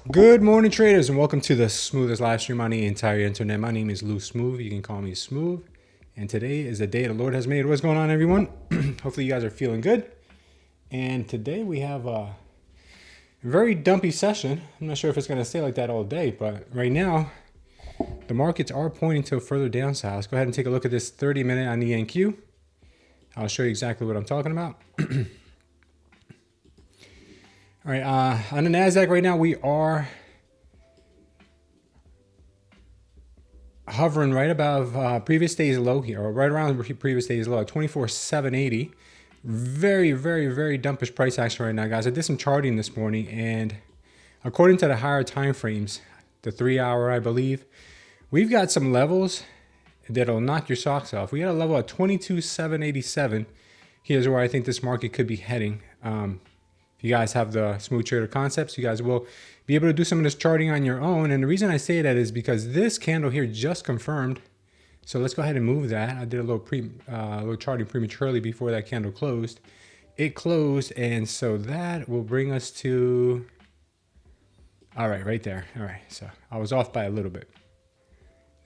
Good morning, traders, and welcome to the smoothest live stream on the entire internet. My name is Lou Smooth. You can call me Smooth. And today is the day the Lord has made. What's going on, everyone? Hopefully you guys are feeling good. And today we have a very dumpy session. I'm not sure if it's going to stay like that all day, but right now the markets are pointing to a further downside. Let's go ahead and take a look at this 30-minute on the NQ. I'll show you exactly what I'm talking about. All right, on the Nasdaq right now, we are hovering right above previous day's low here, or right around previous day's low, 24,780. Very, very, very dumpish price action right now, guys. I did some charting this morning, and according to the higher time frames, the 3-hour, I believe, we've got some levels that'll knock your socks off. We got a level at 22,787. Here's where I think this market could be heading. If you guys have the Smooth Trader concepts, you guys will be able to do some of this charting on your own. And the reason I say that is because this candle here just confirmed. So let's go ahead and move that. I did a little charting prematurely before that candle closed. It closed, and so that will bring us to, all right, right there. All right, so I was off by a little bit.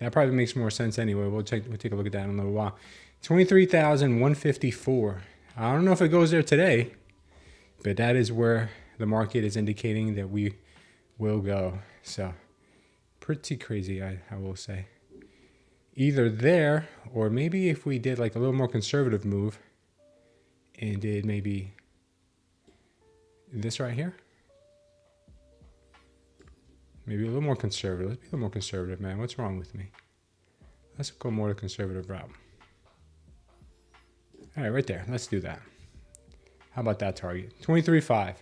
That probably makes more sense anyway. We'll take a look at that in a little while. 23,154. I don't know if it goes there today, but that is where the market is indicating that we will go. So pretty crazy, I will say. Either there, or maybe if we did like a little more conservative move and did maybe this right here. Maybe a little more conservative. Let's be a little more conservative, man. What's wrong with me? Let's go more the conservative route. All right, right there. Let's do that. How about that target? 23.5.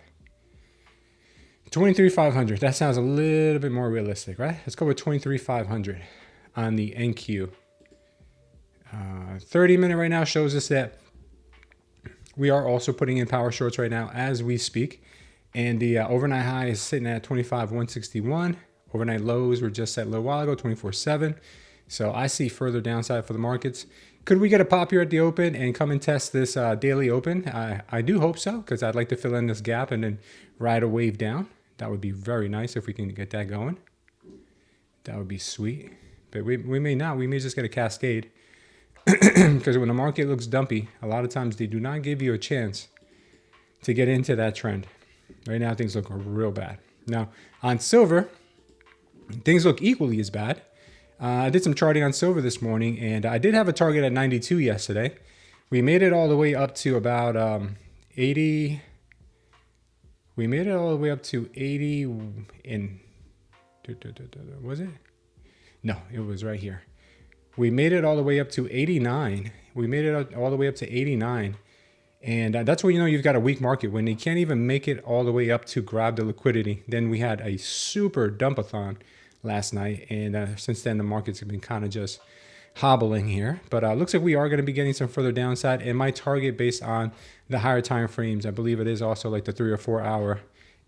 23,500. That sounds a little bit more realistic, right? Let's go with 23,500 on the NQ. 30-minute right now shows us that we are also putting in power shorts right now as we speak. And the overnight high is sitting at 25,161. Overnight lows were just set a little while ago, 24.7. So I see further downside for the markets. Could we get a pop here at the open and come and test this daily open? I do hope so, because I'd like to fill in this gap and then ride a wave down. That would be very nice if we can get that going. That would be sweet. But we may not. We may just get a cascade. Because when the market looks dumpy, a lot of times they do not give you a chance to get into that trend. Right now, things look real bad. Now, on silver, things look equally as bad. I did some charting on silver this morning, and I did have a target at 92 yesterday. We made it all the way up to about 80. We made it all the way up to 80 in, was it? No, it was right here. We made it all the way up to 89. We made it all the way up to 89. And that's where you know you've got a weak market, when they can't even make it all the way up to grab the liquidity. Then we had a super dumpathon last night, and since then the markets have been kind of just hobbling here. But looks like we are going to be getting some further downside, and my target based on the higher time frames, I believe it is also like the 3 or 4 hour,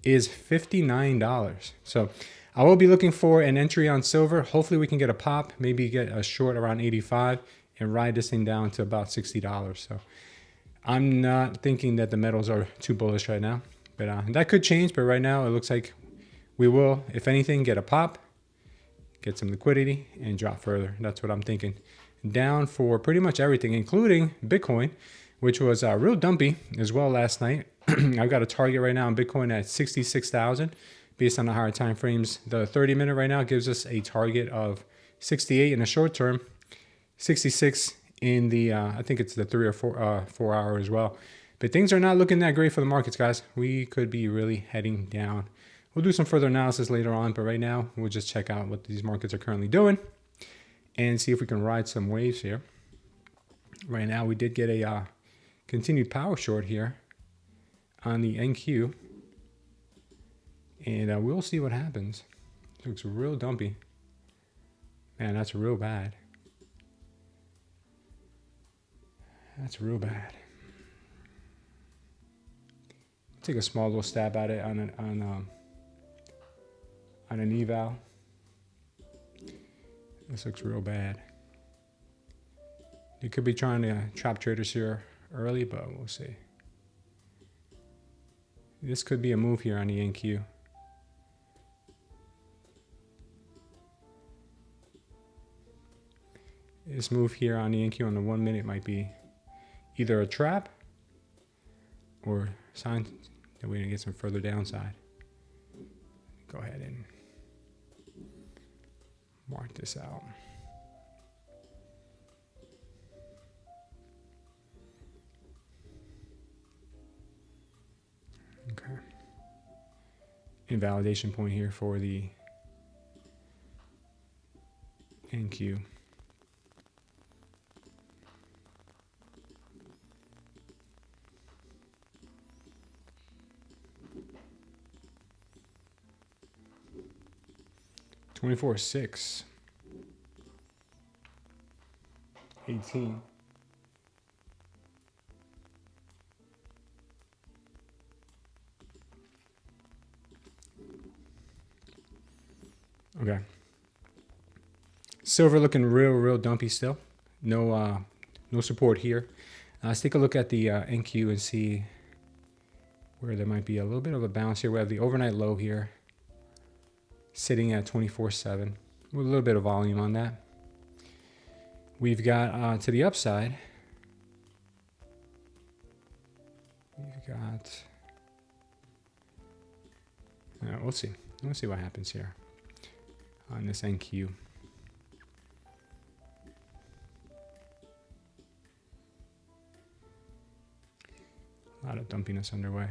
is $59. So I will be looking for an entry on silver. Hopefully we can get a pop, maybe get a short around 85 and ride this thing down to about $60. So I'm not thinking that the metals are too bullish right now, but that could change. But right now it looks like we will, if anything, get a pop, get some liquidity, and drop further. That's what I'm thinking. Down for pretty much everything, including Bitcoin, which was real dumpy as well last night. I've got a target right now on Bitcoin at 66,000 based on the higher time frames. The 30-minute right now gives us a target of 68 in the short term, 66 in the, I think it's the 3 or 4 hour as well. But things are not looking that great for the markets, guys. We could be really heading down. We'll do some further analysis later on, but right now we'll just check out what these markets are currently doing and see if we can ride some waves here. Right now we did get a continued power short here on the NQ, and we'll see what happens. It looks real dumpy. Man, that's real bad. That's real bad. Take a small little stab at it on an eval. This looks real bad. They could be trying to trap traders here early, but we'll see. This could be a move here on the NQ. This move here on the NQ on the 1 minute might be either a trap or sign that we're gonna get some further downside. Go ahead and mark this out. Okay. Invalidation point here for the NQ. $24.6. 18. Okay. Silver looking real dumpy still. No support here. Let's take a look at the NQ and see where there might be a little bit of a bounce here. We have the overnight low here sitting at 24.7 with a little bit of volume on that. We've got to the upside. We've got. We'll see. We'll see what happens here on this NQ. A lot of dumpiness underway.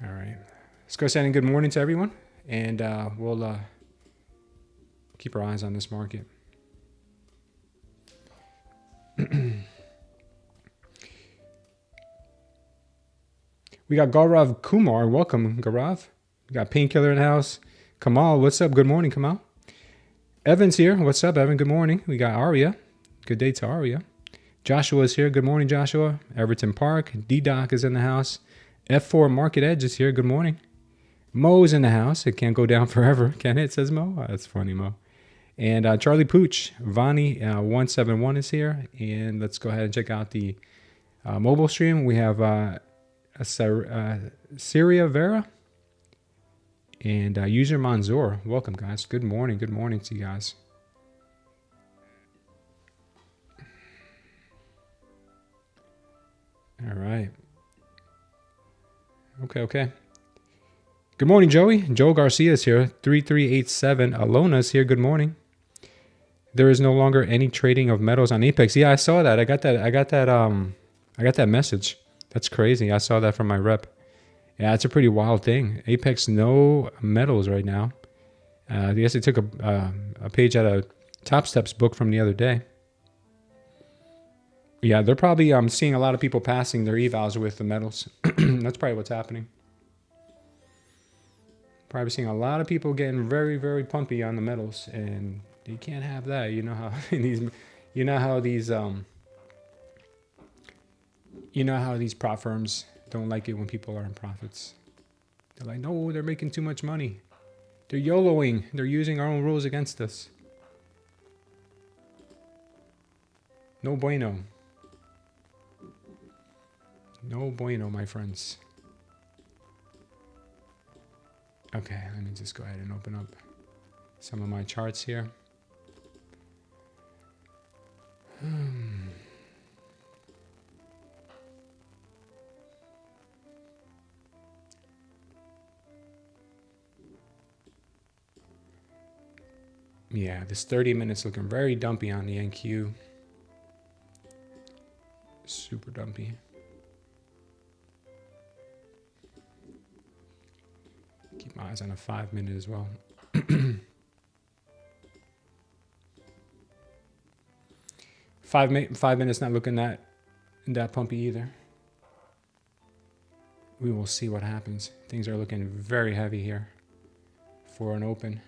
All right. Let's go saying good morning to everyone, and we'll keep our eyes on this market. We got Gaurav Kumar. Welcome, Gaurav. We got Painkiller in the house. Kamal, what's up? Good morning, Kamal. Evan's here. What's up, Evan? Good morning. We got Aria. Good day to Aria. Joshua's here. Good morning, Joshua. Everton Park. D-Doc is in the house. F4 Market Edge is here. Good morning. Mo's in the house. It can't go down forever, can it? Says Mo. Oh, that's funny, Mo. And Charlie Pooch, Vani 171 is here. And let's go ahead and check out the mobile stream. We have Syria Vera and user Manzor. Welcome, guys. Good morning. Good morning to you guys. All right. Okay. Good morning, Joey. Joe Garcia is here. 3387. Alona's here. Good morning. There is no longer any trading of metals on Apex. Yeah, I saw that. I got that message. That's crazy. I saw that from my rep. Yeah, it's a pretty wild thing. Apex, no metals right now. I guess they took a page out of TopStep's book from the other day. Yeah, they're probably seeing a lot of people passing their evals with the metals. That's probably what's happening. Probably seeing a lot of people getting very pumpy on the metals, and you can't have that. You know how these prop firms don't like it when people are in profits. They're like, no, they're making too much money. They're YOLOing. They're using our own rules against us. No bueno. No bueno, my friends. Okay, let me just go ahead and open up some of my charts here. Yeah, this 30 minutes looking very dumpy on the NQ. Super dumpy. Keep my eyes on a 5 minute as well. 5 minutes not looking that pumpy either. We will see what happens. Things are looking very heavy here for an open.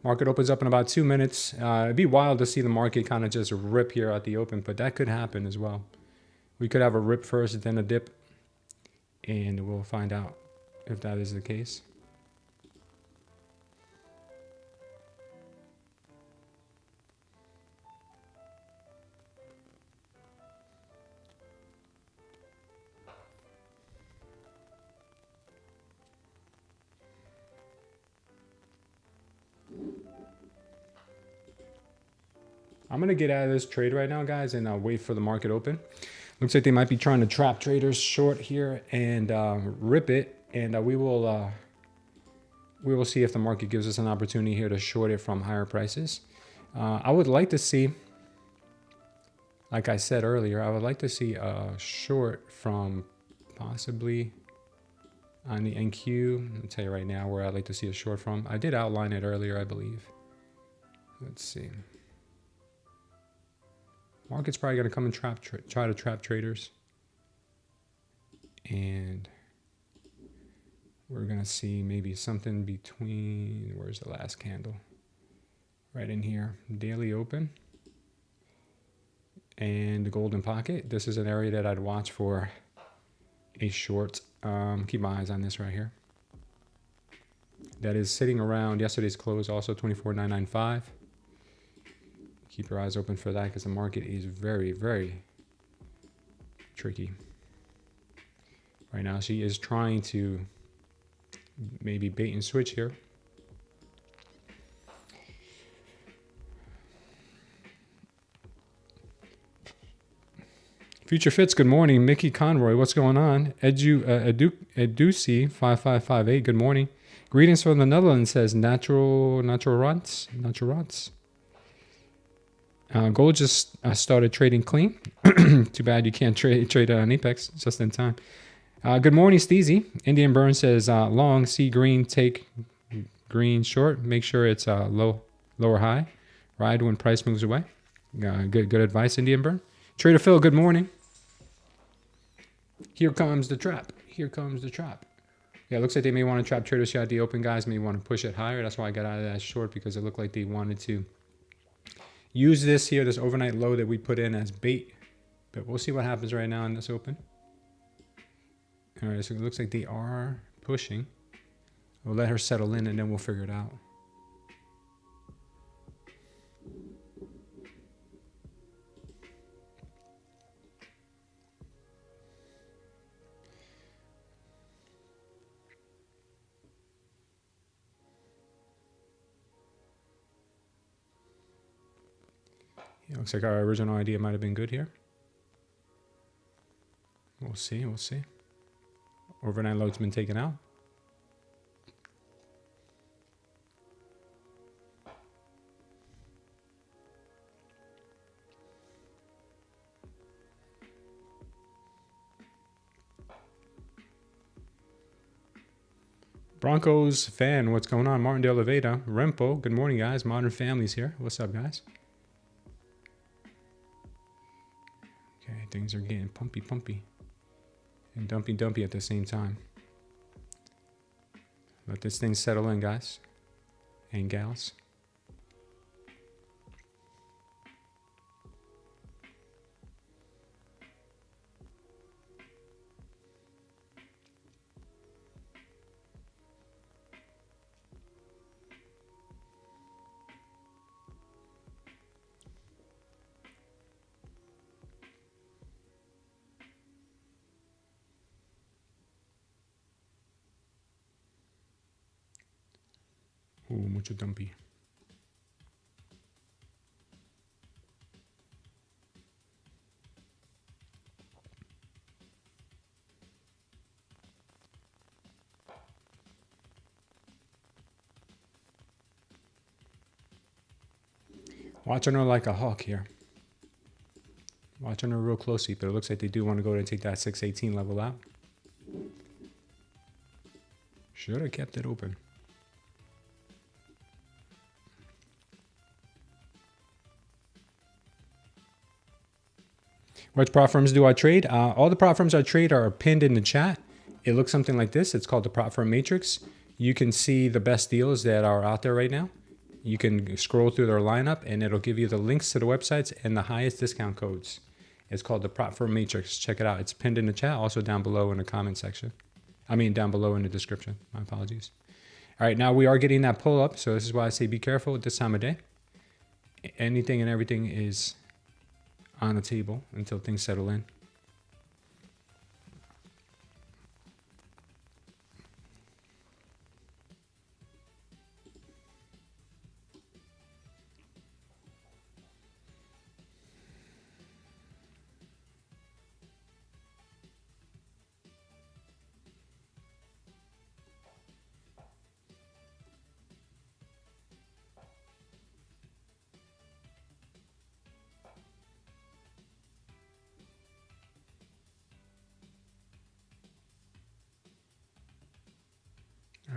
Market opens up in about 2 minutes. It'd be wild to see the market kind of just rip here at the open, but that could happen as well. We could have a rip first, then a dip, and we'll find out if that is the case. I'm going to get out of this trade right now, guys, and I'll wait for the market open. Looks like they might be trying to trap traders short here and rip it. And we will see if the market gives us an opportunity here to short it from higher prices. I would like to see, like I said earlier, I would like to see a short from possibly on the NQ. I'll tell you right now where I'd like to see a short from. I did outline it earlier, I believe. Let's see. Market's probably going to come and try to trap traders. And we're going to see maybe something between, where's the last candle? Right in here, daily open and the golden pocket. This is an area that I'd watch for a short. Keep my eyes on this right here. That is sitting around yesterday's close, also 24,995. Keep your eyes open for that because the market is very, very tricky. Right now, she is trying to maybe bait and switch here. Future Fits, good morning. Mickey Conroy, what's going on? Educy 5558, good morning. Greetings from the Netherlands, says Natural Runs. Gold just started trading clean. Too bad you can't trade it on Apex just in time. Good morning, Steezy. Indian Burn says long, see green, take green short. Make sure it's lower high. Ride when price moves away. Good advice, Indian Burn. Trader Phil, good morning. Here comes the trap. Here comes the trap. Yeah, it looks like they may want to trap traders here at the open, guys. May want to push it higher. That's why I got out of that short, because it looked like they wanted to use this here, this overnight low that we put in as bait. But we'll see what happens right now in this open. All right, so it looks like they are pushing. We'll let her settle in and then we'll figure it out. Yeah, looks like our original idea might have been good here. We'll see, we'll see. Overnight load's been taken out. Broncos fan, what's going on? Martin De Oliveira, Rempo, good morning, guys. Modern Families here. What's up, guys? Okay, things are getting pumpy and dumpy at the same time. Let this thing settle in, guys and gals. Ooh, mucho dumpy. Watching her like a hawk here. Watching her real closely, but it looks like they do want to go and take that 618 level out. Should have kept it open. Which prop firms do I trade? All the prop firms I trade are pinned in the chat. It looks something like this. It's called the Prop Firm Matrix. You can see the best deals that are out there right now. You can scroll through their lineup and it'll give you the links to the websites and the highest discount codes. It's called the Prop Firm Matrix. Check it out. It's pinned in the chat, also down below in the comment section. I mean, down below in the description. My apologies. All right, now we are getting that pull up. So this is why I say be careful at this time of day. Anything and everything is on the table until things settle in.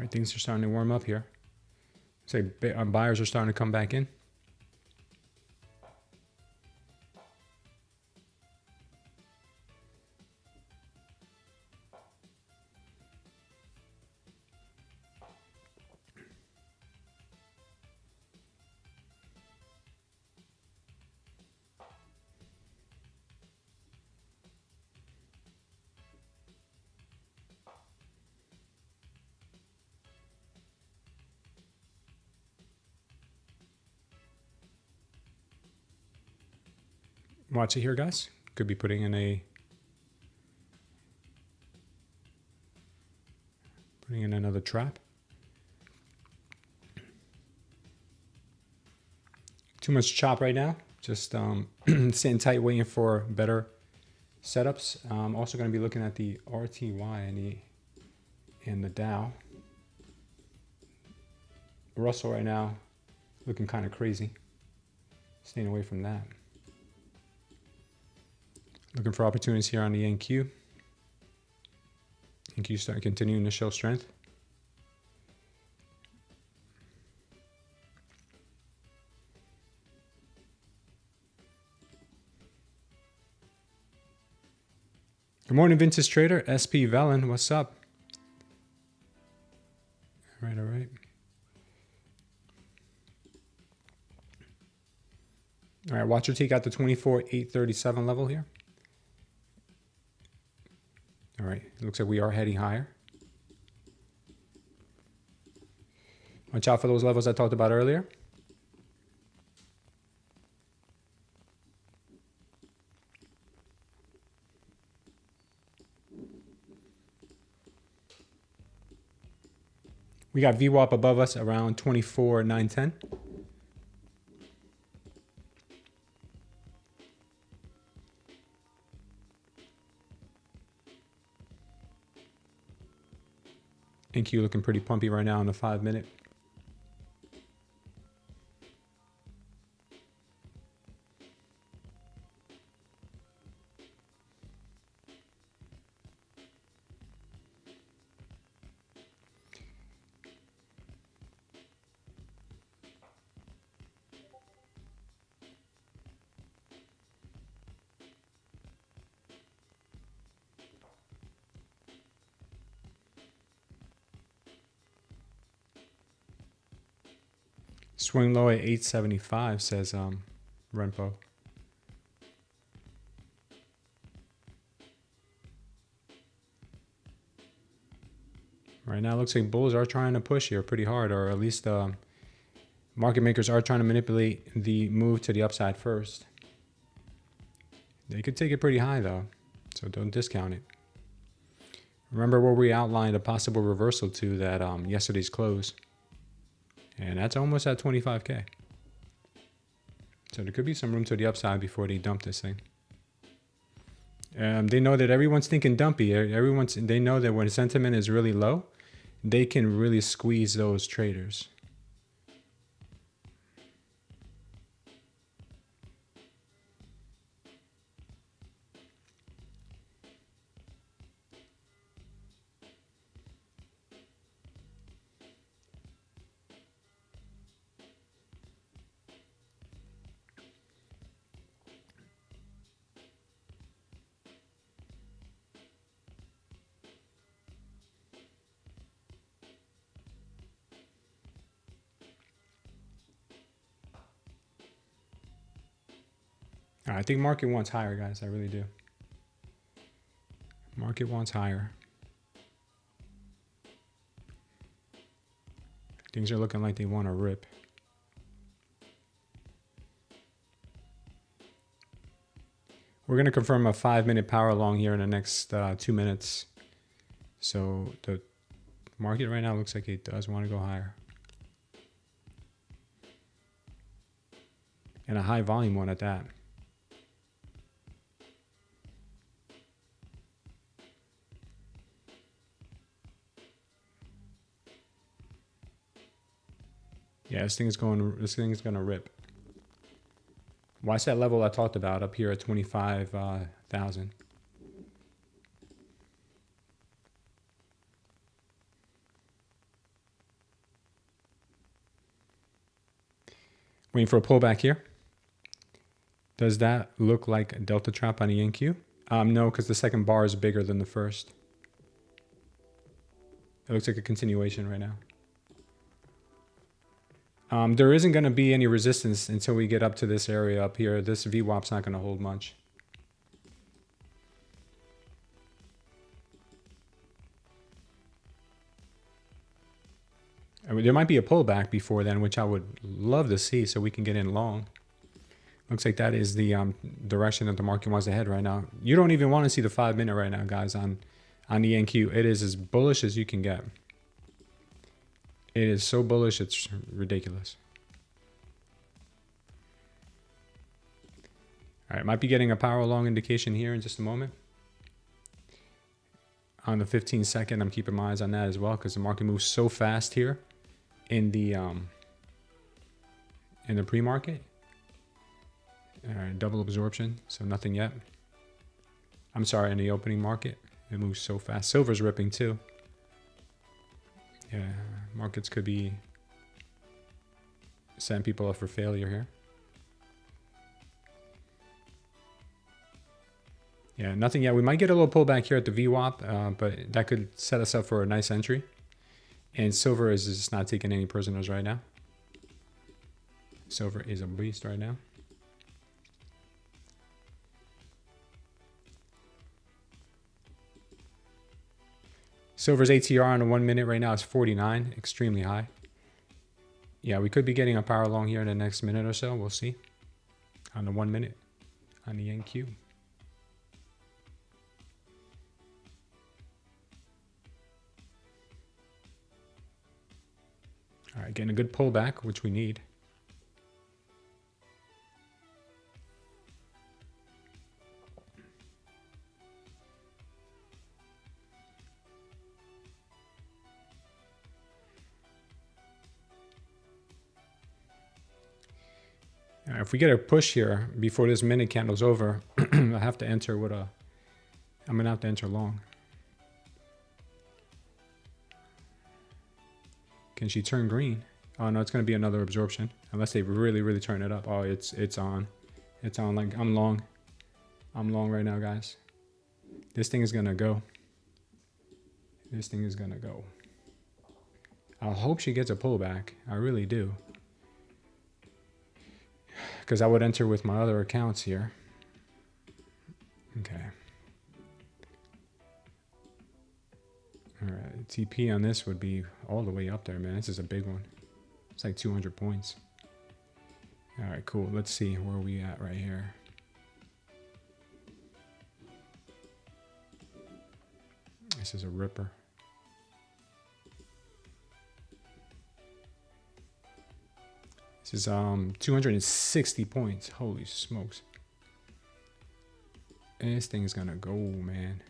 right, things are starting to warm up here. Say buyers are starting to come back in. Watch it here, guys. Could be putting in another trap. Too much chop right now. Just staying tight, waiting for better setups. I'm also going to be looking at the RTY and the Dow. Russell right now looking kind of crazy. Staying away from that. Looking for opportunities here on the NQ. NQ start continuing to show strength. Good morning, Vintage Trader. SP Velen, what's up? All right, all right. All right, watch your take out the 24,837 level here. All right, it looks like we are heading higher. Watch out for those levels I talked about earlier. We got VWAP above us around 24,910. NQ looking pretty pumpy right now on the 5-minute. Swing low at 875, says Renpo. Right now, it looks like bulls are trying to push here pretty hard, or at least market makers are trying to manipulate the move to the upside first. They could take it pretty high, though, so don't discount it. Remember where we outlined a possible reversal to that yesterday's close. And that's almost at 25K. So there could be some room to the upside before they dump this thing. They know that everyone's thinking dumpy. They know that when sentiment is really low, they can really squeeze those traders. I think market wants higher, guys. I really do. Market wants higher. Things are looking like they want to rip. We're going to confirm a 5-minute power long here in the next 2 minutes. So the market right now looks like it does want to go higher. And a high volume one at that. Yeah, this thing is gonna rip. Watch that level I talked about up here at 25,000. Waiting for a pullback here. Does that look like a delta trap on the NQ? No, because the second bar is bigger than the first. It looks like a continuation right now. There isn't going to be any resistance until we get up to this area up here. This VWAP's not going to hold much. I mean, there might be a pullback before then, which I would love to see so we can get in long. Looks like that is the direction that the market wants to head right now. You don't even want to see the 5-minute right now, guys, on the NQ. It is as bullish as you can get. It is so bullish, it's ridiculous. All right, might be getting a power long indication here in just a moment. On the 15-second, I'm keeping my eyes on that as well because the market moves so fast here in the pre-market. All right, double absorption, so nothing yet. I'm sorry, in the opening market, it moves so fast. Silver's ripping too. Yeah, markets could be setting people up for failure here. Yeah, nothing yet. We might get a little pullback here at the VWAP, but that could set us up for a nice entry. And silver is just not taking any prisoners right now. Silver is a beast right now. Silver's ATR on the 1 minute right now is 49, extremely high. Yeah, we could be getting a power long here in the next minute or so. We'll see. On the 1 minute, on the NQ. All right, getting a good pullback, which we need. If we get a push here before this minute candle's over, I have to enter with a, I'm gonna have to enter long. Can she turn green? Oh no, it's gonna be another absorption unless they really turn it up. Oh, it's on. It's on. Like I'm long right now, guys. This thing is gonna go. This thing is gonna go. I hope she gets a pullback. I really do. Because I would enter with my other accounts here. Okay. All right, TP on this would be all the way up there, man. This is a big one. It's like 200 points. All right, cool. Let's see where we at right here. This is a ripper. This is 260 points. Holy smokes. And this thing is gonna go, man.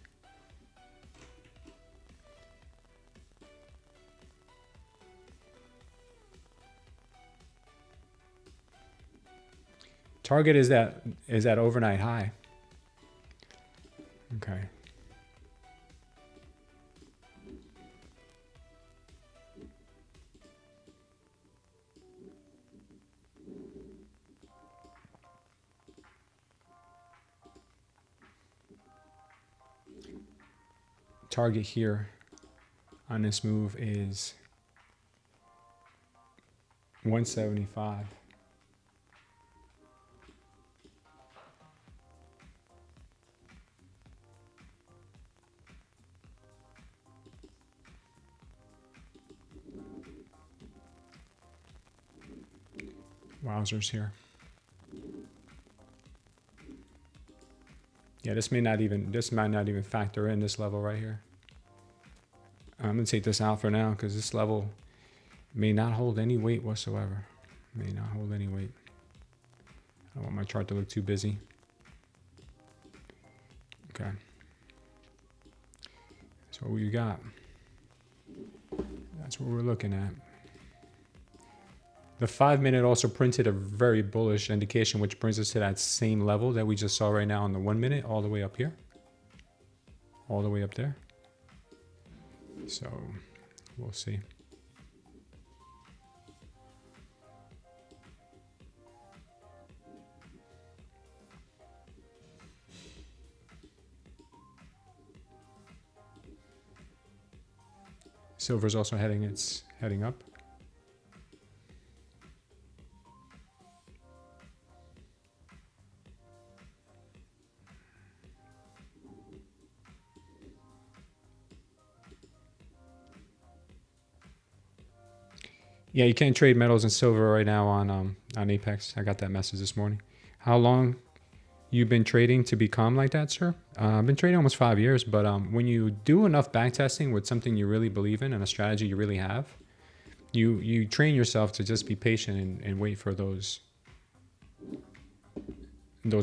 Target is that overnight high. Okay. Target here on this move is 175. Wowzers here. Yeah, this might not even factor in this level right here. I'm gonna take this out for now because this level may not hold any weight whatsoever. May not hold any weight. I don't want my chart to look too busy. Okay. That's what we got. That's what we're looking at. The 5 minute also printed a very bullish indication, which brings us to that same level that we just saw right now on the 1 minute, all the way up here. All the way up there. So we'll see. Silver's also heading up. Yeah, you can't trade metals and silver right now on Apex. I got that message this morning. How long you've been trading to become like that, sir? I've been trading almost 5 years, but when you do enough backtesting with something you really believe in and a strategy you really have, you train yourself to just be patient and wait for those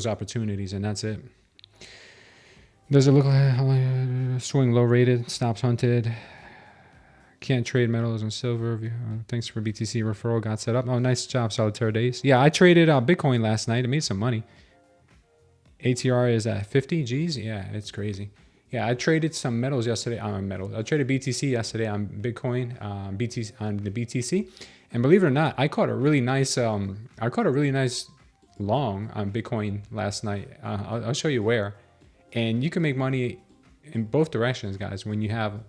opportunities, and that's it. Does it look like swing low rated, stops hunted? Can't trade metals and silver. Thanks for BTC referral. Got set up. Oh, nice job, Solitaire Days. Yeah, I traded Bitcoin last night. I made some money. ATR is at 50 G's. Yeah, it's crazy. Yeah, I traded some metals yesterday on metals. I traded BTC yesterday on Bitcoin, on the BTC, and believe it or not, I caught a really nice long on Bitcoin last night. I'll show you where, and you can make money in both directions, guys, when you have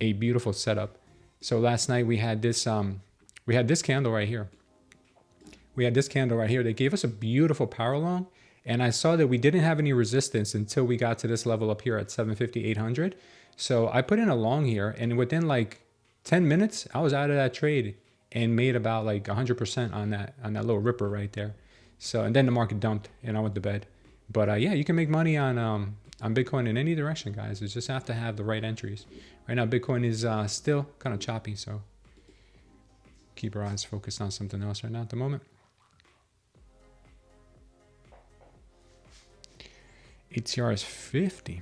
a beautiful setup. So last night we had this candle right here. They gave us a beautiful power long. And I saw that we didn't have any resistance until we got to this level up here at 750, 800. So I put in a long here, and within like 10 minutes, I was out of that trade and made about like 100% on that little ripper right there. So, and then the market dumped and I went to bed. But yeah, you can make money on Bitcoin in any direction, guys. You just have to have the right entries. Right now, Bitcoin is still kind of choppy, so keep our eyes focused on something else right now at the moment. ATR is 50.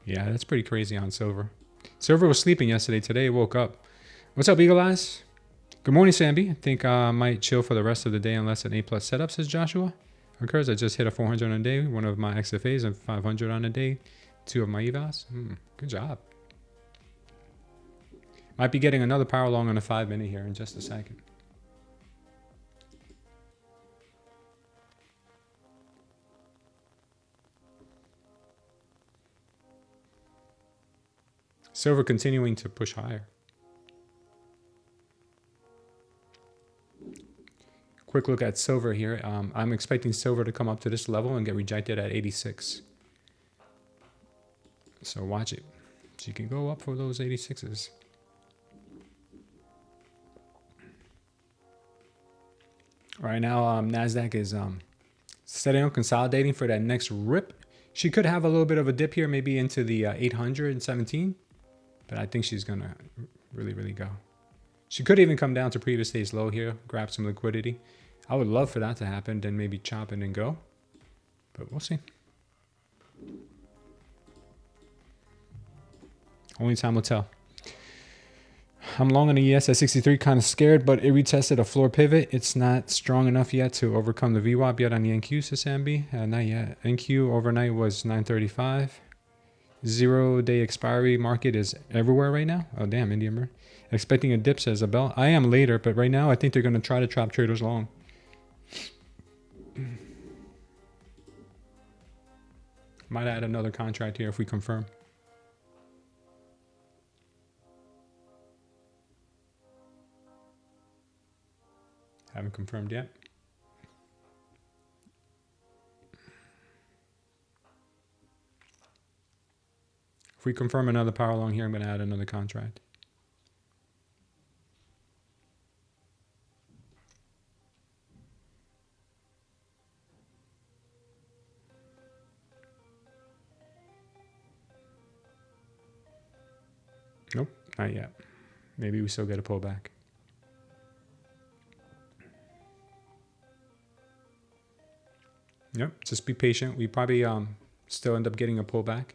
Yeah, that's pretty crazy on silver. Silver was sleeping yesterday. Today it woke up. What's up, Eagle Eyes? Good morning, Samby. I think I might chill for the rest of the day unless an A+ setup, says Joshua. Occurs. I just hit a 400 on a day, one of my XFAs, and 500 on a day, 2 of my evals. Good job. Might be getting another power long on a 5-minute here in just a second. Silver continuing to push higher. Quick look at silver here. I'm expecting silver to come up to this level and get rejected at 86. So watch it. So you can go up for those 86s. Right now, Nasdaq is setting up, consolidating for that next rip. She could have a little bit of a dip here, maybe into the 817. But I think she's going to really go. She could even come down to previous day's low here, grab some liquidity. I would love for that to happen, then maybe chop it and go. But we'll see. Only time will tell. I'm long on the ES at 63, kind of scared, but it retested a floor pivot. It's not strong enough yet to overcome the VWAP yet on the NQ, says Sambi. Not yet. NQ overnight was 935. 0-day expiry market is everywhere right now. Oh, damn, Indian bird. Expecting a dip, says Abel. I am later, but right now I think they're going to try to trap traders long. Might add another contract here if we confirm. Haven't confirmed yet. If we confirm another power long here, I'm going to add another contract. Nope, not yet. Maybe we still get a pullback. Yep, just be patient. We probably still end up getting a pullback,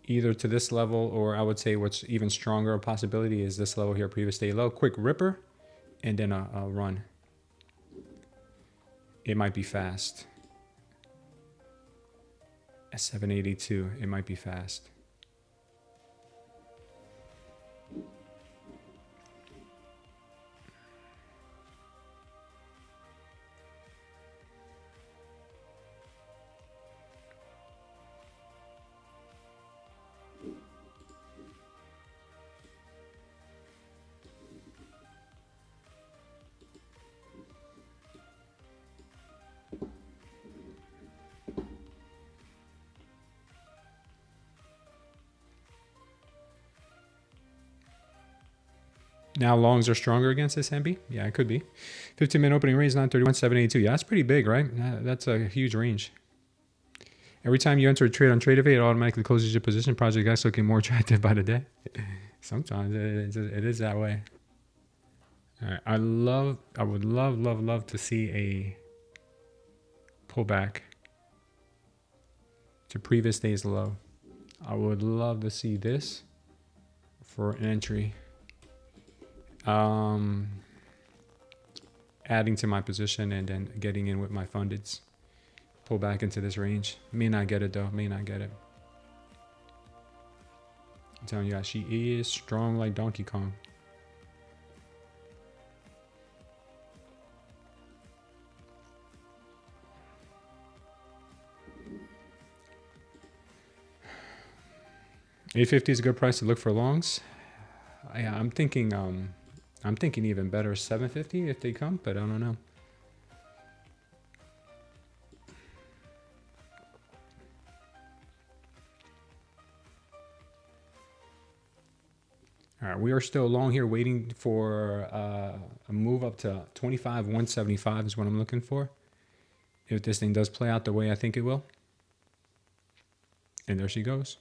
either to this level, or I would say what's even stronger a possibility is this level here, previous day low. Quick ripper, and then a run. It might be fast. At 782, it might be fast. Now longs are stronger against this MB. Yeah, it could be. 15-minute opening range 931, 782. Yeah, that's pretty big, right? That's a huge range. Every time you enter a trade on Tradeify, it automatically closes your position. Project X looking more attractive by the day. Sometimes it is that way. All right, I would love to see a pullback to previous day's low. I would love to see this for an entry. Adding to my position and then getting in with my fundeds. Pull back into this range. May not get it though. May not get it. I'm telling you guys, she is strong like Donkey Kong. $850 is a good price to look for longs. I'm thinking even better $750 if they come, but I don't know. All right, we are still long here waiting for a move up to 25,175 is what I'm looking for. If this thing does play out the way I think it will. And there she goes.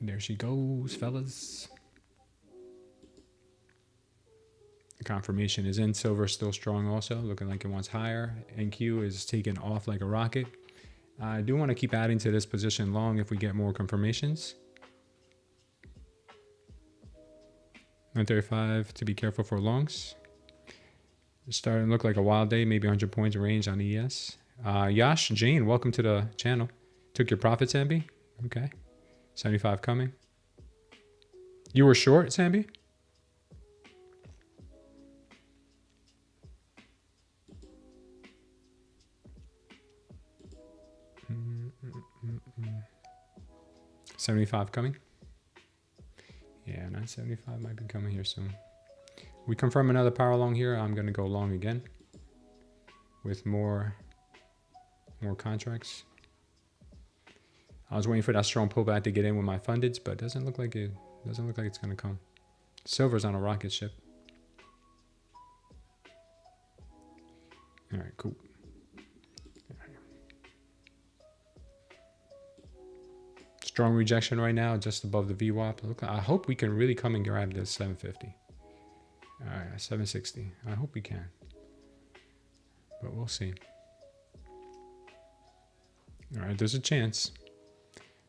There she goes, fellas. The confirmation is in. Silver is still strong also, looking like it wants higher. NQ is taking off like a rocket. I do want to keep adding to this position long if we get more confirmations. 935 to be careful for longs. It's starting to look like a wild day, maybe 100 points range on ES. Yash Jane, welcome to the channel. Took your profits, Sambi? Okay. 75 coming. You were short, Sambi? $75 coming. Yeah, 975 might be coming here soon. We confirm another power long here. I'm going to go long again with more contracts. I was waiting for that strong pullback to get in with my fundeds, but it doesn't look like it's going to come. Silver's on a rocket ship. All right, cool. All right. Strong rejection right now, just above the VWAP. Look, I hope we can really come and grab this 750. All right, 760. I hope we can, but we'll see. All right, there's a chance.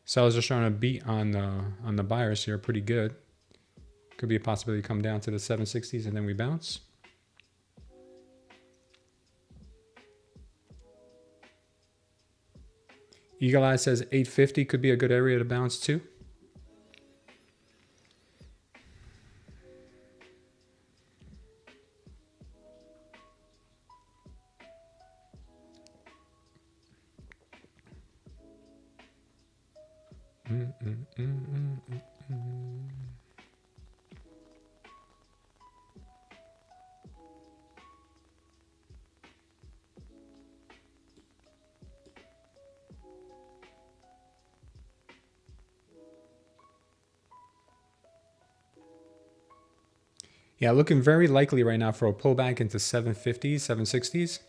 Sellers are trying to beat on the buyers here pretty good. Could be a possibility to come down to the 760s and then we bounce. Eagle Eye says 850 could be a good area to bounce to. Yeah, looking very likely right now for a pullback into 750s, 760s.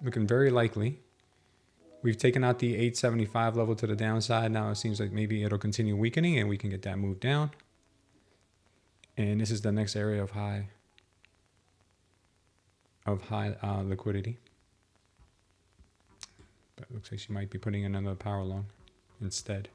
Looking very likely. We've taken out the 875 level to the downside. Now it seems like maybe it'll continue weakening and we can get that move down. And this is the next area of high liquidity. But it looks like she might be putting in another power long instead.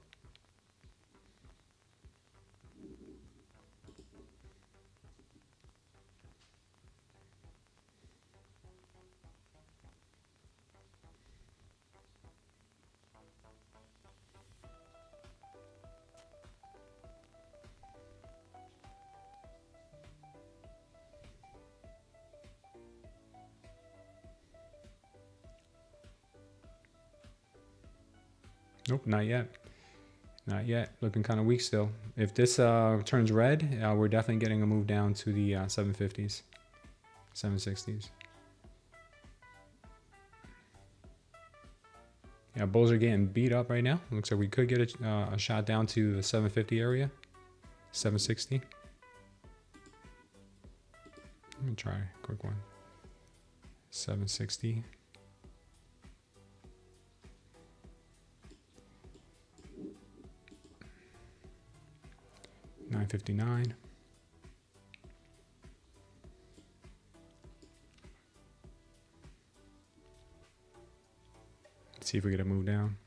Nope, not yet. Not yet. Looking kind of weak still. If this turns red, we're definitely getting a move down to the 750s, 760s. Yeah, bulls are getting beat up right now. Looks like we could get a shot down to the 750 area, 760. Let me try a quick one. 760. $9.59. Let's see if we get a move down.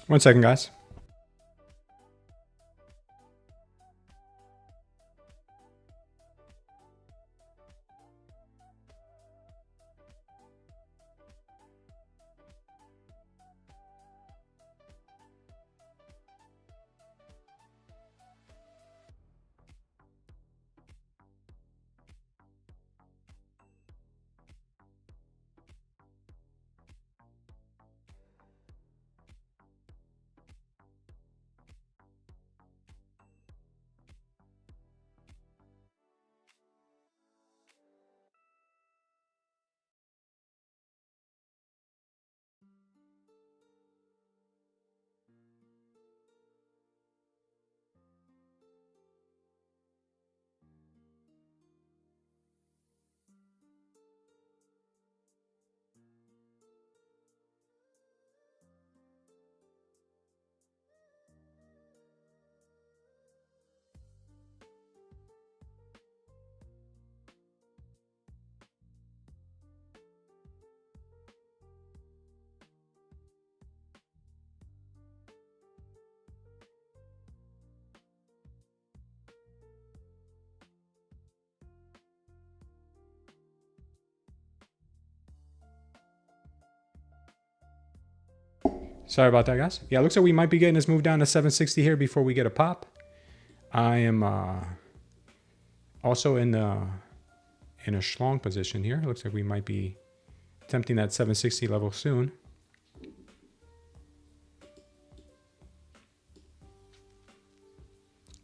One second, guys. Sorry about that, guys. Yeah, it looks like we might be getting this move down to 760 here before we get a pop. I am also in a schlong position here. It looks like we might be attempting that 760 level soon.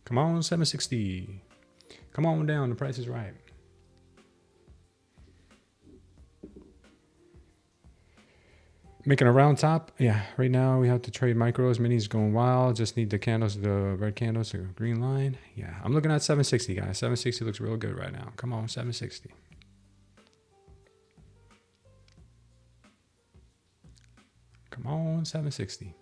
Come on, 760. Come on down, the price is right. Making a round top. Yeah, right now we have to trade micros. Minis going wild. Just need the candles, the red candles, the green line. Yeah, I'm looking at 760, guys. 760 looks real good right now. Come on, 760. Come on, 760.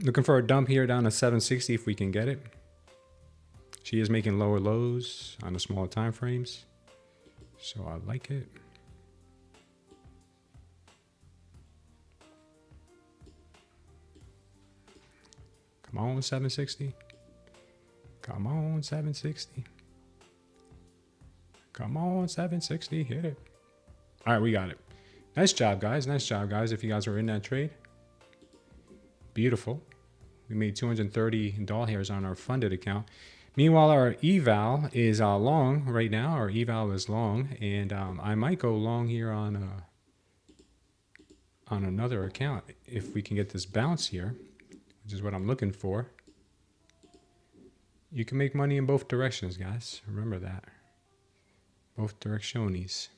Looking for a dump here down to 760 if we can get it. She is making lower lows on the smaller time frames, so I like it. Come on, 760. Come on, 760. Come on, 760. Hit it. All right, we got it. Nice job, guys. Nice job, guys. If you guys were in that trade. Beautiful. We made 230 doll hairs on our funded account. Meanwhile, our eval is long right now. Our eval is long, and I might go long here on another account if we can get this bounce here, which is what I'm looking for. You can make money in both directions, guys. Remember that. Both directionies.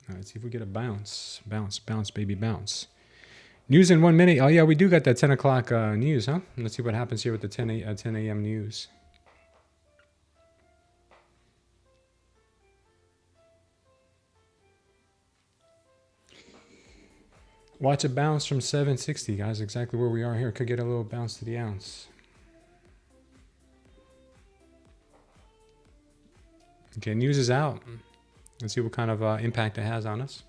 All right, let's see if we get a bounce. Bounce, bounce, baby, bounce. News in 1 minute. Oh, yeah, we do got that 10 o'clock news, huh? Let's see what happens here with the 10 a.m. news. Watch a bounce from 760, guys. Exactly where we are here. Could get a little bounce to the ounce. Okay, news is out. Let's see what kind of impact it has on us.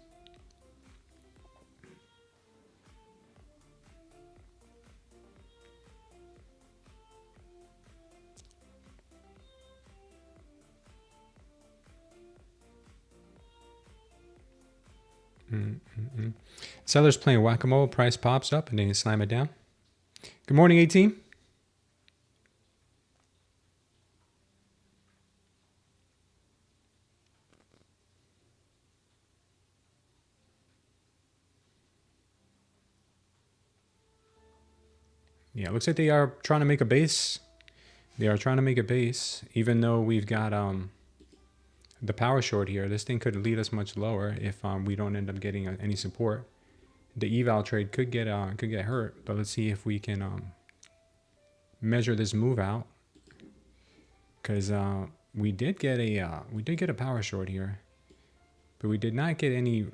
Sellers playing whack-a-mole. Price pops up and then you slam it down. Good morning, 18. Yeah, it looks like they are trying to make a base. They are trying to make a base, even though we've got the power short here. This thing could lead us much lower if we don't end up getting any support. The eval trade could get hurt, but let's see if we can measure this move out, because we did get a power short here, but we did not get any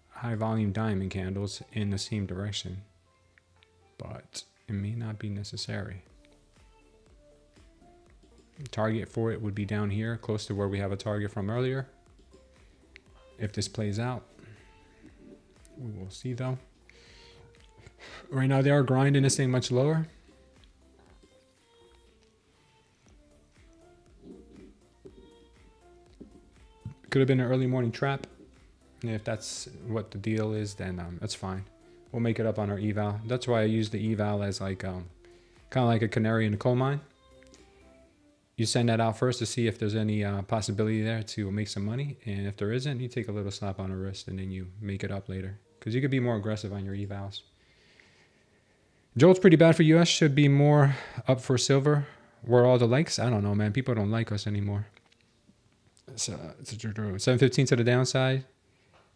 high volume diamond candles in the same direction. But it may not be necessary. Target for it would be down here, close to where we have a target from earlier. If this plays out, we will see though. Right now they are grinding this thing much lower. Could have been an early morning trap. And if that's what the deal is, then that's fine. We'll make it up on our eval. That's why I use the eval as like kind of like a canary in a coal mine. You send that out first to see if there's any possibility there to make some money. And if there isn't, you take a little slap on the wrist and then you make it up later. Because you could be more aggressive on your evals. Jolt's pretty bad for US. Should be more up for silver. Where are all the likes? I don't know, man. People don't like us anymore. So, 715 to the downside.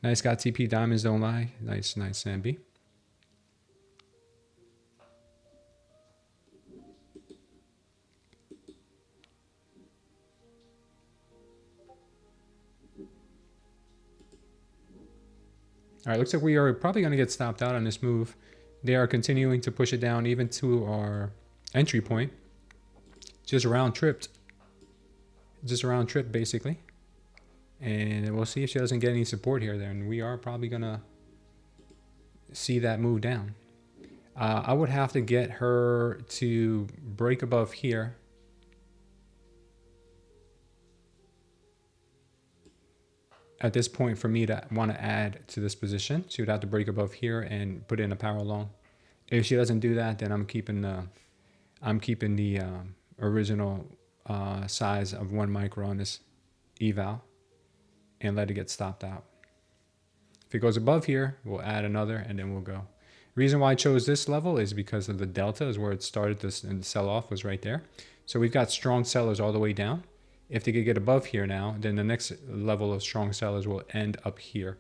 Nice, got TP. Diamonds don't lie. Nice, nice, Sambi. All right, looks like we are probably going to get stopped out on this move. They are continuing to push it down even to our entry point. Just round tripped. Just round trip basically. And we'll see if she doesn't get any support here then. We are probably going to see that move down. I would have to get her to break above here. At this point for me to want to add to this position. She would have to break above here and put in a power long. If she doesn't do that, then I'm keeping the original size of 1 micro on this eval and let it get stopped out. If it goes above here, we'll add another and then we'll go. The reason why I chose this level is because of the delta is where it started this, and the sell off was right there. So we've got strong sellers all the way down. If they could get above here now, then the next level of strong sellers will end up here.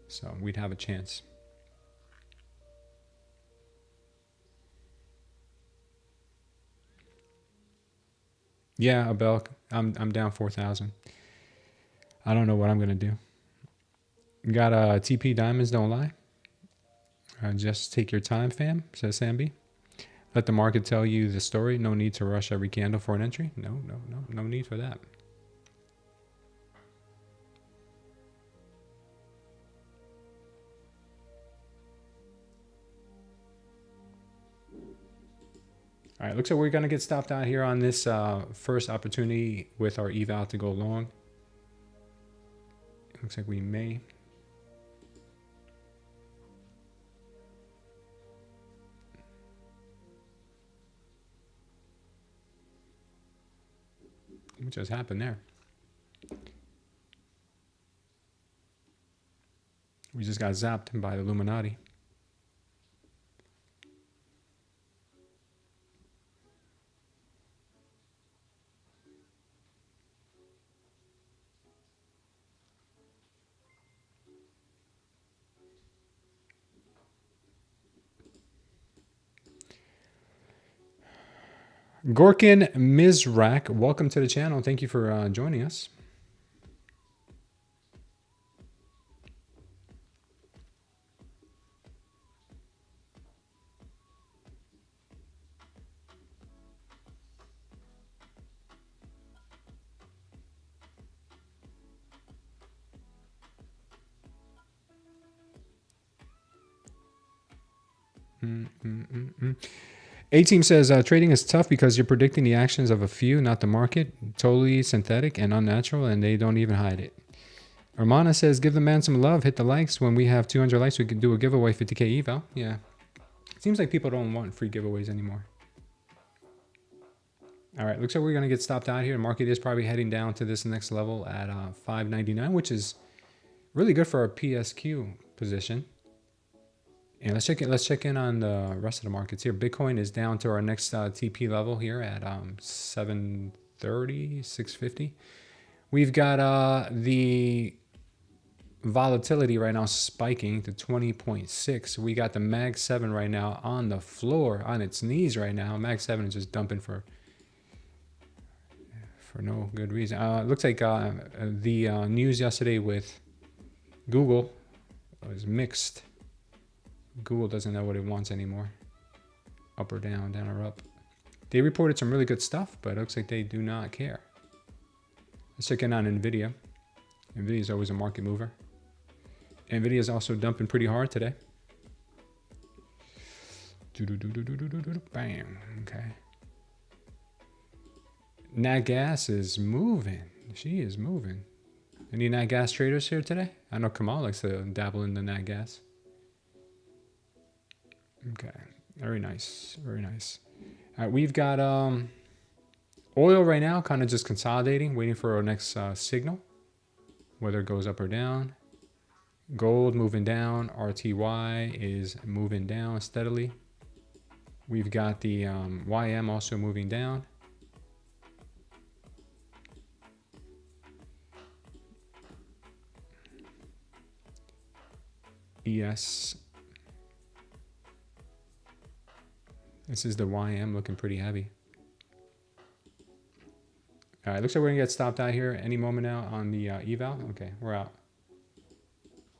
So we'd have a chance. Yeah, Abel, I'm down 4,000. I don't know what I'm gonna do. Got TP diamonds don't lie. Just take your time, fam, says Sambi. Let the market tell you the story. No need to rush every candle for an entry. No need for that. All right, looks like we're going to get stopped out here on this first opportunity with our eval to go long. It looks like we may. What just happened there? We just got zapped by the Illuminati. Gorkin Mizrak, welcome to the channel. Thank you for joining us. A-Team says, trading is tough because you're predicting the actions of a few, not the market. Totally synthetic and unnatural, and they don't even hide it. Armana says, give the man some love. Hit the likes. When we have 200 likes, we can do a giveaway, 50K eval. Yeah. It seems like people don't want free giveaways anymore. All right, looks like we're going to get stopped out here. The market is probably heading down to this next level at 599, which is really good for our PSQ position. And let's check in on the rest of the markets here. Bitcoin is down to our next TP level here at 730, 650. We've got the volatility right now spiking to 20.6. We got the Mag 7 right now on the floor, on its knees right now. Mag 7 is just dumping for no good reason. It looks like the news yesterday with Google was mixed. Google doesn't know what it wants anymore. Up or down, down or up. They reported some really good stuff, but it looks like they do not care. Let's check in on NVIDIA. NVIDIA is always a market mover. NVIDIA is also dumping pretty hard today. Bam. Okay. Nat Gas is moving. She is moving. Any Nat Gas traders here today? I know Kamal likes to dabble in the Nat Gas. Okay, very nice, very nice. All right, we've got oil right now, kind of just consolidating, waiting for our next signal, whether it goes up or down. Gold moving down, RTY is moving down steadily. We've got the YM also moving down. ES. This is the YM looking pretty heavy. All right, looks like we're gonna get stopped out here any moment now on the eval. Okay, we're out.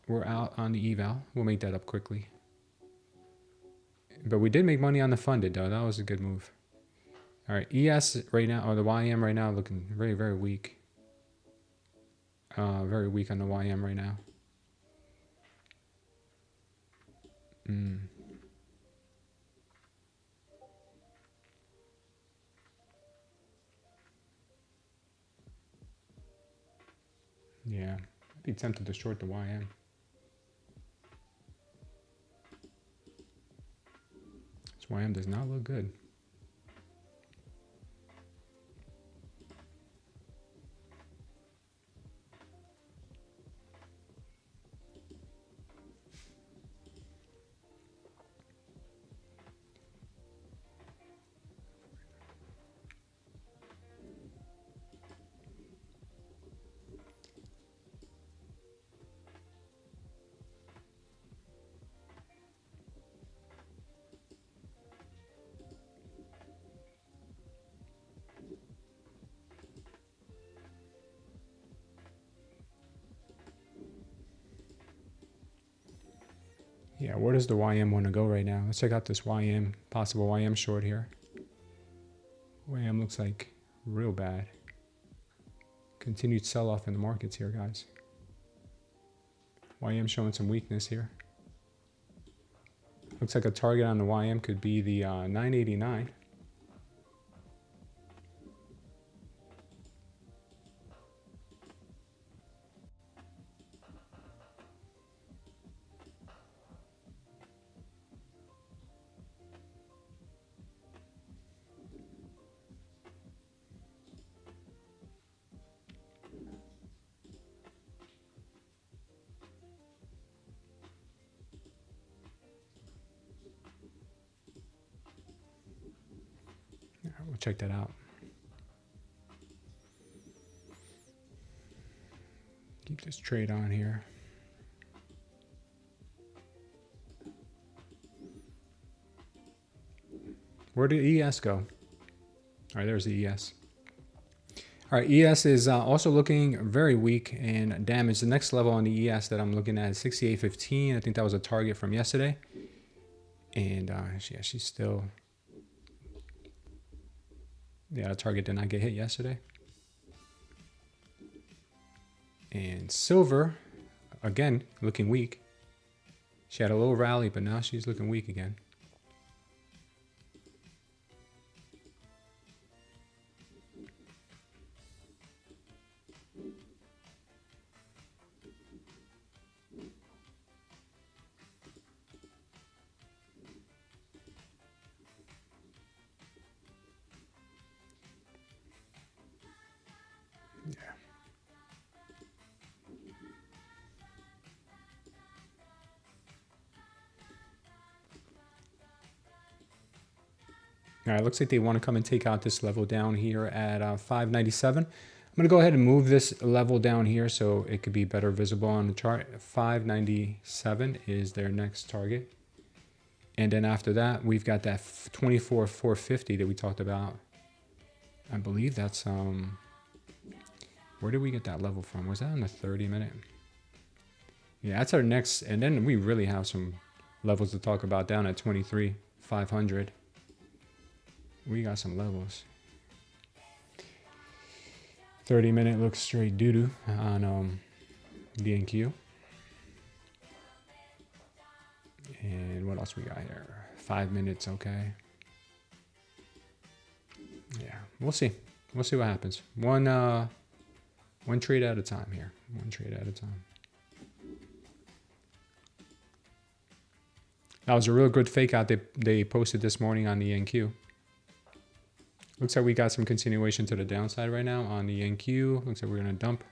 We're out on the eval. We'll make that up quickly. But we did make money on the funded though. That was a good move. All right, ES right now, or the YM right now looking very, very weak. Very weak on the YM right now. Yeah, I'd be tempted to short the YM. This YM does not look good. Yeah, where does the YM want to go right now? Let's check out this YM, possible YM short here. YM looks like real bad. Continued sell-off in the markets here, guys. YM showing some weakness here. Looks like a target on the YM could be the 989. We'll check that out. Keep this trade on here. Where did ES go? All right, there's the ES. All right, ES is also looking very weak and damaged. The next level on the ES that I'm looking at is 68.15. I think that was a target from yesterday. And yeah, she's still... Yeah, the target did not get hit yesterday. And silver, again, looking weak. She had a little rally, but now she's looking weak again. All right, looks like they want to come and take out this level down here at 597. I'm going to go ahead and move this level down here so it could be better visible on the chart. 597 is their next target. And then after that, we've got that 24,450 that we talked about. I believe that's, where did we get that level from? Was that on the 30-minute? Yeah, that's our next, and then we really have some levels to talk about down at 23,500. We got some levels. 30-minute looks straight doo-doo on DNQ. And what else we got here? 5 minutes, okay. Yeah, we'll see. We'll see what happens. One trade at a time here. One trade at a time. That was a real good fake out they posted this morning on the NQ. Looks like we got some continuation to the downside right now on the NQ. Looks like we're going to dump.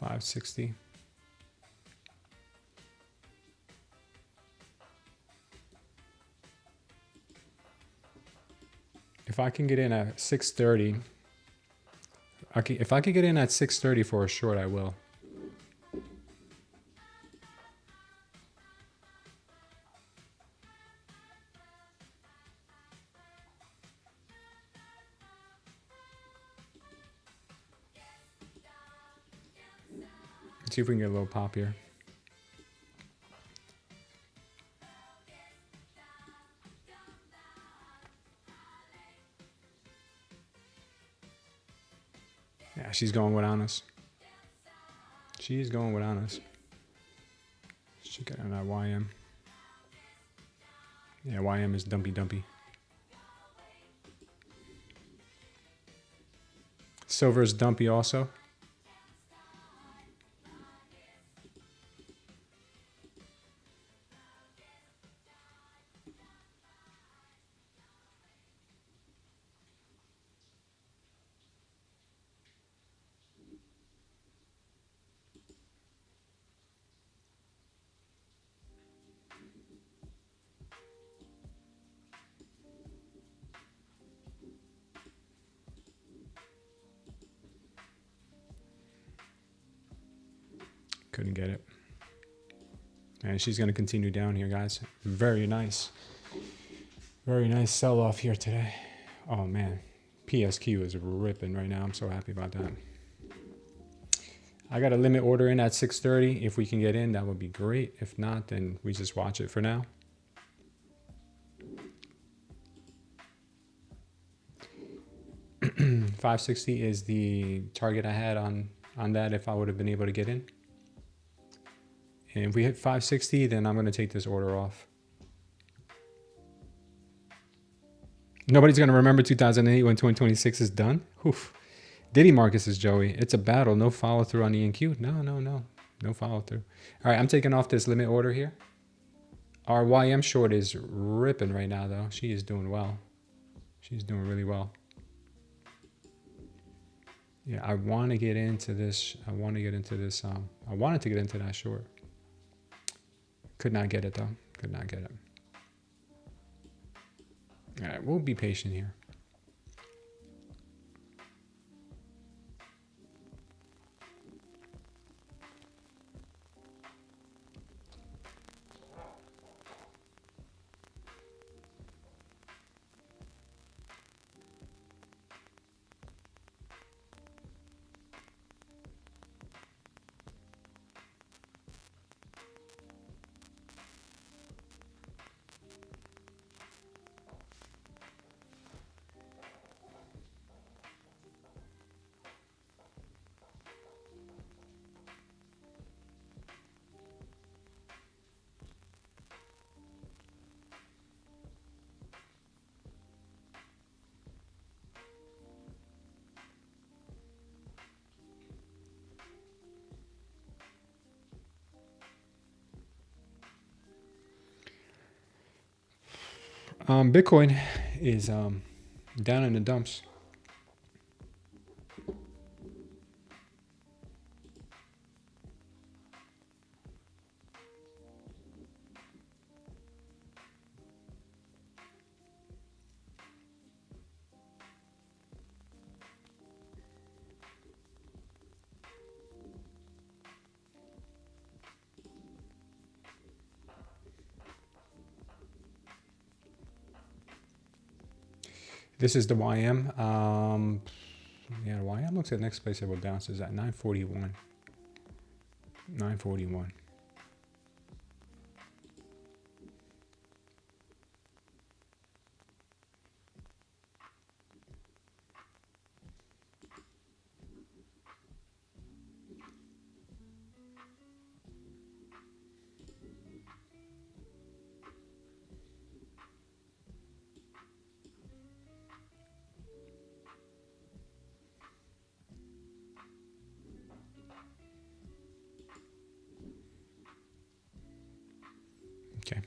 $560. If I can get in at 630, if I can get in at 630 for a short, I will. Let's see if we can get a little pop here. Yeah, she's going without us. She's going without us. Check out that YM. Yeah, YM is dumpy. Silver is dumpy also. Couldn't get it. And she's going to continue down here, guys. Very nice. Very nice sell-off here today. Oh, man. PSQ is ripping right now. I'm so happy about that. I got a limit order in at 630. If we can get in, that would be great. If not, then we just watch it for now. $560 is the target I had on on that if I would have been able to get in. And if we hit 560, then I'm going to take this order off. Nobody's going to remember 2008 when 2026 is done. Oof. Diddy Marcus is Joey. It's a battle. No follow through on ENQ. No follow through. All right, I'm taking off this limit order here. Our YM short is ripping right now, though. She is doing well. She's doing really well. Yeah, I want to get into this. I wanted to get into that short. Could not get it, though. Could not get it. All right, we'll be patient here. Bitcoin is down in the dumps. This is the YM. Yeah, the YM looks at next place it will bounce is at 941. 941. Okay.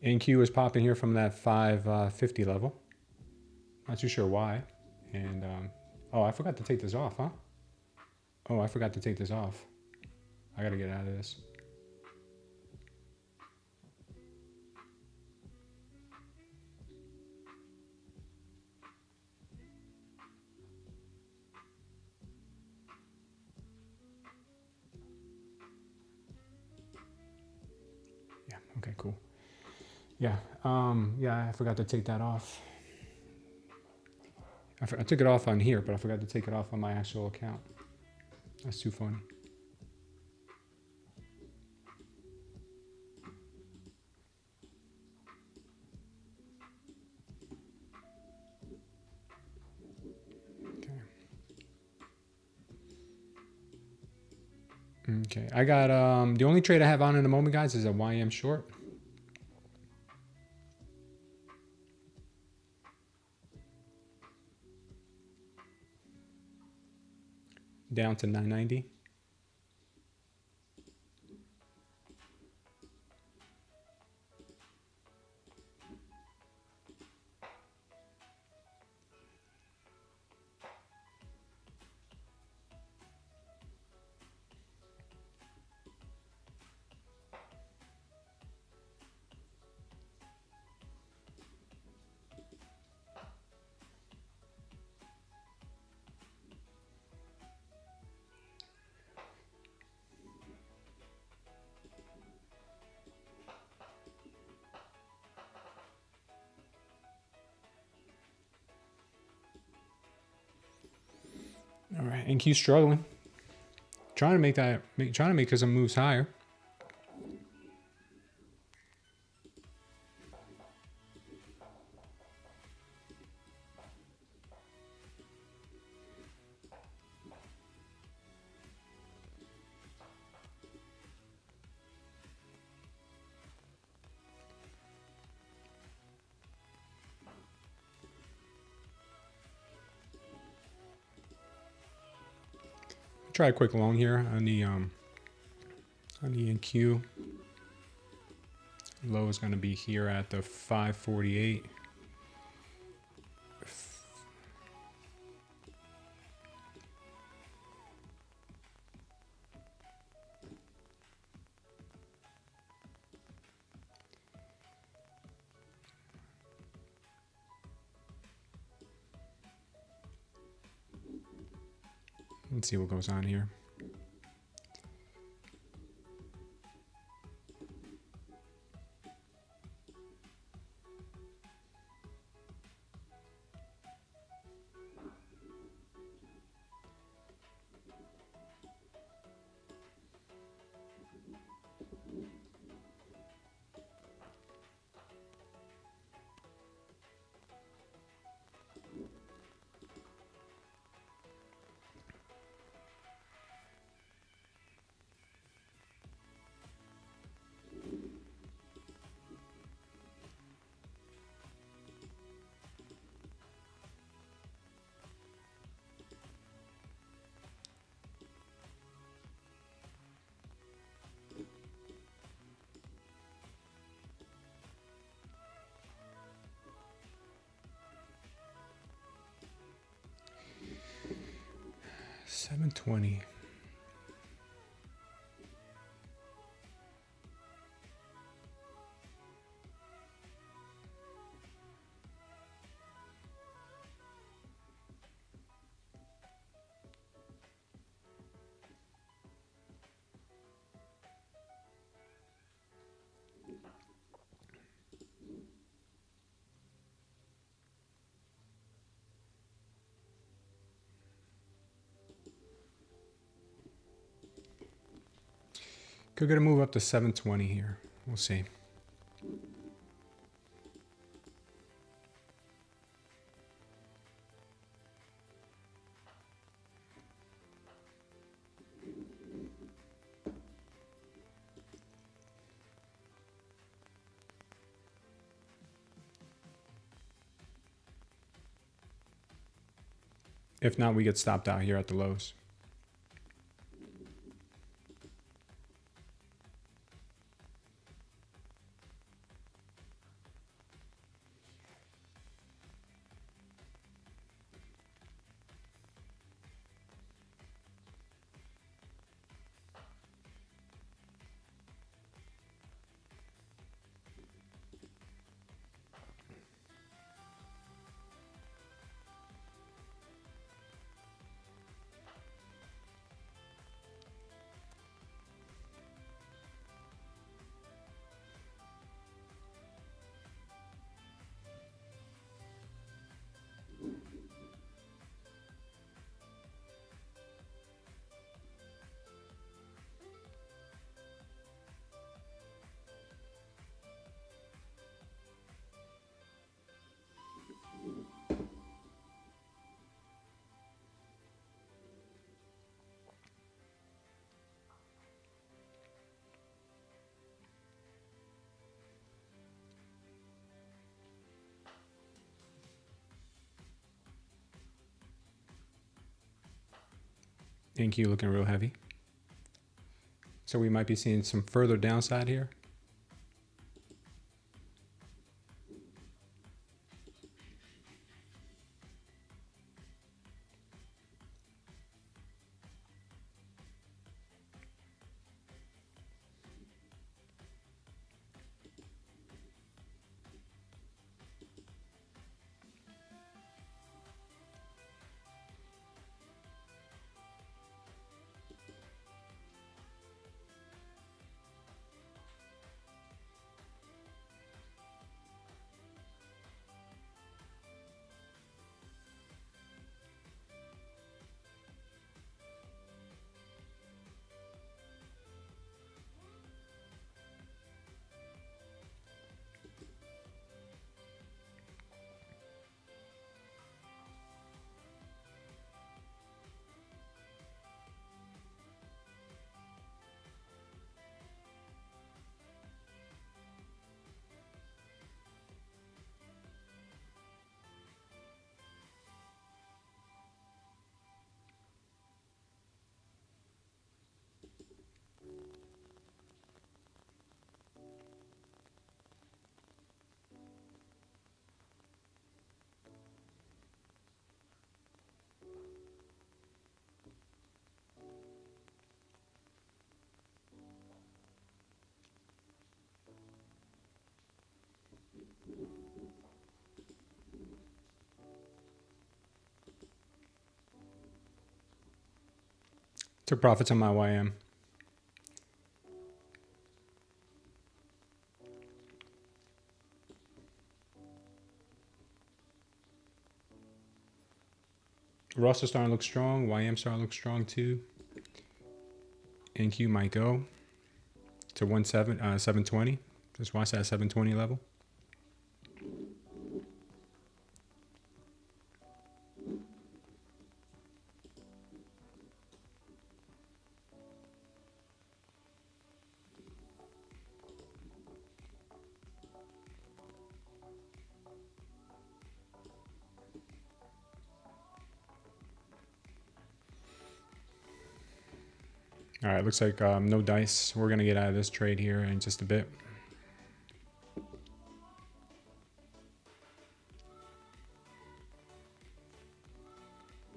NQ is popping here from that 550 level. Not too sure why. And, oh, I forgot to take this off, huh? Oh, I forgot to take this off. I got to get out of this. Yeah, okay, cool. Yeah, yeah, I forgot to take that off. I took it off on here, but I forgot to take it off on my actual account. That's too funny. Okay, I got, the only trade I have on in the moment, guys, is a YM short. Down to 990. All right, NQ struggling. Trying to make some moves higher. Try a quick long here on the NQ. Low is going to be here at the 548. Let's see what goes on here. $720. Could get a move up to 720 here. We'll see. If not, we get stopped out here at the lows. NQ looking real heavy. So we might be seeing some further downside here. Took profits on my YM. Russell starting to look strong. YM starting to look strong too. NQ might go to 720. Just watch that 720 level. All right, looks like no dice. We're going to get out of this trade here in just a bit.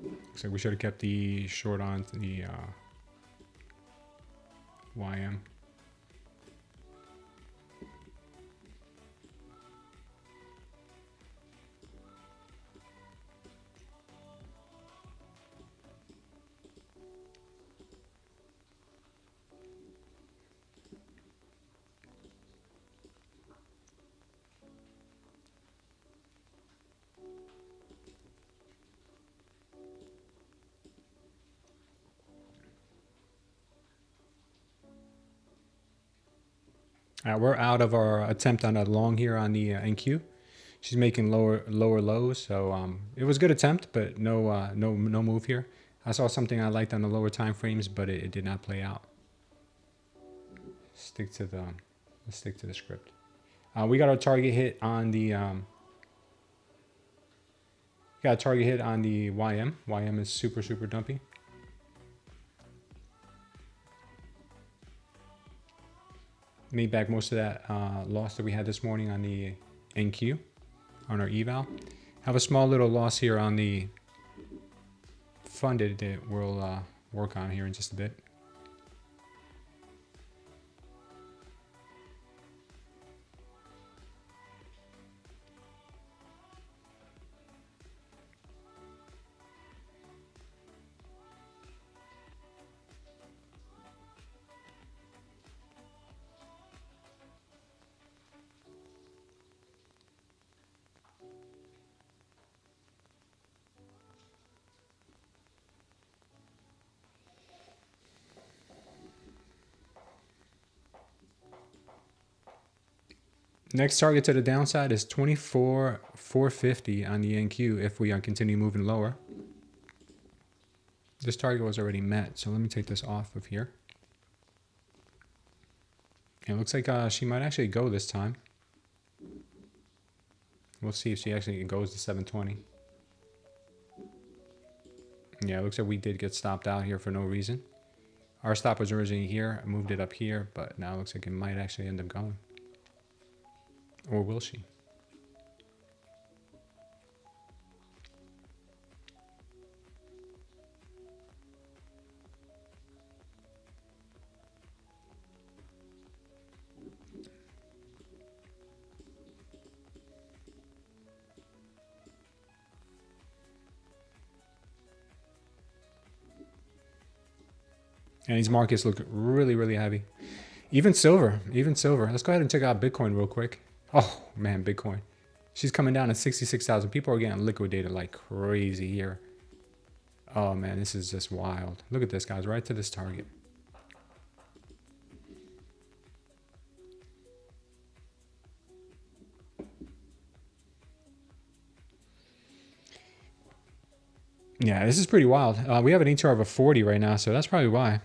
Looks like we should have kept the short on to the YM. We're out of our attempt on a long here on the NQ. She's making lower lows, so it was a good attempt, but no move here. I saw something I liked on the lower time frames, but it did not play out. Let's stick to the script. We got our target hit on the YM. YM is super dumpy. Made back most of that loss that we had this morning on the NQ, on our eval. Have a small little loss here on the funded that we'll work on here in just a bit. Next target to the downside is 24,450 on the NQ if we continue moving lower. This target was already met, so let me take this off of here. It looks like she might actually go this time. We'll see if she actually goes to 720. Yeah, it looks like we did get stopped out here for no reason. Our stop was originally here. I moved it up here, but now it looks like it might actually end up going. Or will she? And these markets look really heavy. Even silver. Let's go ahead and check out Bitcoin real quick. Oh man, Bitcoin. She's coming down to 66,000. People are getting liquidated like crazy here. Oh man, this is just wild. Look at this, guys, right to this target. Yeah, this is pretty wild. We have an ATR of a 40 right now, so that's probably why.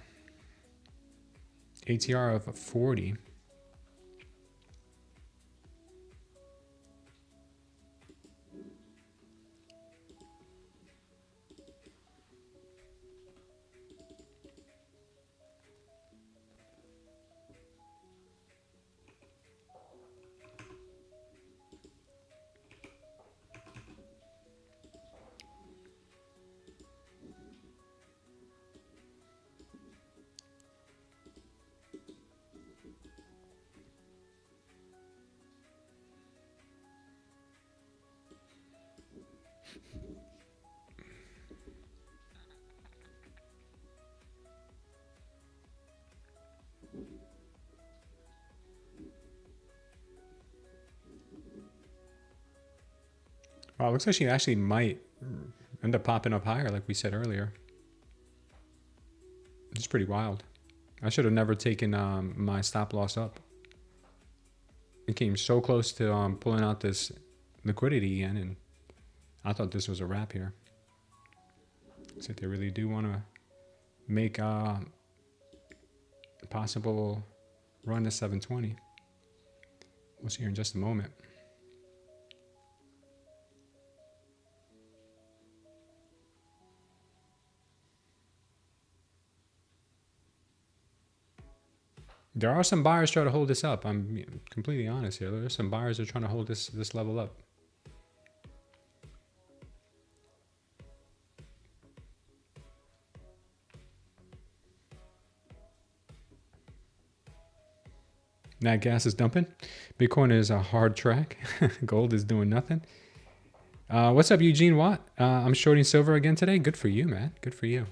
ATR of a 40. Wow, it looks like she actually might end up popping up higher, like we said earlier. It's pretty wild. I should have never taken my stop loss up. It came so close to pulling out this liquidity again, and I thought this was a wrap here. Looks like they really do want to make a possible run to 720. We'll see here in just a moment. There are some buyers trying to hold this up. I'm completely honest here. There's some buyers that are trying to hold this level up. Nat gas is dumping. Bitcoin is a hard track. Gold is doing nothing. What's up, Eugene Watt? I'm shorting silver again today. Good for you, man. Good for you.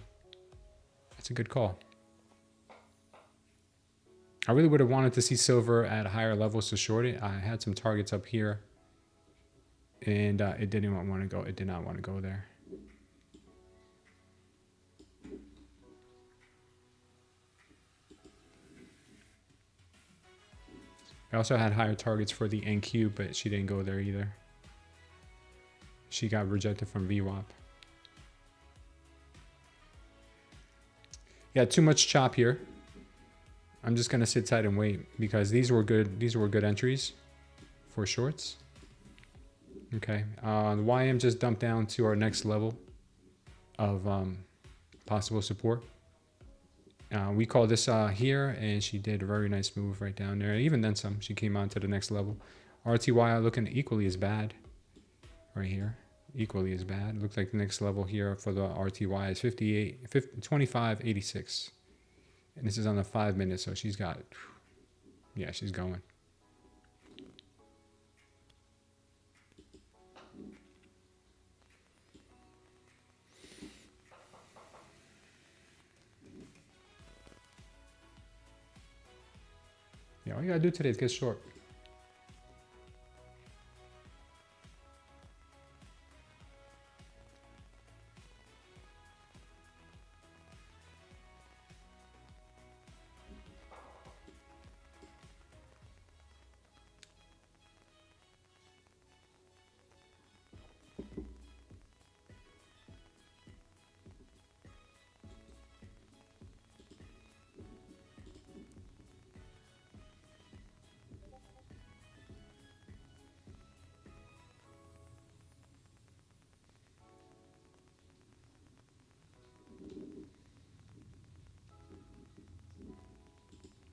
That's a good call. I really would have wanted to see silver at higher levels to short it. I had some targets up here, and it didn't want to go. It did not want to go there. I also had higher targets for the NQ, but she didn't go there either. She got rejected from VWAP. Yeah, too much chop here. I'm just gonna sit tight and wait because these were good. These were good entries for shorts. Okay, the YM just dumped down to our next level of possible support. We call this here, and she did a very nice move right down there. Even then some, she came on to the next level. RTY looking equally as bad right here. Equally as bad. Looks like the next level here for the RTY is 25.86. And this is on the 5 minutes, so she's got, yeah, she's going. Yeah, all you gotta do today is get short.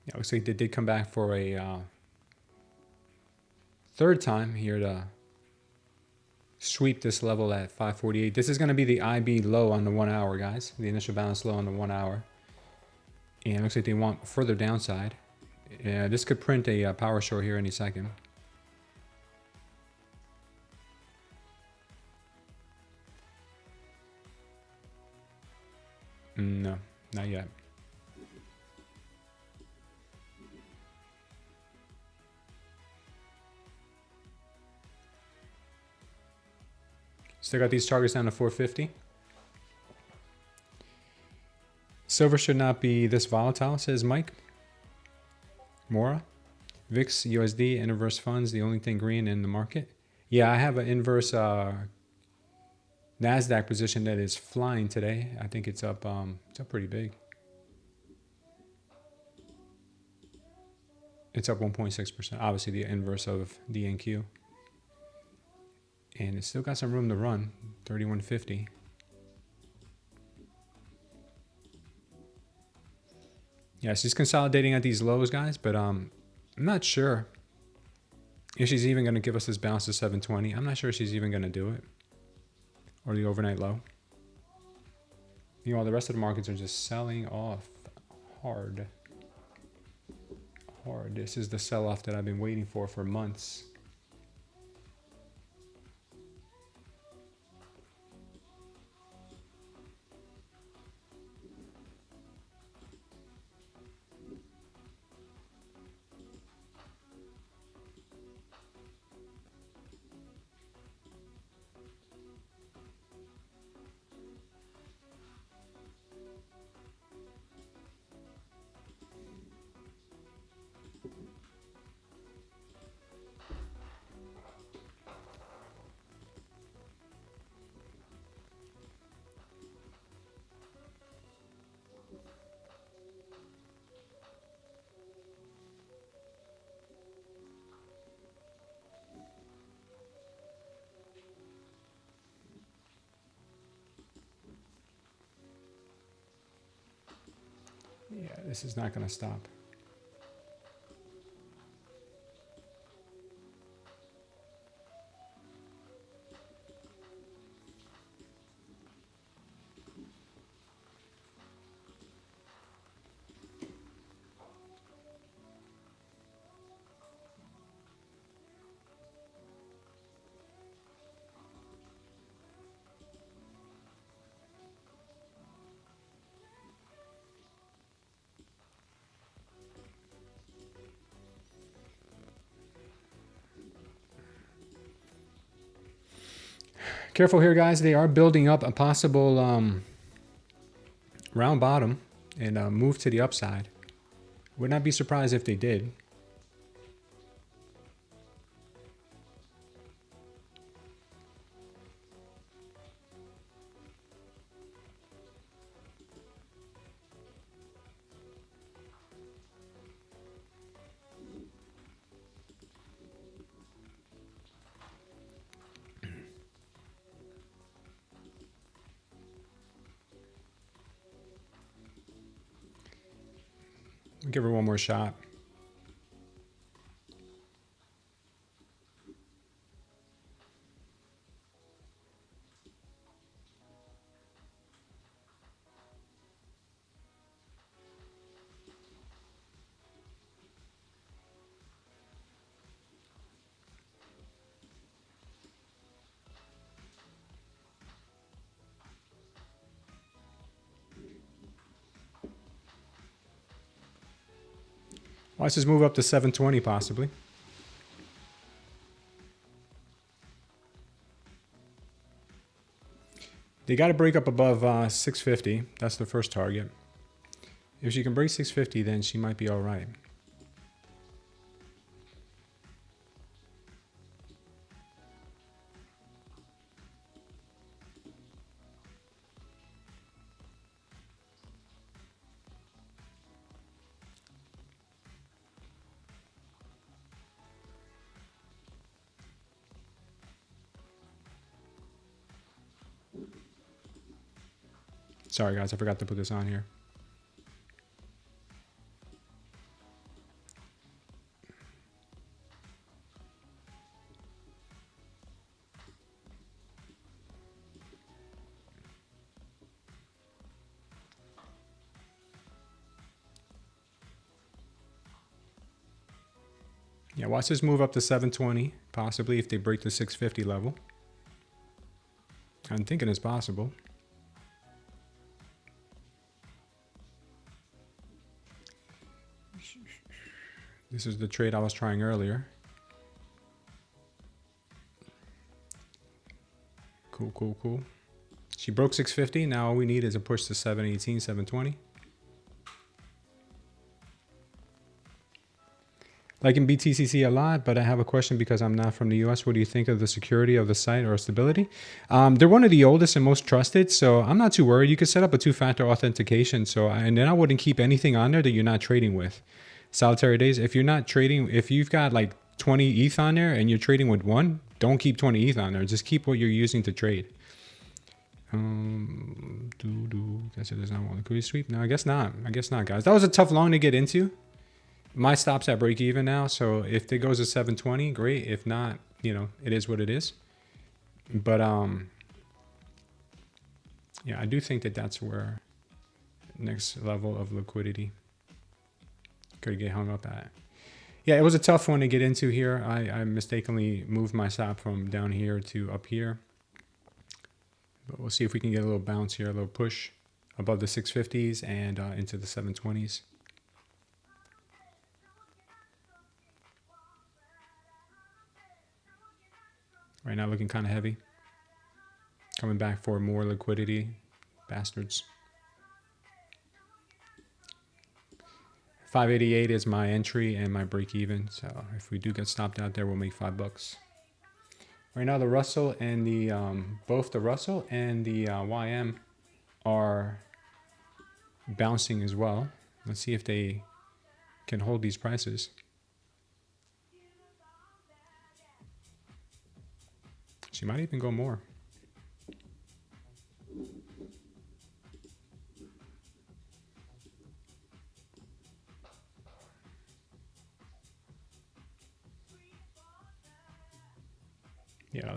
Yeah, looks like they did come back for a third time here to sweep this level at 548. This is going to be the IB low on the 1 hour, guys. The initial balance low on the 1 hour. And it looks like they want further downside. Yeah, this could print a power short here any second. No, not yet. Still got these targets down to 450. Silver should not be this volatile, says Mike. Mora. VIX, USD, and inverse funds, the only thing green in the market. Yeah, I have an inverse Nasdaq position that is flying today. I think it's up pretty big. It's up 1.6%. Obviously the inverse of the NQ. And it's still got some room to run, 3150. Yeah, she's consolidating at these lows, guys, but I'm not sure if she's even going to give us this bounce to 720. I'm not sure she's even going to do it. Or the overnight low. You know, the rest of the markets are just selling off hard. Hard. This is the sell-off that I've been waiting for months. Yeah, this is not going to stop. Careful here, guys. They are building up a possible round bottom and move to the upside. Would not be surprised if they did. Give her one more shot. Let's just move up to 720 possibly. They got to break up above 650. That's the first target. If she can break 650, then she might be all right. Sorry, guys, I forgot to put this on here. Yeah, watch this move up to 720, possibly if they break the 650 level. I'm thinking it's possible. This is the trade I was trying earlier. Cool, cool, cool. She broke 650. Now all we need is a push to 718, 720. Like in BTCC a lot, but I have a question because I'm not from the US. What do you think of the security of the site or stability? They're one of the oldest and most trusted, so I'm not too worried. You could set up a two-factor authentication, and then I wouldn't keep anything on there that you're not trading with. Solitary days, if you're not trading, if you've got like 20 ETH on there and you're trading with one, don't keep 20 ETH on there. Just keep what you're using to trade. Guess it does not want liquidity sweep. No, I guess not. I guess not, guys. That was a tough long to get into. My stop's at break even now, so if it goes to 720, great. If not, you know, it is what it is. But yeah, I do think that that's where next level of liquidity could get hung up at. Yeah, it was a tough one to get into here. I mistakenly moved my stop from down here to up here. But we'll see if we can get a little bounce here, a little push above the 650s and into the 720s. Right now looking kind of heavy. Coming back for more liquidity. Bastards. 588 is my entry and my break even. So if we do get stopped out there, we'll make $5. Right now the Russell and the both the Russell and the YM are bouncing as well. Let's see if they can hold these prices. She might even go more.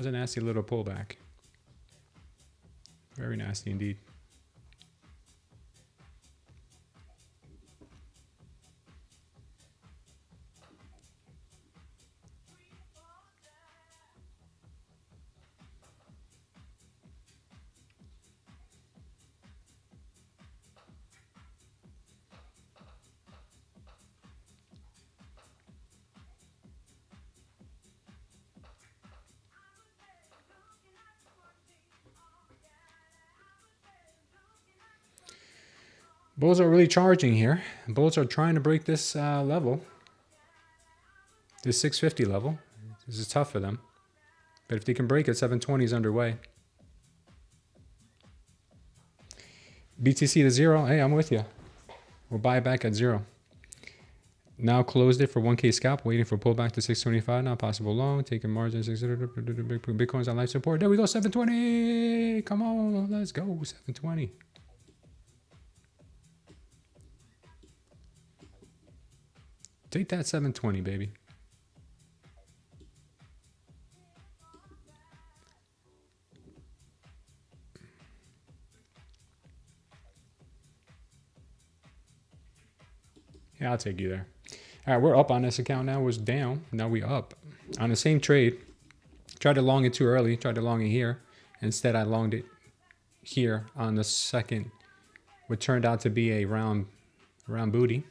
was a nasty little pullback. Very nasty indeed. Bulls are really charging here. Bulls are trying to break this level. This 650 level. This is tough for them. But if they can break it, 720 is underway. BTC to 0. Hey, I'm with you. We'll buy it back at 0. Now closed it for 1K scalp. Waiting for pullback to 625. Not possible long. Taking margin. Bitcoin's on life support. There we go. 720. Come on. Let's go. 720. Take that 720, baby. Yeah, I'll take you there. All right, we're up on this account now. It was down. Now we up. On the same trade, tried to long it too early. Tried to long it here. Instead, I longed it here on the second. What turned out to be a round booty.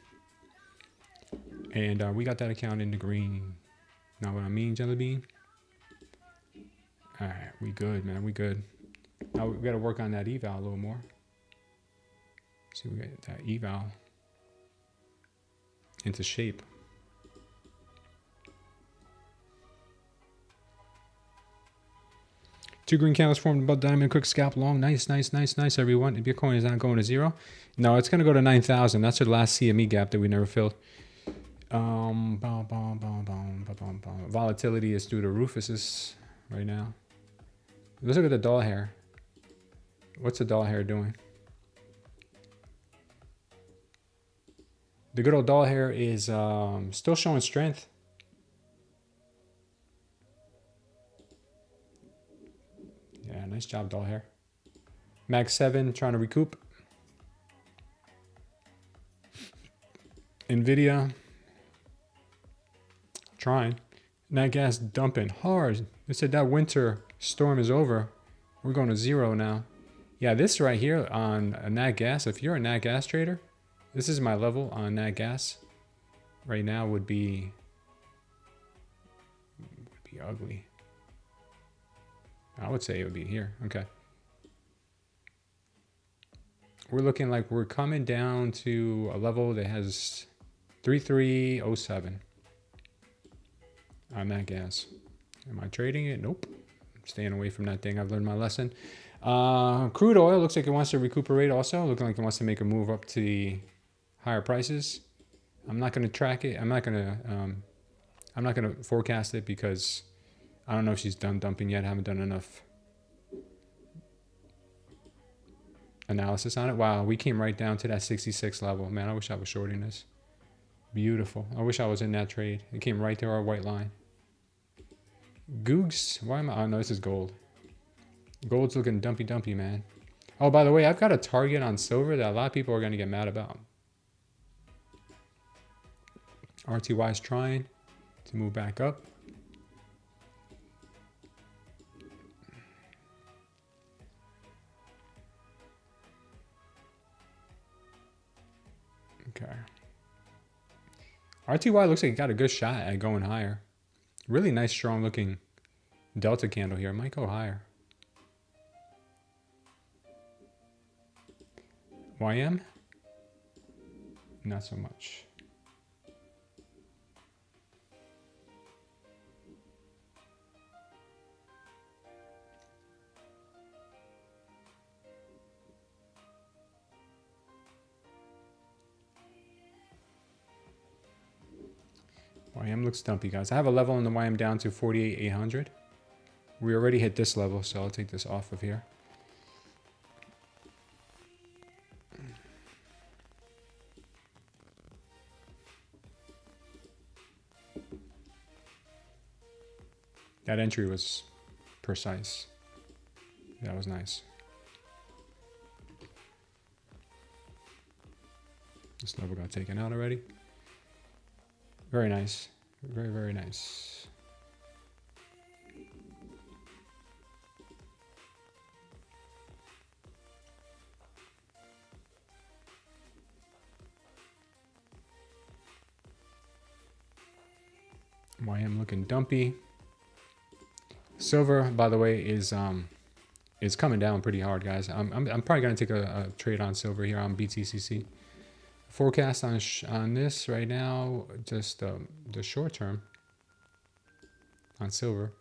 And we got that account in the green. Know what I mean, Jelly Bean? All right, we good, man. We good. Now we got to work on that eval a little more. See, we got that eval into shape. Two green candles formed above diamond. Quick scalp long. Nice, nice, nice, nice, everyone. Bitcoin is not going to 0. No, it's going to go to 9,000. That's our last CME gap that we never filled. Volatility is through the roof. This is right now. Let's look at the doll hair. What's the doll hair doing? The good old doll hair is still showing strength. Yeah, nice job, doll hair. Mag 7 trying to recoup. Nvidia trying. Nat gas dumping hard. They said that winter storm is over. We're going to 0 now. Yeah, this right here on a nat gas, if you're a nat gas trader, this is my level on nat gas. Right now would be ugly. I would say it would be here. Okay. We're looking like we're coming down to a level that has 3307 on that gas. Am I trading it? Nope. I'm staying away from that thing. I've learned my lesson. Crude oil looks like it wants to recuperate also. Looking like it wants to make a move up to the higher prices. I'm not going to track it. I'm not going to forecast it because I don't know if she's done dumping yet. I haven't done enough analysis on it. Wow, we came right down to that 66 level. Man, I wish I was shorting this. Beautiful. I wish I was in that trade. It came right to our white line. Googs, why am I? Oh, no, this is gold. Gold's looking dumpy, man. Oh, by the way, I've got a target on silver that a lot of people are going to get mad about. RTY is trying to move back up. Okay. RTY looks like it got a good shot at going higher. Really nice, strong looking delta candle here. It might go higher. YM? Not so much. YM looks dumpy, guys. I have a level in the YM down to 48,800. We already hit this level, so I'll take this off of here. That entry was precise. That was nice. This level got taken out already. Very nice. Very, very nice. YM looking dumpy. Silver, by the way, is coming down pretty hard, guys. I'm probably gonna take a trade on silver here on BTCC. Forecast on this right now, just the short term on silver.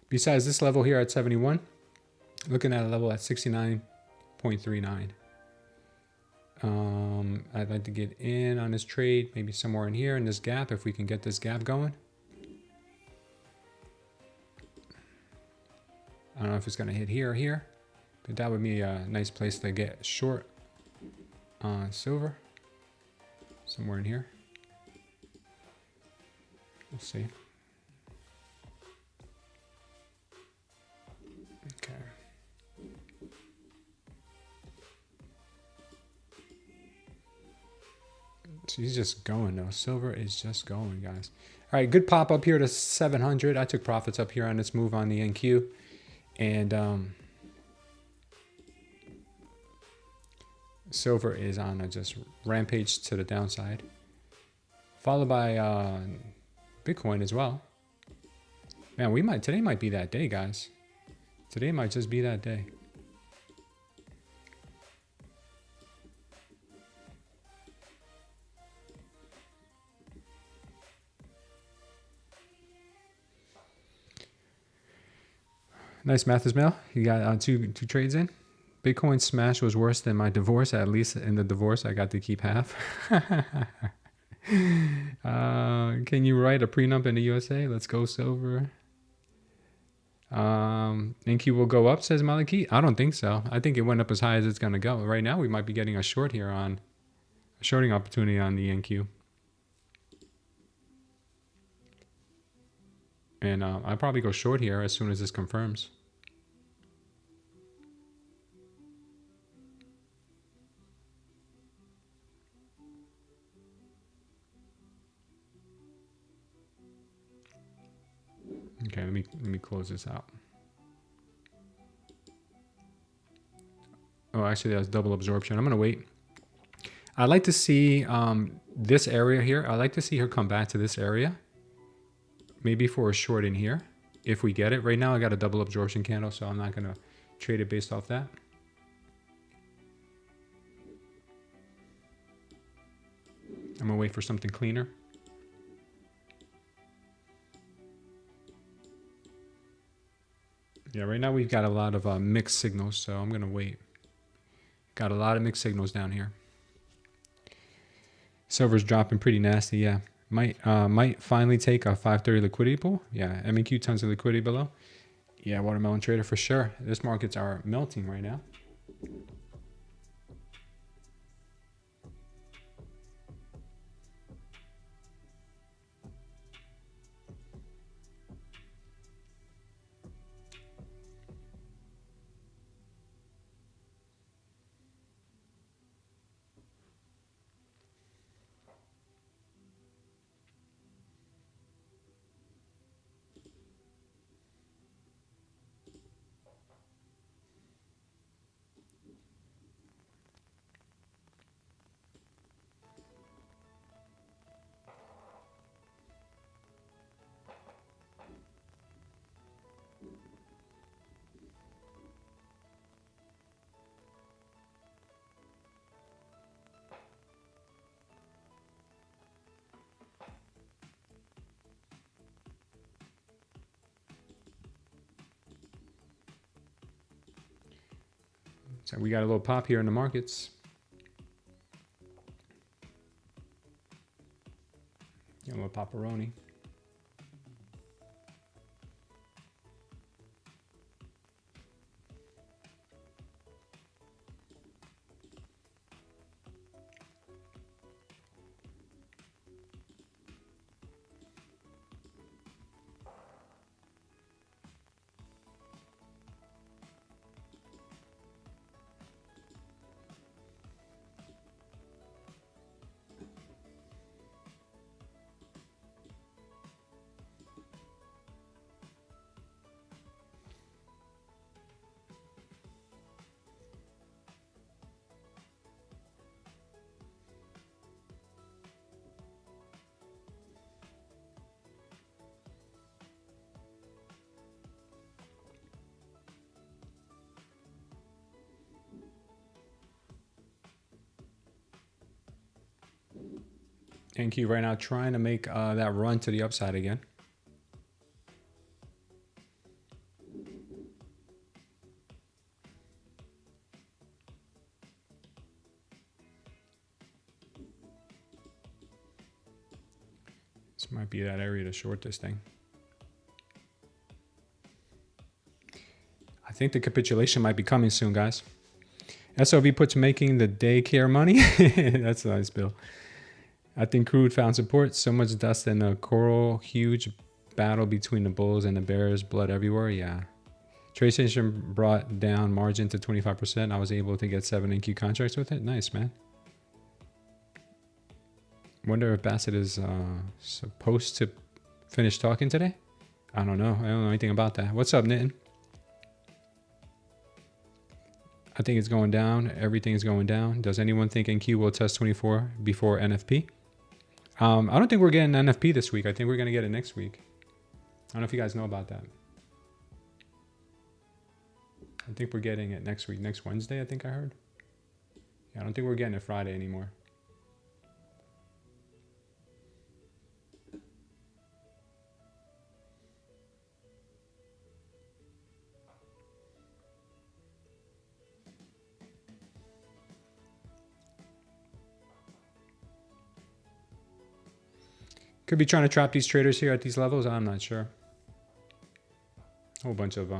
Besides this level here at 71, looking at a level at 69.39. I'd like to get in on this trade, maybe somewhere in here in this gap, if we can get this gap going. I don't know if it's gonna hit here or here, but that would be a nice place to get short on silver. Somewhere in here. We'll see. Okay. So he's just going though. Silver is just going, guys. All right, good pop up here to 700. I took profits up here on this move on the NQ. And silver is on a just rampage to the downside. Followed by Bitcoin as well. Man, today might be that day, guys. Today might just be that day. Nice Mathis Mail. You got two trades in. Bitcoin smash was worse than my divorce. At least in the divorce, I got to keep half. Can you write a prenup in the USA? Let's go silver. NQ will go up, says Maliki. I don't think so. I think it went up as high as it's going to go. Right now, we might be getting a short here on a shorting opportunity on the NQ. And I'll probably go short here as soon as this confirms. Okay, let me close this out. Oh, actually, that's double absorption. I'm gonna wait. I'd like to see this area here. I'd like to see her come back to this area. Maybe for a short in here, if we get it. Right now, I got a double absorption candle, so I'm not gonna trade it based off that. I'm gonna wait for something cleaner. Yeah, right now we've got a lot of mixed signals, so I'm gonna wait. Got a lot of mixed signals down here. Silver's dropping pretty nasty, yeah. Might finally take a 530 liquidity pool. Yeah, MEQ tons of liquidity below. Yeah, watermelon trader for sure. This markets are melting right now. So we got a little pop here in the markets. A little pepperoni. NQ right now trying to make that run to the upside again. This might be that area to short this thing. I think the capitulation might be coming soon, guys. SOV puts making the daycare money. That's a nice bill. I think crude found support. So much dust in a coral. Huge battle between the bulls and the bears. Blood everywhere. Yeah. TradeStation brought down margin to 25%. I was able to get 7 NQ contracts with it. Nice, man. Wonder if Bassett is supposed to finish talking today. I don't know. I don't know anything about that. What's up, Nitin? I think it's going down. Everything is going down. Does anyone think NQ will test 24 before NFP? I don't think we're getting NFP this week. I think we're going to get it next week. I don't know if you guys know about that. I think we're getting it next week. Next Wednesday, I think I heard. Yeah, I don't think we're getting it Friday anymore. Could be trying to trap these traders here at these levels. I'm not sure. A whole bunch of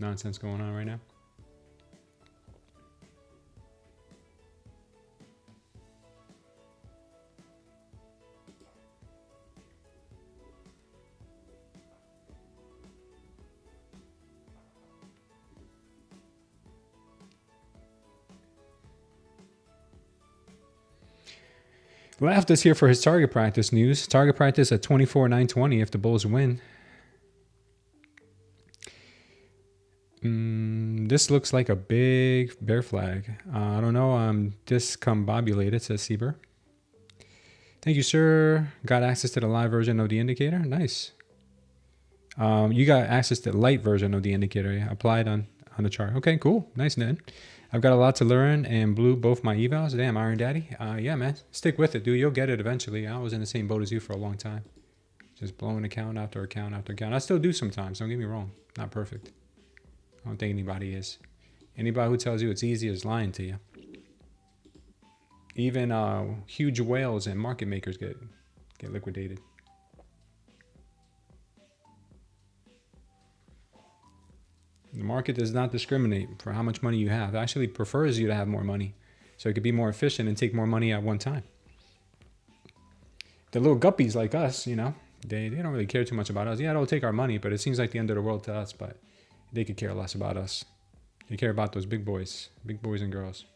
nonsense going on right now. Left is here for his target practice news. Target practice at 24,920 if the Bulls win. This looks like a big bear flag. I don't know. I'm discombobulated, says Sieber. Thank you, sir. Got access to the live version of the indicator. Nice. You got access to the light version of the indicator. Yeah, applied on the chart. Okay, cool. Nice, Ned. I've got a lot to learn and blew both my evals. Damn, Iron Daddy. Yeah, man. Stick with it, dude. You'll get it eventually. I was in the same boat as you for a long time. Just blowing account after account after account. I still do sometimes. Don't get me wrong. Not perfect. I don't think anybody is. Anybody who tells you it's easy is lying to you. Even huge whales and market makers get liquidated. The market does not discriminate for how much money you have. It actually prefers you to have more money so it could be more efficient and take more money at one time. The little guppies like us, you know, they don't really care too much about us. Yeah, they'll take our money, but it seems like the end of the world to us, but they could care less about us. They care about those big boys and girls.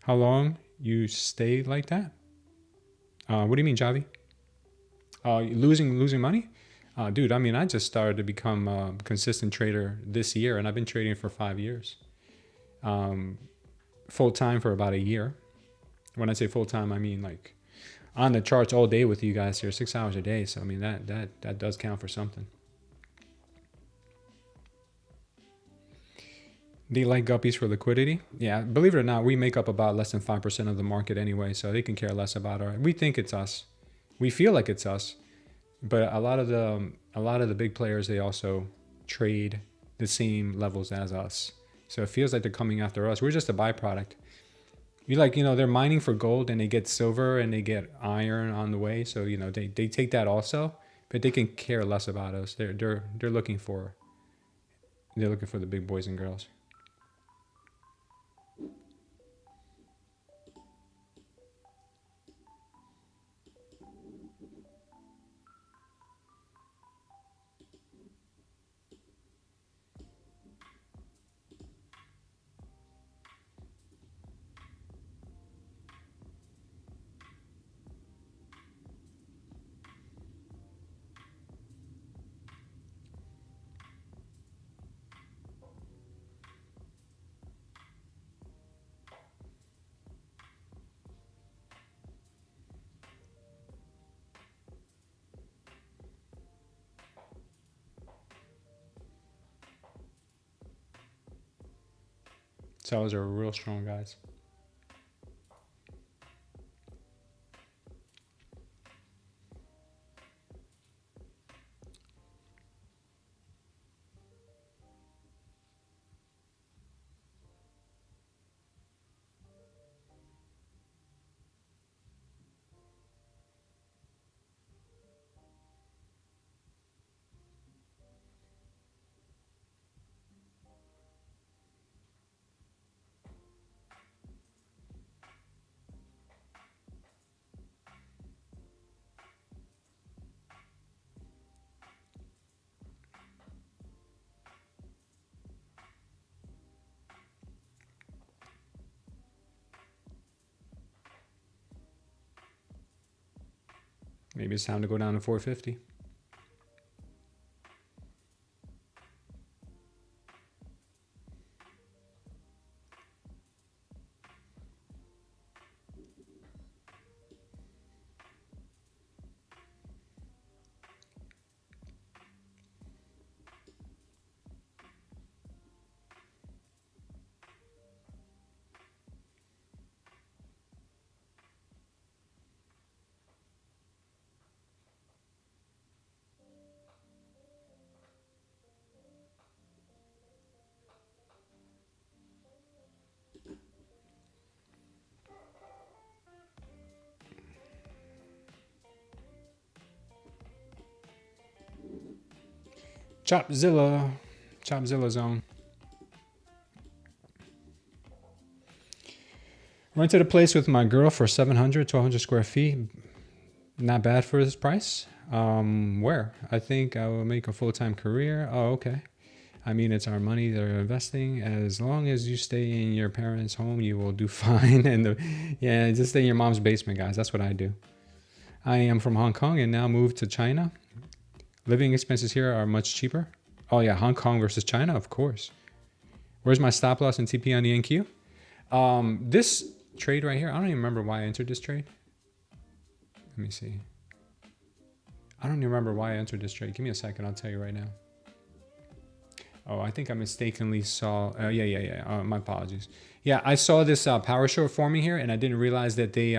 How long you stay like that? What do you mean, Javi? Losing money? Dude, I mean, I just started to become a consistent trader this year, and I've been trading for 5 years. Full time for about a year. When I say full time, I mean like on the charts all day with you guys here, 6 hours a day. So I mean that does count for something. They like guppies for liquidity. Yeah, believe it or not, we make up about less than 5% of the market anyway, so they can care less about our. We think it's us. We feel like it's us, but a lot of the big players, they also trade the same levels as us. So it feels like they're coming after us. We're just a byproduct. They're mining for gold and they get silver and they get iron on the way. So, they take that also, but they can care less about us. They're looking for the big boys and girls. Sellers are real strong, guys. Maybe it's time to go down to 450. Chopzilla zone. Rented a place with my girl for 700, 1,200 square feet. Not bad for this price. Where? I think I will make a full-time career. Oh, okay. I mean, it's our money they're investing. As long as you stay in your parents' home, you will do fine. And yeah, just stay in your mom's basement, guys. That's what I do. I am from Hong Kong and now moved to China. Living expenses here are much cheaper. Oh yeah, Hong Kong versus China, of course. Where's my stop loss and TP on the NQ? This trade right here, I don't even remember why I entered this trade. Let me see. I don't even remember why I entered this trade. Give me a second, I'll tell you right now. Oh, I think I mistakenly saw, my apologies. Yeah, I saw this power short forming here and I didn't realize that they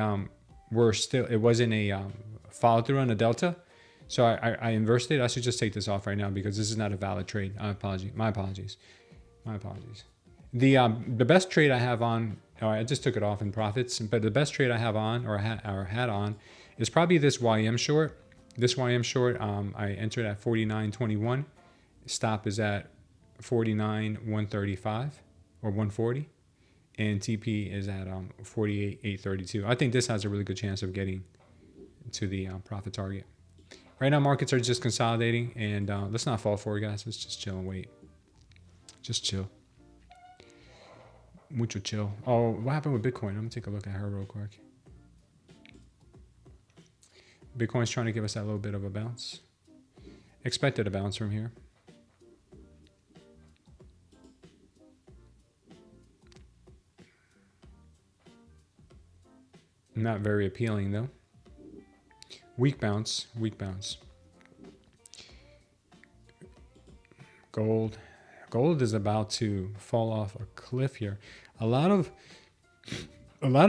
were still, it wasn't a follow through on a delta. So I inversed it. I should just take this off right now because this is not a valid trade. My apologies. The best trade I have on, I just took it off in profits, but the best trade I have on or had on is probably this YM short. This YM short, I entered at 49.21. Stop is at 49.135 or 140. And TP is at 48.832. I think this has a really good chance of getting to the profit target. Right now, markets are just consolidating, and let's not fall for it, guys. Let's just chill and wait. Just chill. Mucho chill. Oh, what happened with Bitcoin? I'm going to take a look at her real quick. Bitcoin's trying to give us that little bit of a bounce. Expected a bounce from here. Not very appealing, though. Weak bounce, weak bounce. Gold is about to fall off a cliff here. A lot of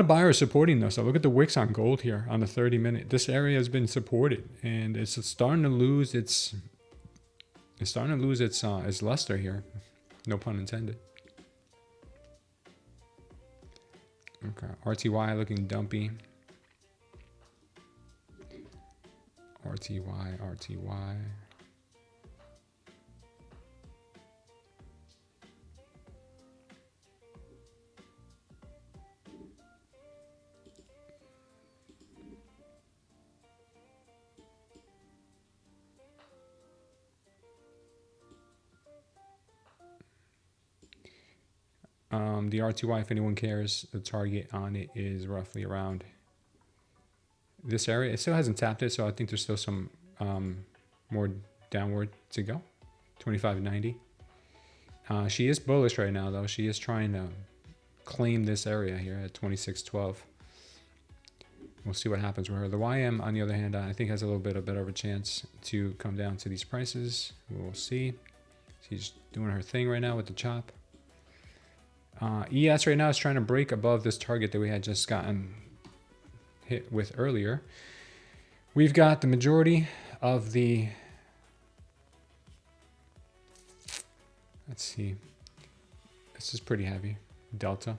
buyers supporting this. So look at the wicks on gold here on the 30-minute. This area has been supported and it's starting to lose its luster here. No pun intended. Okay, RTY looking dumpy. RTY. The RTY, if anyone cares, the target on it is roughly around this area. It still hasn't tapped it, so I think there's still some more downward to go. 25.90. She is bullish right now, though. She is trying to claim this area here at 26.12. We'll see what happens with her. The YM, on the other hand, I think has a little bit of better of a chance to come down to these prices. We'll see. She's doing her thing right now with the chop. ES right now is trying to break above this target that we had just gotten hit with earlier. We've got the majority of the, let's see, this is pretty heavy, delta.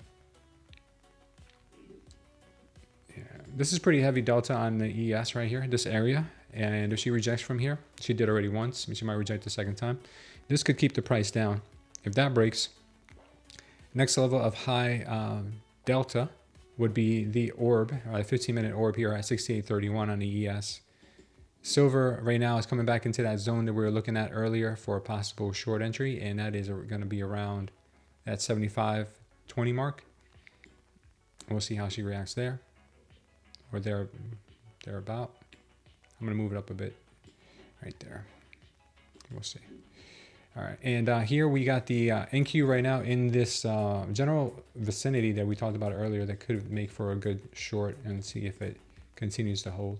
Yeah, this is pretty heavy delta on the ES right here, this area. And if she rejects from here, she did already once, she might reject the second time. This could keep the price down. If that breaks, next level of high delta would be the orb, a 15-minute orb here at 68.31 on the ES. Silver right now is coming back into that zone that we were looking at earlier for a possible short entry, and that is going to be around that 75.20 mark. We'll see how she reacts there, or thereabout. I'm going to move it up a bit right there. We'll see. All right, and here we got the NQ right now in this general vicinity that we talked about earlier that could make for a good short, and see if it continues to hold.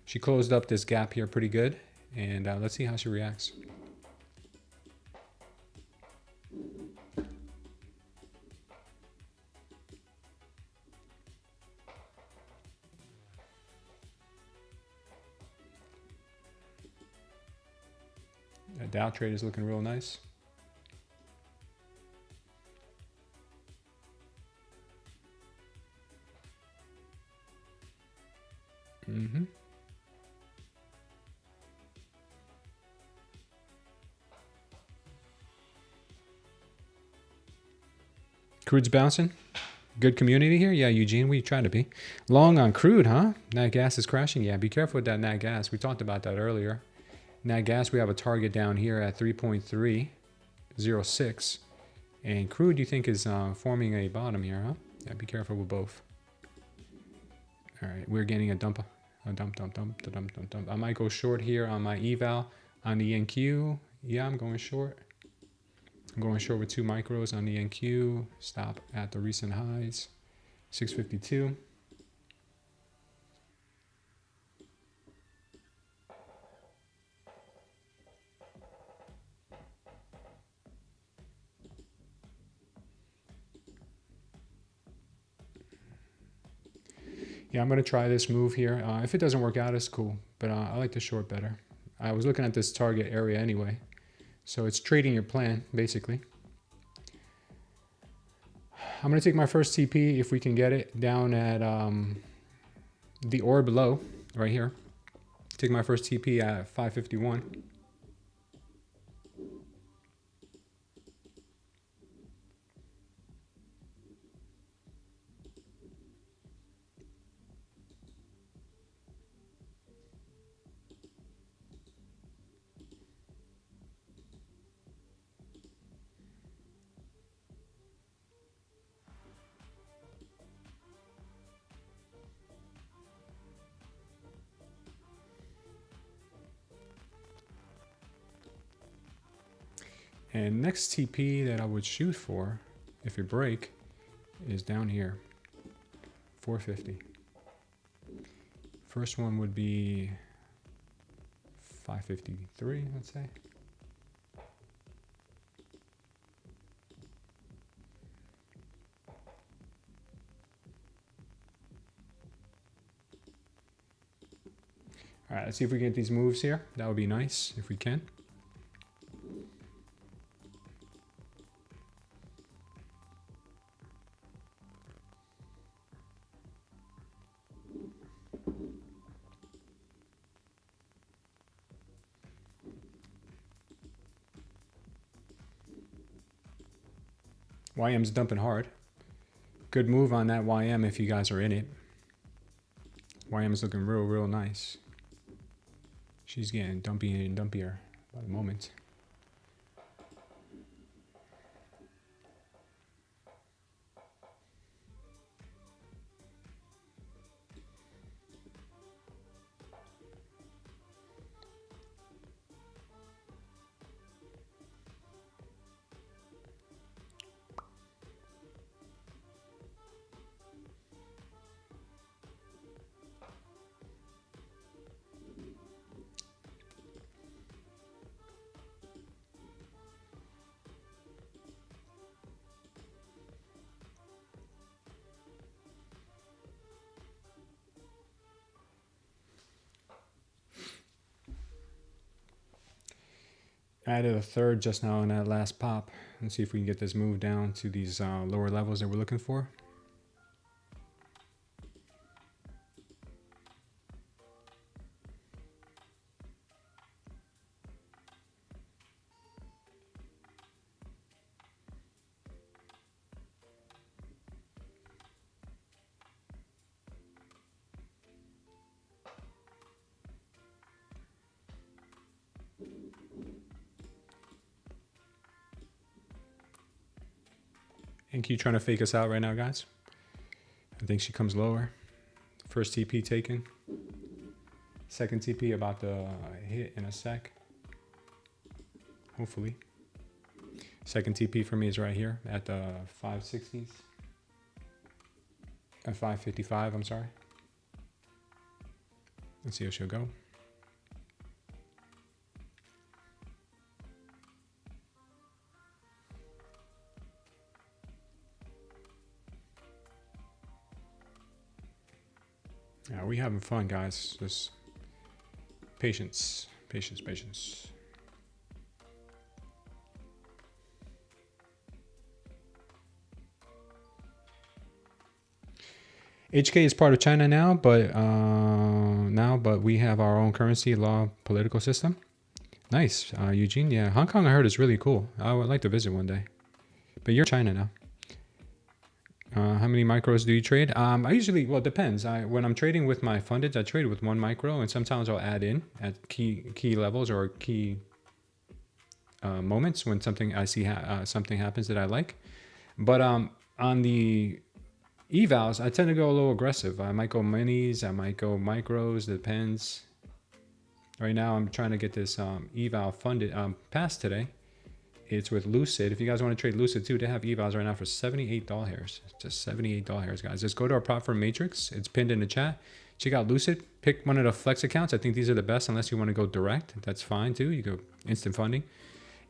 She closed up this gap here pretty good, and let's see how she reacts. Dow trade is looking real nice. Crude's bouncing. Good community here. Yeah, Eugene, we try to be. Long on crude, huh? Nat gas is crashing. Yeah, be careful with that nat gas. We talked about that earlier. Nat gas, we have a target down here at 3.306. And crude, you think, is forming a bottom here, huh? Yeah, be careful with both. All right, we're getting a dump. A dump. I might go short here on my eval on the NQ. Yeah, I'm going short. I'm going short with 2 micros on the NQ. Stop at the recent highs, 652. Yeah, I'm going to try this move here. If it doesn't work out, it's cool. But I like the short better. I was looking at this target area anyway. So it's trading your plan, basically. I'm going to take my first TP, if we can get it, down at the orb low, right here. Take my first TP at 551. And next TP that I would shoot for, if it break, is down here, 450. First one would be 553, let's say. All right, let's see if we can get these moves here. That would be nice if we can. YM's dumping hard. Good move on that YM if you guys are in it. YM is looking real nice. She's getting dumpier and dumpier by the moment. Added a third just now in that last pop. Let's see if we can get this move down to these lower levels that we're looking for. And keep trying to fake us out right now, guys. I think she comes lower. First TP taken. Second TP about to hit in a sec. Hopefully. Second TP for me is right here at the 560s. At 555, I'm sorry. Let's see how she'll go. Yeah, we having fun, guys. Just patience, patience, patience. HK is part of China now, but we have our own currency, law, political system. Nice, Eugene. Yeah, Hong Kong I heard is really cool. I would like to visit one day. But you're in China now. How many micros do you trade? I usually, well, it depends. When I'm trading with my funded, I trade with one micro, and sometimes I'll add in at key levels or key moments when something I see something happens that I like. But on the evals, I tend to go a little aggressive. I might go minis, I might go micros, depends. Right now, I'm trying to get this eval funded passed today. It's with Lucid. If you guys want to trade Lucid too, they have evals right now for $78. Just $78, guys. Just go to our prop firm matrix. It's pinned in the chat. Check out Lucid. Pick one of the flex accounts. I think these are the best unless you want to go direct. That's fine too. You go instant funding.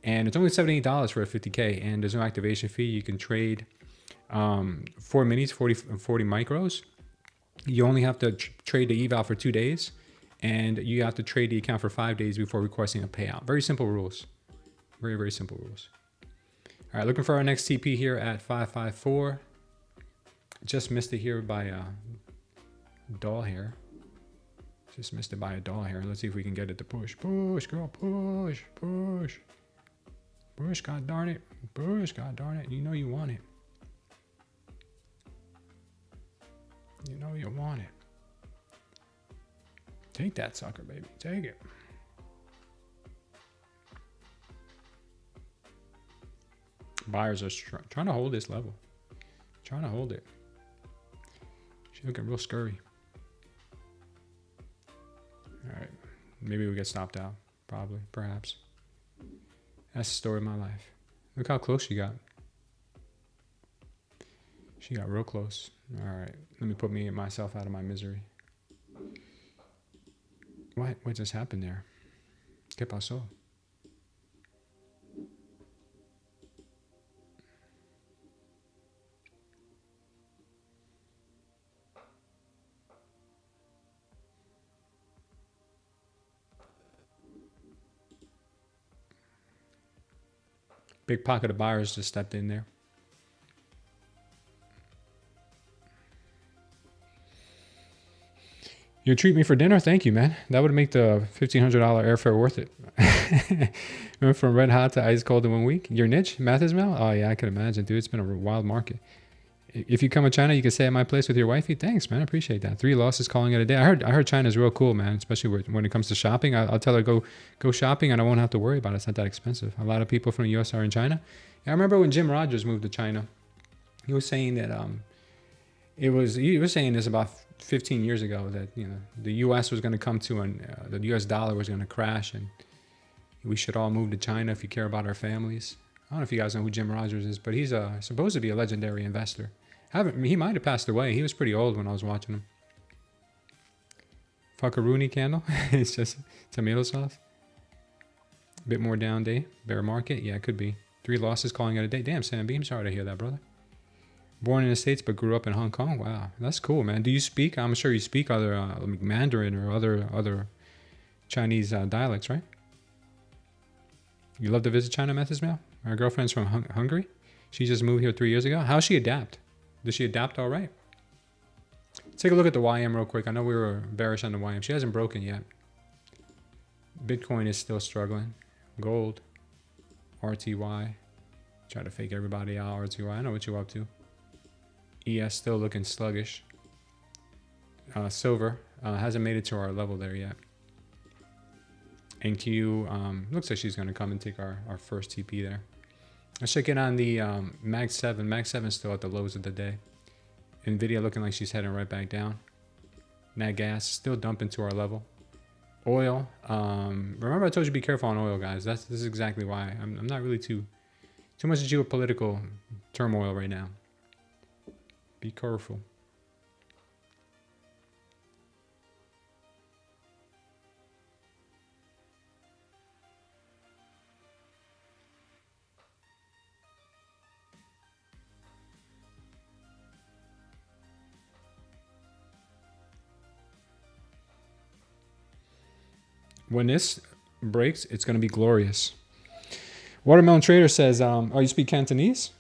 And it's only $78 for a 50K. And there's no activation fee. You can trade 4 minis, 40 micros. You only have to trade the eval for 2 days. And you have to trade the account for 5 days before requesting a payout. Very simple rules. Very, very simple rules. All right, looking for our next TP here at 554. Just missed it here by a doll hair. Just missed it by a doll hair. Let's see if we can get it to push. Push, girl, push, push. Push, god darn it. Push, god darn it. You know you want it. You know you want it. Take that sucker, baby. Take it. Buyers are trying to hold this level. Trying to hold it. She's looking real scurry. All right. Maybe we get stopped out. Probably. Perhaps. That's the story of my life. Look how close she got. She got real close. All right. Let me put myself out of my misery. What just happened there? ¿Qué pasó? Big pocket of buyers just stepped in there. You treat me for dinner? Thank you, man. That would make the $1,500 airfare worth it. Went from red hot to ice cold in 1 week. Your niche, Mathis Mel? Oh yeah, I can imagine, dude. It's been a wild market. If you come to China, you can stay at my place with your wifey. Thanks, man. I appreciate that. 3 losses calling it a day. I heard China's real cool, man. Especially when it comes to shopping. I'll tell her go shopping, and I won't have to worry about it. It's not that expensive. A lot of people from the U.S. are in China. I remember when Jim Rogers moved to China. He was saying that he was saying this about 15 years ago that the U.S. was going to come to the U.S. dollar was going to crash, and we should all move to China if you care about our families. I don't know if you guys know who Jim Rogers is, but he's supposed to be a legendary investor. He might have passed away. He was pretty old when I was watching him. Fuckaroonie candle. It's just tomato sauce. A bit more down day. Bear market. Yeah, it could be. 3 losses calling it a day. Damn, Sam Beam. Sorry to hear that, brother. Born in the States but grew up in Hong Kong. Wow, that's cool, man. Do you speak? I'm sure you speak other Mandarin or other Chinese dialects, right? You love to visit China, Methodist Mail? Our girlfriend's from Hungary. She just moved here 3 years ago. How's she adapt? Does she adapt all right? Take a look at the YM real quick. I know we were bearish on the YM. She hasn't broken yet. Bitcoin is still struggling. Gold. RTY. Try to fake everybody out. RTY. I know what you're up to. ES still looking sluggish. Silver hasn't made it to our level there yet. NQ looks like she's going to come and take our first TP there. Let's check in on the Mag 7. Mag 7 is still at the lows of the day. Nvidia looking like she's heading right back down. Nat gas still dumping to our level. Oil. Remember I told you be careful on oil, guys. This is exactly why. I'm not really too much geopolitical turmoil right now. Be careful. When this breaks, it's going to be glorious. Watermelon Trader says, oh, you speak Cantonese?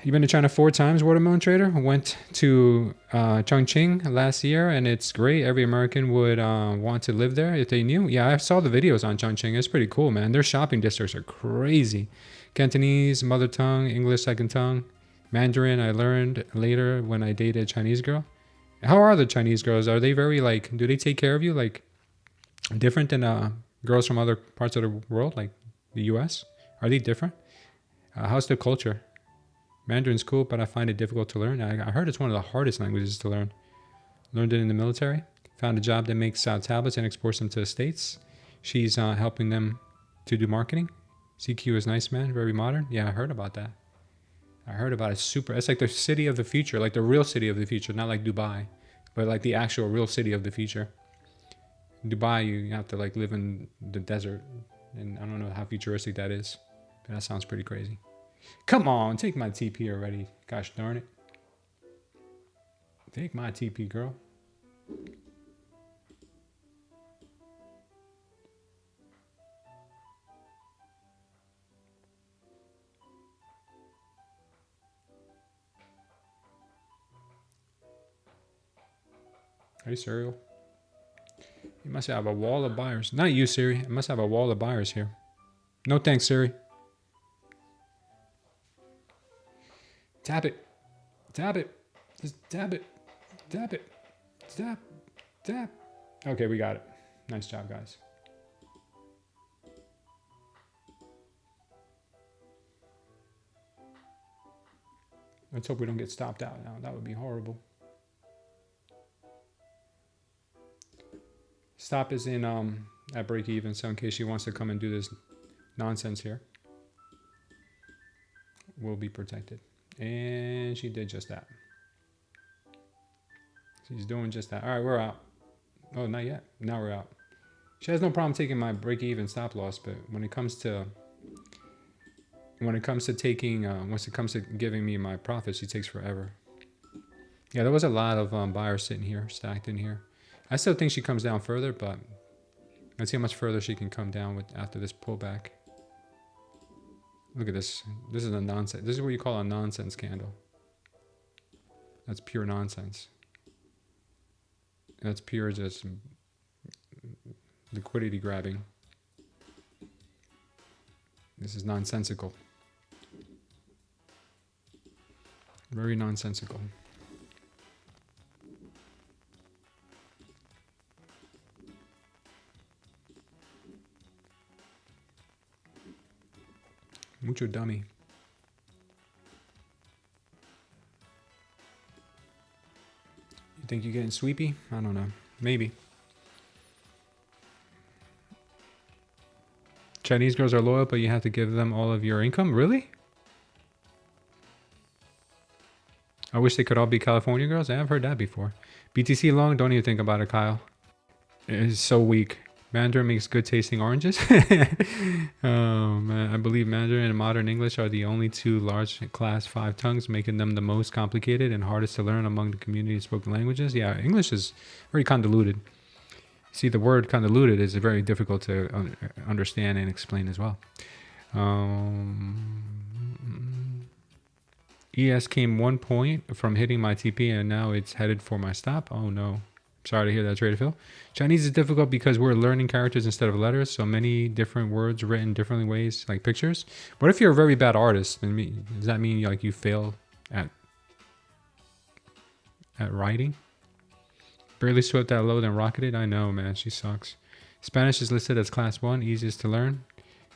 You've been to China 4 times, Watermelon Trader? Went to Chongqing last year, and it's great. Every American would want to live there if they knew. Yeah, I saw the videos on Chongqing. It's pretty cool, man. Their shopping districts are crazy. Cantonese, mother tongue, English, second tongue. Mandarin, I learned later when I dated a Chinese girl. How are the Chinese girls? Are they very, like, do they take care of you, like, different than girls from other parts of the world, like the US? Are they different? How's the culture? Mandarin's cool, but I find it difficult to learn. I heard it's one of the hardest languages to learn. Learned it in the military. Found a job that makes tablets and exports them to the States. She's helping them to do marketing. CQ is nice, man. Very modern. Yeah, I heard about that. I heard about it. It's like the city of the future, like the real city of the future, not like Dubai, but like the actual real city of the future. Dubai, you have to like live in the desert, and I don't know how futuristic that is, but that sounds pretty crazy. Come on, take my TP already. Gosh darn it. Take my TP, girl. Hey, Serial. You must have a wall of buyers. Not you, Siri. It must have a wall of buyers here. No thanks, Siri. Tap it. Tap it. Just tap it. Tap it. Tap. Tap. Okay, we got it. Nice job, guys. Let's hope we don't get stopped out now. That would be horrible. Stop is in at break even, so in case she wants to come and do this nonsense here, we'll be protected. And she did just that. She's doing just that. All right, we're out. Oh, not yet. Now we're out. She has no problem taking my break even stop loss, but when it comes to taking once it comes to giving me my profit, she takes forever. Yeah, there was a lot of buyers sitting here, stacked in here. I still think she comes down further, but let's see how much further she can come down with after this pullback. Look at this. This is a nonsense. This is what you call a nonsense candle. That's pure nonsense. That's pure just liquidity grabbing. This is nonsensical. Very nonsensical. Mucho dummy. You think you're getting sweepy? I don't know. Maybe. Chinese girls are loyal, but you have to give them all of your income? Really? I wish they could all be California girls. I have heard that before. BTC long, don't even think about it, Kyle. It is so weak. Mandarin makes good tasting oranges. Oh man, I believe Mandarin and modern English are the only two large class 5 tongues, making them the most complicated and hardest to learn among the community spoken languages. Yeah, English is very convoluted. See, the word convoluted is very difficult to understand and explain as well. ES came 1 point from hitting my TP, and now it's headed for my stop. Oh no. Sorry to hear that, Trader Phil. Chinese is difficult because we're learning characters instead of letters, so many different words written different ways, like pictures. What if you're a very bad artist? Does that mean like you fail at writing? Barely swept that low, then rocketed. I know, man. She sucks. Spanish is listed as class 1, easiest to learn.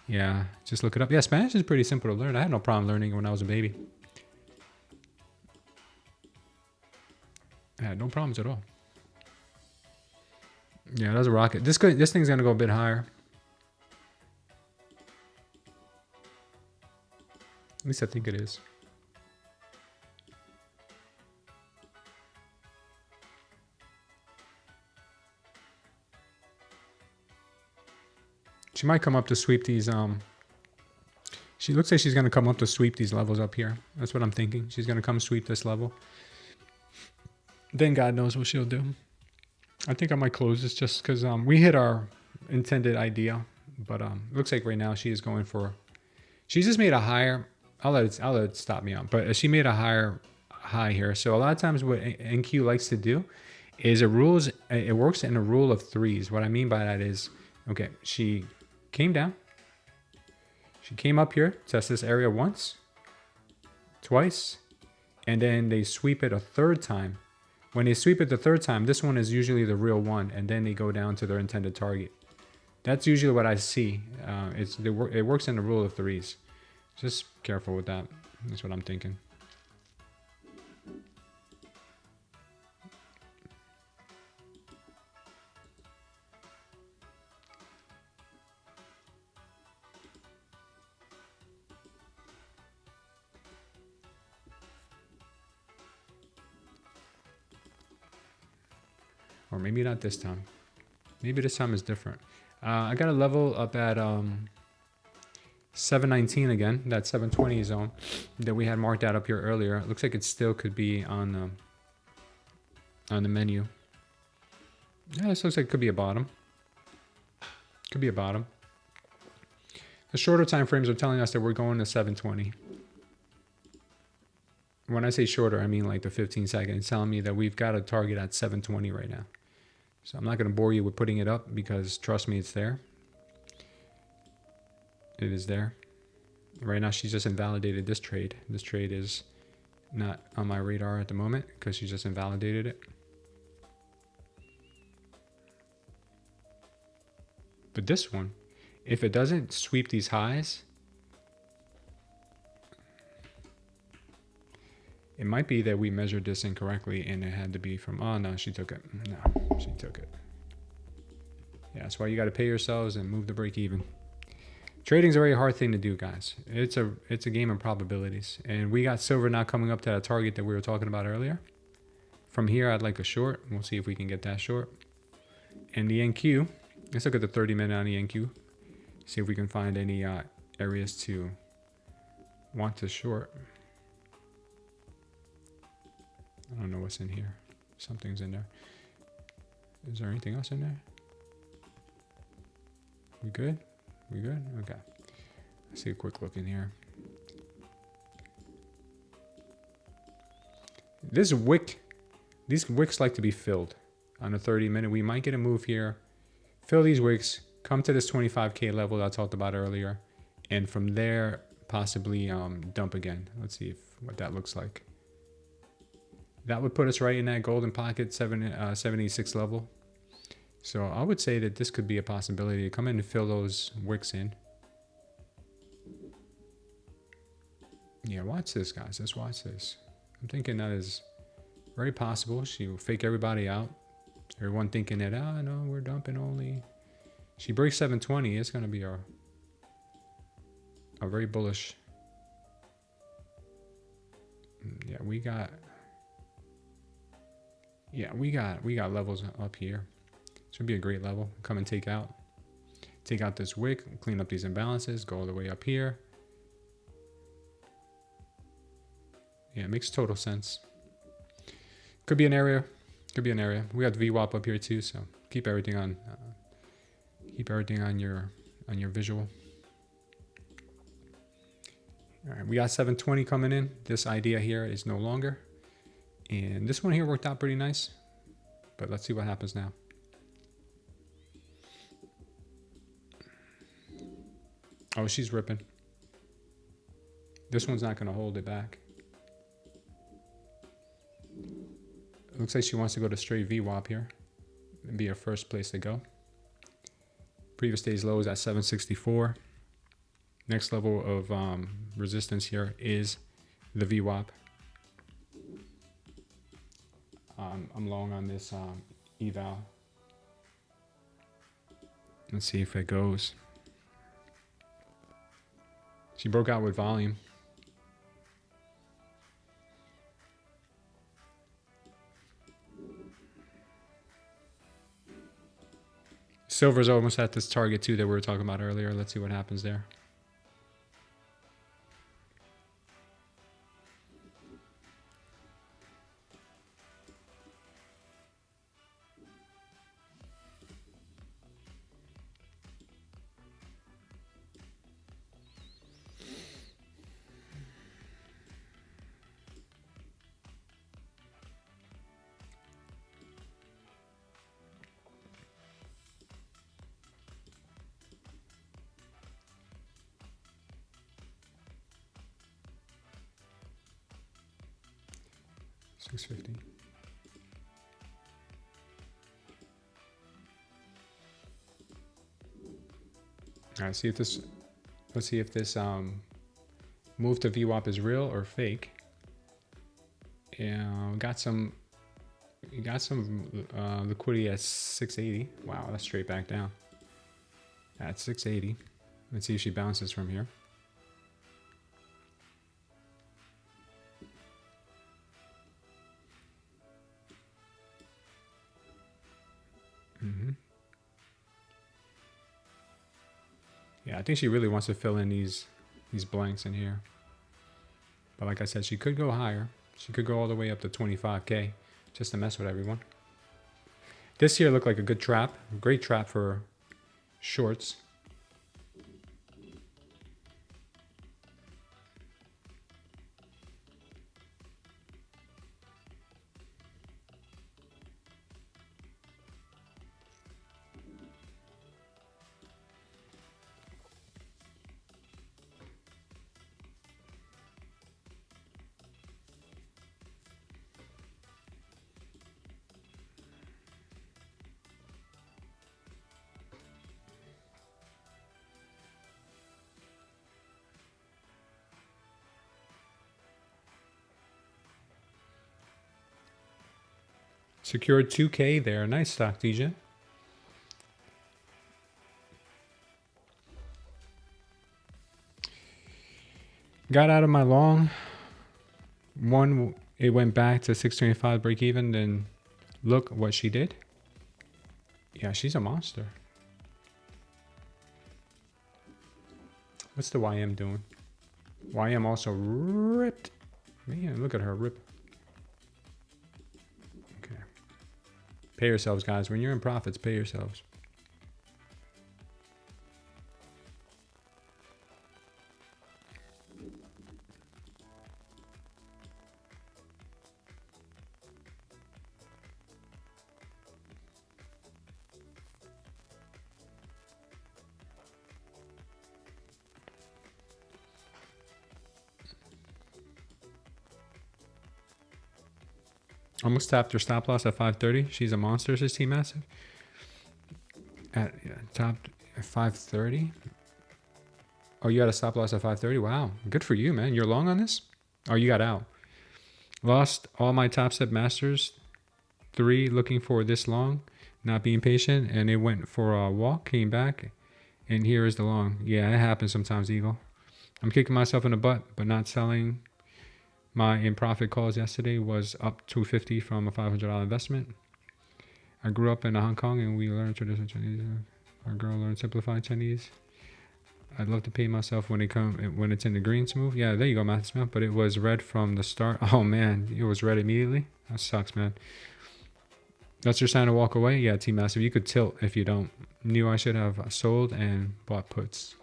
Yeah, just look it up. Yeah, Spanish is pretty simple to learn. I had no problem learning it when I was a baby. I had no problems at all. Yeah, that's a rocket. This thing's gonna go a bit higher. At least I think it is. She might come up to sweep these. She looks like she's gonna come up to sweep these levels up here. That's what I'm thinking. She's gonna come sweep this level. Then God knows what she'll do. I think I might close this just because we hit our intended idea. But looks like right now she is going for. She just made a higher. I'll let it stop me out. But she made a higher high here. So a lot of times what NQ likes to do is it works in a rule of threes. What I mean by that is, okay, she came down. She came up here, test this area once, twice, and then they sweep it a third time. When they sweep it the third time, this one is usually the real one, and then they go down to their intended target. That's usually what I see. It works in the rule of threes. Just careful with that. That's what I'm thinking. Or maybe not this time. Maybe this time is different. I got a level up at 719 again, that 720 zone that we had marked out up here earlier. It looks like it still could be on the menu. Yeah, this looks like it could be a bottom. Could be a bottom. The shorter time frames are telling us that we're going to 720. When I say shorter, I mean like the 15 seconds. It's telling me that we've got a target at 720 right now. So I'm not going to bore you with putting it up because trust me, it's there. It is there. Right now, she's just invalidated this trade. This trade is not on my radar at the moment because she just invalidated it. But this one, if it doesn't sweep these highs, it might be that we measured this incorrectly and it had to be from, oh no, she took it. No, she took it. Yeah, that's why you got to pay yourselves and move the break even. Trading's a very hard thing to do, guys. It's a game of probabilities. And we got silver now coming up to that target that we were talking about earlier. From here, I'd like a short. We'll see if we can get that short. And the NQ, let's look at the 30-minute on the NQ. See if we can find any areas to want to short. I don't know what's in here. Something's in there. Is there anything else in there? We good? We good? Okay. Let's see a quick look in here. This wick, these wicks like to be filled on a 30-minute. We might get a move here. Fill these wicks, come to this 25K level that I talked about earlier, and from there possibly dump again. Let's see what that looks like. That would put us right in that golden pocket 76 level. So I would say that this could be a possibility to come in and fill those wicks in. Yeah, watch this, guys. Let's watch this. I'm thinking that is very possible. She will fake everybody out. Everyone thinking that, oh, no, we're dumping only. She breaks 720. It's going to be a very bullish. Yeah, we got levels up here. This would be a great level. Come and take out this wick, clean up these imbalances, go all the way up here. Yeah, it makes total sense. Could be an area. Could be an area. We got VWAP up here too, so keep everything on your visual. All right, we got 720 coming in. This idea here is no longer, and this one here worked out pretty nice, but let's see what happens now. Oh, she's ripping. This one's not going to hold it back. It looks like she wants to go to straight VWAP here. It'd be her first place to go. Previous day's low is at 764. Next level of resistance here is the VWAP. I'm long on this eval. Let's see if it goes. She broke out with volume. Silver's almost at this target too that we were talking about earlier. Let's see what happens there. $6.50. All right, see if this. Let's see if this move to VWAP is real or fake. Yeah, got some liquidity at 680. Wow, that's straight back down. At 680. Let's see if she bounces from here. Yeah, I think she really wants to fill in these blanks in here. But like I said, she could go higher. She could go all the way up to 25K just to mess with everyone. This here looked like a good trap. A great trap for shorts. Secured 2K there. Nice stock, DJ. Got out of my long. One, it went back to 625 break even. Then look what she did. Yeah, she's a monster. What's the YM doing? YM also ripped. Man, look at her rip. Pay yourselves, guys. When you're in profits, pay yourselves. Almost tapped her stop loss at 530. She's a monster, says T Massive. At top at 530. Oh, you had a stop loss at 530. Wow, good for you, man. You're long on this. Oh, you got out. Lost all my TopStep masters. 3 looking for this long, not being patient, and it went for a walk, came back, and here is the long. Yeah, it happens sometimes, Eagle. I'm kicking myself in the butt, but not selling. My in profit calls yesterday was up 250 from a $500 investment. I grew up in Hong Kong and we learned traditional Chinese. Our girl learned simplified Chinese. I'd love to pay myself when it's in the green smooth. Yeah, there you go, Matthew Smith. But it was red from the start. Oh man, it was red immediately. That sucks, man. That's your sign to walk away? Yeah, T-Massive. You could tilt if you don't. Knew I should have sold and bought puts.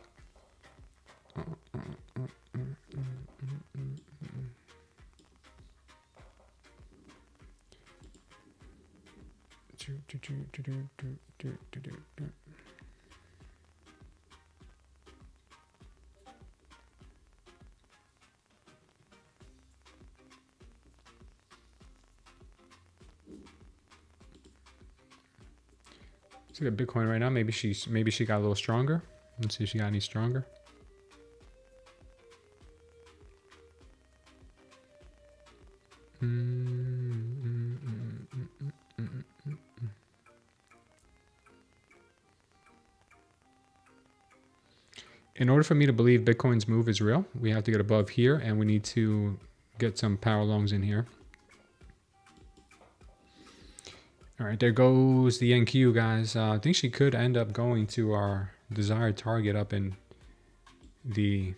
Let's look at Bitcoin right now. Maybe she got a little stronger. Let's see if she got any stronger. In order for me to believe Bitcoin's move is real, we have to get above here, and we need to get some power longs in here. All right, there goes the NQ, guys. I think she could end up going to our desired target up in the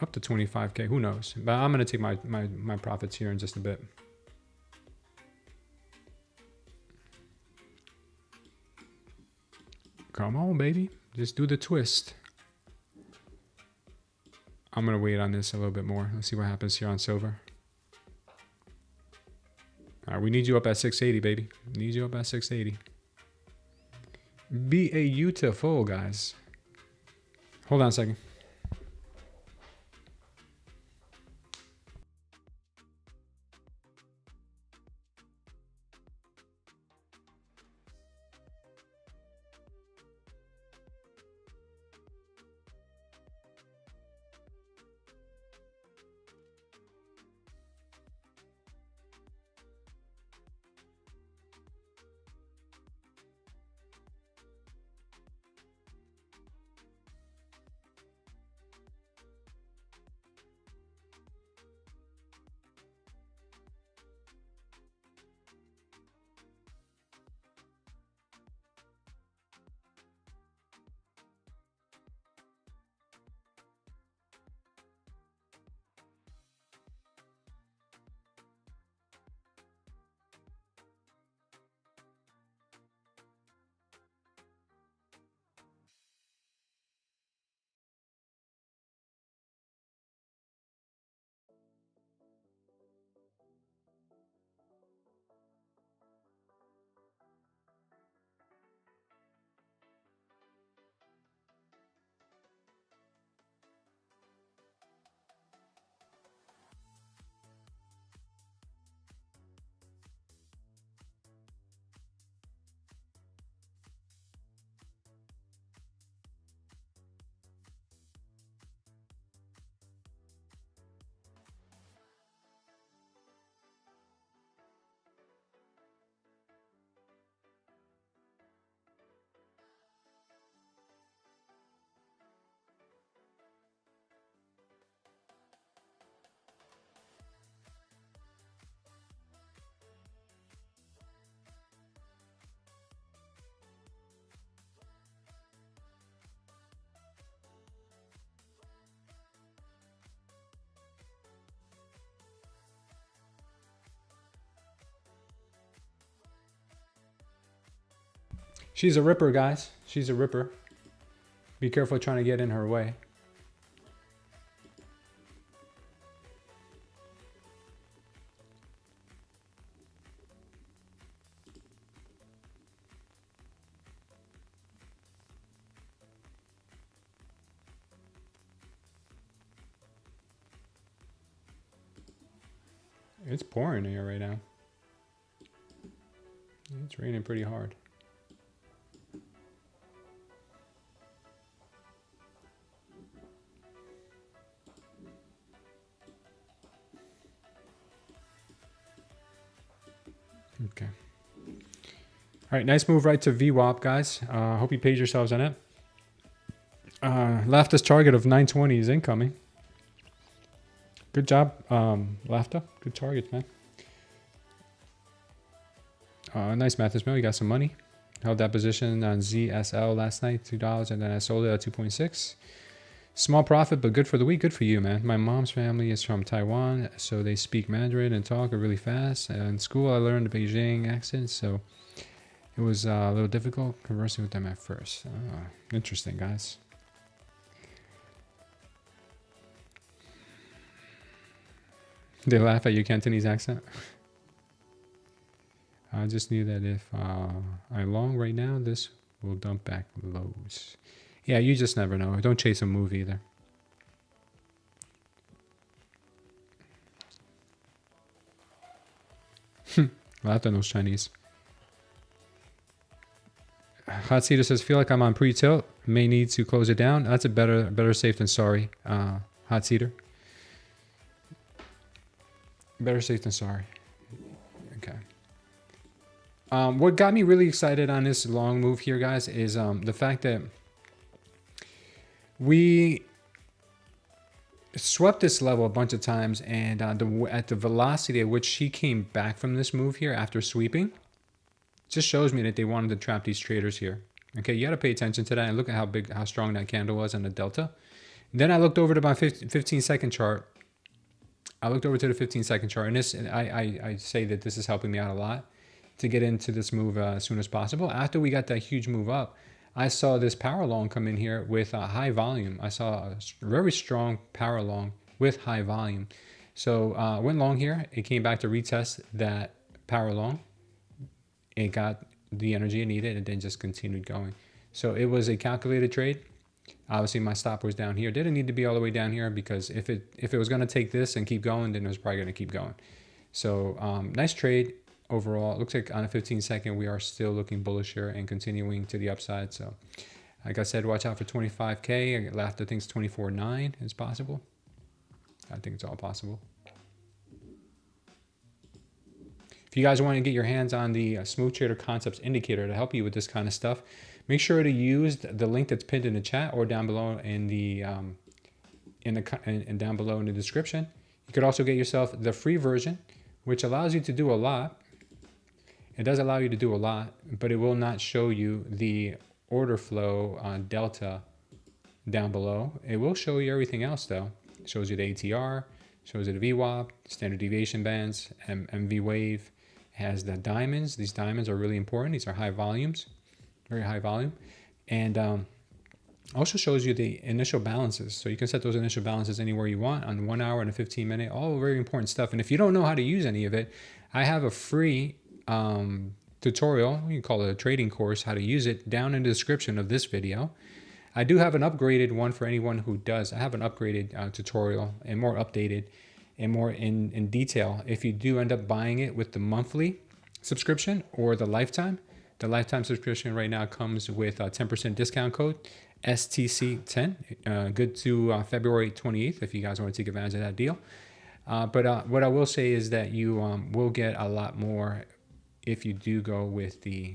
up to 25K. Who knows? But I'm going to take my profits here in just a bit. Come on, baby. Just do the twist. I'm going to wait on this a little bit more. Let's see what happens here on silver. All right, we need you up at 680, baby. Need you up at 680. Be a beautiful, guys. Hold on a second. She's a ripper, guys. She's a ripper. Be careful trying to get in her way. It's pouring here right now. It's raining pretty hard. Okay. All right, nice move right to VWAP, guys. Hope you paid yourselves on it. Lafta's target of 920 is incoming. Good job, Lafta. Good targets, man. Nice Mathis, man. We got some money. Held that position on ZSL last night, $2, and then I sold it at 2.6. Small profit, but good for the week. Good for you, man. My mom's family is from Taiwan, so they speak Mandarin and talk really fast. In school, I learned the Beijing accent, so it was a little difficult conversing with them at first. Interesting, guys. They laugh at your Cantonese accent. I just knew that if I long right now, this will dump back lows. Yeah, you just never know. Don't chase a move either. Laughed at those Chinese. Hot Cedar says, feel like I'm on pre-tilt. May need to close it down. That's a better safe than sorry. Hot Cedar. Better safe than sorry. Okay. What got me really excited on this long move here, guys, is the fact that we swept this level a bunch of times, and at the velocity at which she came back from this move here after sweeping, just shows me that they wanted to trap these traders here. Okay, you got to pay attention to that and look at how strong that candle was on the delta. Then I looked over to my 15-second chart. I looked over to the 15-second chart, and I say that this is helping me out a lot to get into this move as soon as possible. After we got that huge move up, I saw this power long come in here with a high volume. I saw a very strong power long with high volume. So went long here. It came back to retest that power long. It got the energy it needed and then just continued going. So it was a calculated trade. Obviously, my stop was down here. Didn't need to be all the way down here because if it was going to take this and keep going, then it was probably going to keep going. So nice trade overall. It looks like on a 15-second, we are still looking bullish here and continuing to the upside. So like I said, watch out for 25K. After things 24.9 is possible. I think it's all possible. If you guys want to get your hands on the Smooth Trader Concepts Indicator to help you with this kind of stuff, make sure to use the link that's pinned in the chat or down below in the down below in the description. You could also get yourself the free version, which allows you to do a lot. It does allow you to do a lot, but it will not show you the order flow delta down below. It will show you everything else though. It shows you the ATR, shows you the VWAP, standard deviation bands, MV wave. It has the diamonds. These diamonds are really important. These are high volumes, very high volume. And also shows you the initial balances. So you can set those initial balances anywhere you want on 1 hour and a 15-minute, all very important stuff. And if you don't know how to use any of it, I have a free tutorial, you can call it a trading course, how to use it down in the description of this video. I do have an upgraded one for anyone who does. I have an upgraded tutorial and more updated and more in detail. If you do end up buying it with the monthly subscription or the lifetime subscription right now comes with a 10% discount code, STC10, good to February 28th if you guys want to take advantage of that deal. But what I will say is that you will get a lot more if you do go with the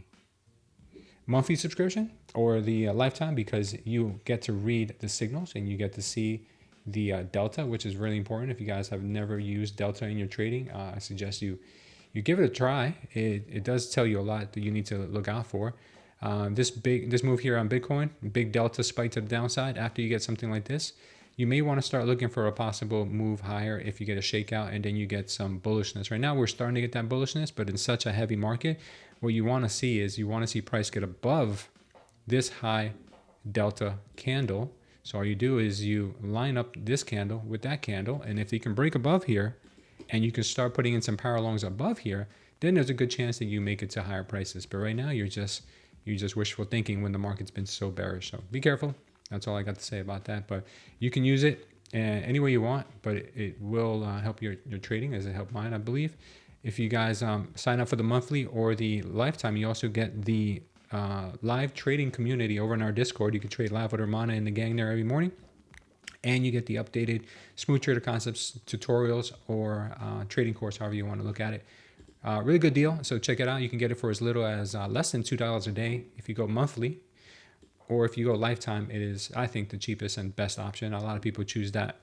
monthly subscription or the lifetime, because you get to read the signals and you get to see the delta, which is really important. If you guys have never used delta in your trading, I suggest you give it a try. It does tell you a lot that you need to look out for. This move here on Bitcoin, big delta spike to the downside. After you get something like this, you may want to start looking for a possible move higher if you get a shakeout and then you get some bullishness. Right now, we're starting to get that bullishness, but in such a heavy market, what you want to see is you want to see price get above this high delta candle. So all you do is you line up this candle with that candle, and if you can break above here and you can start putting in some power longs above here, then there's a good chance that you make it to higher prices. But right now, you're just wishful thinking when the market's been so bearish. So be careful. That's all I got to say about that. But you can use it any way you want, but it will help your trading as it helped mine, I believe. If you guys sign up for the monthly or the lifetime, you also get the live trading community over in our Discord. You can trade live with Hermana and the gang there every morning. And you get the updated Smooth Trader Concepts tutorials or trading course, however you want to look at it. Really good deal. So check it out. You can get it for as little as less than $2 a day if you go monthly. Or if you go lifetime, it is, I think, the cheapest and best option. A lot of people choose that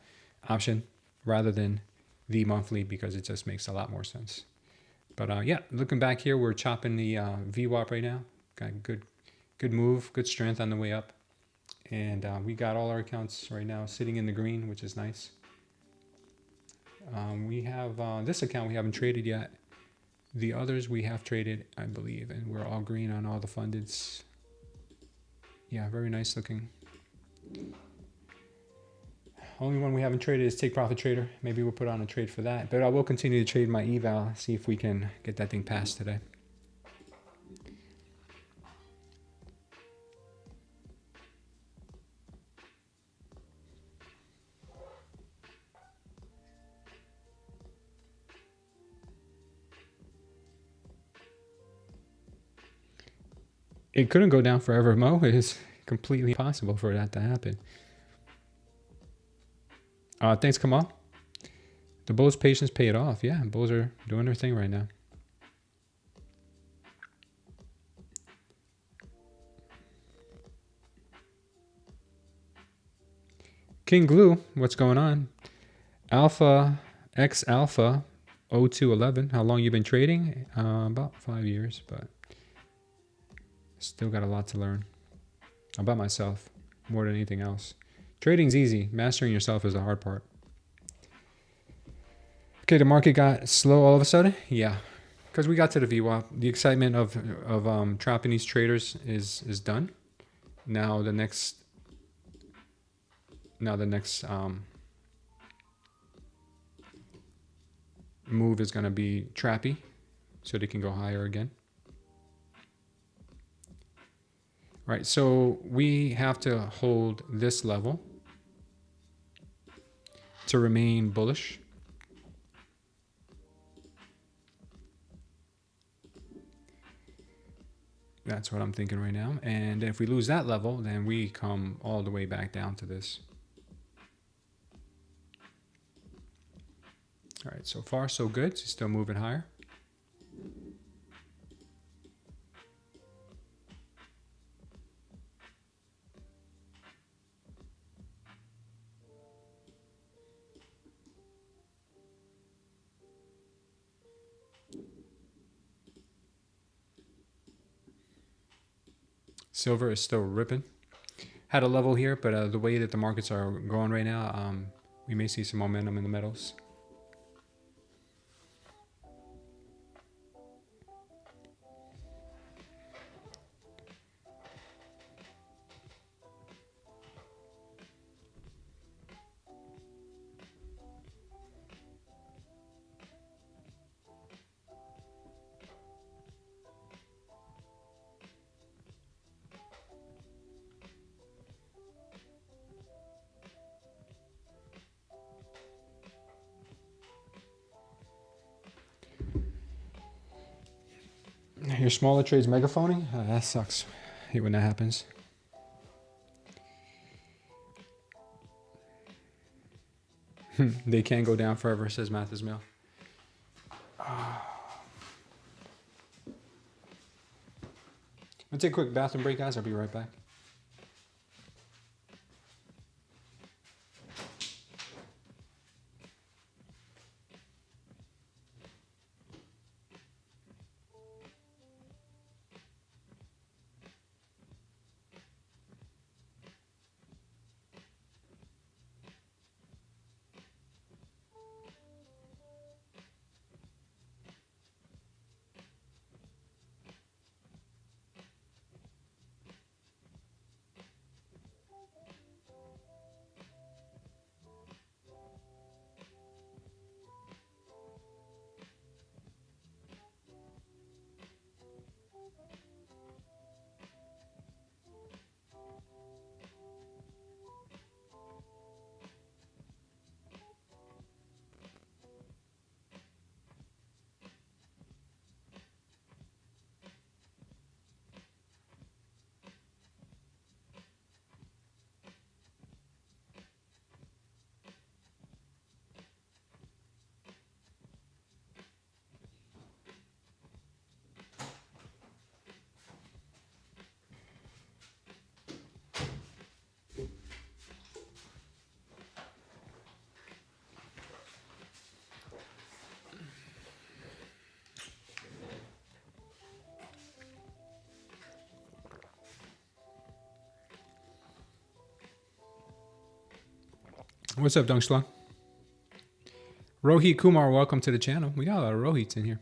option rather than the monthly because it just makes a lot more sense. But yeah, looking back here, we're chopping the VWAP right now. Got good move, good strength on the way up. And we got all our accounts right now sitting in the green, which is nice. We have this account we haven't traded yet. The others we have traded, I believe, and we're all green on all the fundeds. Yeah, very nice looking. Only one we haven't traded is Take Profit Trader. Maybe we'll put on a trade for that. But I will continue to trade my eval, see if we can get that thing passed today. It couldn't go down forever, Mo. It is completely possible for that to happen. Thanks, Kamal. The Bulls' patience paid off. Yeah, Bulls are doing their thing right now. King Glue, what's going on? Alpha X Alpha 0211. How long you been trading? About 5 years, but still got a lot to learn about myself more than anything else. Trading's easy. Mastering yourself is the hard part. Okay, the market got slow all of a sudden. Yeah, because we got to the VWAP. The excitement of trapping these traders is done. Now the next move is going to be trappy, so they can go higher again. All right, so we have to hold this level to remain bullish. That's what I'm thinking right now. And if we lose that level, then we come all the way back down to this. All right, so far so good. It's still moving higher. Silver is still ripping. Had a level here, but the way that the markets are going right now, we may see some momentum in the metals. Your smaller trades megaphoning? That sucks. I hate when that happens. They can't go down forever, says Mathis Mill. I'm gonna take a quick bathroom break, guys. I'll be right back. What's up, Dungslung? Rohit Kumar, welcome to the channel. We got a lot of Rohits in here.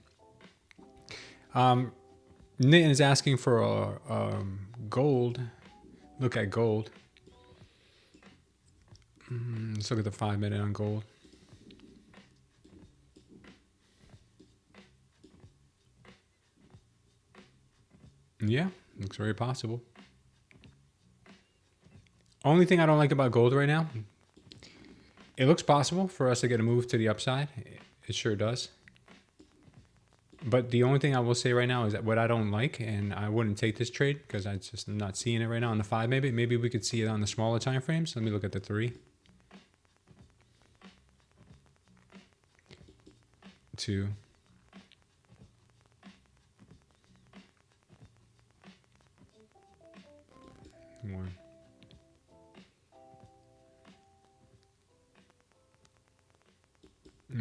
Nitin is asking for a gold. Look at gold. Let's look at the 5-minute on gold. Yeah, looks very possible. Only thing I don't like about gold right now, it looks possible for us to get a move to the upside. It sure does. But the only thing I will say right now is that what I don't like, and I wouldn't take this trade because I'm just not seeing it right now on the 5 maybe. Maybe we could see it on the smaller time frames. Let me look at the 3. 2. 1.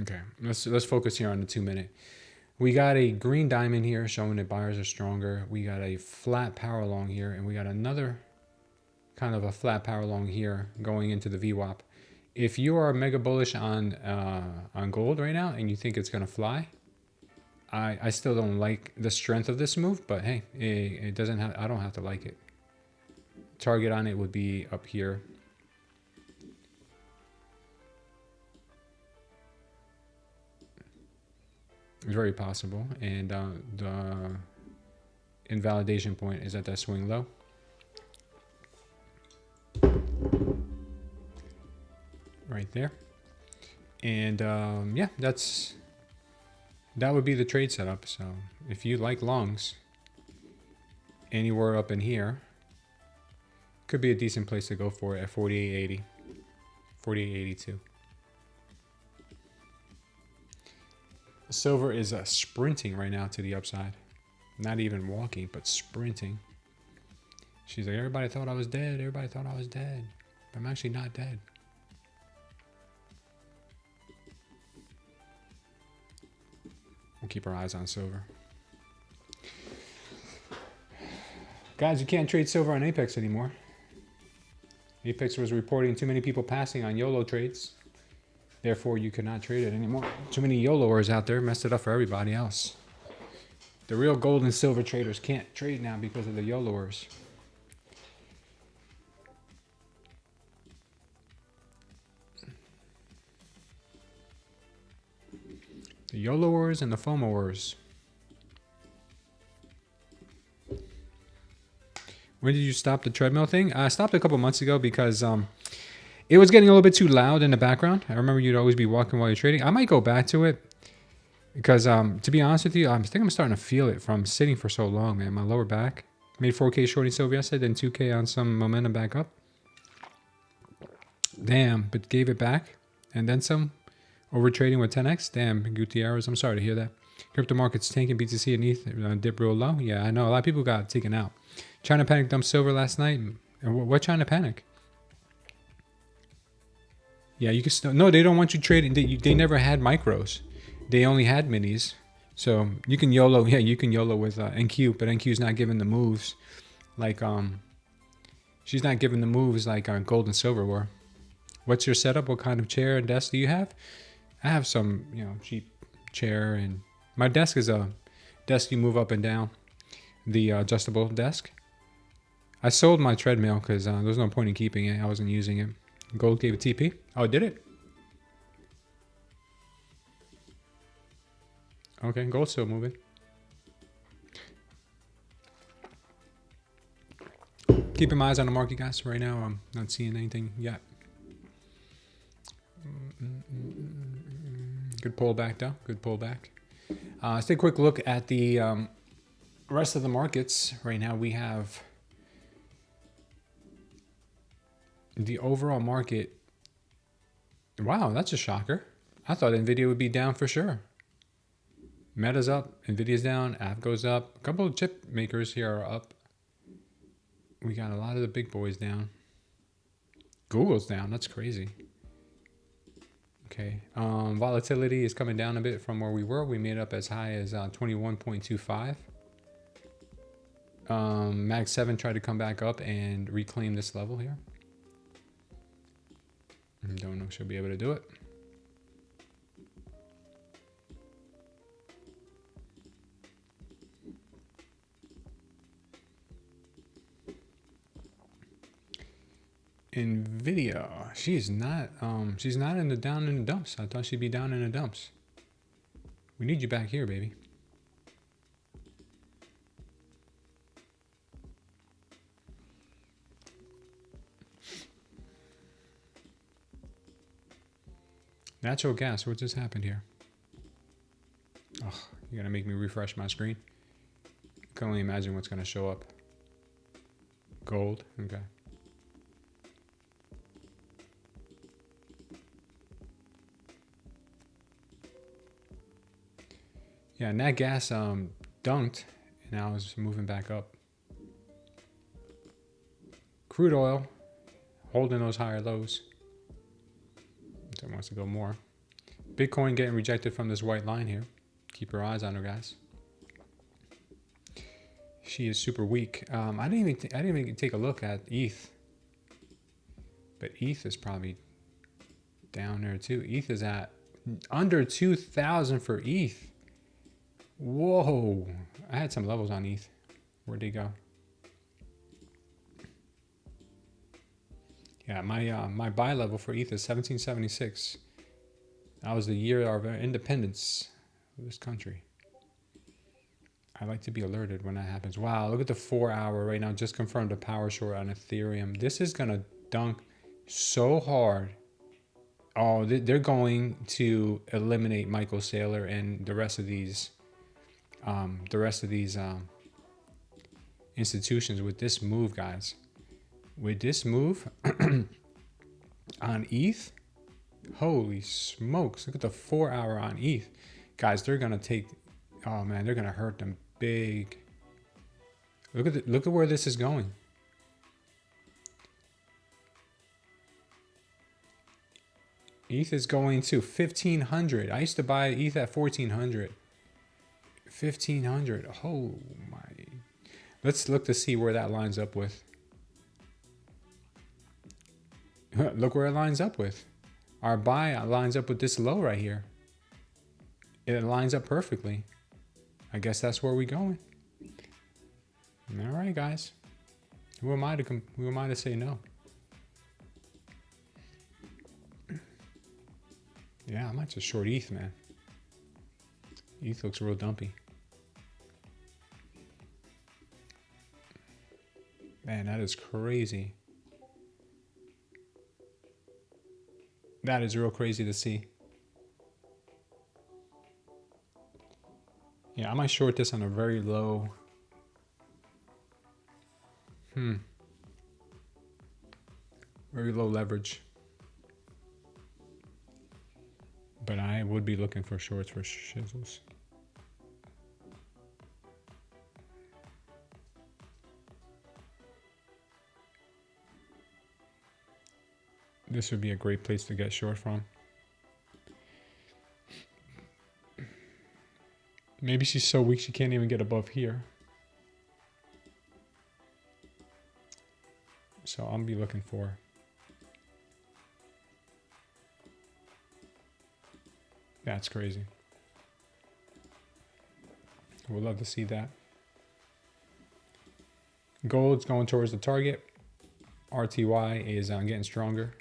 Okay, let's focus here on the 2-minute. We got a green diamond here showing that buyers are stronger. We got a flat power long here, and we got another kind of a flat power long here going into the VWAP. If you are mega bullish on gold right now and you think it's gonna fly, I still don't like the strength of this move, but hey, it doesn't have. I don't have to like it. Target on it would be up here. It's very possible, and the invalidation point is at that swing low. Right there. And yeah, that would be the trade setup. So if you like longs anywhere up in here, could be a decent place to go for it at 48.80, 48.82. Silver is sprinting right now to the upside. Not even walking, but sprinting. She's like, everybody thought I was dead. Everybody thought I was dead. But I'm actually not dead. We'll keep our eyes on silver. Guys, you can't trade silver on Apex anymore. Apex was reporting too many people passing on YOLO trades. Therefore, you cannot trade it anymore. Too many YOLOers out there messed it up for everybody else. The real gold and silver traders can't trade now because of the YOLOers. The YOLOers and the FOMOers. When did you stop the treadmill thing? I stopped a couple months ago because it was getting a little bit too loud in the background. I remember you'd always be walking while you're trading. I might go back to it because to be honest with you, I think I'm starting to feel it from sitting for so long, man. My lower back. Made 4K shorting silver yesterday, then 2K on some momentum back up. Damn, but gave it back. And then some. Over trading with 10x. Damn, Gutierrez, I'm sorry to hear that. Crypto markets tanking, BTC and ETH dip real low. Yeah, I know. A lot of people got taken out. China Panic dumped silver last night. And what China Panic? Yeah, you can still... No, they don't want you trading. They never had micros. They only had minis. So you can YOLO. Yeah, you can YOLO with NQ, but NQ's not giving the moves like... She's not giving the moves like gold and silver were. What's your setup? What kind of chair and desk do you have? I have some, cheap chair, and my desk is a desk you move up and down, the adjustable desk. I sold my treadmill because there was no point in keeping it. I wasn't using it. Gold gave a TP. Oh, did it? Okay, gold's still moving. Keeping my eyes on the market, guys. Right now, I'm not seeing anything yet. Good pullback though. Good pullback. Let's take a quick look at the rest of the markets. Right now we have the overall market. Wow, that's a shocker. I thought Nvidia would be down for sure. Meta's up, Nvidia's down, App goes up. A couple of chip makers here are up. We got a lot of the big boys down. Google's down. That's crazy. Okay, volatility is coming down a bit from where we were. We made up as high as 21.25. Mag 7 tried to come back up and reclaim this level here. Don't know if she'll be able to do it. Nvidia, she's not in the down in the dumps. I thought she'd be down in the dumps. We need you back here, baby. Natural gas, what just happened here? Oh, you're gonna make me refresh my screen. I can only imagine what's gonna show up. Gold, okay. Yeah, nat gas dunked, and now it's moving back up. Crude oil holding those higher lows. So it wants to go more. Bitcoin getting rejected from this white line here. Keep your eyes on her, guys. She is super weak. I didn't even take a look at ETH, but ETH is probably down there too. ETH is at under 2,000 for ETH. Whoa! I had some levels on ETH. Where'd they go? Yeah, my buy level for ETH is 1776. That was the year of independence of this country. I like to be alerted when that happens. Wow, look at the 4 hour right now. Just confirmed a power short on Ethereum. This is gonna dunk so hard. Oh, they're going to eliminate Michael Saylor and the rest of these institutions with this move, guys. With this move on ETH, holy smokes! Look at the 4 hour on ETH, guys. They're gonna take. Oh man, they're gonna hurt them big. Look at where this is going. ETH is going to 1,500. I used to buy ETH at 1,400. 1,500. Oh my. Let's look to see where that lines up with. Look where it lines up with. Our buy lines up with this low right here. It lines up perfectly. I guess that's where we're going. All right, guys. Who am I to say no? Yeah, I might just short ETH, man. ETH looks real dumpy. Man, that is crazy. That is real crazy to see. Yeah, I might short this on a very low. Very low leverage. But I would be looking for shorts for shizzles. This would be a great place to get short from. Maybe she's so weak she can't even get above here. So I'll be looking for. That's crazy. We'd love to see that. Gold's going towards the target. RTY is getting stronger.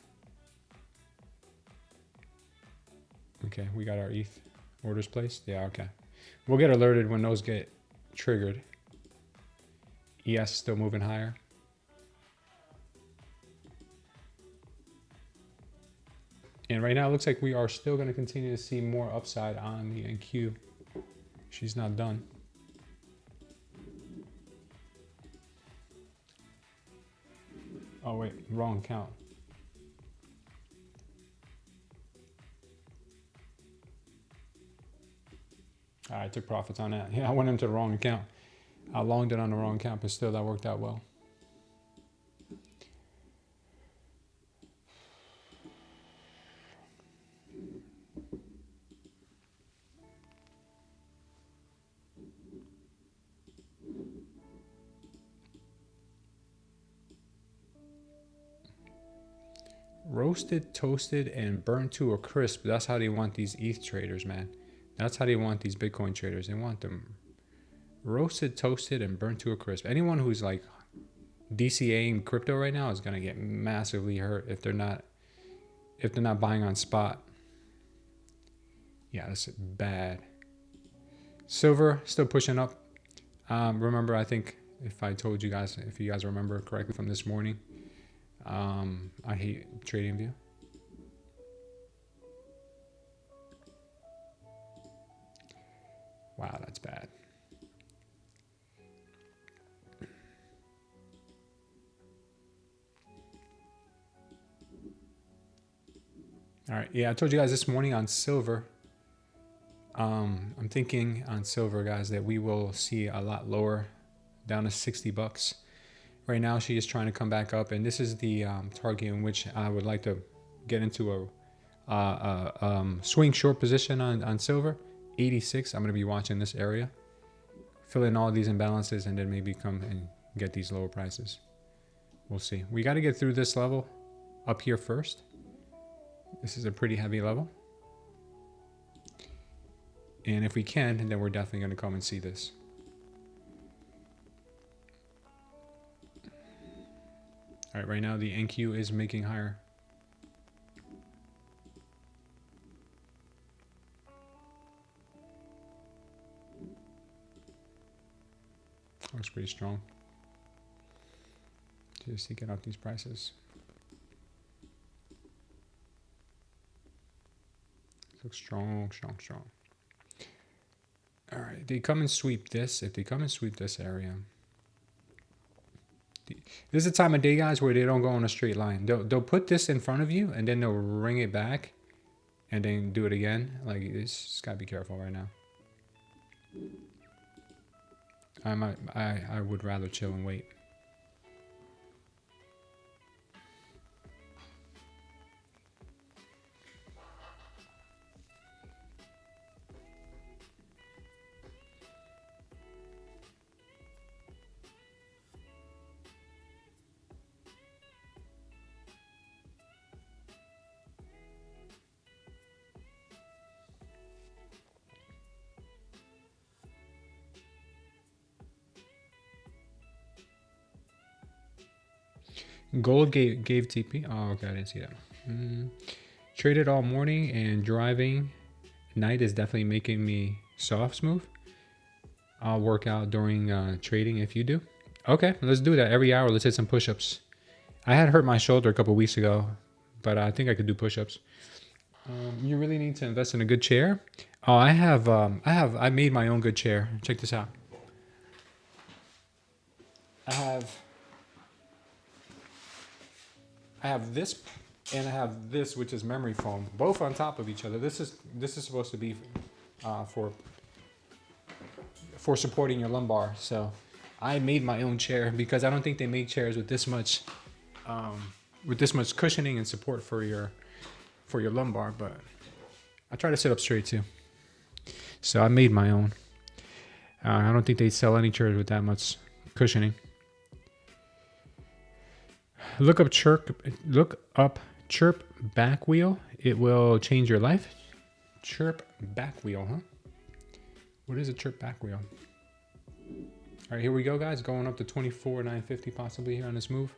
Okay, we got our ETH orders placed. Yeah, okay. We'll get alerted when those get triggered. ES still moving higher. And right now it looks like we are still going to continue to see more upside on the NQ. She's not done. Oh wait, wrong count. I took profits on that. Yeah, I went into the wrong account. I longed it on the wrong account, but still that worked out well. Roasted, toasted, and burnt to a crisp. That's how they want these ETH traders, man. That's how they want these Bitcoin traders. They want them roasted, toasted, and burnt to a crisp. Anyone who's like DCAing crypto right now is gonna get massively hurt if they're not buying on spot. Yeah, that's bad. Silver still pushing up. Remember, I think if you guys remember correctly from this morning, I hate TradingView. Wow, that's bad. All right, yeah, I told you guys this morning on silver. I'm thinking on silver, guys, that we will see a lot lower, down to 60 bucks. Right now, she is trying to come back up, and this is the target in which I would like to get into a swing short position on silver. 86. I'm going to be watching this area, fill in all these imbalances, and then maybe come and get these lower prices. We'll see. We got to get through this level up here first. This is a pretty heavy level. And if we can, then we're definitely going to come and see this. All right, right now the NQ is making higher. Looks pretty strong. Just to get out these prices. Looks strong, strong, strong. All right, they come and sweep this. If they come and sweep this area, this is the time of day, guys, where they don't go on a straight line. They'll put this in front of you, and then they'll ring it back, and then do it again. Like, it's just gotta be careful right now. I would rather chill and wait. Gold gave TP. Oh, okay, I didn't see that. Traded all morning, and driving night is definitely making me soft smooth. I'll work out during trading if you do. Okay, let's do that every hour. Let's hit some push-ups. I had hurt my shoulder a couple weeks ago, but I think I could do push-ups. You really need to invest in a good chair. Oh, I made my own good chair. Check this out. I have this, and I have this, which is memory foam, both on top of each other. This is supposed to be for supporting your lumbar. So I made my own chair because I don't think they make chairs with this much cushioning and support for your lumbar. But I try to sit up straight too. So I made my own. I don't think they sell any chairs with that much cushioning. Look up chirp back wheel. It will change your life. Chirp back wheel, huh? What is a chirp back wheel? All right, here we go, guys. Going up to 24,950 possibly here on this move.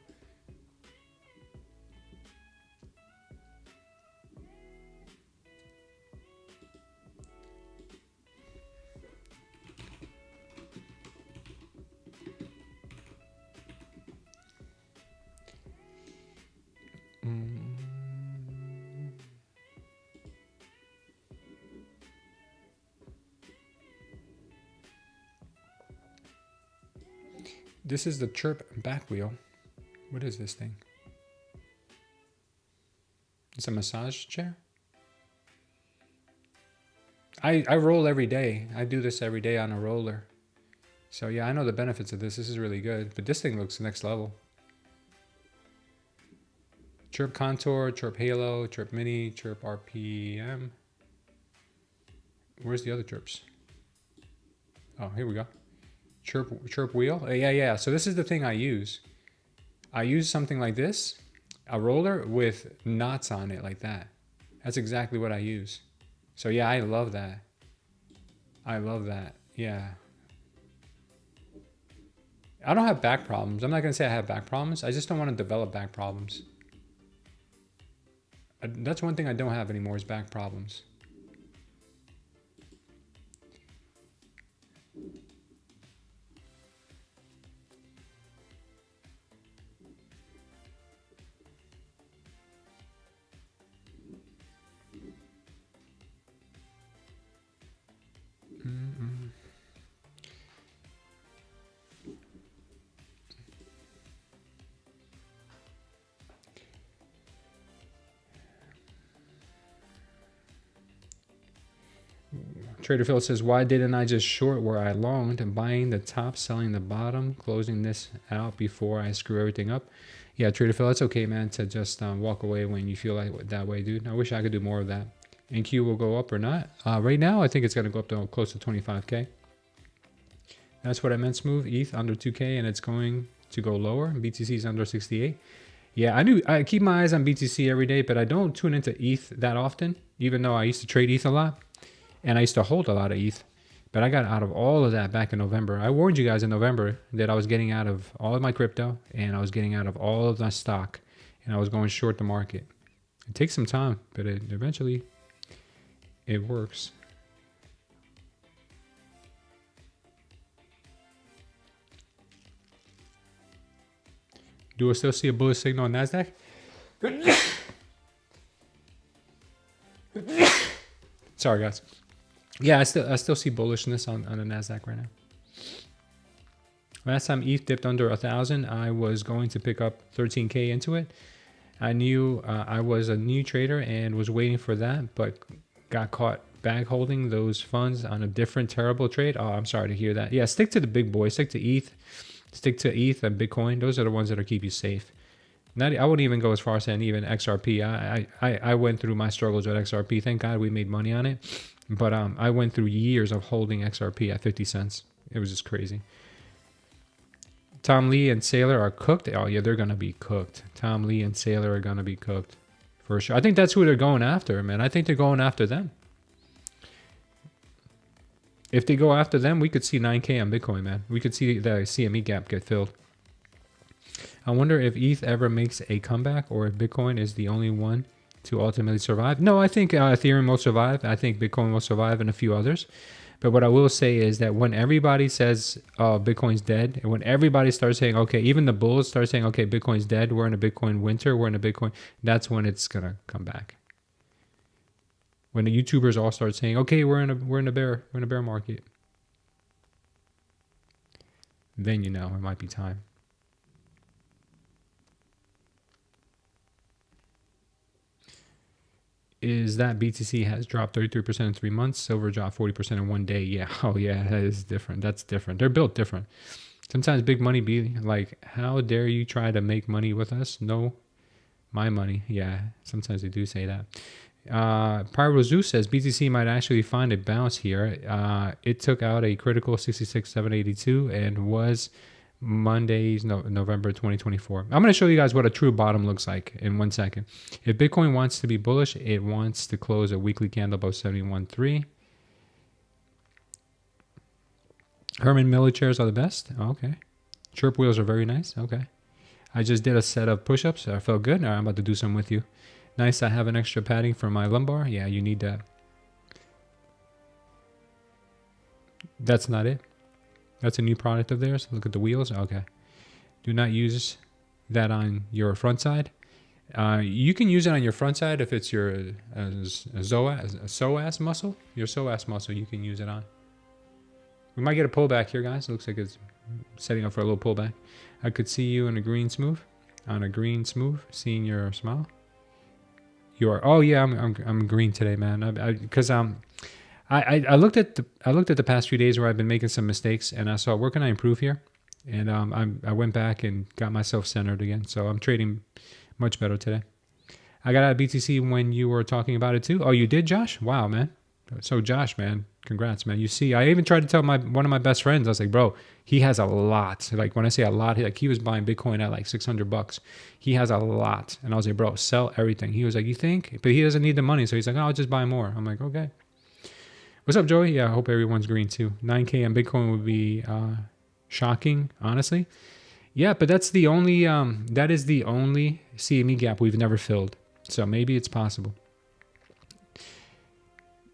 This is the chirp back wheel. What is this thing? It's a massage chair. I roll every day. I do this every day on a roller. So yeah, I know the benefits of this. This is really good. But this thing looks next level. Chirp Contour, Chirp Halo, Chirp Mini, Chirp RPM. Where's the other chirps? Oh, here we go. Chirp Wheel. Yeah. So this is the thing I use. I use something like this. A roller with knots on it like that. That's exactly what I use. So yeah, I love that. I love that. Yeah. I don't have back problems. I'm not going to say I have back problems. I just don't want to develop back problems. That's one thing I don't have anymore is back problems. Trader Phil says, why didn't I just short where I longed and buying the top, selling the bottom, closing this out before I screw everything up? Yeah, Trader Phil, that's okay, man, to just walk away when you feel like that way, dude. I wish I could do more of that. NQ will go up or not. Right now, I think it's going to go up to close to 25K. That's what I meant, Smooth. ETH under 2K, and it's going to go lower. BTC is under 68. Yeah, I keep my eyes on BTC every day, but I don't tune into ETH that often, even though I used to trade ETH a lot. And I used to hold a lot of ETH, but I got out of all of that back in November. I warned you guys in November that I was getting out of all of my crypto and I was getting out of all of my stock and I was going short the market. It takes some time, but eventually it works. Do I still see a bullish signal on Nasdaq? Sorry, guys. Yeah, I still see bullishness on the Nasdaq right now. Last time ETH dipped under 1,000, I was going to pick up 13K into it. I knew I was a new trader and was waiting for that, but got caught bag holding those funds on a different terrible trade. Oh, I'm sorry to hear that. Yeah, stick to the big boys. Stick to ETH. Stick to ETH and Bitcoin. Those are the ones that will keep you safe. I wouldn't even go as far as saying even XRP. I went through my struggles with XRP. Thank God we made money on it. But I went through years of holding XRP at 50 cents. It was just crazy. Tom Lee and Sailor are cooked. Oh, yeah, they're going to be cooked. Tom Lee and Sailor are going to be cooked. For sure. I think that's who they're going after, man. I think they're going after them. If they go after them, we could see 9K on Bitcoin, man. We could see the CME gap get filled. I wonder if ETH ever makes a comeback or if Bitcoin is the only one to ultimately survive. No, I think Ethereum will survive. I think Bitcoin will survive and a few others. But what I will say is that when everybody says, oh, Bitcoin's dead, and when everybody starts saying, okay, even the bulls start saying, okay, Bitcoin's dead, we're in a Bitcoin winter, we're in a Bitcoin, that's when it's going to come back. When the YouTubers all start saying, okay, we're in a bear market. Then you know it might be time. Is that BTC has dropped 33% in 3 months, silver dropped 40% in 1 day. Yeah, oh yeah, that is different. That's different. They're built different. Sometimes big money be like, how dare you try to make money with us? No, my money. Yeah, sometimes they do say that. Pyro Zeus says BTC might actually find a bounce here. It took out a critical 66,782 and was Monday's November 2024. I'm going to show you guys what a true bottom looks like in 1 second. If Bitcoin wants to be bullish, it wants to close a weekly candle above 71.3. Herman Miller chairs are the best. Okay. Chirp wheels are very nice. Okay. I just did a set of push-ups. I felt good. Now I'm about to do some with you. Nice. I have an extra padding for my lumbar. Yeah, you need that. That's not it. That's a new product of theirs. Look at the wheels. Okay. Do not use that on your front side. You can use it on your front side if it's your psoas muscle. Your psoas muscle, you can use it on. We might get a pullback here, guys. It looks like it's setting up for a little pullback. I could see you in a green smooth. On a green smooth. Seeing your smile. You are. Oh yeah, I'm green today, man. Because I looked at the past few days where I've been making some mistakes, and I saw where can I improve here, and I went back and got myself centered again. So I'm trading much better today. I got out of BTC when you were talking about it too. Oh, you did, Josh? Wow, man. So Josh, man, Congrats, man. You see, I even tried to tell one of my best friends. I was like, bro, he has a lot. Like when I say a lot, he was buying Bitcoin at like $600. He has a lot. And I was like, bro, sell everything. He was like, you think? But he doesn't need the money. So he's like, oh, I'll just buy more. I'm like, okay. What's up, Joey? Yeah, I hope everyone's green too. 9K on Bitcoin would be shocking, honestly. Yeah, but that's the only, that is the only CME gap we've never filled. So maybe it's possible.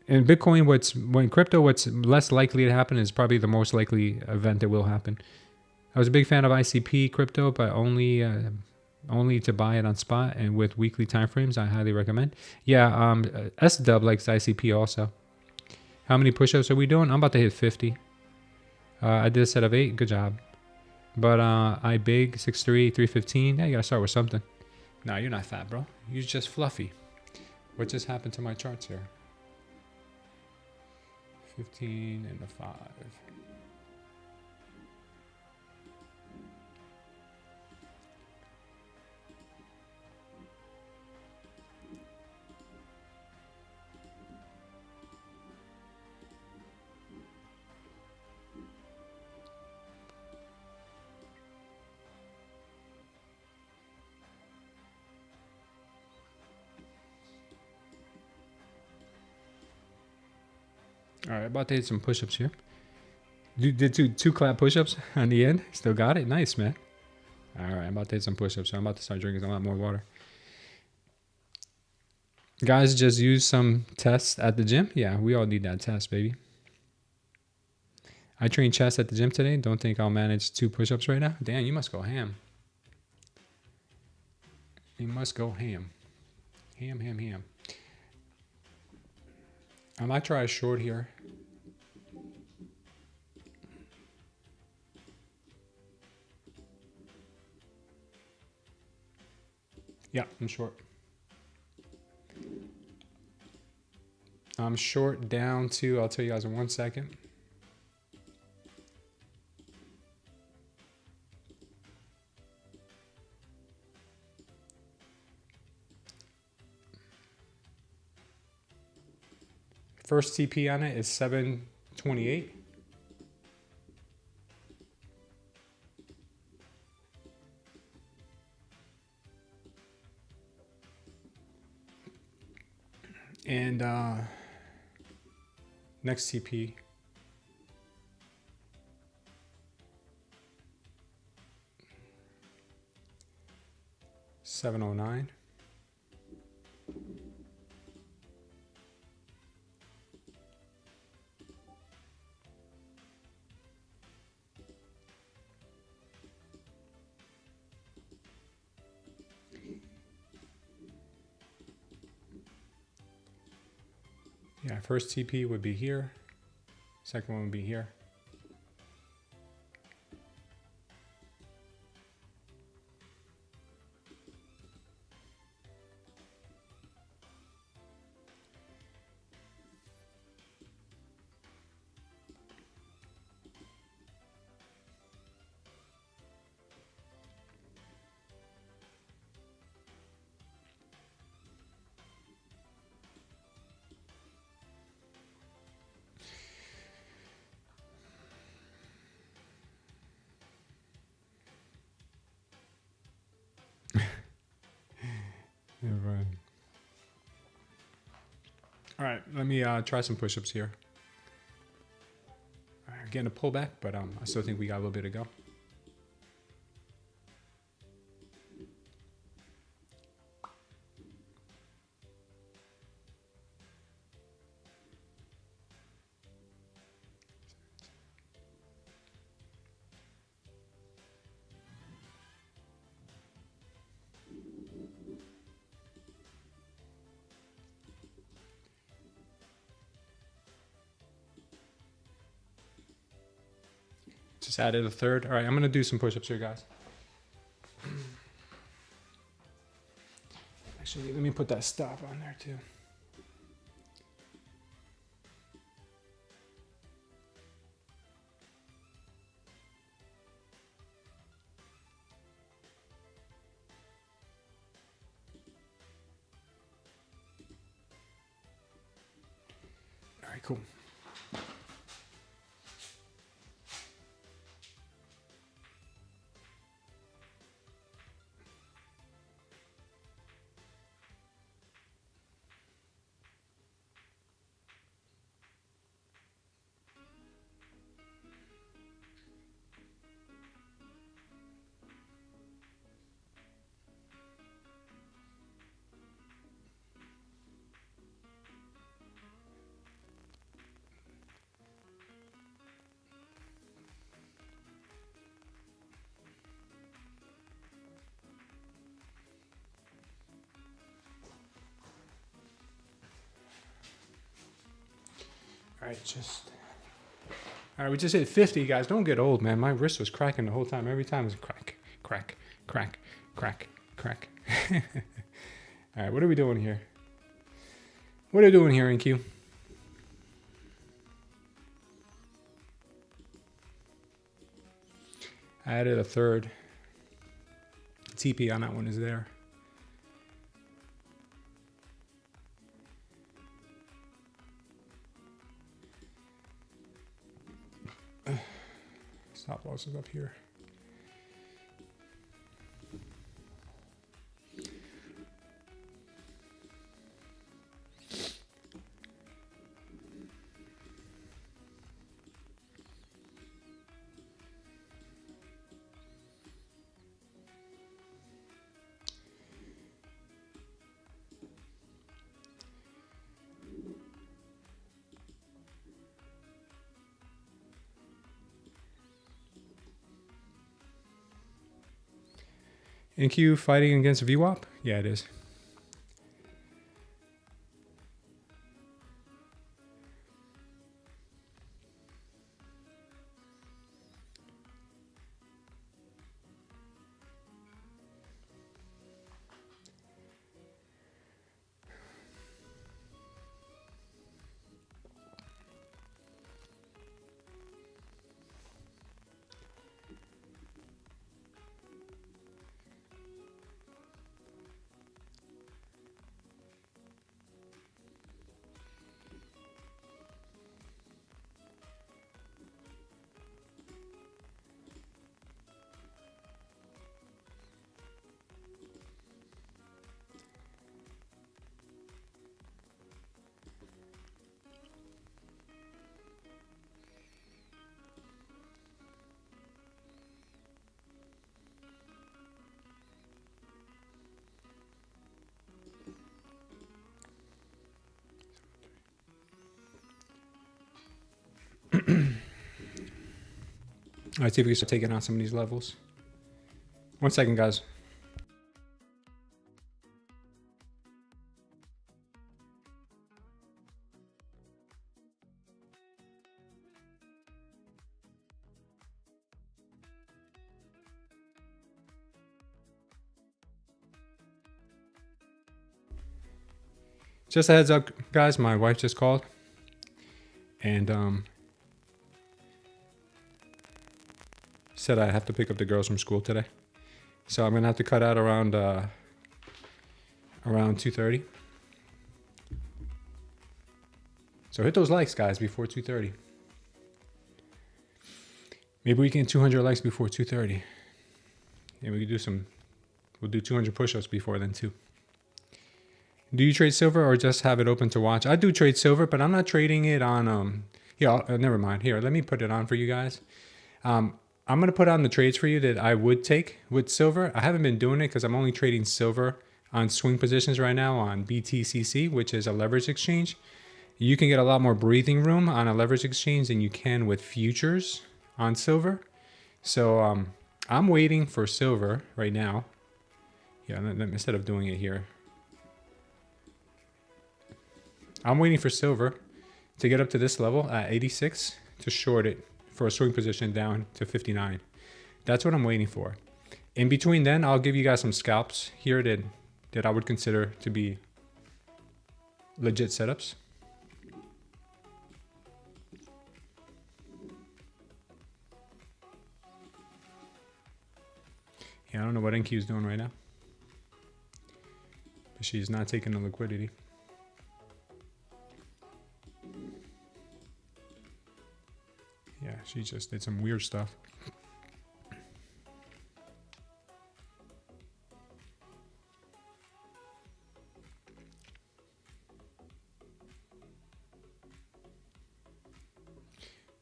And Bitcoin, when crypto, what's less likely to happen is probably the most likely event that will happen. I was a big fan of ICP crypto, but only to buy it on spot and with weekly timeframes. I highly recommend. Yeah, SW likes ICP also. How many push-ups are we doing? I'm about to hit 50. I did a set of 8. Good job. But I big 6'3", 315. Yeah, you gotta start with something. No, you're not fat, bro. You're just fluffy. What just happened to my charts here? 15 and a 5. All right, about to hit some push-ups here. You did two clap push-ups on the end. Still got it. Nice, man. All right, I'm about to hit some push-ups. So I'm about to start drinking a lot more water. Guys, just use some tests at the gym. Yeah, we all need that test, baby. I trained chest at the gym today. Don't think I'll manage 2 push-ups right now. Damn, you must go ham. You must go ham. Ham. I might try a short here. Yeah, I'm short. I'm short down to, I'll tell you guys in 1 second. First TP on it is 728. And next TP, $709. Yeah, first TP would be here. Second one would be here. Yeah, right. All right, let me try some push-ups here. All right, getting a pullback, but I still think we got a little bit to go. Just added a third. All right, I'm going to do some push-ups here, guys. Actually, let me put that stop on there, too. All right, cool. All right, we just hit 50, guys. Don't get old, man. My wrist was cracking the whole time. Every time it was crack, crack, crack, crack, crack. All right, what are we doing here? What are we doing here, NQ? I added a third. TP on that one is there. Stop loss is up here. NQ fighting against VWAP? Yeah, it is. All right, see if we can start taking on some of these levels. 1 second, guys. Just a heads up, guys, my wife just called. And said I have to pick up the girls from school today. So I'm gonna have to cut out around 2:30. So hit those likes, guys, before 2:30. Maybe we can get 200 likes before 2:30. And we can we'll do 200 push-ups before then too. Do you trade silver or just have it open to watch? I do trade silver, but I'm not trading it on, never mind. Here, let me put it on for you guys. I'm going to put on the trades for you that I would take with silver. I haven't been doing it because I'm only trading silver on swing positions right now on BTCC, which is a leverage exchange. You can get a lot more breathing room on a leverage exchange than you can with futures on silver. So I'm waiting for silver right now. Yeah, instead of doing it here. I'm waiting for silver to get up to this level at 86 to short it for a swing position down to 59. That's what I'm waiting for. In between then, I'll give you guys some scalps here that I would consider to be legit setups. Yeah, I don't know what NQ is doing right now, but she's not taking the liquidity. Yeah, she just did some weird stuff.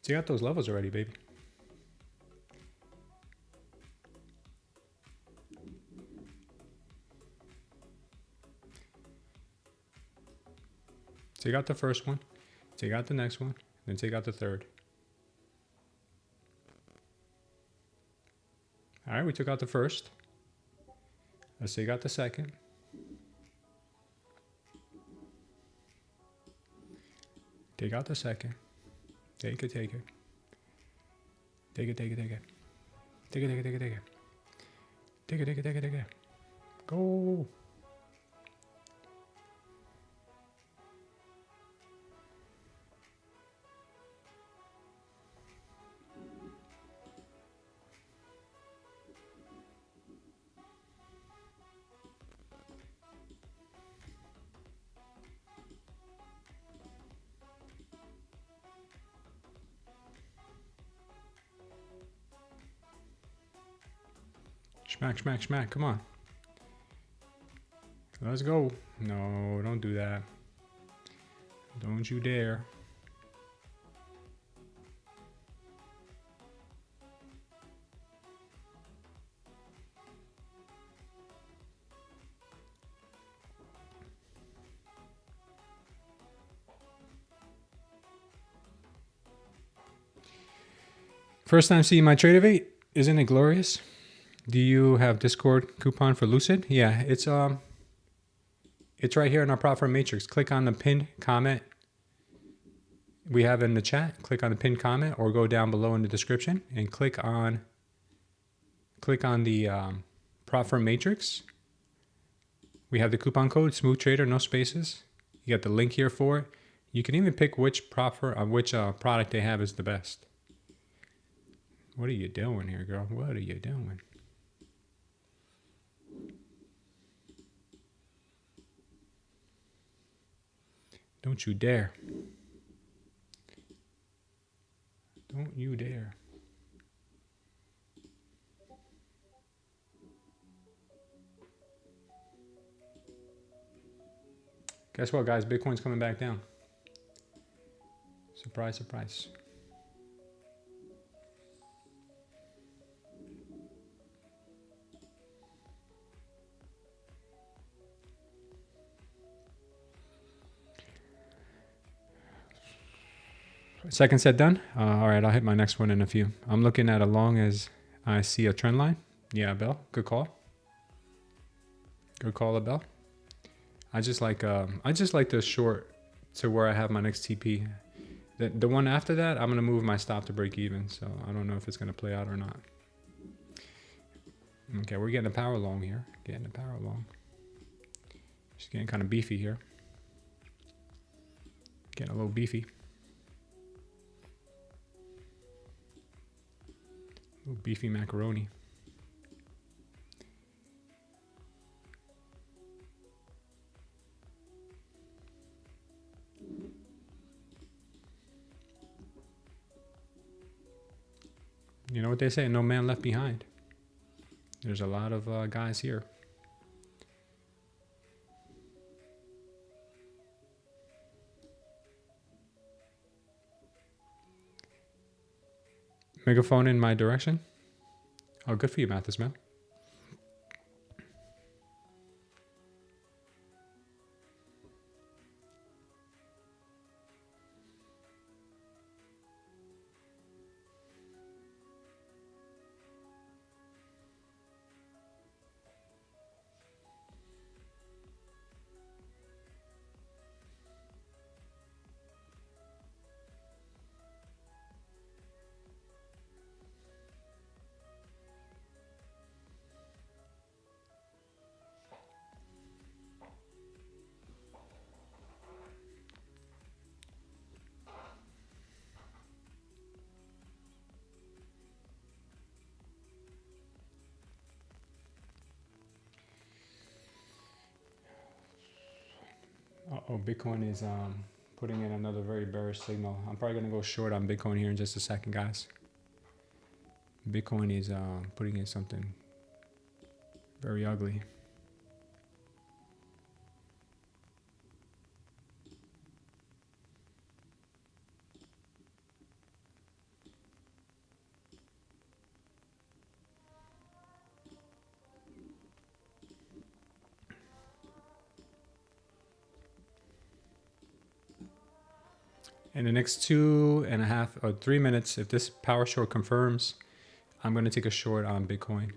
So you got those levels already, baby. Take out the first one, take out the next one, then take out the third. All right, we took out the first. Let's take out the second. Take out the second. Take it, take it. Take it, take it, take it. Take it, take it, take it, take it. Take it, take it, take it, take it. Go. Smack, smack, smack. Come on. Let's go. No, don't do that. Don't you dare. First time seeing my Tradeify. Isn't it glorious? Do you have Discord coupon for Lucid? Yeah, it's right here in our profit matrix. Click on the pinned comment we have in the chat. Click on the pinned comment or go down below in the description and click on the profit matrix. We have the coupon code Smooth Trader, no spaces. You got the link here for it. You can even pick which product they have is the best. What are you doing here, girl? What are you doing? Don't you dare. Don't you dare. Guess what, guys? Bitcoin's coming back down. Surprise, surprise. Second set done. All right, I'll hit my next one in a few. I'm looking at as long as I see a trend line. Yeah, Bell. Good call. Good call, Bell. I just like the short to where I have my next TP. The one after that, I'm gonna move my stop to break even. So I don't know if it's gonna play out or not. Okay, we're getting a power long here. Getting a power long. Just getting kind of beefy here. Getting a little beefy. Little beefy macaroni. You know what they say, no man left behind. There's a lot of guys here. Megaphone in my direction. Oh, good for you, Mathis, man. Uh-oh, Bitcoin is putting in another very bearish signal. I'm probably going to go short on Bitcoin here in just a second, guys. Bitcoin is putting in something very ugly. In the next 2.5 or 3 minutes, if this power short confirms, I'm going to take a short on Bitcoin.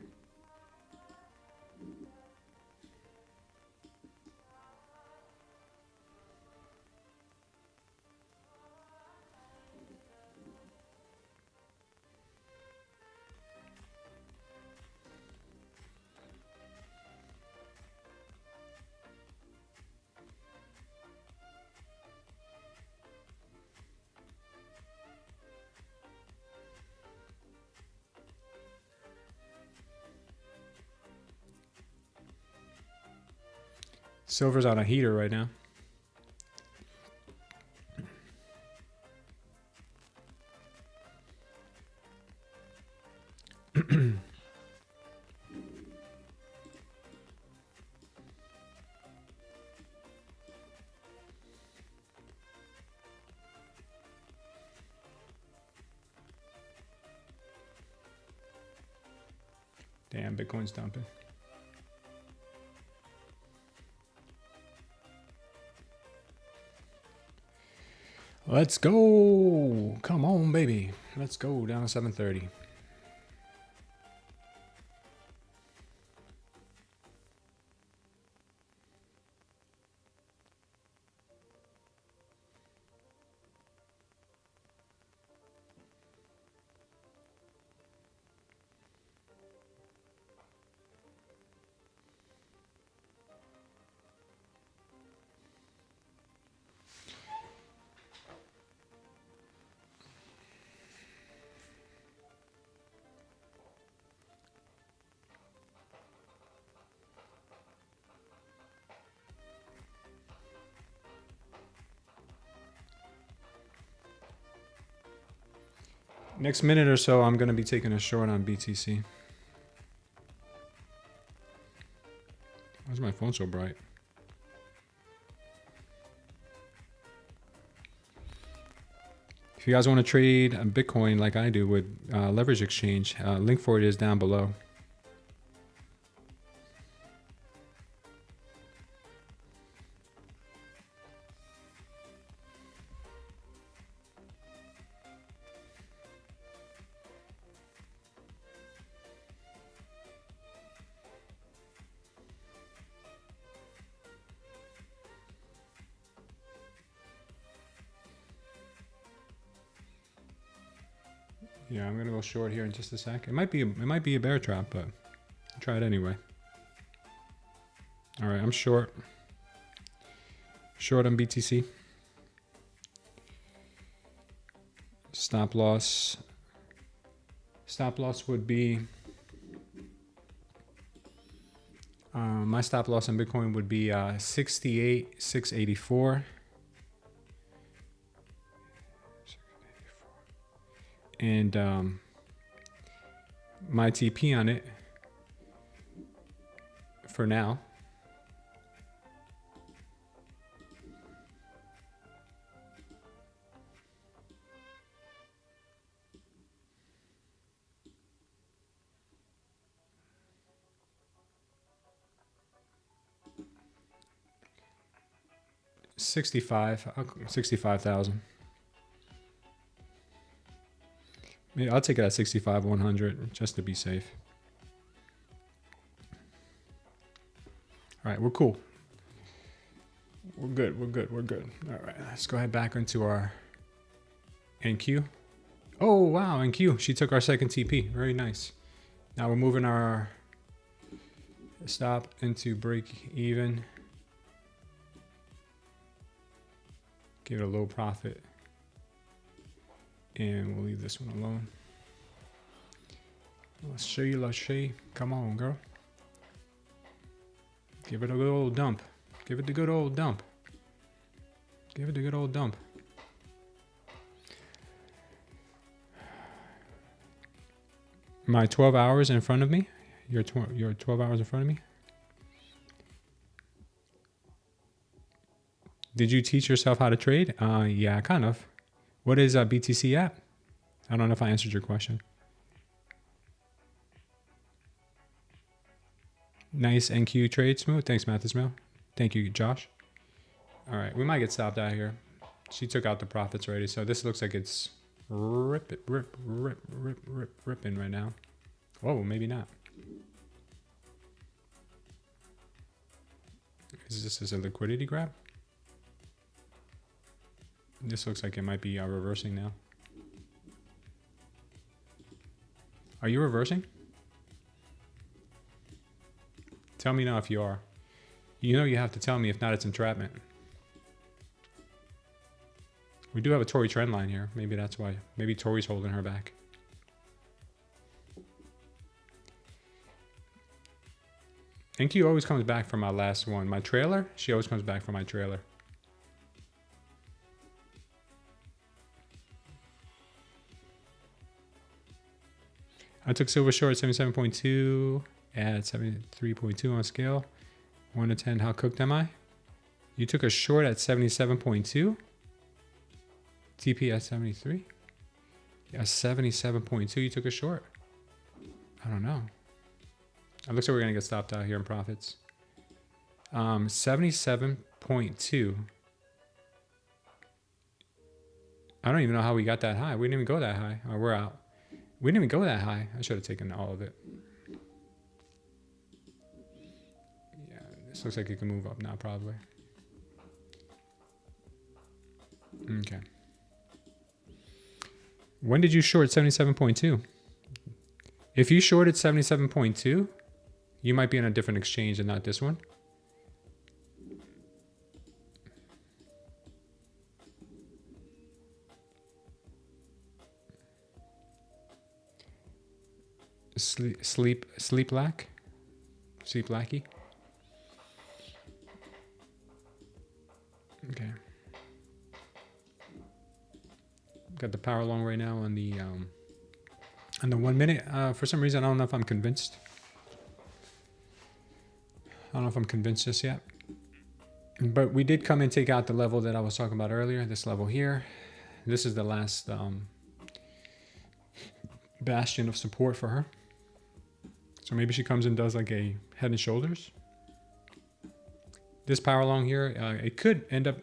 Silver's on a heater right now. Damn, Bitcoin's dumping. Let's go. Come on, baby. Let's go down to 730. Next minute or so, I'm going to be taking a short on BTC. Why is my phone so bright? If you guys want to trade Bitcoin like I do with Leverage Exchange, link for it is down below. Yeah, I'm gonna go short here in just a sec. It might be a bear trap, but I'll try it anyway. All right, I'm short. Short on BTC. Stop loss. Stop loss would be. My stop loss on Bitcoin would be 68,684. And my TP on it for now $65,000. Yeah, I'll take it at 65,100 just to be safe. All right, we're cool. We're good. We're good. We're good. All right, let's go ahead back into our NQ. Oh, wow, NQ. She took our second TP. Very nice. Now we're moving our stop into break even. Give it a low profit. And we'll leave this one alone. Let's show you, Lashay. Come on, girl. Give it a good old dump. Give it the good old dump. Give it the good old dump. My 12 hours in front of me. Your 12 hours in front of me. Did you teach yourself how to trade? Yeah, kind of. What is BTC at? I don't know if I answered your question. Nice NQ trade, Smooth. Thanks, Mathis Mill. Thank you, Josh. All right, we might get stopped out here. She took out the profits already, so this looks like it's ripping right now. Whoa, maybe not. Is this a liquidity grab? This looks like it might be reversing now. Are you reversing? Tell me now if you are. You know you have to tell me. If not, it's entrapment. We do have a Tory trend line here. Maybe that's why. Maybe Tory's holding her back. NQ always comes back for my last one. My trailer, she always comes back for my trailer. I took silver short 77.2 at 73.2 on scale. 1 to 10, how cooked am I? You took a short at 77.2. TP at 73. Yeah, 77.2 you took a short. I don't know. It looks like we're going to get stopped out here in profits. 77.2. I don't even know how we got that high. We didn't even go that high. Oh, we're out. We didn't even go that high. I should have taken all of it. Yeah, this looks like it can move up now, probably. Okay. When did you short 77.2? If you shorted 77.2, you might be in a different exchange and not this one. Sleep lackey. Okay. Got the power long right now on the 1 minute. For some reason, I don't know if I'm convinced. I don't know if I'm convinced just yet. But we did come and take out the level that I was talking about earlier. This level here. This is the last bastion of support for her. So maybe she comes and does like a head and shoulders. This power long here, it could end up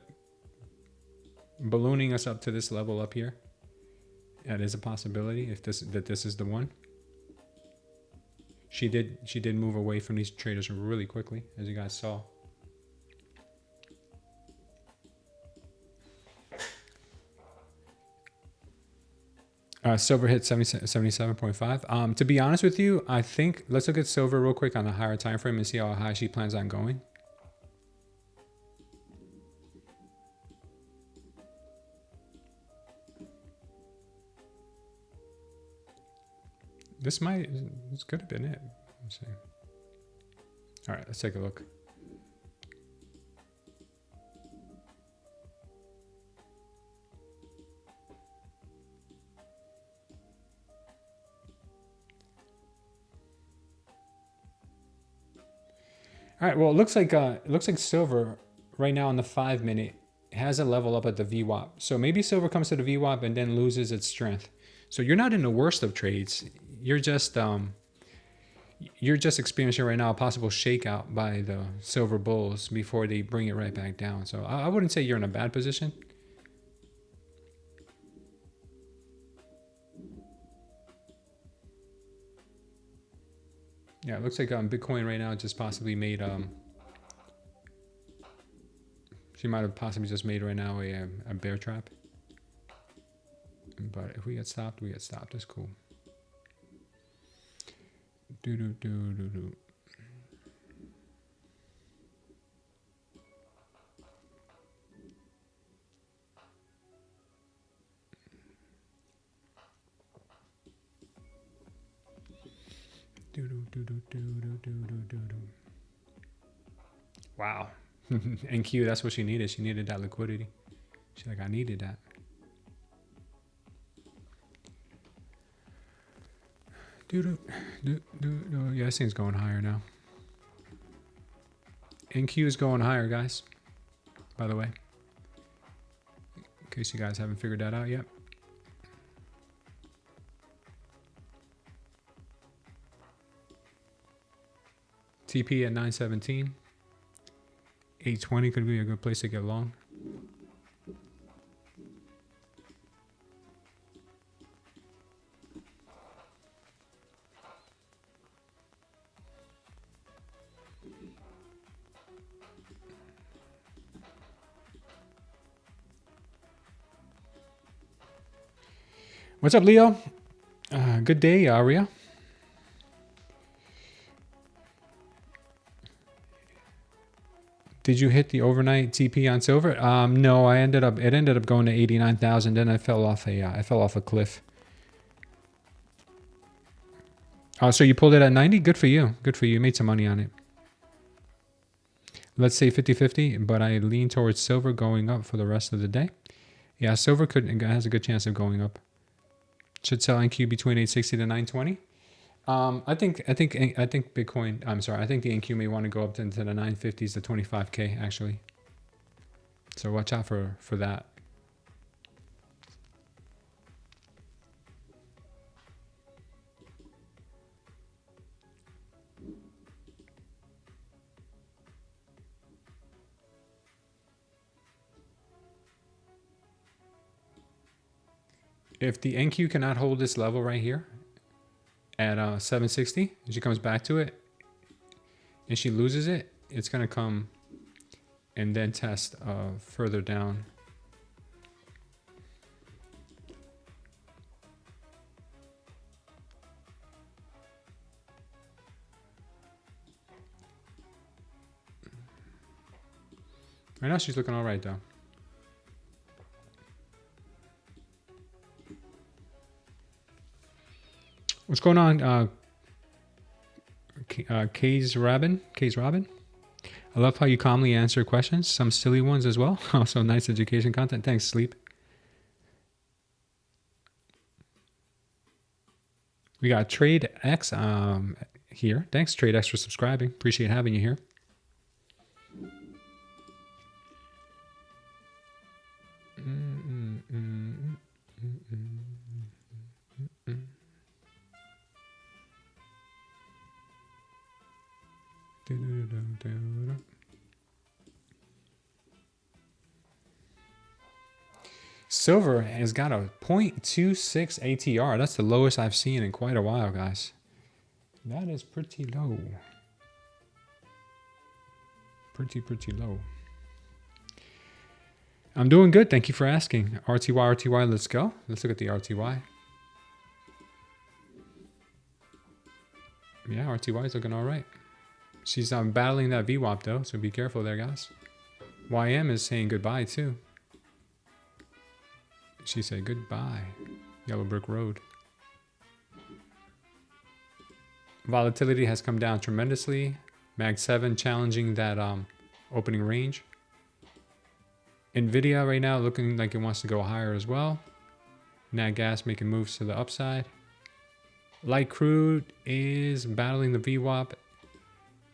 ballooning us up to this level up here. That is a possibility if this is the one. She did move away from these traders really quickly, as you guys saw. Silver hit 77.5. To be honest with you, I think let's look at silver real quick on a higher time frame and see how high she plans on going. This could have been it. Let's see. All right, let's take a look. All right, well, it looks like silver right now on the 5 minute has a level up at the VWAP. So maybe silver comes to the VWAP and then loses its strength. So you're not in the worst of trades. You're just experiencing right now a possible shakeout by the silver bulls before they bring it right back down. So I wouldn't say you're in a bad position. Yeah, it looks like Bitcoin right now just possibly made she might have possibly just made right now a bear trap. But if we get stopped, we get stopped. That's cool. Do. Wow. NQ, that's what she needed. She needed that liquidity. She's like, I needed that. Yeah, this thing's going higher now. NQ is going higher, guys. By the way, in case you guys haven't figured that out yet. TP at 917. 820 could be a good place to get long. What's up, Leo? Good day, Aria. Did you hit the overnight TP on silver? No, it ended up going to 89,000. Then I fell off a cliff. Oh, so you pulled it at 90? Good for you. Good for you. You made some money on it. let's say 50-50, but I lean towards silver going up for the rest of the day. Yeah, silver has a good chance of going up. Should sell NQ between 860 to 920. I think Bitcoin. I'm sorry. I think the NQ may want to go up into the 950s to 25K actually. So watch out for that. If the NQ cannot hold this level right here at 760, and she comes back to it and she loses it, it's going to come and then test further down. Right now she's looking all right though. What's going on, K's Robin? I love how you calmly answer questions, some silly ones as well. Also nice education content. Thanks, Sleep. We got TradeX here. Thanks, TradeX, for subscribing. Appreciate having you here. Silver has got a 0.26 ATR. That's the lowest I've seen in quite a while, guys. That is pretty low. Pretty low. I'm doing good. Thank you for asking. RTY, let's go. Let's look at the RTY. Yeah, RTY is looking all right. She's battling that VWAP though, so be careful there, guys. YM is saying goodbye too. She said goodbye. Yellow Brick Road. Volatility has come down tremendously. Mag 7 challenging that opening range. Nvidia right now looking like it wants to go higher as well. Nat Gas making moves to the upside. Light crude is battling the VWAP.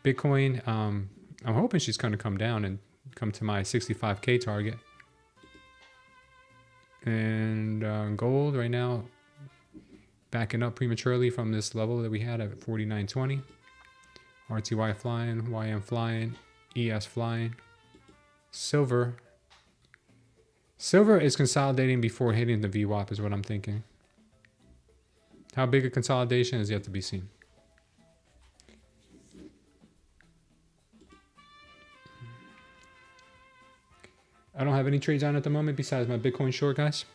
Bitcoin, I'm hoping she's going to come down and come to my 65K target. And gold right now backing up prematurely from this level that we had at 49.20. RTY flying, YM flying, ES flying. Silver is consolidating before hitting the VWAP is what I'm thinking. How big a consolidation is yet to be seen. I don't have any trades on at the moment besides my Bitcoin short, guys.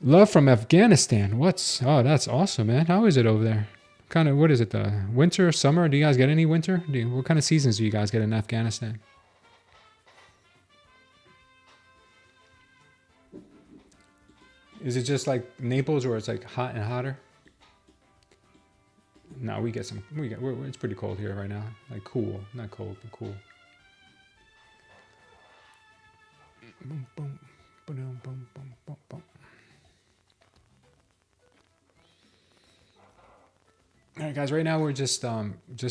Love from Afghanistan. Oh, that's awesome, man. How is it over there? What is it, the winter, summer? Do you guys get any winter? What kind of seasons do you guys get in Afghanistan? Is it just like Naples where it's like hot and hotter? No, it's pretty cold here right now. Like cool, not cold, but cool. Boom, boom, boom, boom, boom, boom, boom. All right, guys. Right now we're just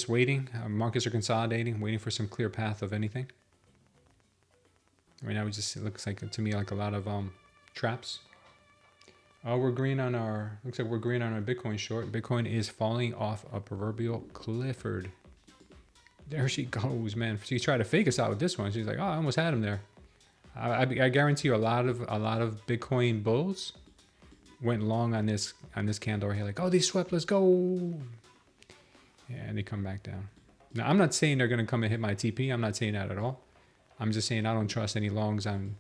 waiting. Markets are consolidating, waiting for some clear path of anything. Right now, it looks like to me like a lot of traps. We're green on our. Looks like we're green on our Bitcoin short. Bitcoin is falling off a proverbial Clifford. There she goes, man. She tried to fake us out with this one. She's like, "Oh, I almost had him there." I guarantee you a lot of Bitcoin bulls went long on this candle right here, like, oh, they swept, let's go. Yeah, and they come back down. Now I'm not saying they're gonna come and hit my TP. I'm not saying that at all. I'm just saying I don't trust any longs on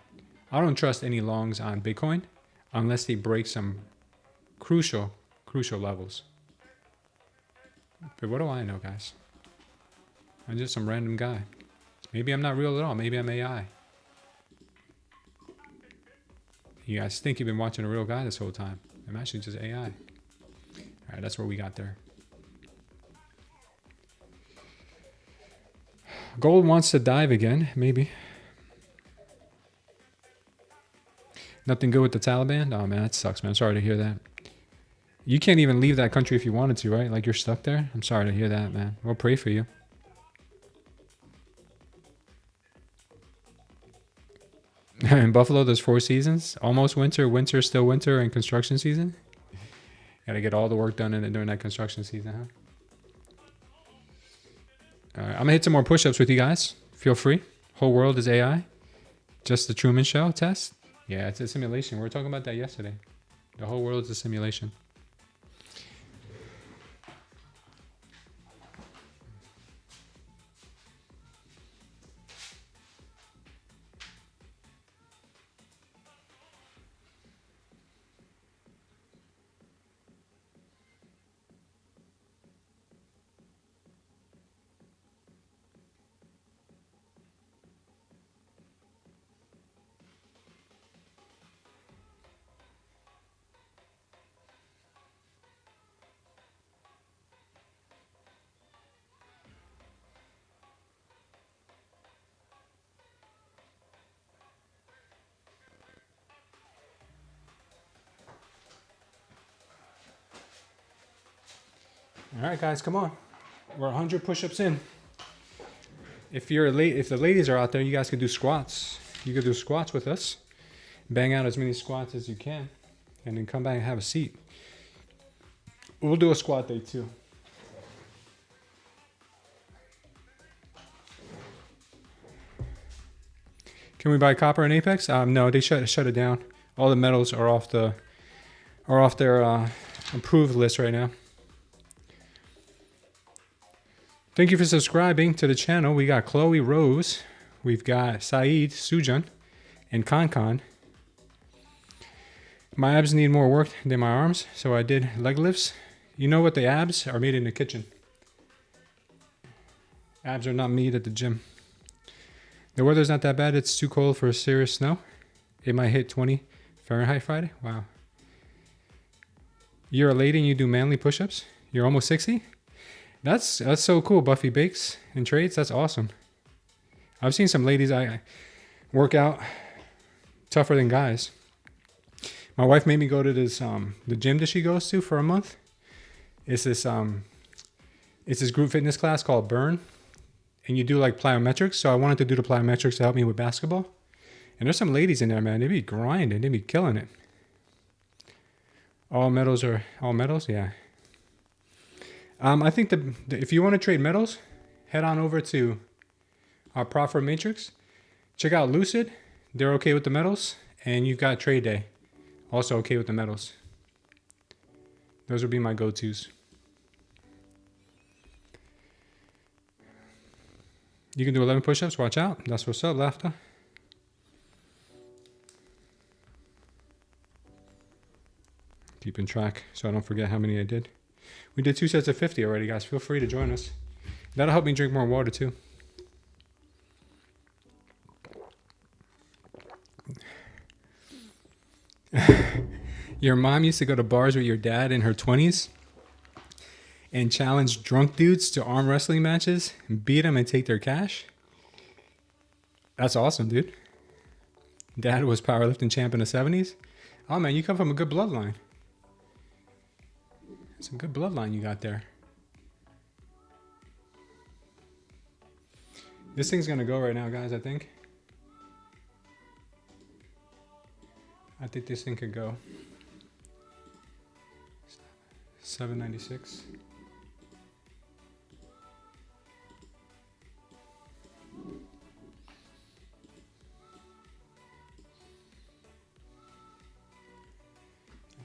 Bitcoin unless they break some crucial levels. But what do I know, guys? I'm just some random guy. Maybe I'm not real at all. Maybe I'm AI. You guys think you've been watching a real guy this whole time. I'm actually just AI. All right, that's what we got there. Gold wants to dive again, maybe. Nothing good with the Taliban? Oh man, that sucks, man. I'm sorry to hear that. You can't even leave that country if you wanted to, right? Like you're stuck there? I'm sorry to hear that, man. We'll pray for you. In Buffalo, there's 4 seasons. Almost winter, winter, still winter, and construction season. Gotta get all the work done during that construction season, huh? All right, I'm gonna hit some more push-ups with you guys. Feel free. Whole world is AI. Just the Truman Show test. Yeah, it's a simulation. We were talking about that yesterday. The whole world is a simulation. All right, guys, come on. We're 100 push-ups in. If the ladies are out there, you guys can do squats. You can do squats with us. Bang out as many squats as you can, and then come back and have a seat. We'll do a squat day too. Can we buy copper in Apex? No, they shut it down. All the metals are off their approved list right now. Thank you for subscribing to the channel. We got Chloe Rose, we've got Saeed, Sujan, and Kankan. My abs need more work than my arms, so I did leg lifts. You know what? The abs are made in the kitchen. Abs are not made at the gym. The weather's not that bad. It's too cold for serious snow. It might hit 20 Fahrenheit Friday. Wow. You're a lady and you do manly push-ups? You're almost 60? That's so cool, Buffy Bakes and Trades. That's awesome. I've seen some ladies I work out tougher than guys. My wife made me go to this the gym that she goes to for a month. It's this group fitness class called Burn, and you do like plyometrics. So I wanted to do the plyometrics to help me with basketball. And there's some ladies in there, man. They be grinding. They be killing it. All metals, yeah. I think if you want to trade metals, head on over to our Profit Matrix. Check out Lucid. They're okay with the metals. And you've got Tradeday, also okay with the metals. Those would be my go-tos. You can do 11 push-ups. Watch out. That's what's up, Laughter. Keeping track so I don't forget how many I did. We did 2 sets of 50 already, guys. Feel free to join us. That'll help me drink more water, too. Your mom used to go to bars with your dad in her 20s and challenge drunk dudes to arm wrestling matches, beat them and take their cash? That's awesome, dude. Dad was powerlifting champ in the 70s? Oh, man, you come from a good bloodline. Some good bloodline you got there. This thing's gonna go right now, guys, I think. I think this thing could go. 796.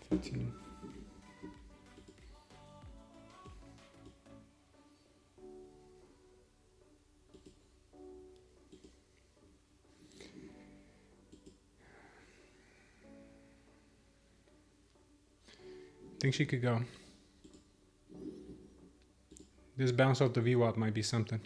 $15. Think she could go. This bounce off the VWAP might be something.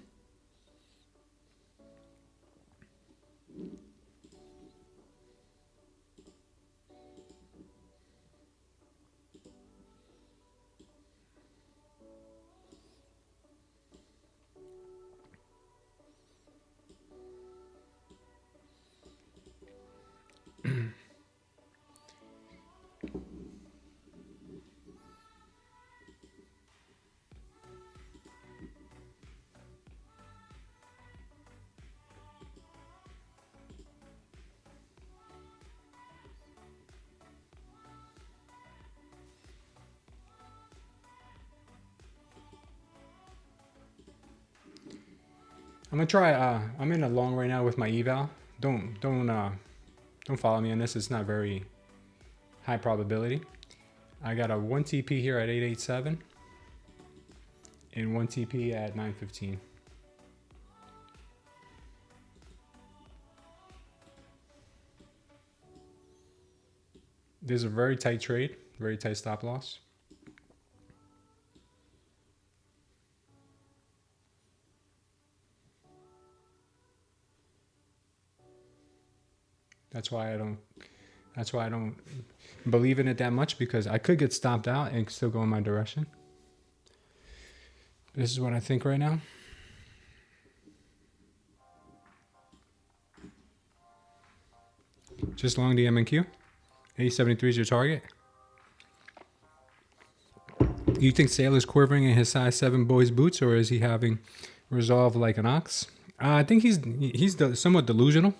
I'm gonna try. I'm in a long right now with my eval. Don't follow me on this. It's not very high probability. I got a 1 TP here at 887 and 1 TP at 915. This is a very tight trade, very tight stop loss. That's why I don't believe in it that much, because I could get stopped out and still go in my direction. This is what I think right now. Just long the MNQ. 873 is your target. You think Sailor's quivering in his size 7 boys boots, or is he having resolve like an ox? I think he's somewhat delusional.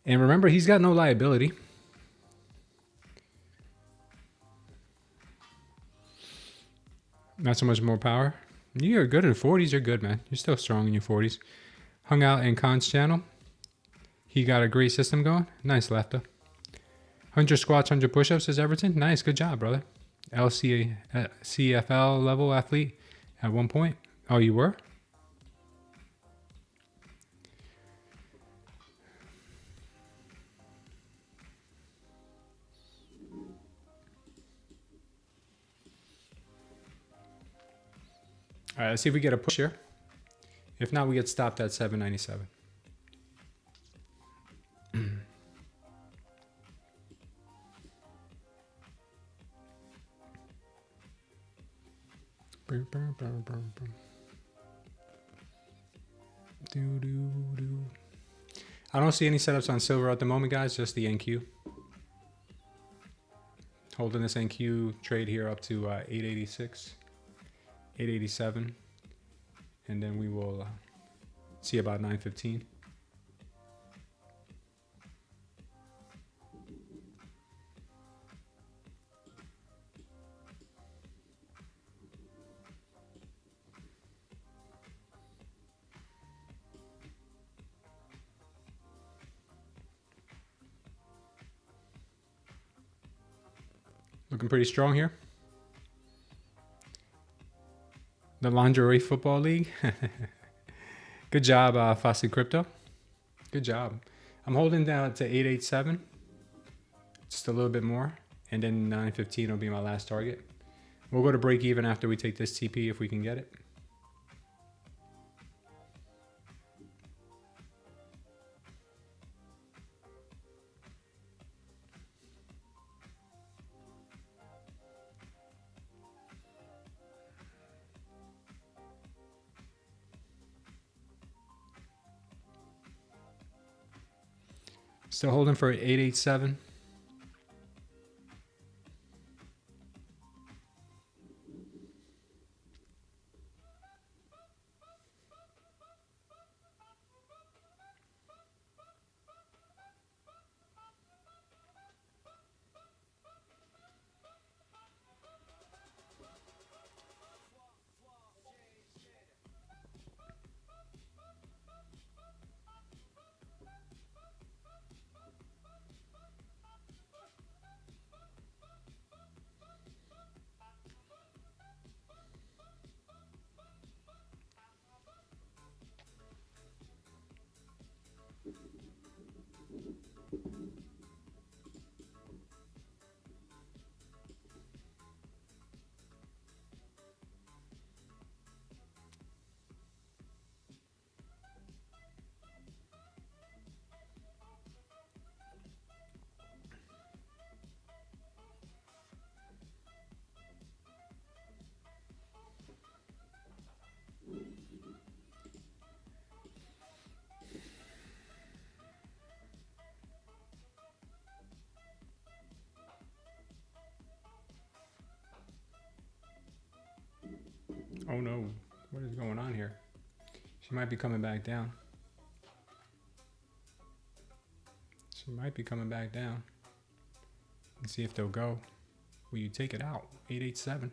And remember, he's got no liability. Not so much more power. You're good in 40s. You're good, man. You're still strong in your 40s. Hung out in Khan's channel. He got a great system going. Nice, Lefta. 100 squats, 100 push-ups, says Everton. Nice, good job, brother. CFL level athlete at one point. Oh, you were? All right, let's see if we get a push here. If not, we get stopped at 797. I don't see any setups on silver at the moment, guys, just the NQ. Holding this NQ trade here up to 886. 887, and then we will see about 915. Looking pretty strong here. The Lingerie Football League. Good job, Fossil Crypto. Good job. I'm holding down to 887. Just a little bit more. And then 915 will be my last target. We'll go to break even after we take this TP if we can get it. Still holding for 887. Oh no, what is going on here? She might be coming back down. She might be coming back down. Let's see if they'll go. Will you take it out? 887.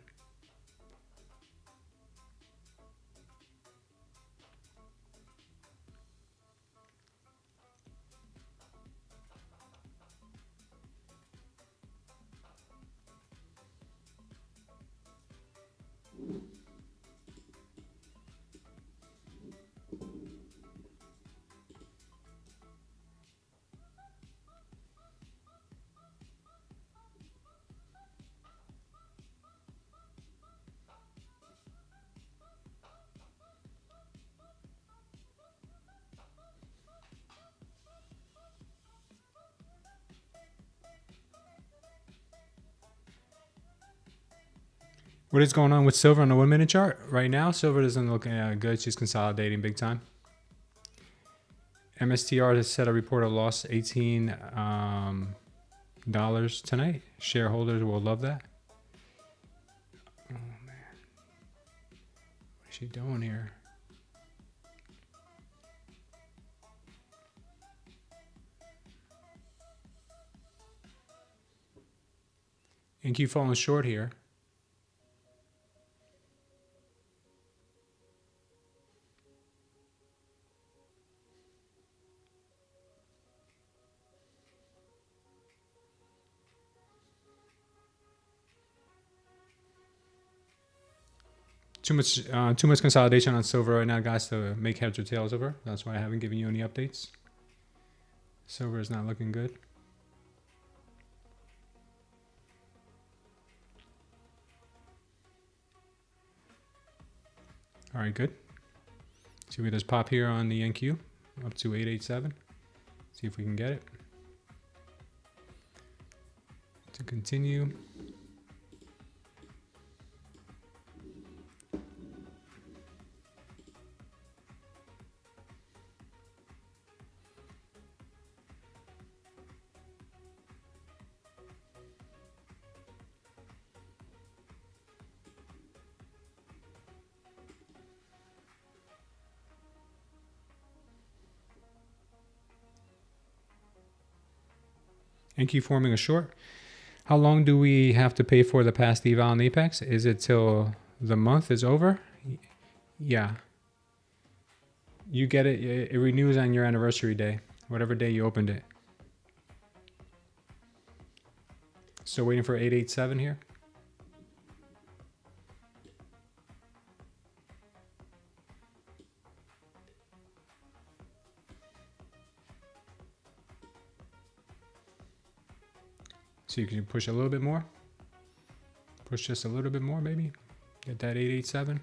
What is going on with silver on the 1 minute chart? Right now, silver doesn't look good. She's consolidating big time. MSTR has set a report of loss $18 tonight. Shareholders will love that. Oh man, what is she doing here? NQ falling short here. Too much consolidation on silver right now, guys, to make heads or tails of her. That's why I haven't given you any updates. Silver is not looking good. All right, good. See if we just pop here on the NQ up to 887. See if we can get it to continue. NQ forming a short. How long do we have to pay for the past eval and apex? Is it till the month is over? Yeah. You get it. It renews on your anniversary day, whatever day you opened it. So waiting for 887 here. So you can push a little bit more. Push just a little bit more, maybe. Get that 887.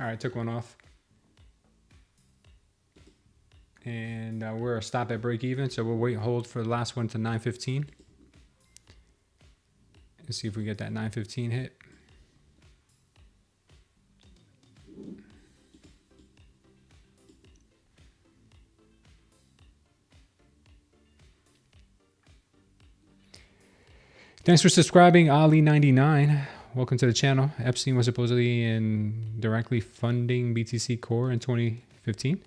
All right, took one off. And we're a stop at break even, so we'll wait and hold for the last one to 915. Let's see if we get that 915 hit. Thanks for subscribing, Ali99. Welcome to the channel. Epstein was supposedly directly funding BTC Core in 2015.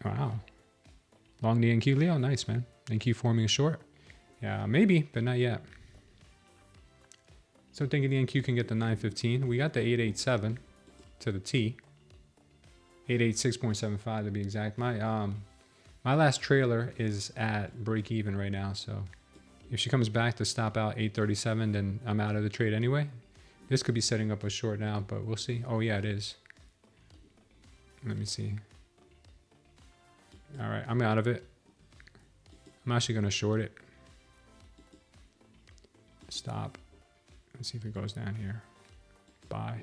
Wow. Long the NQ, Leo. Nice, man. NQ forming a short. Yeah, maybe, but not yet. So thinking the NQ can get the 915. We got the 887 to the T. 886.75 to be exact. My last trailer is at break even right now, so if she comes back to stop out 837, then I'm out of the trade anyway. This could be setting up a short now, but we'll see. Oh yeah, it is. Let me see. All right, I'm out of it. I'm actually gonna short it. Stop. Let's see if it goes down here. Buy.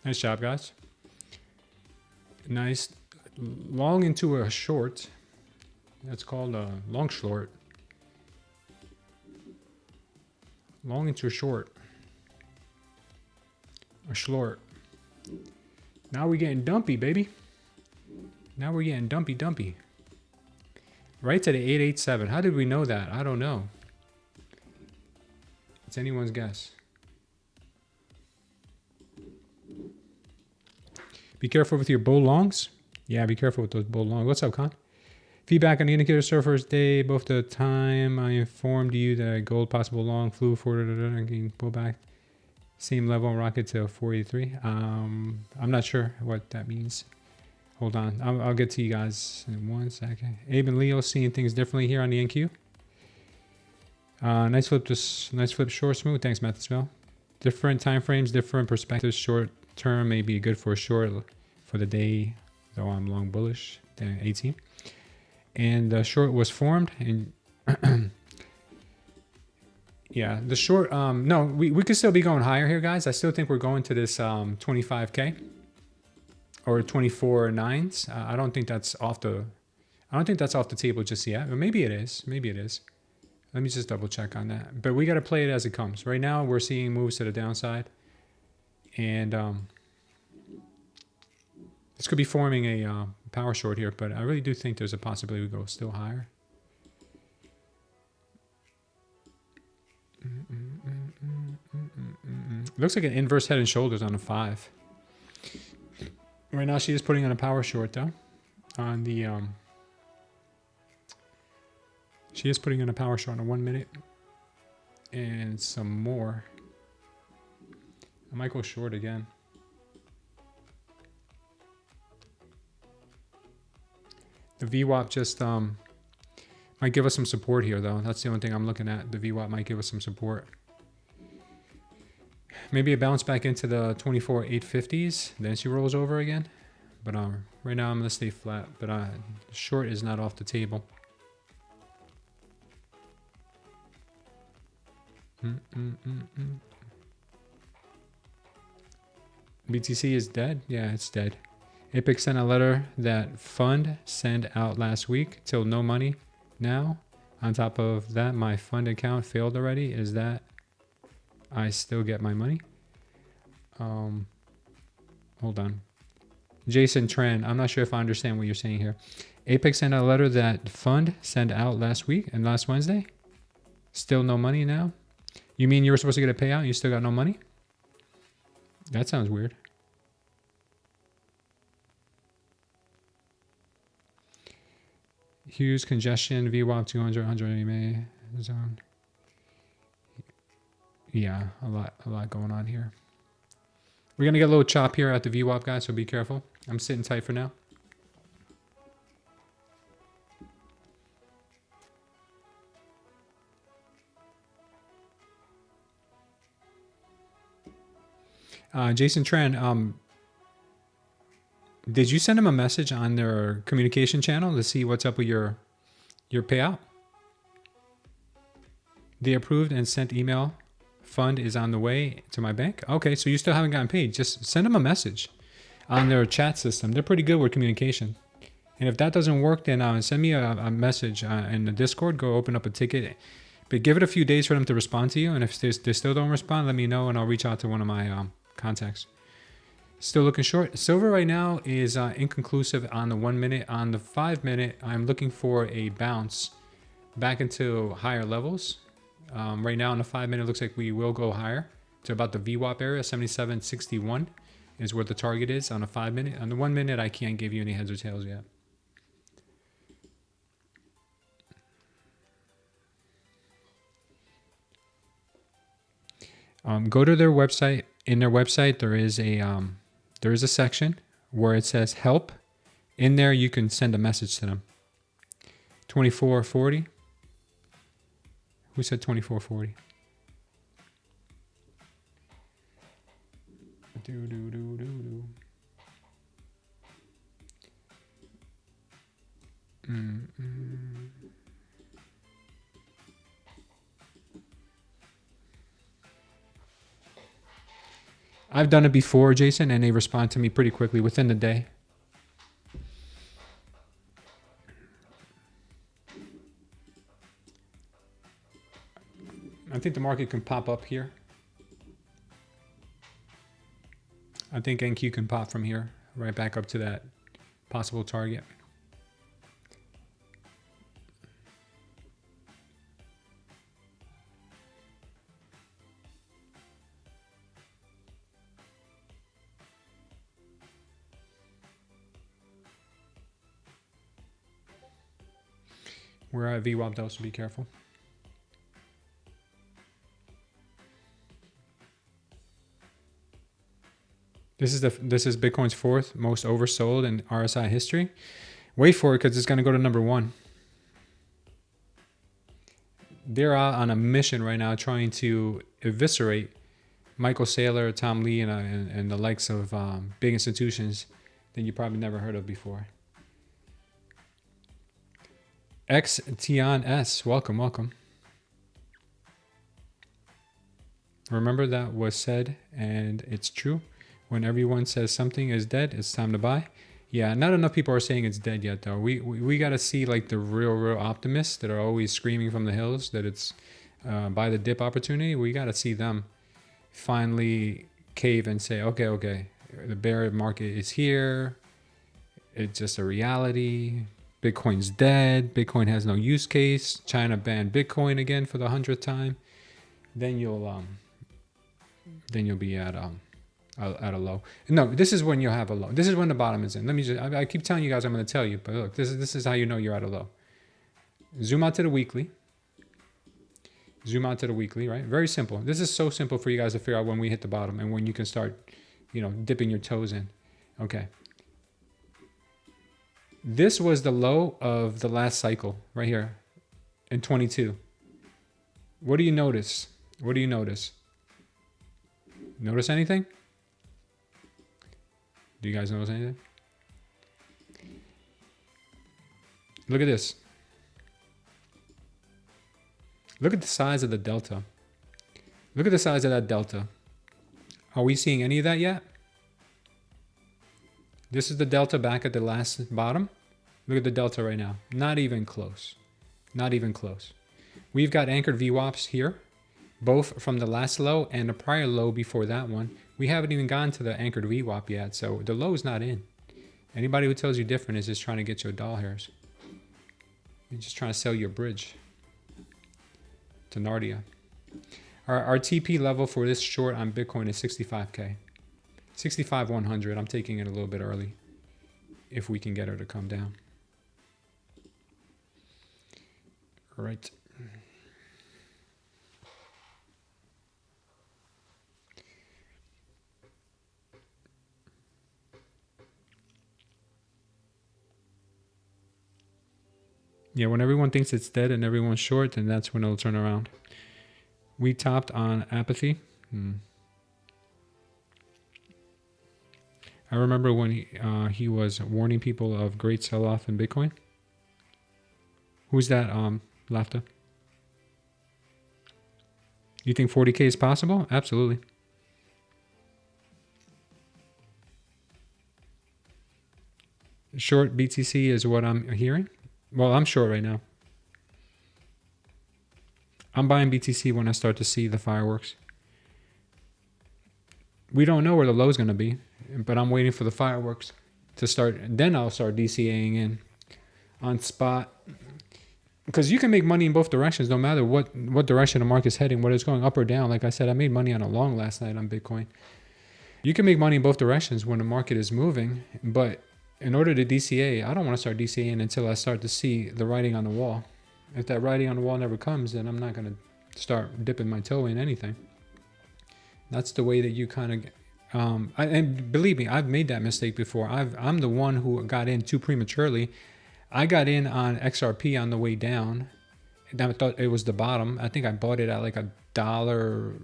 Nice job, guys. Nice. Long into a short. That's called a long short. Long into a short. A short. Now we're getting dumpy, baby. Now we're getting dumpy. Right to the 887. How did we know that? I don't know. It's anyone's guess. Be careful with your bull longs. Yeah, be careful with those bull longs. What's up, Con? Feedback on the indicator surfers day. Both the time I informed you that gold possible long flew forward and pullback. Same level rocket to 483. I'm not sure what that means. Hold on. I'll get to you guys in 1 second. Abe and Leo seeing things differently here on the NQ. Nice flip short smooth. Thanks, Method Smell. Different time frames, different perspectives. Short term may be good for a short for the day, though I'm long bullish. 18. And the short was formed and yeah, the short, no, we could still be going higher here, guys. I still think we're going to this 25K or 24.9s. I don't think that's off the table just yet. But maybe it is. Maybe it is. Let me just double check on that. But we got to play it as it comes. Right now, we're seeing moves to the downside. And this could be forming a power short here, but I really do think there's a possibility we go still higher. Looks like an inverse head and shoulders on a 5. Right now, she is putting on a power short though. On the she is putting in a power short on a 1 minute and some more. I might go short again. The VWAP just might give us some support here though. That's the only thing I'm looking at. The VWAP might give us some support. Maybe a bounce back into the 24.850s. Then she rolls over again. But right now I'm gonna stay flat. But short is not off the table. BTC is dead. Yeah, it's dead. Apex sent a letter that fund sent out last week till no money now. On top of that, my fund account failed already. Is that I still get my money? Hold on. Jason Tran, I'm not sure if I understand what you're saying here. Apex sent a letter that fund sent out last week and last Wednesday. Still no money now? You mean you were supposed to get a payout and you still got no money? That sounds weird. Hughes congestion, VWAP 200, 100 EMA zone. Yeah, a lot going on here. We're gonna get a little chop here at the VWAP, guys, so be careful. I'm sitting tight for now. Jason Tran, did you send him a message on their communication channel to see what's up with your payout? They approved and sent email. Fund is on the way to my bank. Okay, so you still haven't gotten paid. Just send them a message on their chat system. They're pretty good with communication. And if that doesn't work, then send me a message in the Discord. Go open up a ticket. But give it a few days for them to respond to you. And if they still don't respond, let me know and I'll reach out to one of my contacts. Still looking short. Silver right now is inconclusive on the 1 minute. On the 5 minute, I'm looking for a bounce back into higher levels. Right now on the 5 minute, looks like we will go higher to about the VWAP area. 77.61 is where the target is on a 5 minute. On the 1 minute, I can't give you any heads or tails yet. Go to their website. In their website, there is a section where it says help. In there, you can send a message to them. 2440. Who said 2440? I've done it before, Jason, and they respond to me pretty quickly within the day. I think the market can pop up here. I think NQ can pop from here right back up to that possible target. We're at VWAP though, so be careful. This is Bitcoin's 4th most oversold in RSI history. Wait for it because it's going to go to number 1. They're out on a mission right now trying to eviscerate Michael Saylor, Tom Lee, and the likes of big institutions that you probably never heard of before. XTionS, welcome, welcome. Remember that was said, and it's true. When everyone says something is dead, it's time to buy. Yeah, not enough people are saying it's dead yet, though. We got to see like the real optimists that are always screaming from the hills that it's buy the dip opportunity. We got to see them finally cave and say, okay, the bear market is here. It's just a reality. Bitcoin's dead. Bitcoin has no use case. China banned Bitcoin again for the 100th time. Then you'll be at a low. No, this is when you'll have a low. This is when the bottom is in. Let me just, I keep telling you guys I'm going to tell you, but look, this is how you know you're at a low. Zoom out to the weekly. Zoom out to the weekly, right? Very simple. This is so simple for you guys to figure out when we hit the bottom and when you can start, dipping your toes in. Okay. This was the low of the last cycle right here in 22. What do you notice? What do you notice? Notice anything? Do you guys notice anything? Look at this. Look at the size of the delta. Look at the size of that delta. Are we seeing any of that yet? This is the delta back at the last bottom. Look at the delta right now. Not even close. Not even close. We've got anchored VWAPs here, both from the last low and the prior low before that one. We haven't even gone to the anchored VWAP yet, so the low is not in. Anybody who tells you different is just trying to get your doll hairs. You're just trying to sell you a bridge to Narnia. Our TP level for this short on Bitcoin is 65K. 65,100. I'm taking it a little bit early if we can get her to come down. All right. Yeah, when everyone thinks it's dead and everyone's short, then that's when it'll turn around. We topped on apathy. I remember when he was warning people of great sell-off in Bitcoin. Who's that, Lafta? You think 40K is possible? Absolutely. Short BTC is what I'm hearing. Well, I'm short right now. I'm buying BTC when I start to see the fireworks. We don't know where the low is going to be, but I'm waiting for the fireworks to start. Then I'll start DCAing in on spot. Because you can make money in both directions, no matter what direction the market's heading, whether it's going up or down. Like I said, I made money on a long last night on Bitcoin. You can make money in both directions when the market is moving, but in order to DCA, I don't want to start DCAing until I start to see the writing on the wall. If that writing on the wall never comes, then I'm not going to start dipping my toe in anything. That's the way that you kind of... and believe me, I've made that mistake before. I'm the one who got in too prematurely. I got in on XRP on the way down. And I thought it was the bottom. I think I bought it at like $1,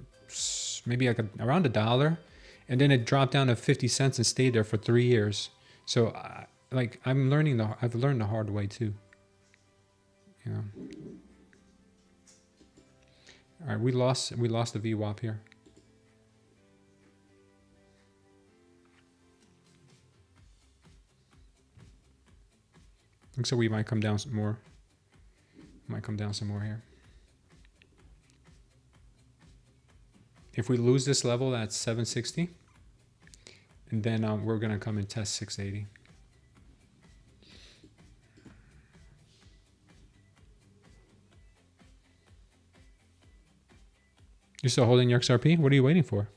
maybe like around $1. And then it dropped down to 50 cents and stayed there for 3 years. So I've learned the hard way too. You know. All right, we lost the VWAP here. Looks like we might come down some more. Might come down some more here. If we lose this level at 760, And then we're going to come and test 680. You're still holding your XRP? What are you waiting for?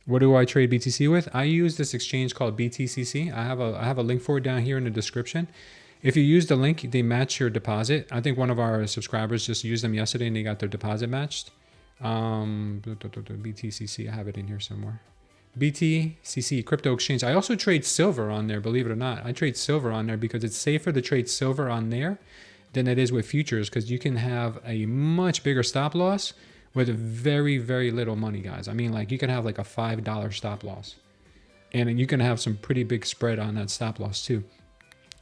What do I trade BTC with? I use this exchange called BTCC. I have a link for it down here in the description. If you use the link, they match your deposit. I think one of our subscribers just used them yesterday and they got their deposit matched. BTCC, I have it in here somewhere. BTCC, crypto exchange. I also trade silver on there, believe it or not. I trade silver on there because it's safer to trade silver on there than it is with futures, because you can have a much bigger stop loss with very, very little money, guys. I mean, like, you can have like a $5 stop loss. And you can have some pretty big spread on that stop loss too.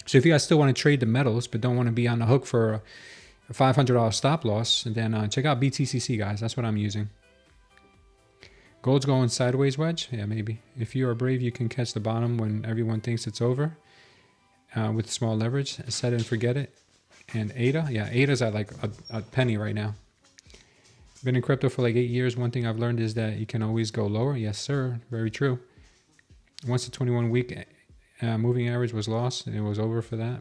So if you guys still want to trade the metals, but don't want to be on the hook for a $500 stop loss, then check out BTCC, guys. That's what I'm using. Gold's going sideways wedge? Yeah, maybe. If you are brave, you can catch the bottom when everyone thinks it's over with small leverage. Set it and forget it. And ADA? Yeah, ADA's at like a penny right now. Been in crypto for like 8 years. One thing I've learned is that you can always go lower. Yes, sir. Very true. Once the 21-week moving average was lost, it was over for that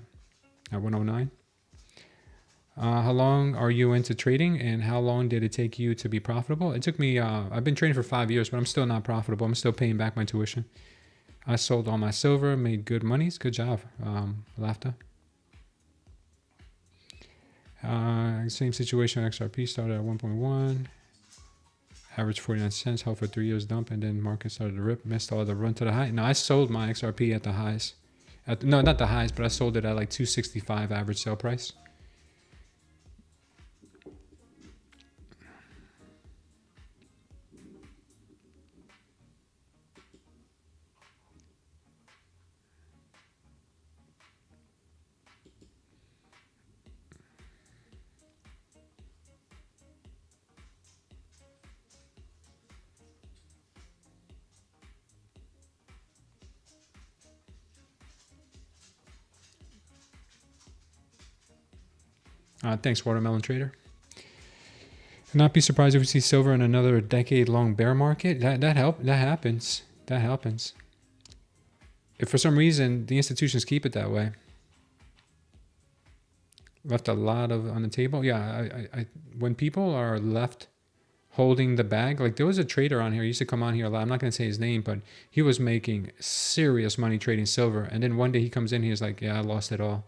at 109. How long are you into trading, and how long did it take you to be profitable? It took me, I've been trading for 5 years, but I'm still not profitable. I'm still paying back my tuition. I sold all my silver, made good monies. Good job, Lafta. Same situation on XRP, started at 1.1. Average 49 cents, held for 3 years, dump, and then market started to rip, missed all the run to the high. No, I sold my XRP at the highs. No, not the highs, but I sold it at like 265 average sell price. Thanks, Watermelon Trader. Not be surprised if we see silver in another decade-long bear market. That happens. That happens. If for some reason the institutions keep it that way, left a lot on the table. Yeah, when people are left holding the bag, like there was a trader on here. He used to come on here a lot. I'm not going to say his name, but he was making serious money trading silver. And then one day he comes in, he's like, "Yeah, I lost it all."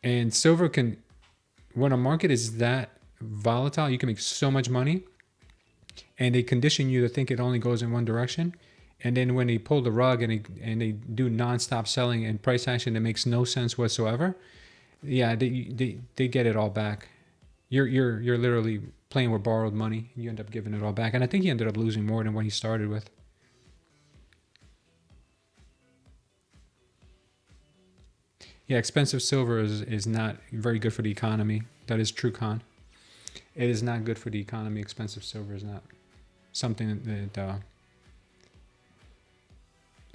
And silver can. When a market is that volatile, you can make so much money, and they condition you to think it only goes in one direction. And then when they pull the rug and they do nonstop selling and price action that makes no sense whatsoever, yeah, they get it all back. You're literally playing with borrowed money. You end up giving it all back, and I think he ended up losing more than what he started with. Yeah, expensive silver is not very good for the economy. That is true, Con. It is not good for the economy. Expensive silver is not something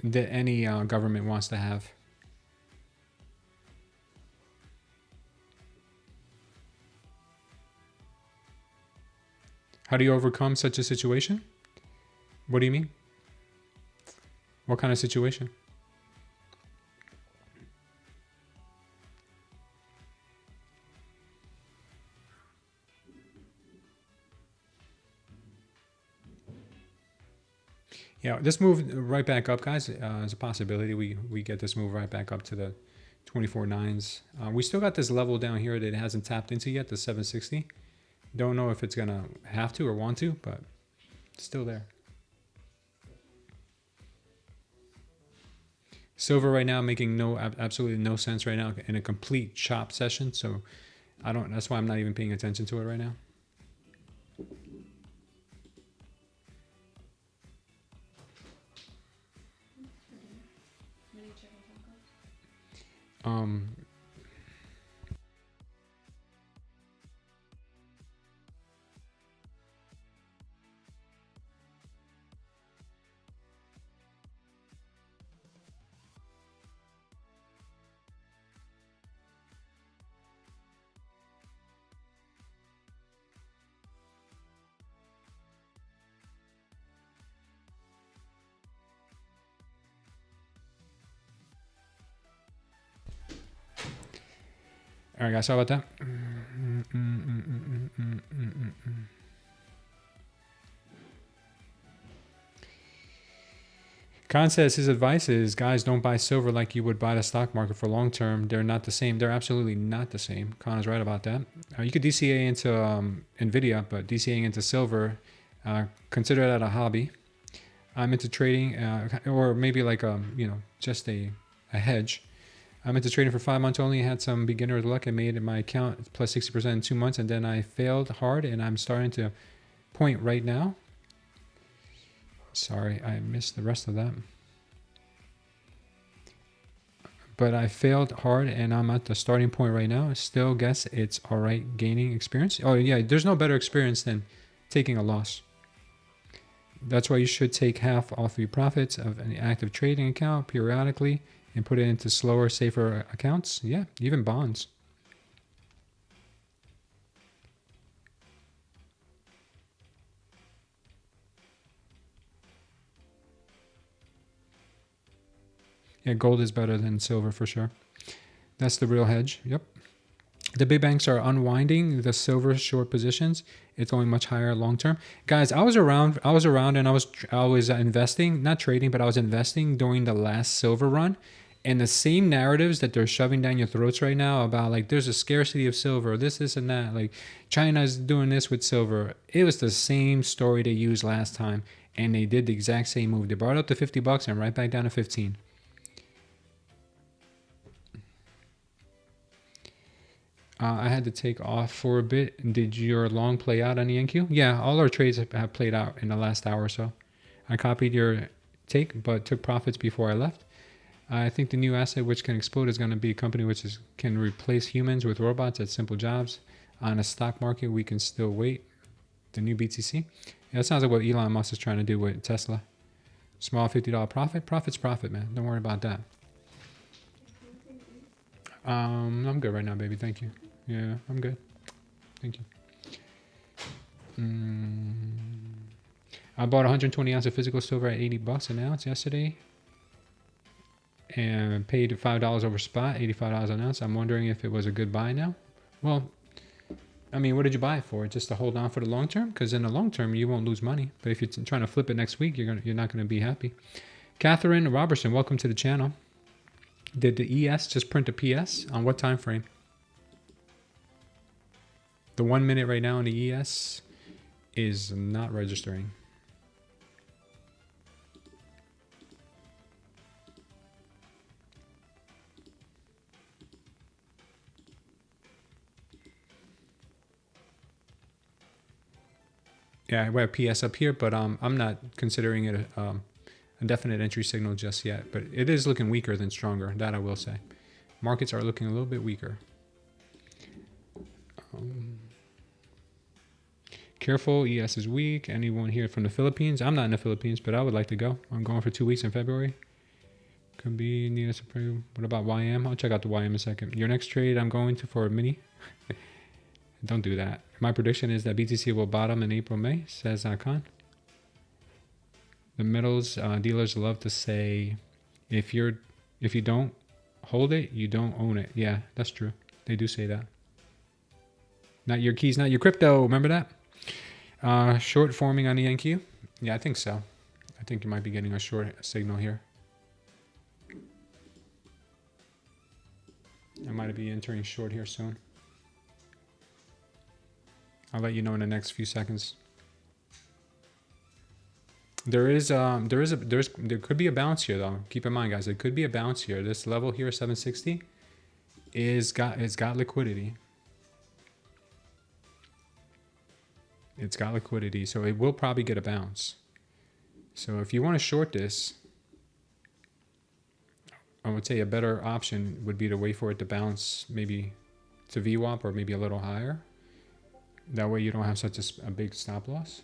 that any government wants to have. How do you overcome such a situation? What do you mean? What kind of situation? Yeah, this move right back up, guys, is a possibility. We get this move right back up to the 24.9s. We still got this level down here that it hasn't tapped into yet, the 760. Don't know if it's going to have to or want to, but it's still there. Silver right now making absolutely no sense right now in a complete chop session. So that's why I'm not even paying attention to it right now. All right, guys, sorry about that. Khan says his advice is, guys, don't buy silver like you would buy the stock market for long term. They're not the same. They're absolutely not the same. Khan is right about that. You could DCA into NVIDIA, but DCAing into silver, consider that a hobby. I'm into trading, or maybe like just a hedge. I'm into trading for 5 months only. Had some beginner luck. I made my account plus 60% in 2 months, and then I failed hard, and I'm starting to point right now. Sorry, I missed the rest of that. But I failed hard, and I'm at the starting point right now. I still guess it's all right gaining experience. Oh, yeah, there's no better experience than taking a loss. That's why you should take half off of your profits of an active trading account periodically and put it into slower, safer accounts. Yeah, even bonds. Yeah, gold is better than silver for sure. That's the real hedge. Yep. The big banks are unwinding the silver short positions. It's only much higher long term. Guys, I was around and I was investing, not trading, but I was investing during the last silver run. And the same narratives that they're shoving down your throats right now about like there's a scarcity of silver, this and that, like China's doing this with silver. It was the same story they used last time, and they did the exact same move. They brought it up to $50 and right back down to 15. I had to take off for a bit. Did your long play out on the NQ? Yeah, all our trades have played out in the last hour or so. I copied your take, but took profits before I left. I think the new asset which can explode is going to be a company which can replace humans with robots at simple jobs. On a stock market, we can still wait. The new BTC. Yeah, that sounds like what Elon Musk is trying to do with Tesla. Small $50 profit. Profit's profit, man. Don't worry about that. I'm good right now, baby. Thank you. Yeah, I'm good. Thank you. I bought 120 ounce of physical silver at $80 an ounce yesterday. And paid $5 over spot, $85 an ounce. I'm wondering if it was a good buy now. Well, I mean, what did you buy it for? Just to hold on for the long term? Because in the long term, you won't lose money. But if you're trying to flip it next week, you're not going to be happy. Catherine Robertson, welcome to the channel. Did the ES just print a PS? On what time frame? The 1 minute right now on the ES is not registering. Yeah, we have PS up here, but I'm not considering it a definite entry signal just yet. But it is looking weaker than stronger. That I will say. Markets are looking a little bit weaker. Careful, ES is weak. Anyone here from the Philippines? I'm not in the Philippines, but I would like to go. I'm going for 2 weeks in February. Could be Nina Supreme. What about YM? I'll check out the YM in a second. Your next trade, I'm going to for a mini. Don't do that. My prediction is that BTC will bottom in April, May, says Khan. The metals dealers love to say, if you don't hold it, you don't own it. Yeah, that's true. They do say that. Not your keys, not your crypto. Remember that? Short forming on the NQ? Yeah, I think so. I think you might be getting a short signal here. I might be entering short here soon. I'll let you know in the next few seconds. There could be a bounce here though. Keep in mind, guys, there could be a bounce here. This level here, 760, it's got liquidity. It's got liquidity, so it will probably get a bounce. So if you want to short this, I would say a better option would be to wait for it to bounce maybe to VWAP or maybe a little higher. That way you don't have such a big stop loss.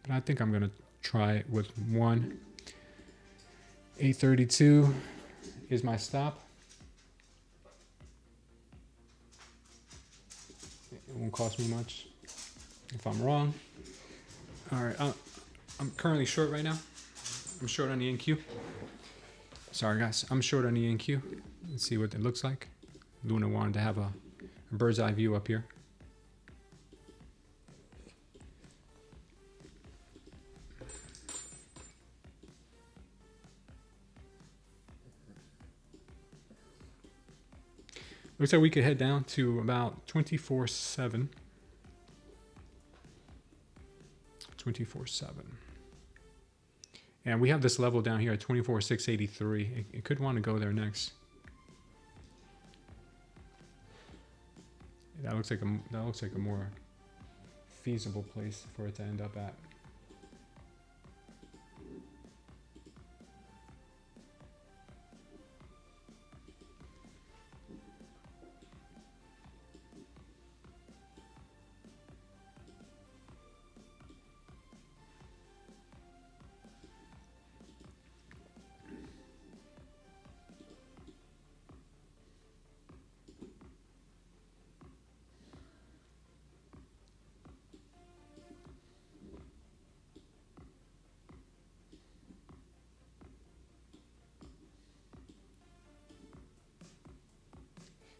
But I think I'm going to try it with 832 is my stop. It won't cost me much if I'm wrong. All right, I'm currently short right now. I'm short on the NQ. Sorry guys, I'm short on the NQ. Let's see what it looks like. Luna wanted to have a bird's eye view up here. Looks like we could head down to about 24.7. 24.7. And we have this level down here at 24.683. It could want to go there next. That looks like a more feasible place for it to end up at.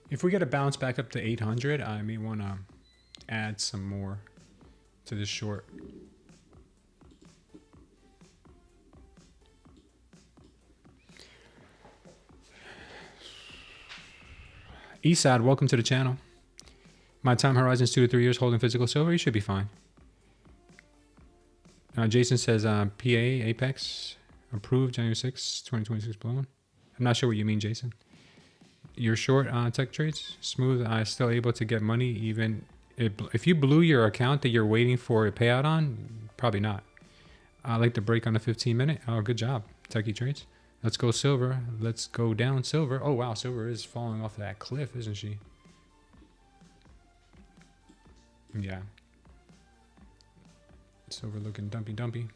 If we get a bounce back up to 800, I may want to add some more to this short. Eastside, welcome to the channel. My time horizon is 2 to 3 years holding physical silver. You should be fine. Jason says PA Apex approved January 6, 2026 blown. I'm not sure what you mean, Jason. You're short on tech trades? Smooth. Still able to get money even if you blew your account that you're waiting for a payout on? Probably not. I like the break on the 15-minute. Oh, good job, Techie Trades. Let's go silver. Let's go down silver. Oh wow, silver is falling off that cliff, isn't she? Yeah. Silver looking dumpy.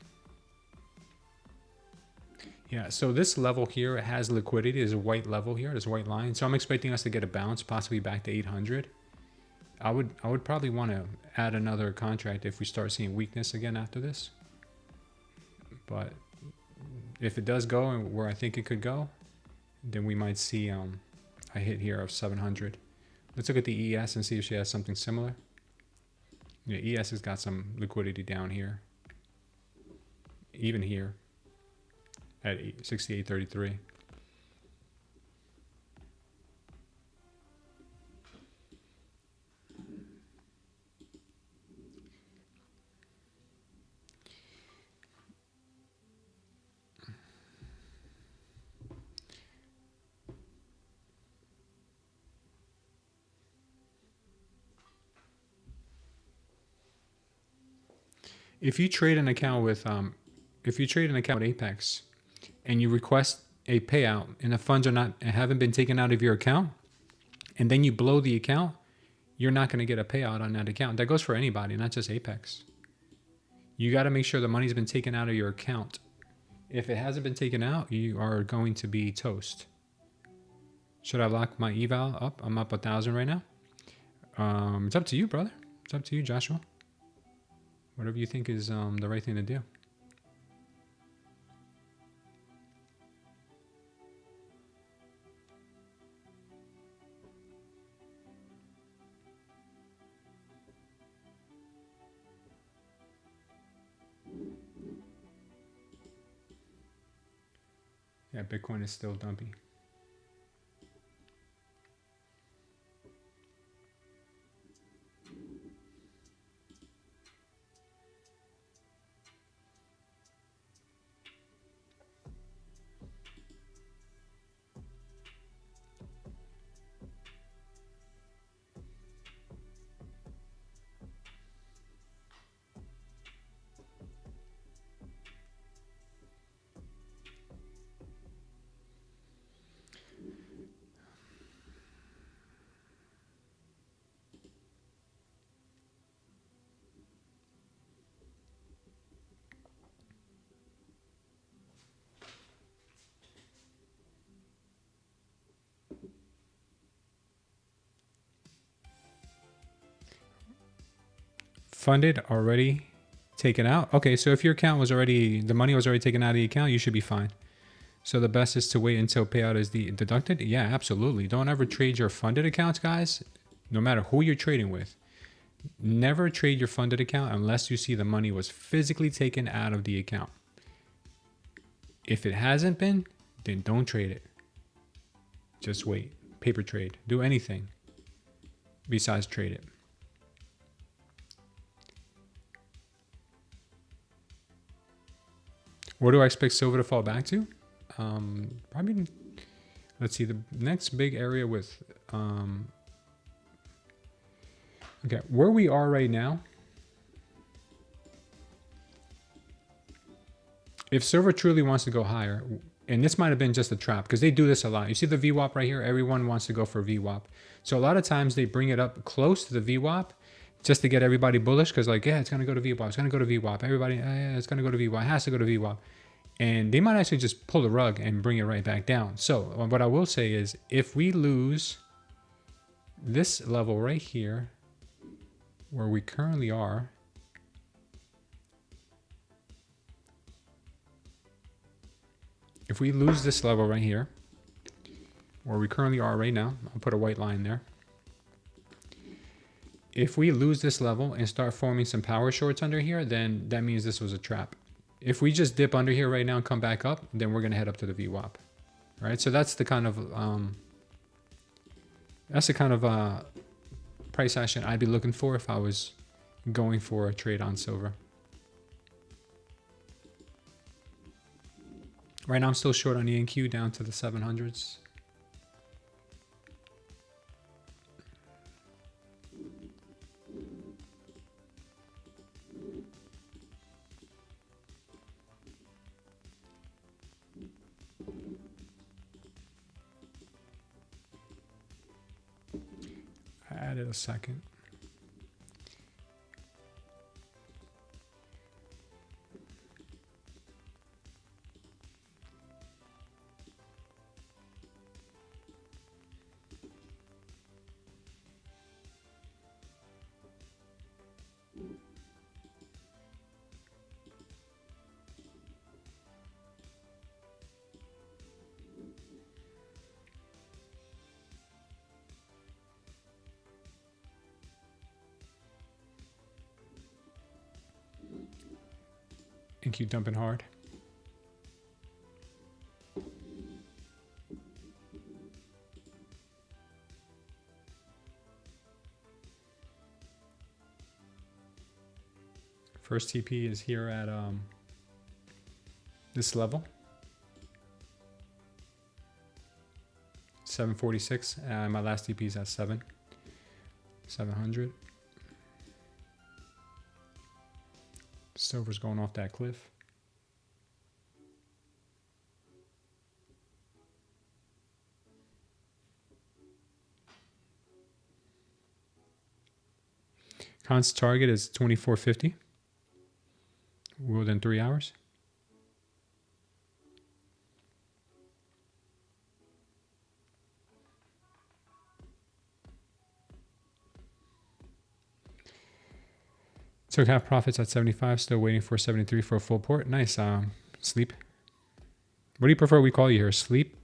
Yeah, so this level here, it has liquidity. There's a white level here, there's a white line. So I'm expecting us to get a bounce, possibly back to 800. I would probably want to add another contract if we start seeing weakness again after this. But if it does go where I think it could go, then we might see a hit here of 700. Let's look at the ES and see if she has something similar. Yeah, ES has got some liquidity down here. Even here. At 68.33. If you trade an account with Apex, and you request a payout and the funds haven't been taken out of your account, and then you blow the account, you're not going to get a payout on that account. That goes for anybody, not just Apex. You got to make sure the money's been taken out of your account. If it hasn't been taken out, you are going to be toast. Should I lock my eval up? I'm up 1,000 right now. It's up to you, brother. It's up to you, Joshua. Whatever you think is the right thing to do. Yeah, Bitcoin is still dumpy. Funded, already taken out. Okay, so if your account was already, the money was already taken out of the account, you should be fine. So the best is to wait until payout is deducted? Yeah, absolutely. Don't ever trade your funded accounts, guys, no matter who you're trading with. Never trade your funded account unless you see the money was physically taken out of the account. If it hasn't been, then don't trade it. Just wait. Paper trade. Do anything besides trade it. Where do I expect silver to fall back to? Probably, let's see, the next big area with, okay, where we are right now, if silver truly wants to go higher, and this might have been just a trap because they do this a lot. You see the VWAP right here? Everyone wants to go for VWAP. So a lot of times they bring it up close to the VWAP just to get everybody bullish because like, yeah, it's going to go to VWAP. It's going to go to VWAP. Everybody, yeah, it's going to go to VWAP. It has to go to VWAP. And they might actually just pull the rug and bring it right back down. So what I will say is if we lose this level right here, where we currently are, if we lose this level right here, where we currently are right now, I'll put a white line there. If we lose this level and start forming some power shorts under here, then that means this was a trap. If we just dip under here right now and come back up, then we're going to head up to the VWAP. All right, so that's the kind of price action I'd be looking for if I was going for a trade on silver. Right now I'm still short on ENQ down to the 700s. I added a second. ENQ dumping hard. First TP is here at this level, 746, and my last TP is at 700. Silver's going off that cliff. Constant target is 2450 within 3 hours. Took half profits at 75, still waiting for 73 for a full port. Nice. Sleep. What do you prefer we call you here? Sleep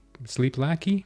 lackey?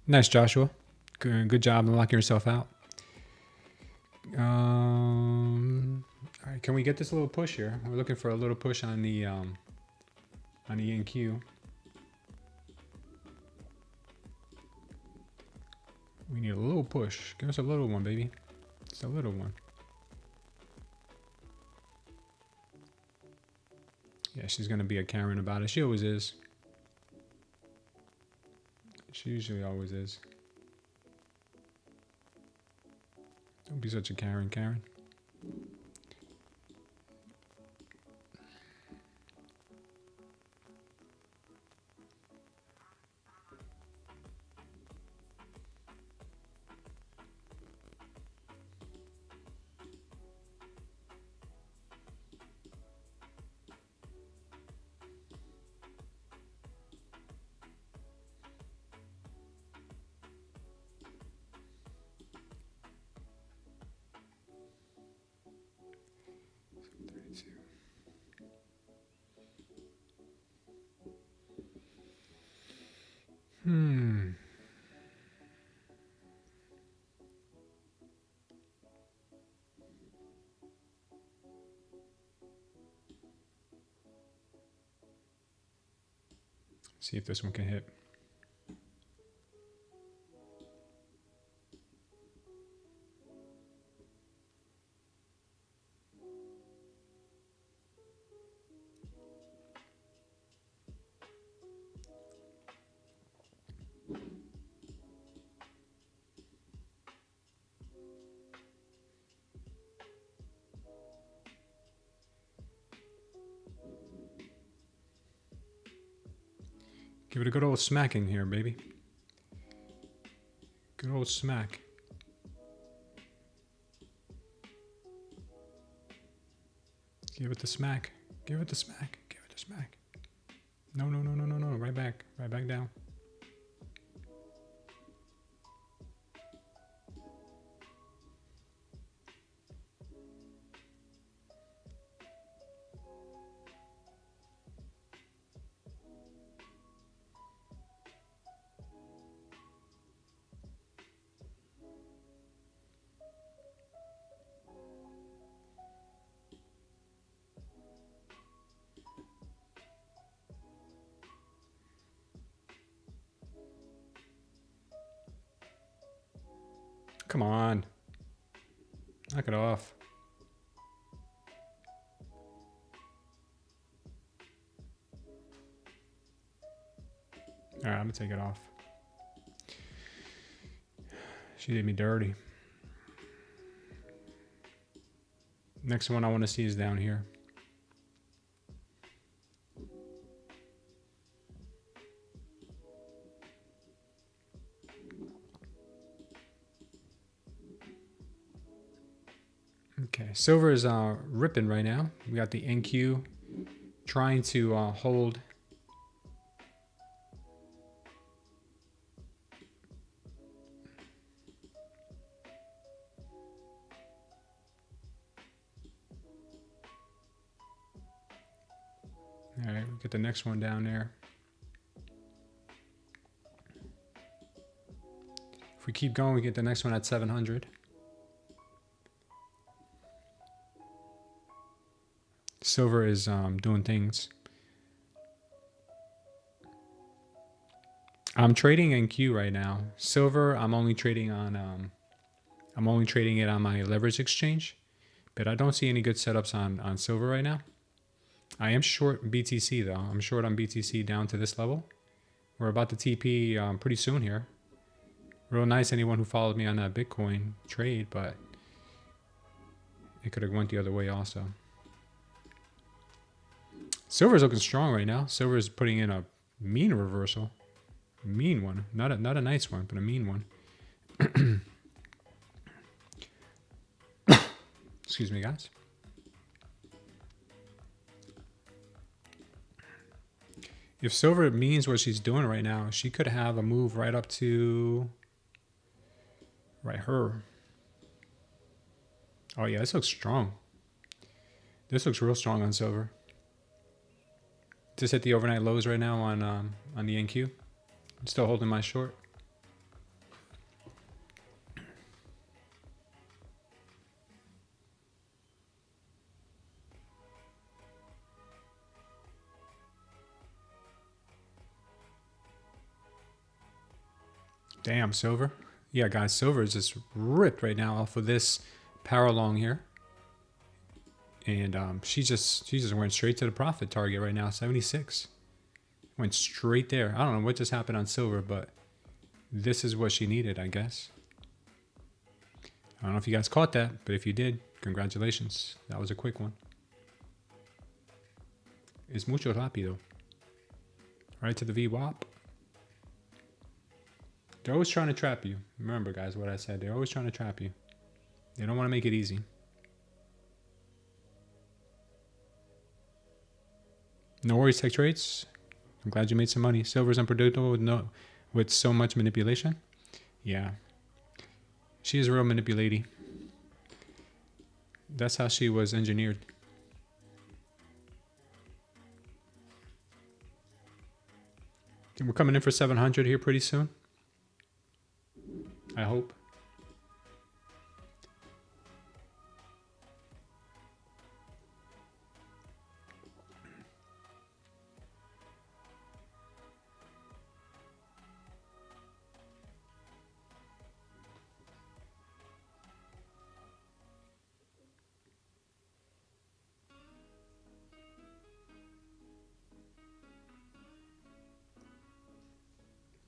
Nice, Joshua. Good job in locking yourself out. Can we get this little push here? We're looking for a little push on the NQ. We need a little push. Give us a little one, baby. It's a little one. Yeah, she's gonna be a Karen about it. She always is. She usually always is. Don't be such a Karen, Karen. See if this one can hit. Give it a good old smacking here, baby. Good old smack. Give it the smack. Give it the smack. Give it the smack. No, no, no, no, no, no. Right back. Right back down. Come on. Knock it off. All right, I'm gonna take it off. She did me dirty. Next one I want to see is down here. Okay, silver is ripping right now. We got the NQ trying to hold. All right, we'll get the next one down there. If we keep going, we get the next one at 700. Silver is doing things. I'm trading NQ right now. Silver, I'm only trading it on my leverage exchange, but I don't see any good setups on silver right now. I am short BTC though. I'm short on BTC down to this level. We're about to TP pretty soon here. Real nice anyone who followed me on that Bitcoin trade, but it could have went the other way also. Silver is looking strong right now. Silver is putting in a mean reversal. Mean one. Not a nice one, but a mean one. Excuse me, guys. If silver means what she's doing right now, she could have a move right up to her. Oh yeah, this looks strong. This looks real strong on silver. Just hit the overnight lows right now on the NQ. I'm still holding my short. Damn, silver. Yeah, guys, silver is just ripped right now off of this power long here. And she just went straight to the profit target right now, 76. Went straight there. I don't know what just happened on silver, but this is what she needed, I guess. I don't know if you guys caught that, but if you did, congratulations. That was a quick one. Es mucho rápido. Right to the VWAP. They're always trying to trap you. Remember, guys, what I said. They're always trying to trap you. They don't want to make it easy. No worries, tech trades. I'm glad you made some money. Silver's unpredictable with so much manipulation. Yeah. She is real manipulating. That's how she was engineered. We're coming in for 700 here pretty soon. I hope.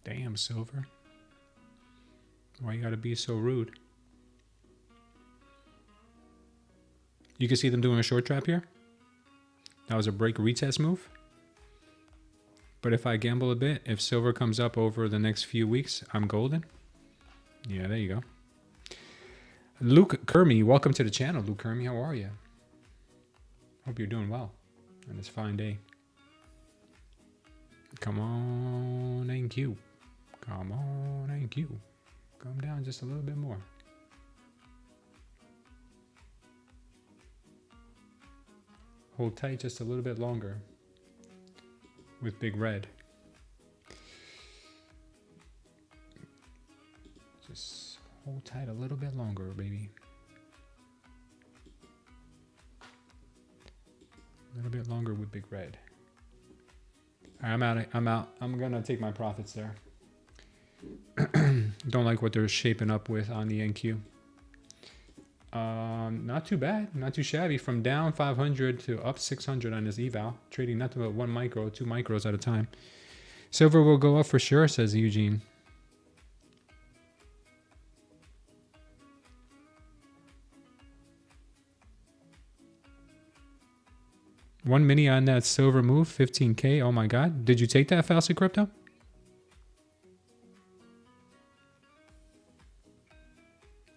Damn, silver. Why you gotta be so rude? You can see them doing a short trap here. That was a break retest move. But if I gamble a bit, if silver comes up over the next few weeks, I'm golden. Yeah, there you go. Luke Kermy, welcome to the channel. Luke Kermy, how are you? Hope you're doing well on this fine day. Come on, thank you. Come on, thank you. Come down just a little bit more. Hold tight just a little bit longer with big red. Just hold tight a little bit longer, baby. A little bit longer with big red. All right, I'm out. I'm gonna take my profits there. Don't like what they're shaping up with on the NQ. Not too bad, not too shabby. From down 500 to up 600 on this eval, trading nothing but 1 micro, 2 micros at a time. Silver will go up for sure, says Eugene. One mini on that silver move, 15K. Oh my God. Did you take that, Falsy Crypto?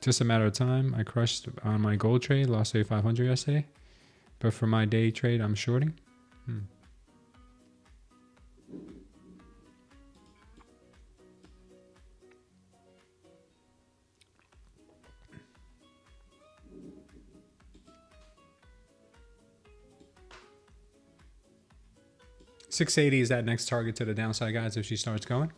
Just a matter of time. I crushed on my gold trade, lost 8,500 yesterday. But for my day trade, I'm shorting. $680 is that next target to the downside, guys, if she starts going.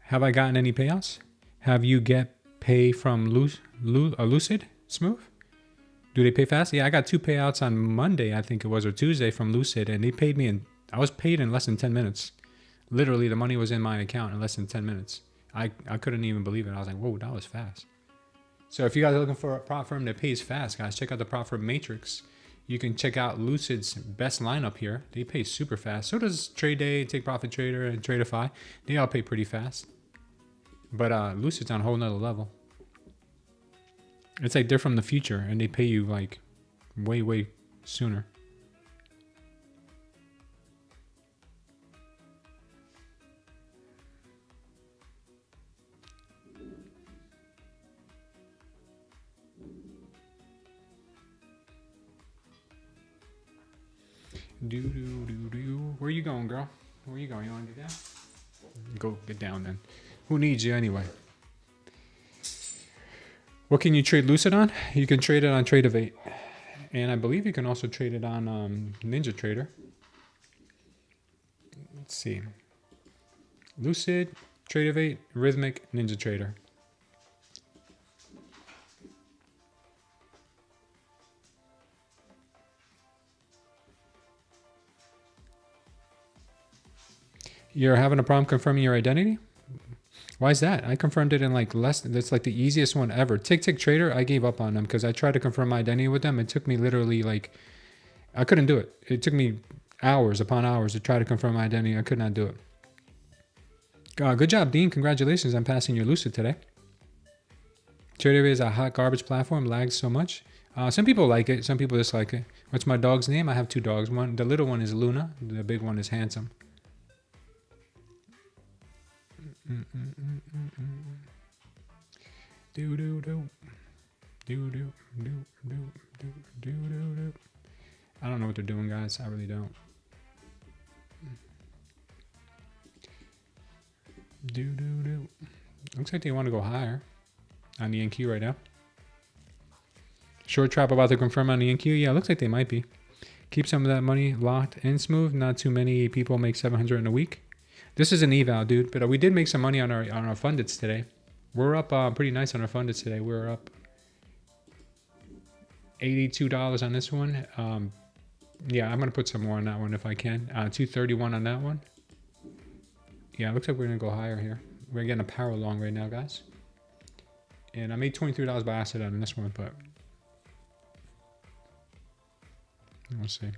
Have I gotten any payouts? Have you get pay from Lucid Smooth? Do they pay fast? Yeah, I got 2 payouts on Monday, I think it was, or Tuesday from Lucid, and they paid me I was paid in less than 10 minutes. Literally, the money was in my account in less than 10 minutes. I couldn't even believe it. I was like, whoa, that was fast. So if you guys are looking for a prop firm that pays fast, guys, check out the prop firm Matrix. You can check out Lucid's best lineup here. They pay super fast. So does Tradeday, Take Profit Trader, and Tradeify. They all pay pretty fast. But Lucid's on a whole nother level. It's like they're from the future and they pay you like way, way sooner. Where you going, girl? Where you going? You want to get down? Go get down then. Who needs you anyway? What can you trade Lucid on? You can trade it on Tradeify. And I believe you can also trade it on Ninja Trader. Let's see. Lucid, Tradeify, Rhythmic, Ninja Trader. You're having a problem confirming your identity? Why is that? I confirmed it in like less. That's like the easiest one ever. Tick Trader, I gave up on them because I tried to confirm my identity with them. It took me literally like, I couldn't do it. It took me hours upon hours to try to confirm my identity. I could not do it. Good job, Dean. Congratulations on passing your Lucid today. Tradeday is a hot garbage platform. Lags so much. Some people like it. Some people dislike it. What's my dog's name? I have two dogs. One, the little one is Luna. The big one is Handsome. Do do do do do do do do do do. I don't know what they're doing, guys. I really don't. Do do do. Looks like they want to go higher on the NQ right now. Short trap about to confirm on the NQ. Yeah, looks like they might be. Keep some of that money locked and smooth. Not too many people make 700 in a week. This is an eval, dude, but we did make some money on our fundeds today. We're up pretty nice on our fundeds today. We're up $82 on this one. Yeah, I'm gonna put some more on that one if I can. 231 on that one. Yeah, it looks like we're gonna go higher here. We're getting a power long right now, guys. And I made $23 by accident on this one, but we'll see.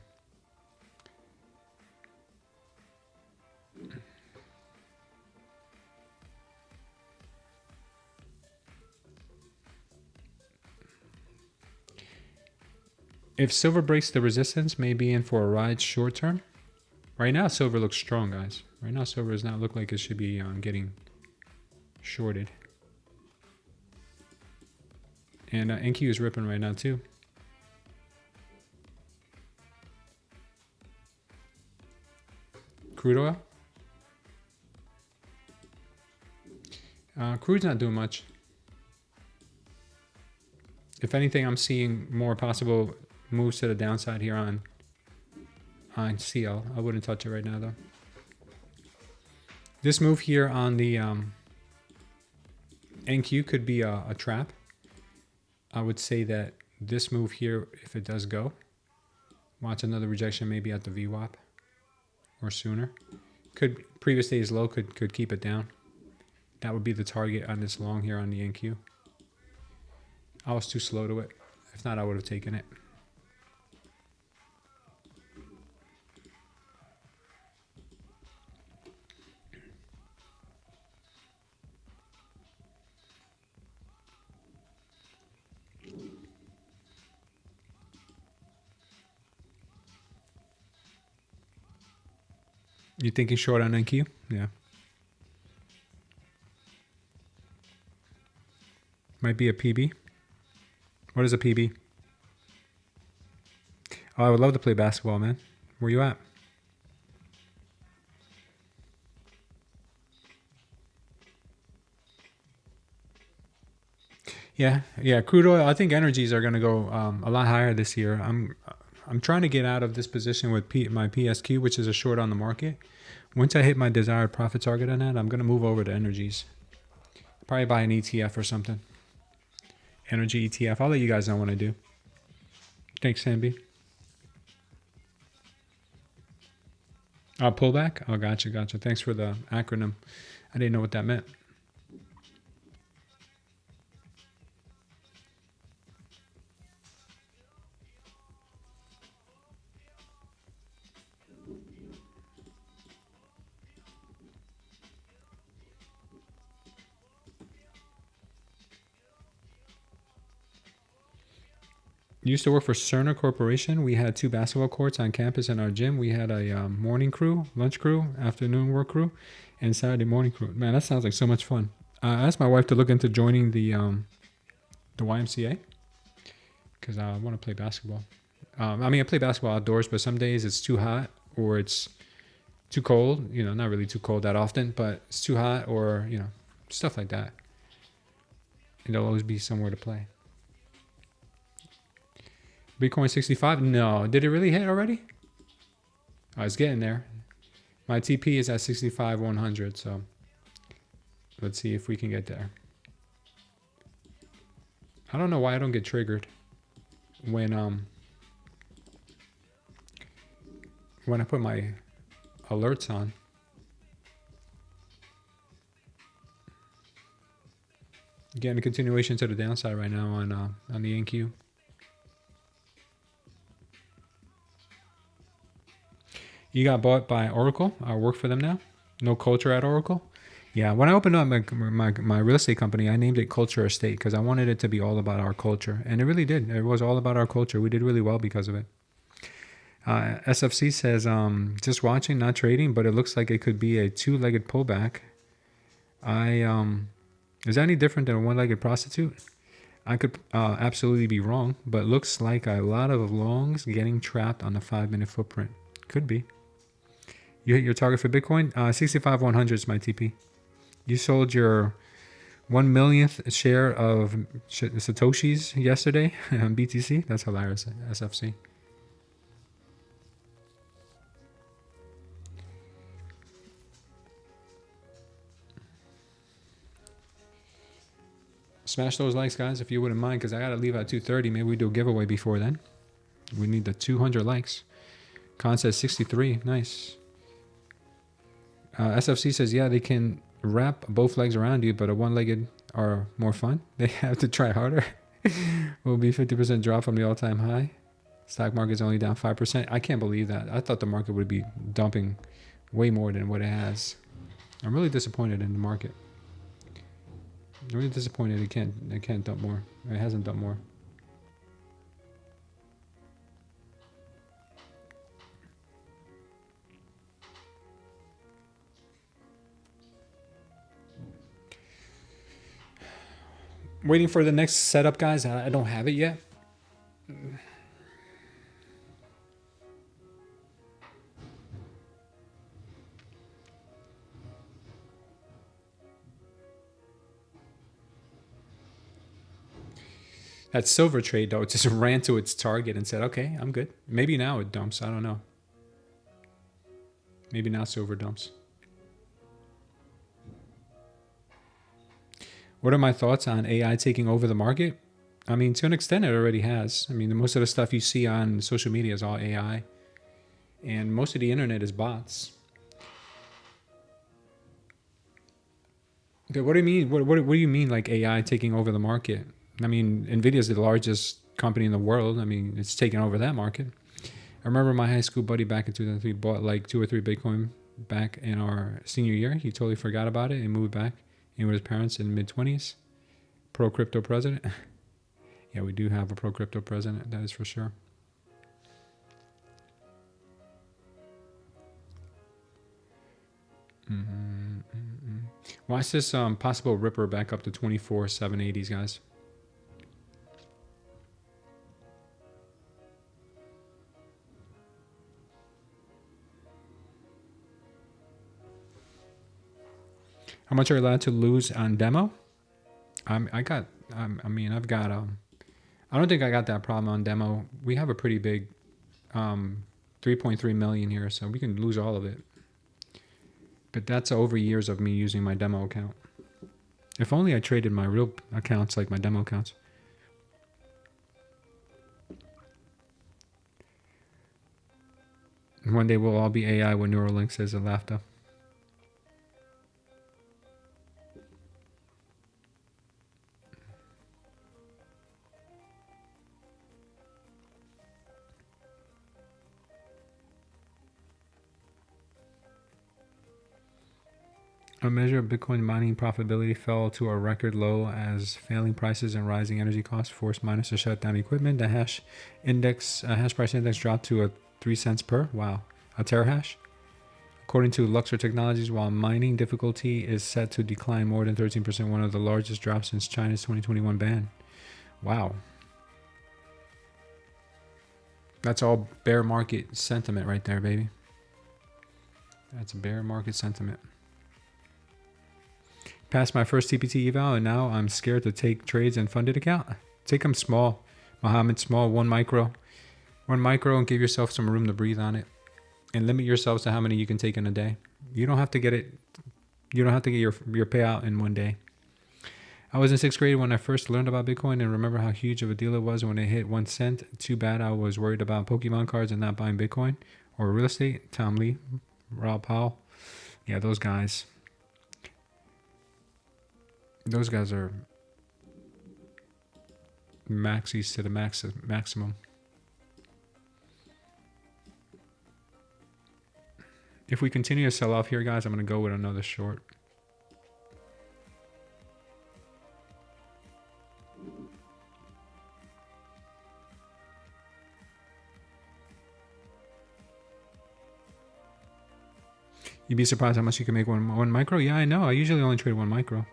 If silver breaks the resistance, may be in for a ride short term. Right now, silver looks strong, guys. Right now, silver does not look like it should be getting shorted. And NQ is ripping right now, too. Crude oil. Crude's not doing much. If anything, I'm seeing more possible moves to the downside here on CL. I wouldn't touch it right now, though. This move here on the NQ could be a trap. I would say that this move here, if it does go, watch another rejection maybe at the VWAP or sooner. Could previous day's low could keep it down. That would be the target on this long here on the NQ. I was too slow to it. If not, I would have taken it. You thinking short on NQ? Yeah. Might be a PB. What is a PB? Oh, I would love to play basketball, man. Where you at? Yeah. Crude oil. I think energies are going to go a lot higher this year. I'm trying to get out of this position with my PSQ, which is a short on the market. Once I hit my desired profit target on that, I'm going to move over to energies. Probably buy an ETF or something. Energy ETF. I'll let you guys know what I do. Thanks, Samby. Pullback? Oh, gotcha. Thanks for the acronym. I didn't know what that meant. Used to work for Cerner Corporation. We had 2 basketball courts on campus in our gym. We had a morning crew, lunch crew, afternoon work crew, and Saturday morning crew. Man, that sounds like so much fun. I asked my wife to look into joining the YMCA because I want to play basketball. I mean, I play basketball outdoors, but some days it's too hot or it's too cold. You know, not really too cold that often, but it's too hot or, you know, stuff like that. And there'll always be somewhere to play. Bitcoin 65? No. Did it really hit already? Oh, it's getting there. My TP is at 65,100, so let's see if we can get there. I don't know why I don't get triggered when I put my alerts on. Again, a continuation to the downside right now on the NQ. You got bought by Oracle. I work for them now. No culture at Oracle. Yeah, when I opened up my real estate company, I named it Culture Estate because I wanted it to be all about our culture. And it really did. It was all about our culture. We did really well because of it. SFC says, just watching, not trading, but it looks like it could be a two-legged pullback. Is that any different than a one-legged prostitute? I could absolutely be wrong, but looks like a lot of longs getting trapped on the 5-minute footprint. Could be. You hit your target for Bitcoin? 65,100 is my TP. You sold your 1 millionth share of Satoshis yesterday on BTC? That's hilarious, SFC. Smash those likes, guys, if you wouldn't mind, because I got to leave at 2:30. Maybe we do a giveaway before then. We need the 200 likes. Con says 63. Nice. SFC says, yeah, they can wrap both legs around you, but a one-legged are more fun. They have to try harder. Will be 50% drop from the all-time high. Stock market's only down 5%. I can't believe that. I thought the market would be dumping way more than what it has. I'm really disappointed in the market. I'm really disappointed it can't dump more. It hasn't dumped more. Waiting for the next setup, guys. I don't have it yet. That silver trade, though, it just ran to its target and said, okay, I'm good. Maybe now it dumps. I don't know. Maybe now silver dumps. What are my thoughts on AI taking over the market? I mean, to an extent, it already has. I mean, most of the stuff you see on social media is all AI. And most of the internet is bots. Okay, what do you mean? What do you mean, like AI taking over the market? I mean, NVIDIA is the largest company in the world. I mean, it's taken over that market. I remember my high school buddy back in 2003 bought like 2 or 3 Bitcoin back in our senior year. He totally forgot about it and moved back in with his parents in the mid-20s. Pro-crypto president. Yeah, we do have a pro-crypto president, that is for sure. Watch this possible ripper back up to 24,780s, guys. How much are you allowed to lose on demo? I mean, I've got, I don't think I got that problem on demo. We have a pretty big 3.3 million here, so we can lose all of it. But that's over years of me using my demo account. If only I traded my real accounts like my demo accounts. One day we'll all be AI when Neuralink says a laughter. A measure of Bitcoin mining profitability fell to a record low as failing prices and rising energy costs forced miners to shut down equipment. The hash price index dropped to 3 cents per. Wow, a terahash. According to Luxor Technologies, while mining difficulty is set to decline more than 13%, one of the largest drops since China's 2021 ban. Wow. That's all bear market sentiment right there, baby. That's bear market sentiment. Passed my first TPT eval, and now I'm scared to take trades in funded account. Take them small, Mohammed, small, 1 micro. 1 micro and give yourself some room to breathe on it. and limit yourselves to how many you can take in a day. You don't have to get it. You don't have to get your payout in one day. I was in 6th grade when I first learned about Bitcoin and remember how huge of a deal it was when it hit 1 cent. Too bad I was worried about Pokemon cards and not buying Bitcoin or real estate. Tom Lee, Rob Powell. Yeah, those guys. Those guys are maxis to the maximum. If we continue to sell off here, guys, I'm going to go with another short. You'd be surprised how much you can make one micro. Yeah, I know. I usually only trade 1 micro.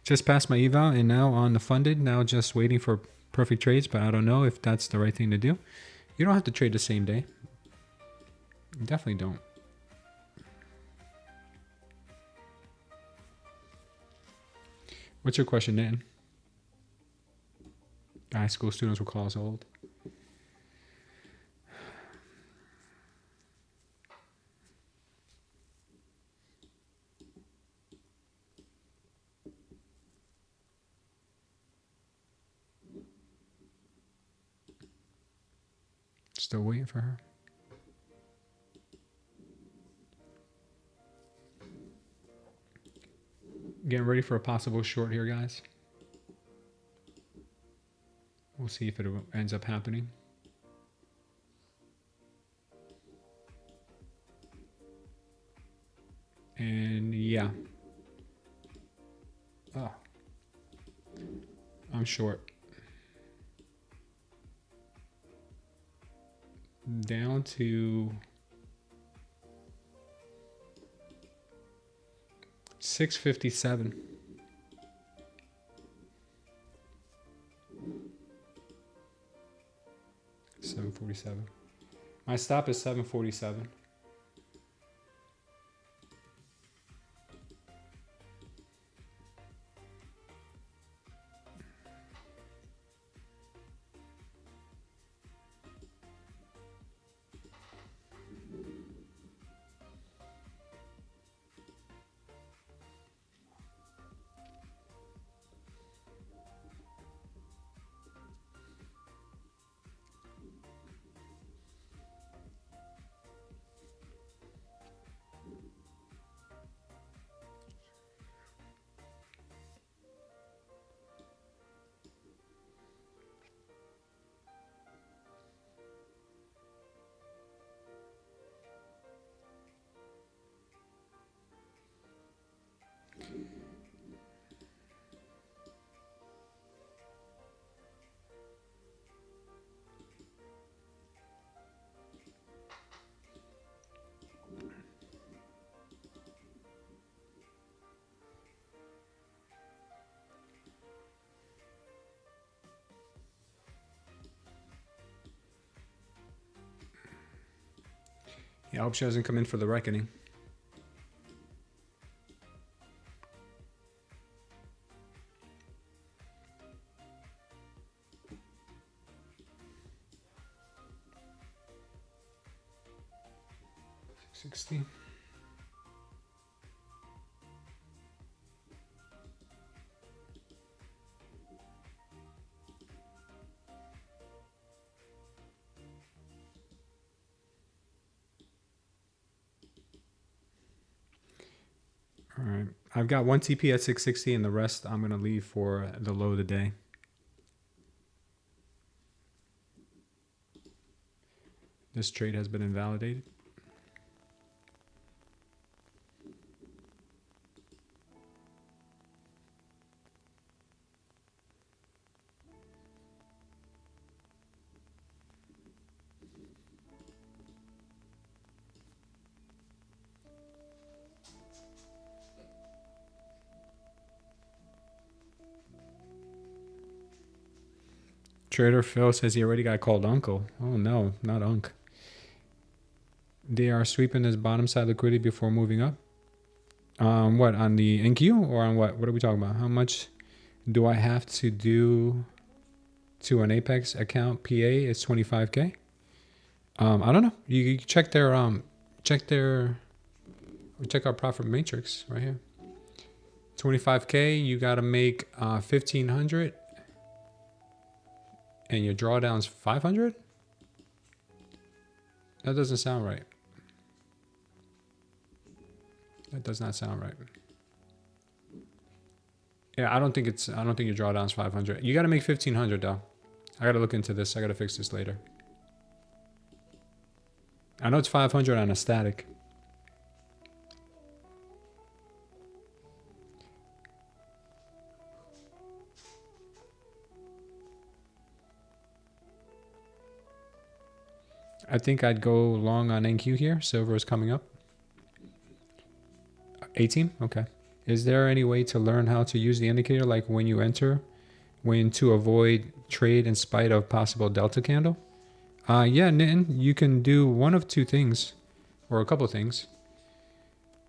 Just passed my eval and now on the funded. Now just waiting for perfect trades, but I don't know if that's the right thing to do. You don't have to trade the same day. You definitely don't. What's your question, Dan? High school students will call us old. Still waiting for her. Getting ready for a possible short here, guys. We'll see if it ends up happening. And yeah. Oh. I'm short. Down to 657. $747. My stop is 747. Yeah, I hope she doesn't come in for the reckoning. $660. All right, I've got one TP at 660 and the rest I'm going to leave for the low of the day. This trade has been invalidated. Trader Phil says he already got called uncle. Oh no, not unk. They are sweeping this bottom side liquidity before moving up. What, on the NQ or on what? What are we talking about? How much do I have to do to an Apex account PA is 25K. I don't know. You check check our profit matrix right here. 25K, you got to make 1,500 and your drawdown's 500? That doesn't sound right. That does not sound right. Yeah, I don't think your drawdown's 500. You got to make 1,500 though. I got to look into this. I got to fix this later. I know it's 500 on a static. I think I'd go long on NQ here. Silver is coming up. 18? Okay. Is there any way to learn how to use the indicator, like when you enter, when to avoid trade in spite of possible delta candle? Yeah, Nitin, you can do one of two things, or a couple of things.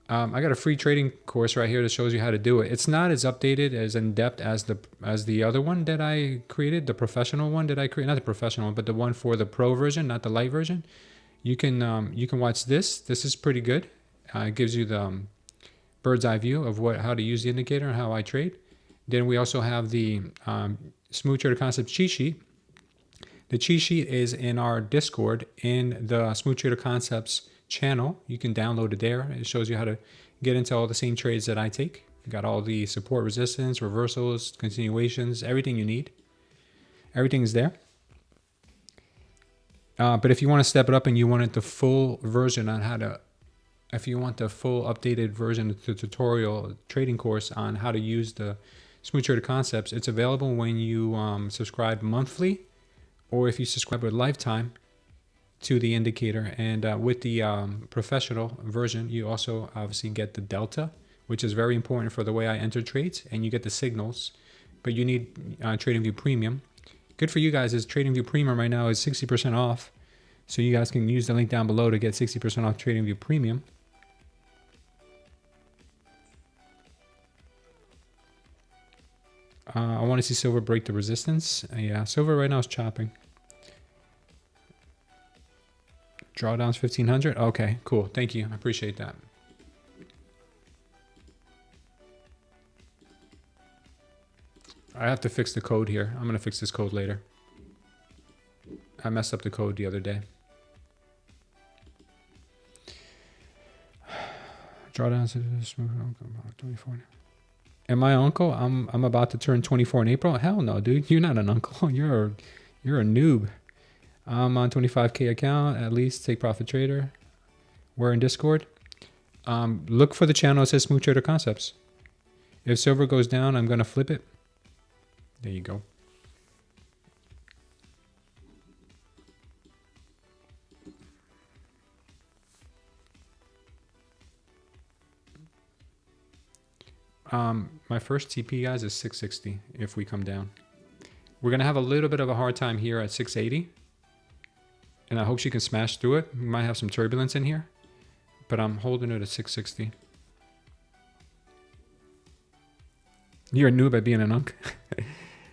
I got a free trading course right here that shows you how to do it. It's not as updated, as in-depth as the other one that I created, the professional one that I created, not the professional one, but the one for the pro version, not the light version. You can watch this. This is pretty good. It gives you the bird's eye view of how to use the indicator and how I trade. Then we also have the Smooth Trader Concepts cheat sheet. The cheat sheet is in our Discord in the Smooth Trader Concepts channel. You can download it there. It shows you how to get into all the same trades that I take. You got all the support, resistance, reversals, continuations, everything you need. Everything is there. But if you want to step it up and you want the full version on how to, if you want the full updated version of the tutorial trading course on how to use the Smooth Trader Concepts, it's available when you subscribe monthly, or if you subscribe with lifetime to the indicator. And with the professional version, you also obviously get the delta, which is very important for the way I enter trades, and you get the signals, but you need TradingView Premium. Good for you guys is TradingView Premium right now is 60% off. So you guys can use the link down below to get 60% off TradingView Premium. I want to see silver break the resistance. Yeah, silver right now is chopping. Drawdowns 1,500. Okay, cool. Thank you. I appreciate that. I have to fix the code here. I'm going to fix this code later. I messed up the code the other day. Drawdowns 24. Am I uncle? I'm about to turn 24 in April. Hell no, dude. You're not an uncle. You're a noob. I'm on 25K account. At least take profit trader. We're in Discord. Look for the channel that says Smooth Trader Concepts. If silver goes down, I'm gonna flip it. There you go. My first TP, guys, is 660 if we come down. We're going to have a little bit of a hard time here at 680. And I hope she can smash through it. We might have some turbulence in here. But I'm holding it at 660. You're a noob at being an unk.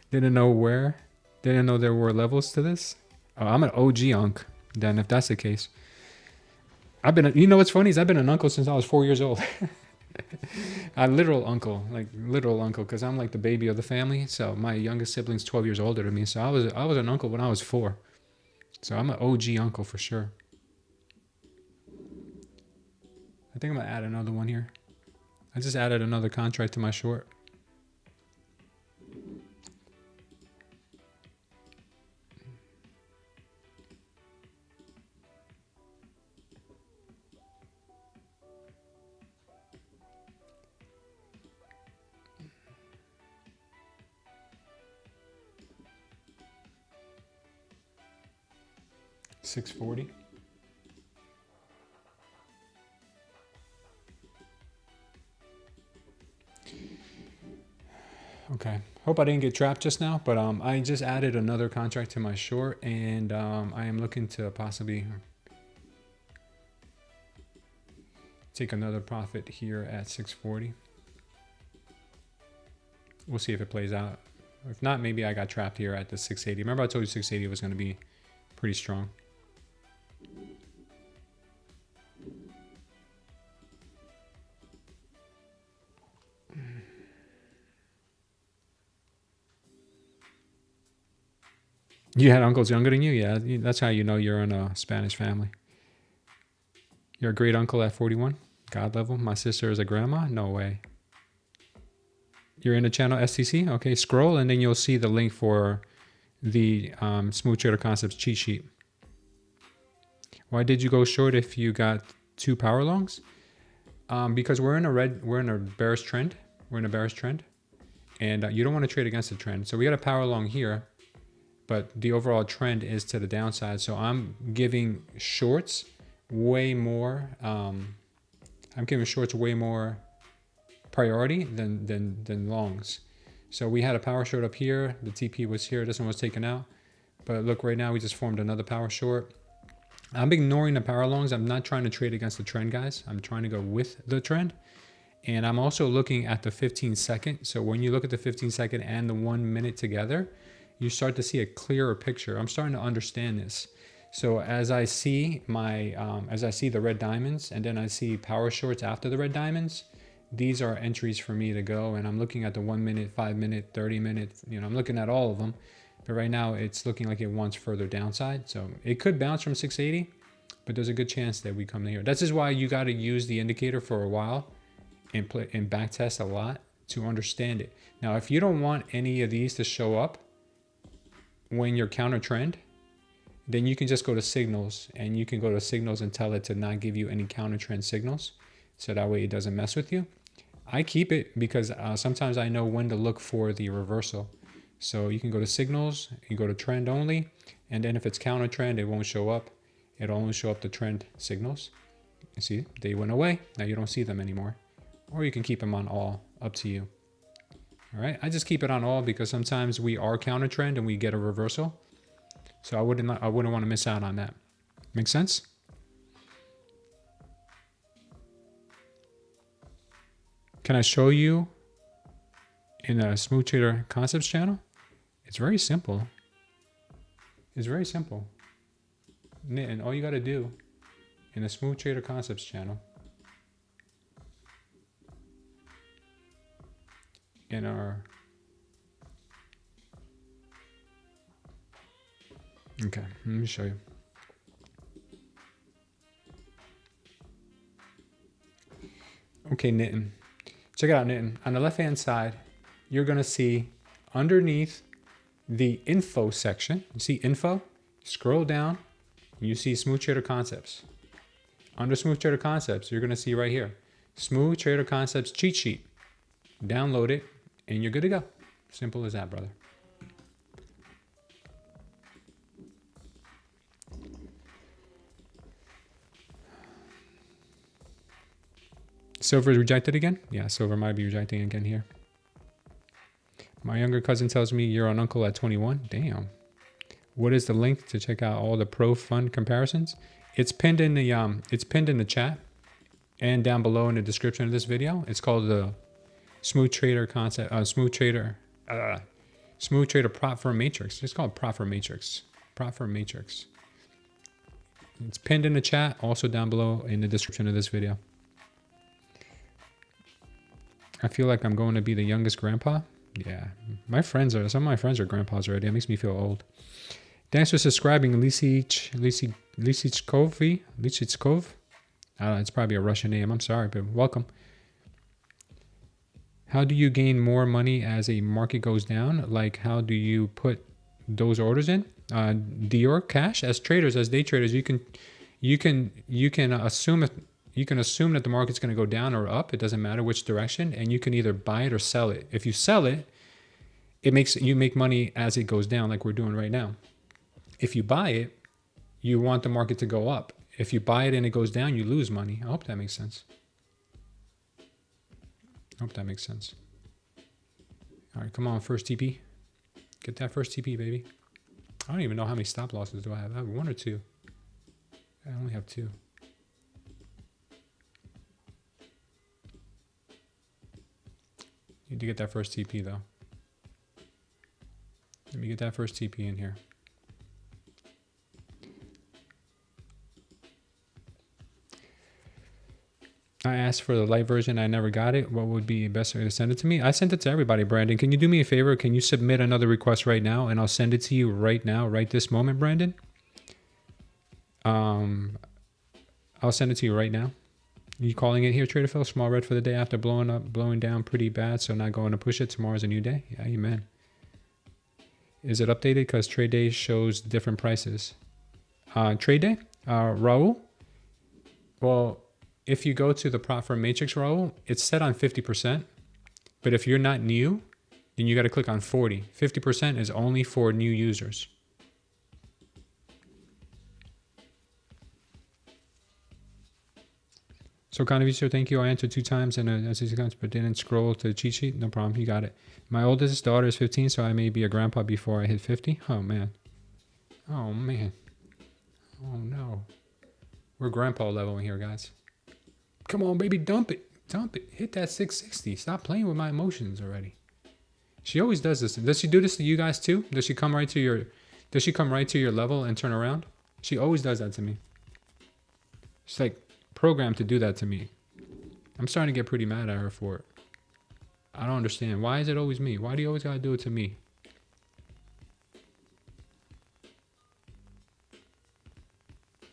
Didn't know where. Didn't know there were levels to this. Oh, I'm an OG unk then, if that's the case. You know what's funny is I've been an uncle since I was 4 years old. A literal uncle, like literal uncle, because I'm like the baby of the family. So my youngest sibling's 12 years older than me. So I was an uncle when I was 4. So I'm an OG uncle for sure. I think I'm gonna add another one here. I just added another contract to my short. $640. Okay. Hope I didn't get trapped just now, but I just added another contract to my short, and I am looking to possibly take another profit here at 640. We'll see if it plays out. If not, maybe I got trapped here at the 680. Remember I told you 680 was going to be pretty strong. You had uncles younger than you? Yeah, that's how you know you're in a Spanish family. You're a great uncle at 41? God level? My sister is a grandma? No way. You're in the channel STC? Okay, scroll and then you'll see the link for the Smooth Trader Concepts cheat sheet. Why did you go short if you got 2 power longs? Because we're in a bearish trend. We're in a bearish trend. And you don't want to trade against the trend. So we got a power long here, but the overall trend is to the downside. So I'm giving shorts way more. I'm giving shorts way more priority than longs. So we had a power short up here. The TP was here. This one was taken out. But look, right now we just formed another power short. I'm ignoring the power longs. I'm not trying to trade against the trend, guys. I'm trying to go with the trend. And I'm also looking at the 15-second. So when you look at the 15-second and the 1 minute together, you start to see a clearer picture. I'm starting to understand this. So as I see the red diamonds and then I see power shorts after the red diamonds, these are entries for me to go. And I'm looking at the 1 minute, 5 minute, 30 minute, I'm looking at all of them. But right now it's looking like it wants further downside. So it could bounce from 680, but there's a good chance that we come here. This is why you got to use the indicator for a while and back test a lot to understand it. Now, if you don't want any of these to show up when you're counter trend, then you can just go to signals and you can go to signals and tell it to not give you any counter trend signals. So that way it doesn't mess with you. I keep it because sometimes I know when to look for the reversal. So you can go to signals, you go to trend only, and then if it's counter trend, it won't show up. It'll only show up the trend signals. You see, they went away. Now you don't see them anymore. Or you can keep them on all, up to you. All right, I just keep it on all because sometimes we are counter trend and we get a reversal. So I wouldn't want to miss out on that. Make sense? Can I show you in a Smooth Trader Concepts channel? It's very simple. It's very simple. And all you got to do in the Smooth Trader Concepts channel, in our, okay, let me show you. Okay, Nitin. Check it out, Nitin. On the left-hand side, you're going to see underneath the info section, you see info, scroll down, and you see Smooth Trader Concepts. Under Smooth Trader Concepts, you're going to see right here, Smooth Trader Concepts cheat sheet. Download it, and you're good to go. Simple as that, brother. Silver is rejected again? Yeah, silver might be rejecting again here. My younger cousin tells me you're an uncle at 21. Damn. What is the link to check out all the pro fund comparisons? It's pinned in the chat and down below in the description of this video. It's called the Smooth Trader Smooth Trader Prop Firm Matrix. It's called Prop Firm Matrix. Prop Firm Matrix. It's pinned in the chat, also down below in the description of this video. I feel like I'm going to be the youngest grandpa. Yeah, some of my friends are grandpas already. It makes me feel old. Thanks for subscribing, Lisichkov. It's probably a Russian name. I'm sorry, but welcome. How do you gain more money as a market goes down? Like, how do you put those orders in? Dior cash as traders, as day traders, you can assume that the market's going to go down or up. It doesn't matter which direction, and you can either buy it or sell it. If you sell it, you make money as it goes down, like we're doing right now. If you buy it, you want the market to go up. If you buy it and it goes down, you lose money. I hope that makes sense. All right, come on, first TP. Get that first TP, baby. I don't even know how many stop losses do I have. I have 1 or 2. I only have 2. Need to get that first TP though. Let me get that first TP in here. I asked for the light version. I never got it. What would be the best way to send it to me? I sent it to everybody, Brandon. Can you do me a favor? Can you submit another request right now? And I'll send it to you right now, right this moment, Brandon. I'll send it to you right now. You calling it here, Tradeify? Small red for the day after blowing down pretty bad. So not going to push it. Tomorrow's a new day. Yeah, amen. Is it updated? Because Tradeday shows different prices. Tradeday? Raul? Well, if you go to the prop firm matrix, Raul, it's set on 50%. But if you're not new, then you got to click on 40. 50% is only for new users. So kind of you, sir. Thank you. I answered 2 times and STC accounts, but didn't scroll to the cheat sheet. No problem. You got it. My oldest daughter is 15, so I may be a grandpa before I hit 50. Oh, man. Oh, man. Oh, no. We're grandpa level in here, guys. Come on, baby. Dump it. Dump it. Hit that 660. Stop playing with my emotions already. She always does this. Does she do this to you guys too? Does she come right to your level and turn around? She always does that to me. She's like programmed to do that to me. I'm starting to get pretty mad at her for it. I don't understand. Why is it always me? Why do you always gotta do it to me?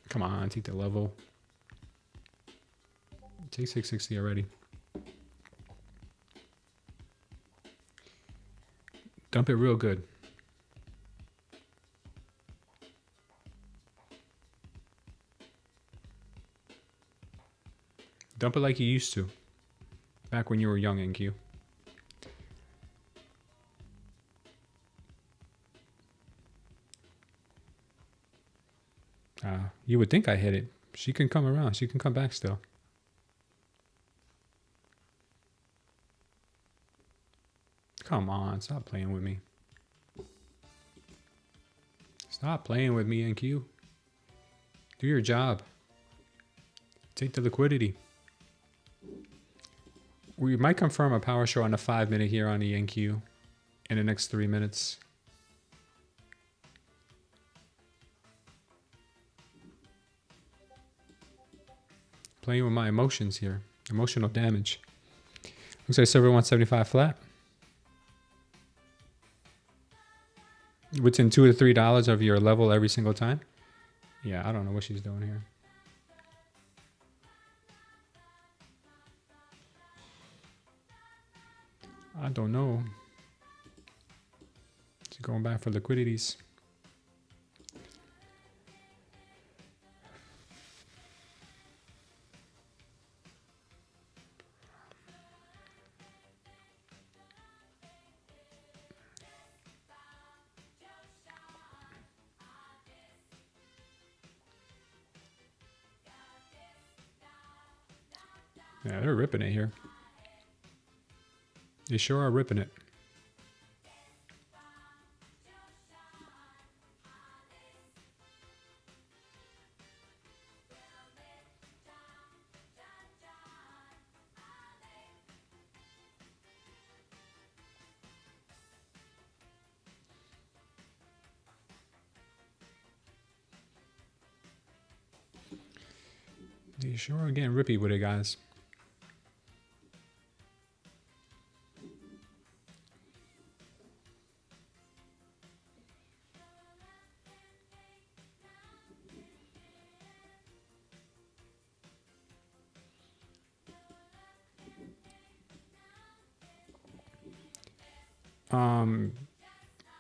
Come on, take the level. Take 660 already. Dump it real good. Dump it like you used to. Back when you were young, NQ. You would think I hit it. She can come around. She can come back still. Come on, stop playing with me. Stop playing with me, NQ. Do your job. Take the liquidity. We might confirm a power show on the 5-minute here on the NQ in the next 3 minutes. Playing with my emotions here. Emotional damage. Looks like silver 175 flat. Within $2 to $3 of your level every single time. Yeah, I don't know what she's doing here. I don't know. She's going back for liquidities. Yeah, they're ripping it here. They sure are ripping it. They sure are getting rippy with it, guys.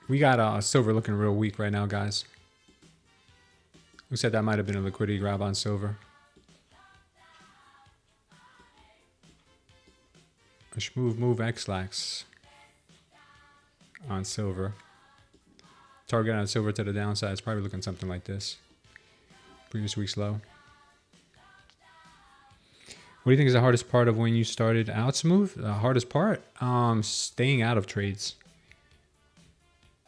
We got silver looking real weak right now, guys. We said that might have been a liquidity grab on silver. A smooth move X-lax on silver. Target on silver to the downside is probably looking something like this. Previous week's low. What do you think is the hardest part of when you started out smooth? The hardest part? Staying out of trades.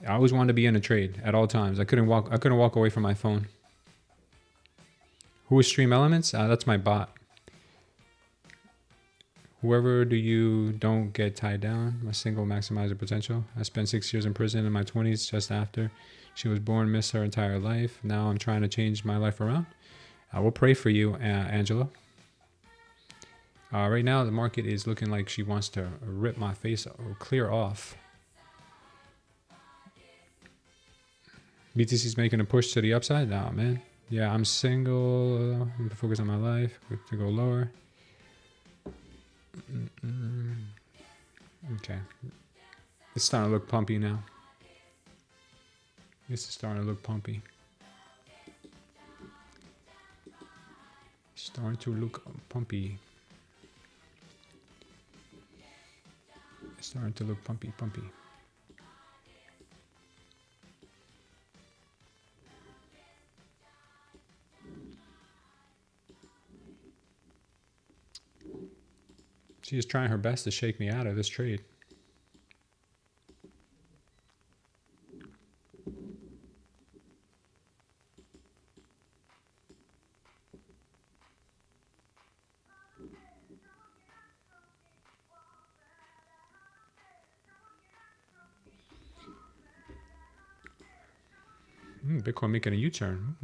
I always wanted to be in a trade at all times. I couldn't walk away from my phone. Who is Stream Elements? That's my bot. Whoever do you don't get tied down. My single maximizer potential. I spent 6 years in prison in my 20s just after she was born, missed her entire life. Now I'm trying to change my life around. I will pray for you, Angela. Right now, the market is looking like she wants to rip my face or clear off. BTC is making a push to the upside. Nah, man. Yeah, I'm single. Focus on my life. To go lower. Okay. It's starting to look pumpy now. This is starting to look pumpy. Starting to look pumpy. Starting to look pumpy. She is trying her best to shake me out of this trade. Bitcoin making a U-turn.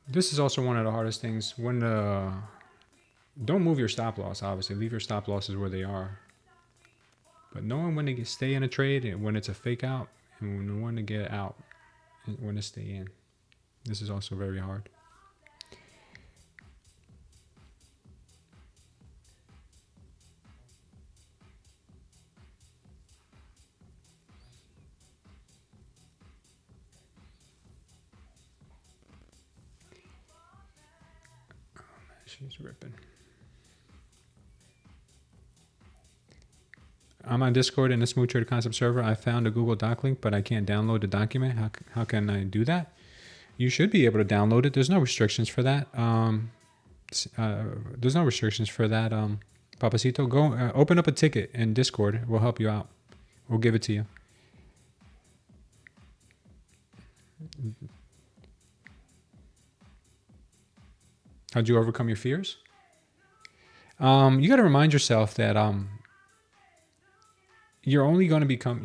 This is also one of the hardest things. When don't move your stop loss, obviously. Leave your stop losses where they are. But knowing when to stay in a trade and when it's a fake out and when to get out and when to stay in. This is also very hard. She's ripping. I'm on Discord in the Smooth Trader Concept server. I found a Google Doc link, but I can't download the document. How can I do that? You should be able to download it. There's no restrictions for that. There's no restrictions for that. Papacito, go open up a ticket in Discord. We'll help you out. We'll give it to you. How'd you overcome your fears? You got to remind yourself that you're only going to become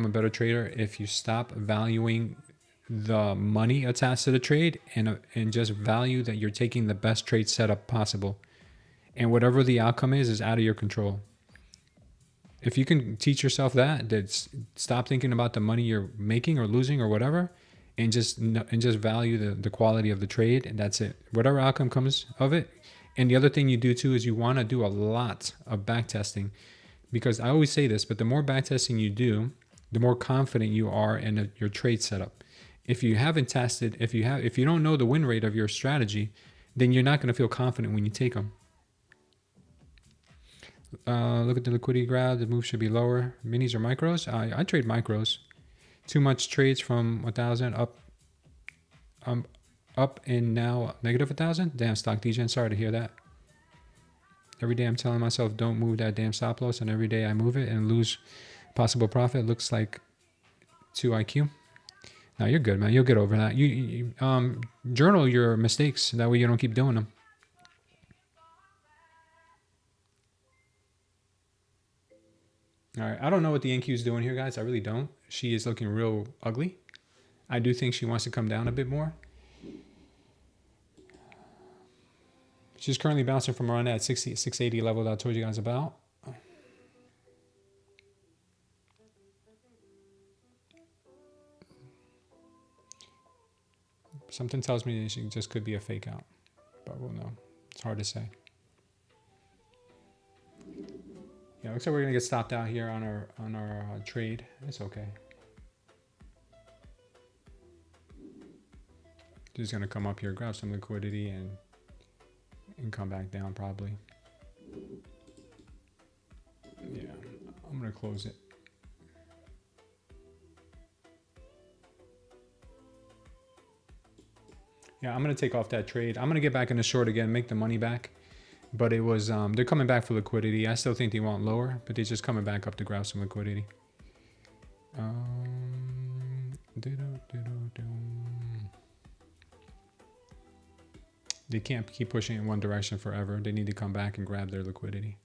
a better trader if you stop valuing the money attached to the trade and just value that you're taking the best trade setup possible, and whatever the outcome is out of your control. If you can teach yourself that stop thinking about the money you're making or losing or whatever. And just value the quality of the trade, and that's it. Whatever outcome comes of it. And the other thing you do too is you want to do a lot of back testing, because I always say this, but the more back testing you do, the more confident you are in your trade setup. If you haven't tested, if you don't know the win rate of your strategy, then you're not going to feel confident when you take them. Look at the liquidity graph. The move should be lower. Minis or micros? I trade micros. Too much trades from 1,000 up and now negative 1,000. Damn, stock degen. Sorry to hear that. Every day I'm telling myself don't move that damn stop loss, and every day I move it and lose possible profit. Looks like 2 IQ. No, you're good, man. You'll get over that. You journal your mistakes. That way you don't keep doing them. All right, I don't know what the NQ is doing here, guys. I really don't. She is looking real ugly. I do think she wants to come down a bit more. She's currently bouncing from around that 680 level that I told you guys about. Something tells me she just could be a fake out, but we'll know. It's hard to say. Yeah, looks like we're gonna get stopped out here on our trade. It's okay. Just gonna come up here, grab some liquidity, and come back down probably. Yeah, I'm gonna close it. Yeah, I'm gonna take off that trade. I'm gonna get back in the short again, make the money back. But it was, they're coming back for liquidity. I still think they want lower, but they're just coming back up to grab some liquidity. They can't keep pushing in one direction forever. They need to come back and grab their liquidity.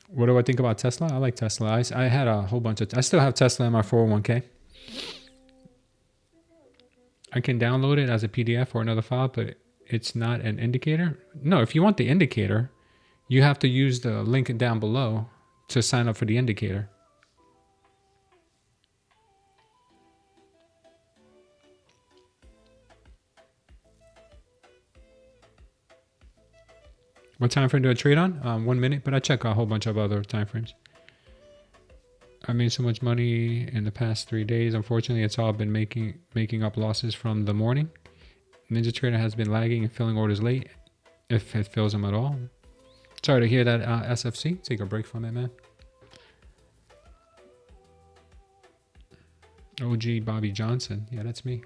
What do I think about Tesla? I like Tesla. I had a whole bunch of... I still have Tesla in my 401k. I can download it as a PDF or another file, but it's not an indicator. No, if you want the indicator, you have to use the link down below to sign up for the indicator. What time frame do I trade on? 1 minute, but I check a whole bunch of other time frames. I made so much money in the past 3 days. Unfortunately, it's all been making up losses from the morning. Ninja Trader has been lagging and filling orders late, if it fills them at all. Sorry to hear that, SFC. Take a break from it, man. OG Bobby Johnson. Yeah, that's me.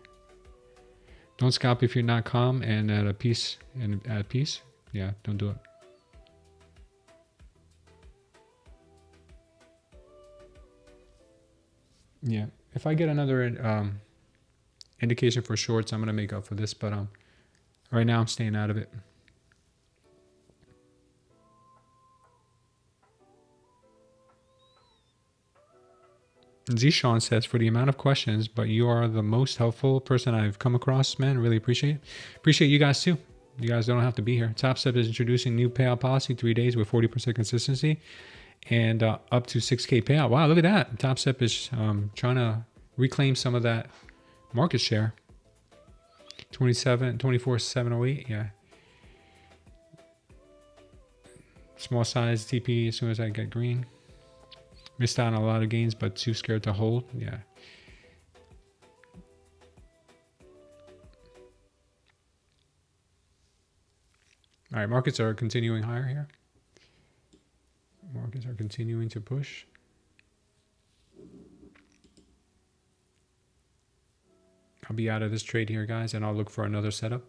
Don't scalp if you're not calm and at peace. Yeah, don't do it. Yeah, if I get another indication for shorts, I'm gonna make up for this. But right now I'm staying out of it. Zishan says, for the amount of questions, but you are the most helpful person I've come across, man. Really appreciate it. Appreciate you guys too. You guys don't have to be here. TopStep is introducing new payout policy, 3 days with 40% consistency and up to 6K payout. Wow, look at that. TopStep is trying to reclaim some of that market share. 24,708. Yeah. Small size TP as soon as I get green. Missed out on a lot of gains, but too scared to hold. Yeah. All right, markets are continuing higher here. Markets are continuing to push. I'll be out of this trade here, guys, and I'll look for another setup.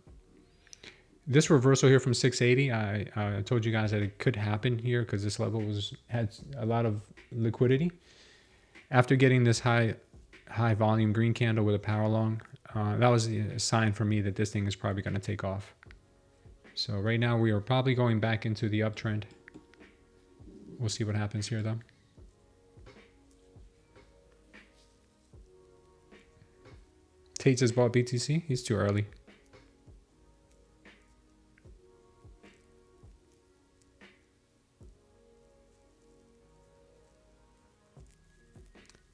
This reversal here from 680, I told you guys that it could happen here because this level had a lot of liquidity. After getting this high volume green candle with a power long, that was a sign for me that this thing is probably going to take off. So right now we are probably going back into the uptrend. We'll see what happens here though. Tate just bought BTC. He's too early.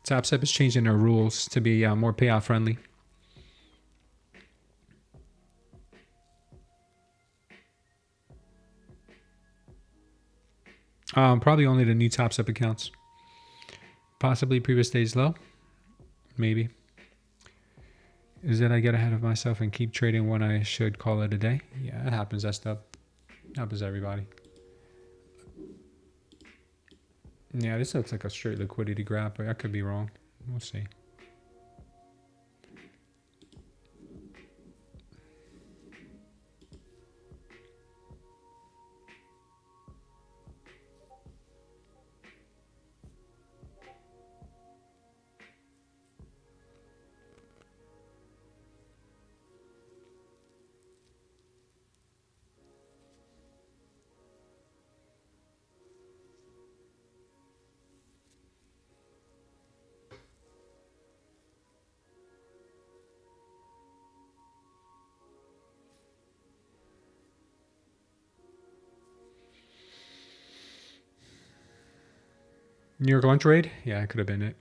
TopStep is changing their rules to be more payout friendly. Probably only the new TopStep accounts. Possibly previous day's low. Maybe. Is that I get ahead of myself and keep trading when I should call it a day? Yeah, it happens. That stuff happens to everybody. Yeah, this looks like a straight liquidity grab, but I could be wrong. We'll see. New York lunch raid? Yeah, it could have been it.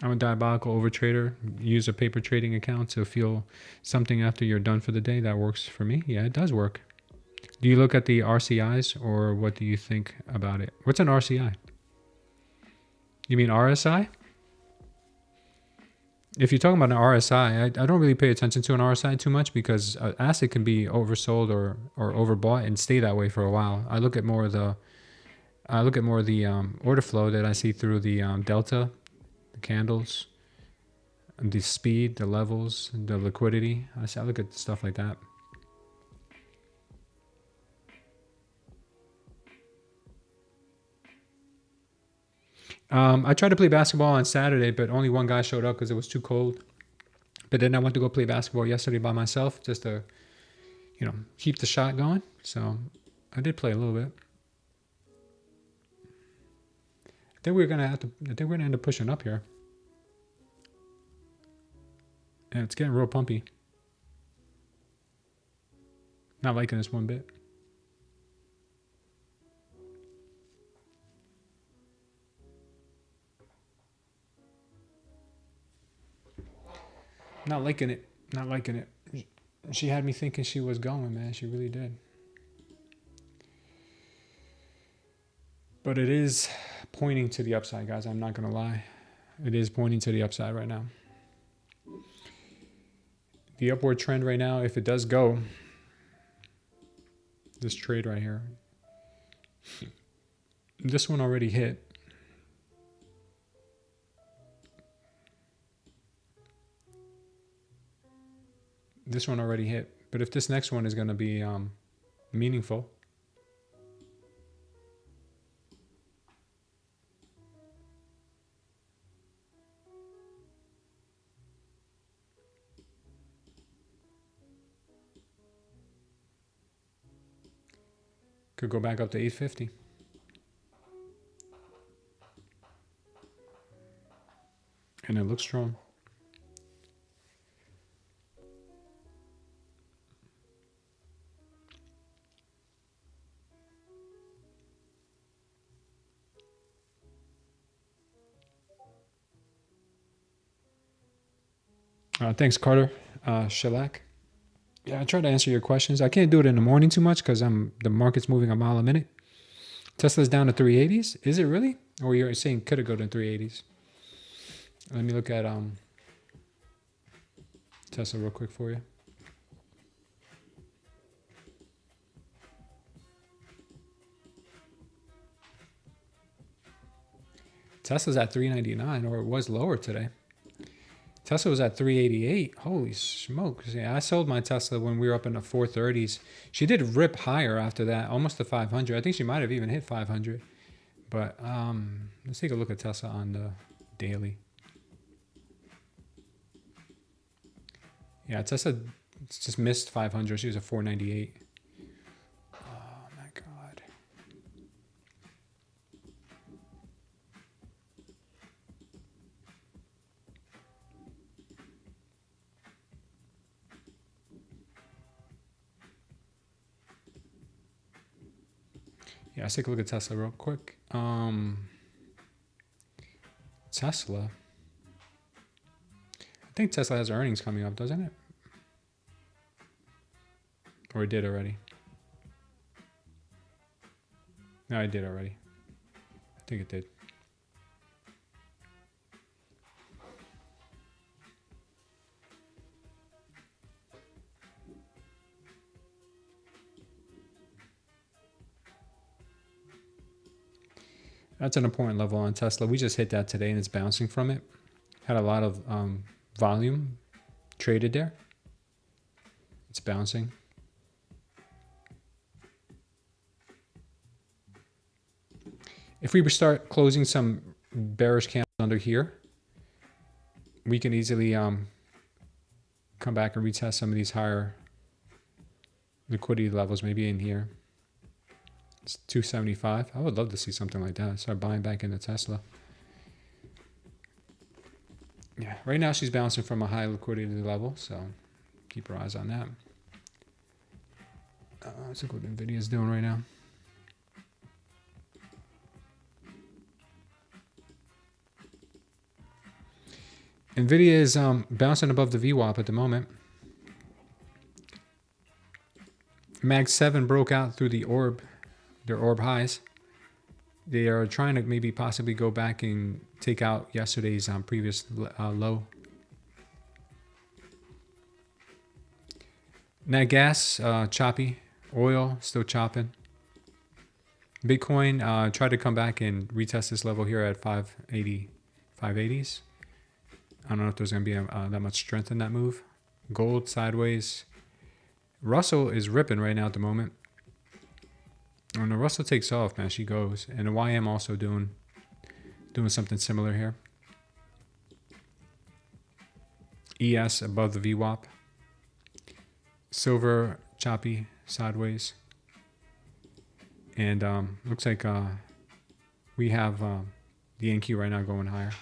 I'm a diabolical overtrader. Use a paper trading account to feel something after you're done for the day. That works for me. Yeah, it does work. Do you look at the RCIs or what do you think about it? What's an RCI? You mean RSI? If you're talking about an RSI, I don't really pay attention to an RSI too much because asset can be oversold or overbought and stay that way for a while. I look at more of the order flow that I see through the delta, the candles, the speed, the levels, the liquidity. I look at stuff like that. I tried to play basketball on Saturday, but only one guy showed up because it was too cold. But then I went to go play basketball yesterday by myself just to, you know, keep the shot going. So I did play a little bit. I think we're gonna end up pushing up here. And it's getting real pumpy. Not liking this one bit. Not liking it. Not liking it. She had me thinking she was going, man. She really did. But it is pointing to the upside, guys. I'm not going to lie. It is pointing to the upside right now. The upward trend right now, if it does go, this trade right here, this one already hit. This one already hit. But if this next one is going to be meaningful, could go back up to 850. And it looks strong. Thanks, Carter. Shellac. Yeah, I try to answer your questions. I can't do it in the morning too much because the market's moving a mile a minute. Tesla's down to 380s. Is it really? Or you're saying could it go to 380s? Let me look at Tesla real quick for you. Tesla's at 399, or it was lower today. Tesla was at 388. Holy smokes. Yeah, I sold my Tesla when we were up in the 430s. She did rip higher after that, almost to 500. I think she might have even hit 500. But let's take a look at Tesla on the daily. Yeah, Tesla just missed 500. She was at 498. Oh, my God. Yeah, let's take a look at Tesla real quick. Tesla. I think Tesla has earnings coming up, doesn't it? Or it did already. No, it did already. I think it did. That's an important level on Tesla. We just hit that today and it's bouncing from it. Had a lot of volume traded there. It's bouncing. If we start closing some bearish candles under here, we can easily come back and retest some of these higher liquidity levels, maybe in here. It's 275. I would love to see something like that. Start buying back into Tesla. Yeah, right now she's bouncing from a high liquidity level, so keep your eyes on that. Let's look what NVIDIA's doing right now. NVIDIA is bouncing above the VWAP at the moment. Mag 7 broke out through their orb highs. They are trying to maybe possibly go back and take out yesterday's previous low. Nat gas, choppy. Oil, still chopping. Bitcoin tried to come back and retest this level here at 580s. I don't know if there's going to be that much strength in that move. Gold sideways. Russell is ripping right now at the moment. When the Russell takes off, man, she goes. And the YM also doing Doing something similar here. ES above the VWAP. Silver choppy sideways. And looks like we have the NQ right now going higher.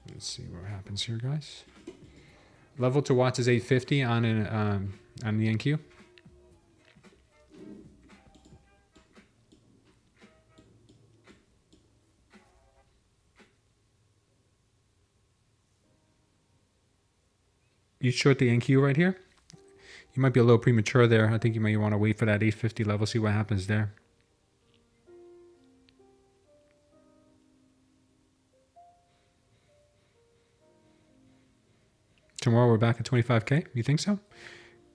Let's see what happens here, guys. Level to watch is 850 on the NQ. You short the NQ right here. You might be a little premature there. I think you might want to wait for that 850 level, see what happens there. Tomorrow we're back at 25K. You think so?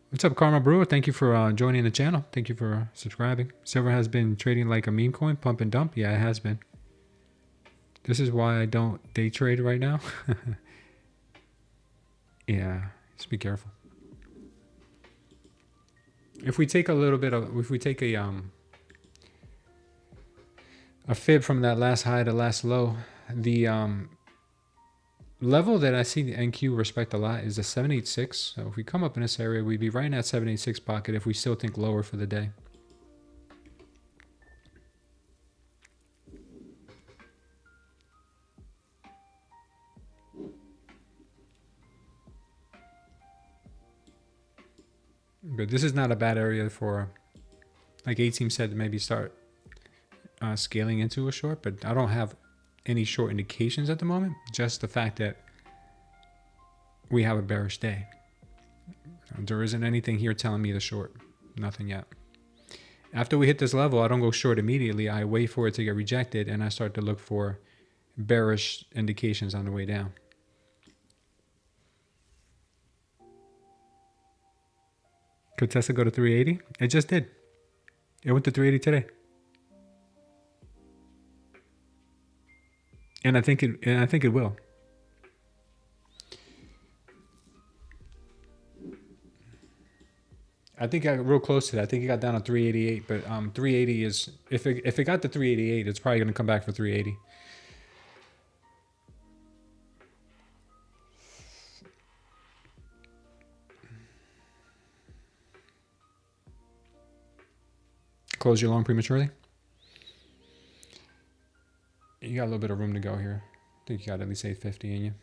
What's up, Karma Brewer? Thank you for joining the channel. Thank you for subscribing. Silver has been trading like a meme coin, pump and dump. Yeah, it has been. This is why I don't day trade right now. Yeah, just be careful. If we take a little bit of, if we take a fib from that last high to last low, the level that I see the NQ respect a lot is the 786. So if we come up in this area, we'd be right in that 786 pocket if we still think lower for the day. But this is not a bad area for, like A-Team said, to maybe start scaling into a short, but I don't have any short indications at the moment. Just the fact that we have a bearish day. There isn't anything here telling me to short. Nothing yet. After we hit this level, I don't go short immediately. I wait for it to get rejected and I start to look for bearish indications on the way down. Could Tesla go to 380? It just did. It went to 380 today. And I think it will. I think I got real close to that. I think it got down to 388, but 380 is, if it got to 388, it's probably going to come back for 380. Close your long prematurely. You got a little bit of room to go here. I think you got at least 850 in you.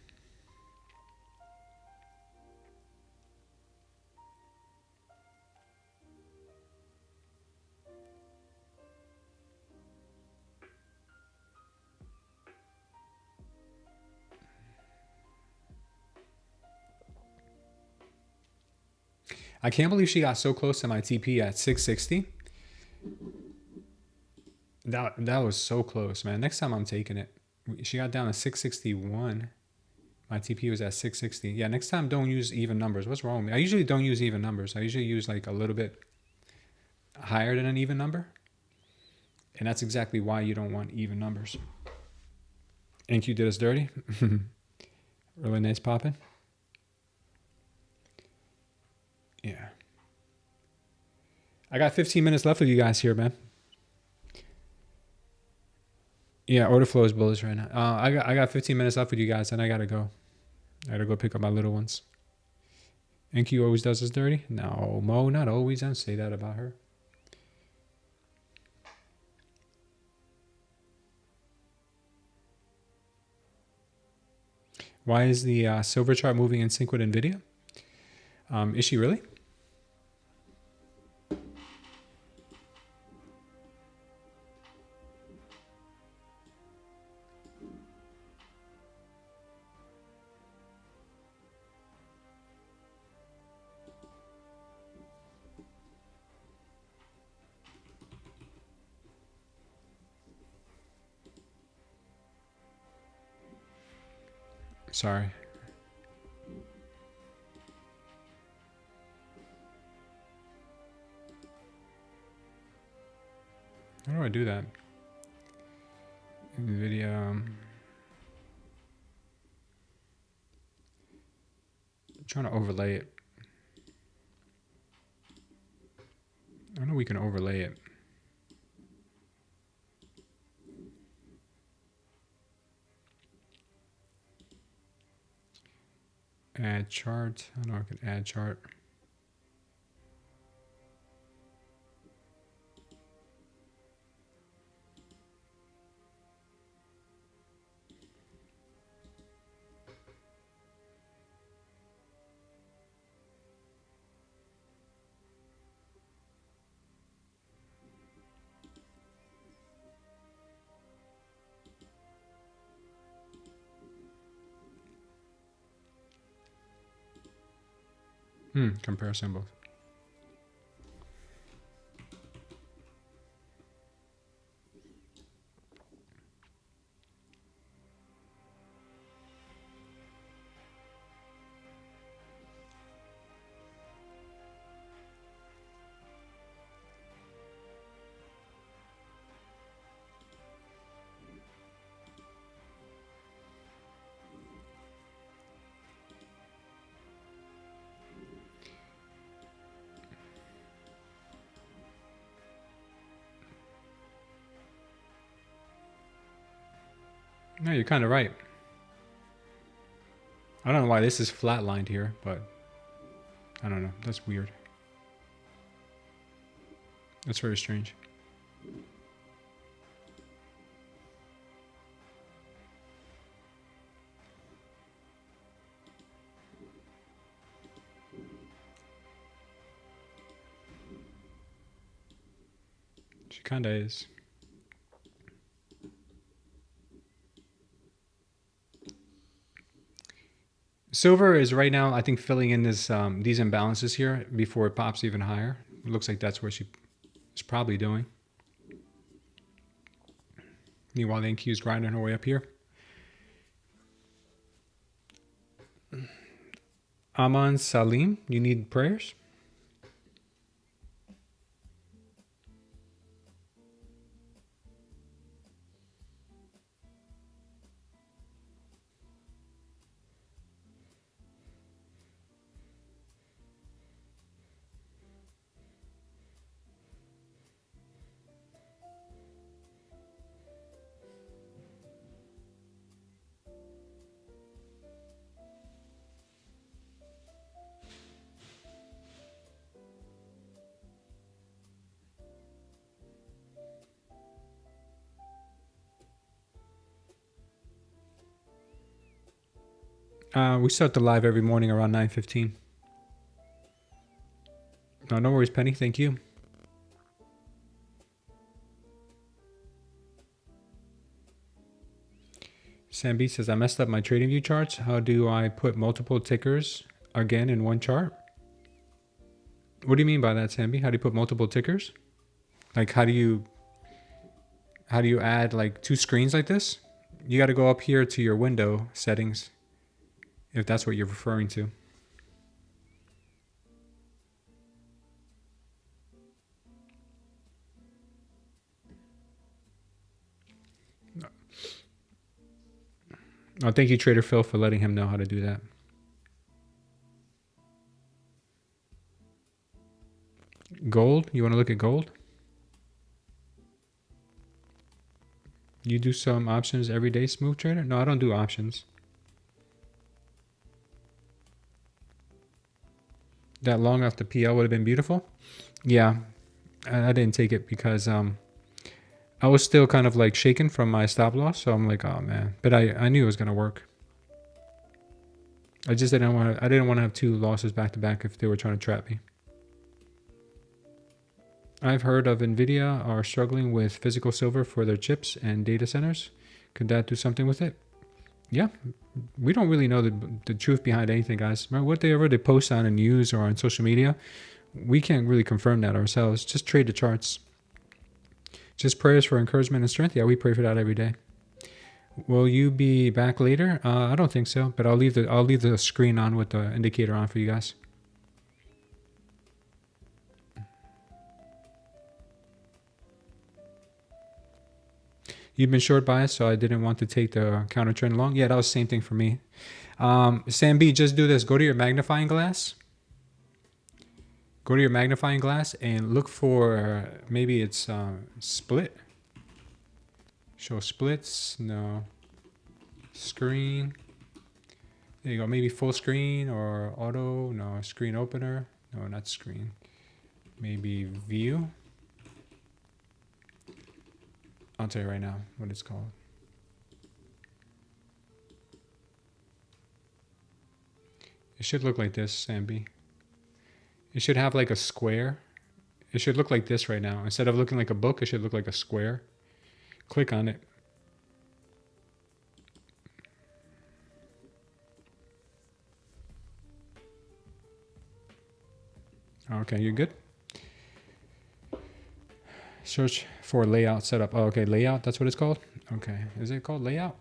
I can't believe she got so close to my TP at 660. That was so close, man. Next time I'm taking it. She got down to 661. My TP was at 660. Yeah, next time don't use even numbers. What's wrong with me? I usually don't use even numbers. I usually use like a little bit higher than an even number. And that's exactly why you don't want even numbers. NQ did us dirty. Really nice popping. Yeah. I got 15 minutes left with you guys here, man. Yeah, order flow is bullish right now. I got 15 minutes left with you guys, and I gotta go. I gotta go pick up my little ones. NQ always does us dirty? No, Mo, not always. I don't say that about her. Why is the silver chart moving in sync with NVIDIA? Is she really? Sorry. How do I do that? NVIDIA. I'm trying to overlay it. I know we can overlay it. Add chart. I know I can add chart. Compare symbols. No, you're kind of right. I don't know why this is flatlined here, but I don't know. That's weird. That's very strange. She kind of is. Silver is right now, I think, filling in this these imbalances here before it pops even higher. It looks like that's what she is probably doing. Meanwhile, the NQ is grinding her way up here. Aman Salim, you need prayers? We start the live every morning around 9:15. No worries, Penny. Thank you. Sam B says, I messed up my trading view charts. How do I put multiple tickers again in one chart? What do you mean by that, Sam B? How do you put multiple tickers? Like, how do you add like two screens like this? You got to go up here to your window settings, if that's what you're referring to. Oh, thank you, Trader Phil, for letting him know how to do that. Gold? You want to look at gold? You do some options every day, Smooth Trader? No, I don't do options. That long off the PL would have been beautiful. Yeah, I didn't take it because I was still kind of like shaken from my stop loss. So I'm like, oh man. But I knew it was going to work. I just didn't want to have two losses back to back if they were trying to trap me. I've heard of Nvidia are struggling with physical silver for their chips and data centers. Could that do something with it? Yeah, we don't really know the truth behind anything, guys. Remember, whatever they post on the news or on social media, we can't really confirm that ourselves. Just trade the charts. Just prayers for encouragement and strength. Yeah, we pray for that every day. Will you be back later? I don't think so, but I'll leave the screen on with the indicator on for you guys. You've been short biased, so I didn't want to take the counter trend long. Yeah, that was the same thing for me. Sam B, just do this. Go to your magnifying glass Go to your magnifying glass and look for maybe it's split. Show splits. No. Screen. There you go. Maybe full screen or auto. No. Screen opener. No, not screen. Maybe view. I'll tell you right now what it's called. It should look like this, Sambi. It should have like a square. It should look like this right now. Instead of looking like a book, it should look like a square. Click on it. Okay, you're good. Search for layout setup. Oh, okay, layout, that's what it's called? Okay, is it called layout?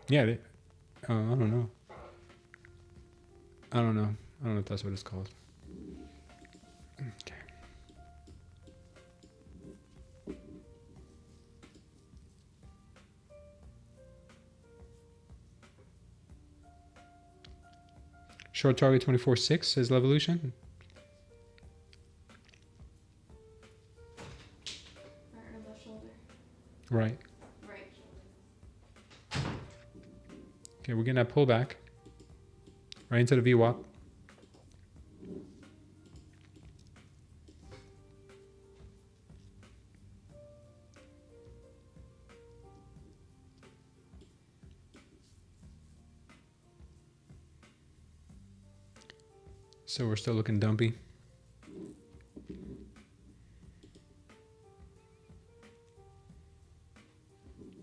Yeah, I don't know. I don't know. I don't know if that's what it's called. Okay. Short target 24.6 says Levolution. Right above shoulder. Right. Right shoulder. Okay, we're getting that pullback. Right into the VWAP. So we're still looking dumpy.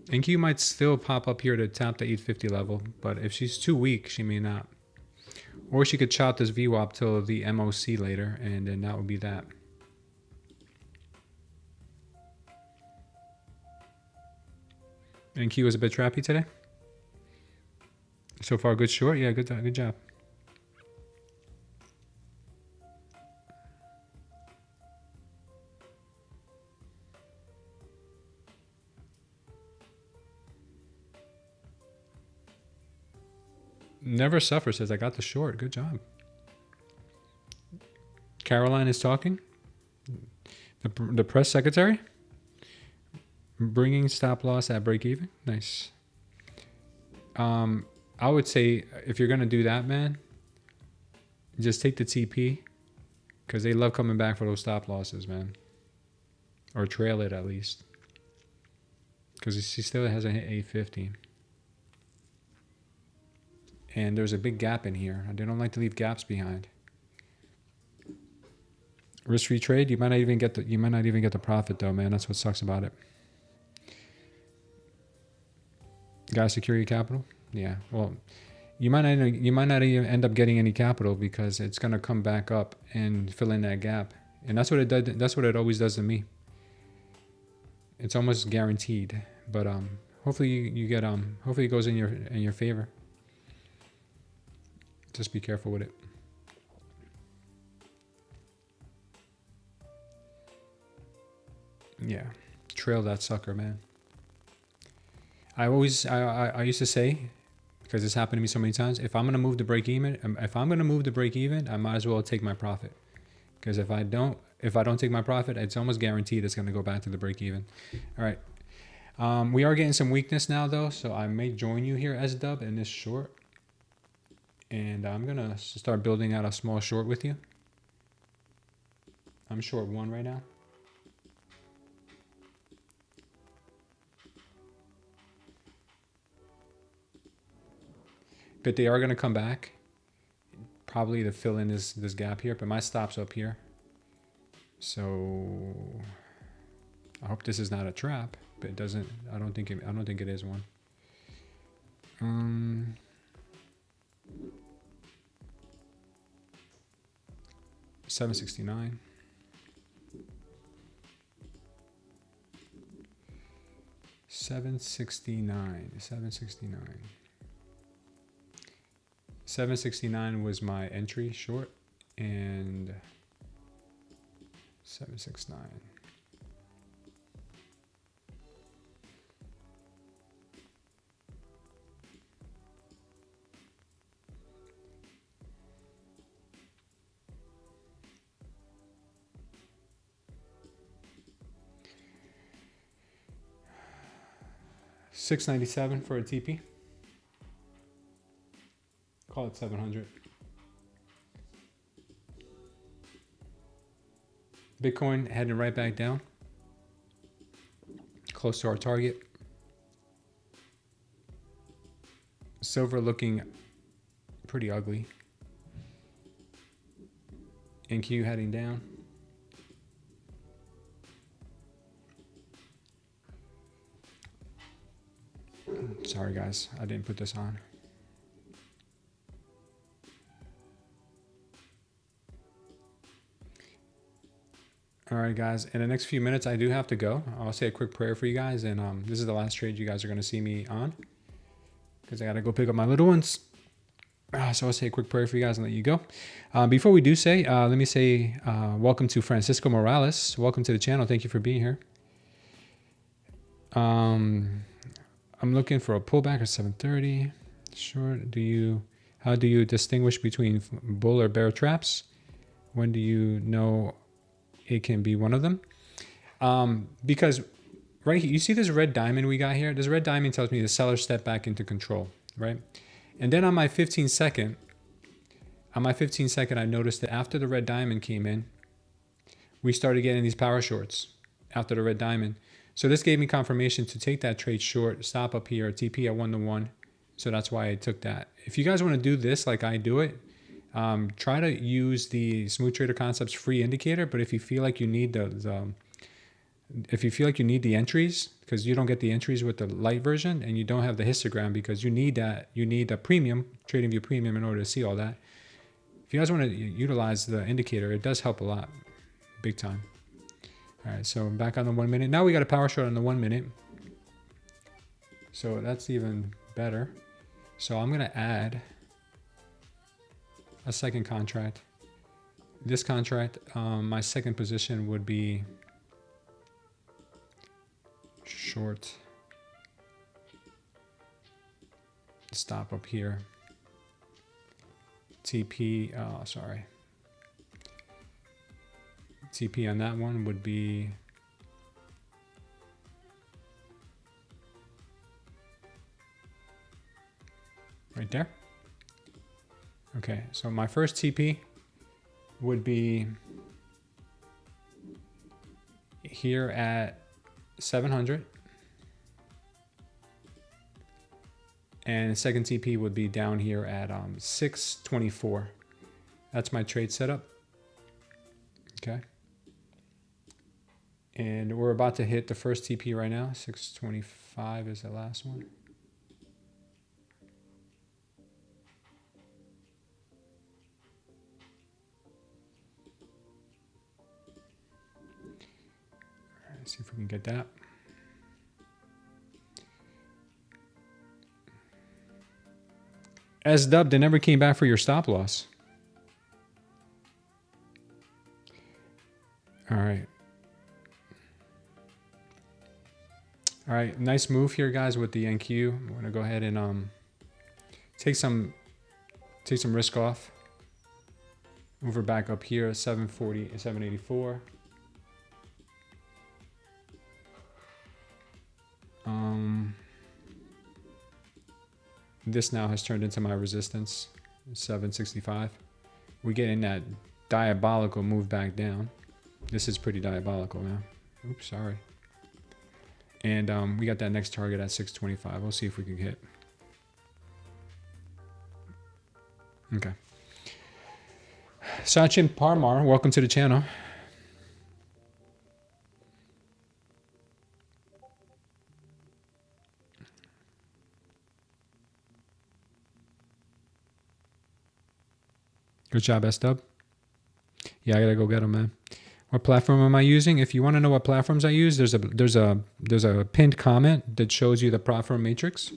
NQ might still pop up here to tap the 850 level, but if she's too weak, she may not. Or she could chop this VWAP till the MOC later, and then that would be that. NQ was a bit trappy today. So far, good short. Yeah, good job. Never Suffer says, I got the short. Good job. Caroline is talking. The press secretary. Bringing stop loss at break even. Nice. I would say if you're going to do that, man, just take the TP because they love coming back for those stop losses, man. Or trail it at least. Because she still hasn't hit 850. And there's a big gap in here. I don't like to leave gaps behind. Risk-free trade, you might not even get the profit though, man. That's what sucks about it. Gotta secure your capital. Yeah. Well, you might not even end up getting any capital because it's gonna come back up and fill in that gap. And that's what it does. That's what it always does to me. It's almost guaranteed. But hopefully you get hopefully it goes in your favor. Just be careful with it. Yeah, trail that sucker, man. I used to say, because it's happened to me so many times, if I'm gonna move the break even, I might as well take my profit. Because if I don't take my profit, it's almost guaranteed it's gonna go back to the break even. All right. We are getting some weakness now though, so I may join you here as dub in this short. And I'm gonna start building out a small short with you. I'm short 1 right now. But they are gonna come back, probably to fill in this gap here. But my stop's up here, so I hope this is not a trap. But it doesn't. I don't think it is one. 769. $769 was my entry short, and 769. 697 for a TP. Call it 700. Bitcoin heading right back down. Close to our target. Silver looking pretty ugly. NQ heading down. Sorry guys, I didn't put this on. All right, guys, in the next few minutes, I do have to go. I'll say a quick prayer for you guys, and this is the last trade you guys are going to see me on because I got to go pick up my little ones. So I'll say a quick prayer for you guys and let you go. Before we do say, let me say welcome to Francisco Morales. Welcome to the channel. Thank you for being here. I'm looking for a pullback at 730. Sure. How do you distinguish between bull or bear traps? When do you know it can be one of them? Because right here, you see this red diamond we got here? This red diamond tells me the seller stepped back into control, right? And then on my 15 second, I noticed that after the red diamond came in, we started getting these power shorts after the red diamond. So this gave me confirmation to take that trade short, stop up here, TP at 1-to-1. So that's why I took that. If you guys want to do this like I do it, try to use the Smooth Trader Concepts free indicator. But if you feel like you need the entries, because you don't get the entries with the light version, and you don't have the histogram because you need a premium, TradingView Premium, in order to see all that. If you guys want to utilize the indicator, it does help a lot, big time. All right, so back on the 1 minute. Now we got a power short on the 1 minute. So that's even better. So I'm gonna add a second contract. This contract, my second position would be short. Stop up here. TP, sorry. TP on that one would be right there. Okay, so my first TP would be here at 700. And the second TP would be down here at 624. That's my trade setup. Okay. And we're about to hit the first TP right now. 625 is the last one. All right, let's see if we can get that. S-dub, they never came back for your stop loss. All right. All right, nice move here, guys, with the NQ. I'm going to go ahead and take some risk off. Move her back up here at 740, 784. This now has turned into my resistance, 765. We get in that diabolical move back down. This is pretty diabolical, man. Oops, sorry. And we got that next target at 625. We'll see if we can hit. Okay. Sachin Parmar, welcome to the channel. Good job, S-Dub. Yeah, I gotta go get them, man. What platform am I using? If you want to know what platforms I use, there's a pinned comment that shows you the platform matrix.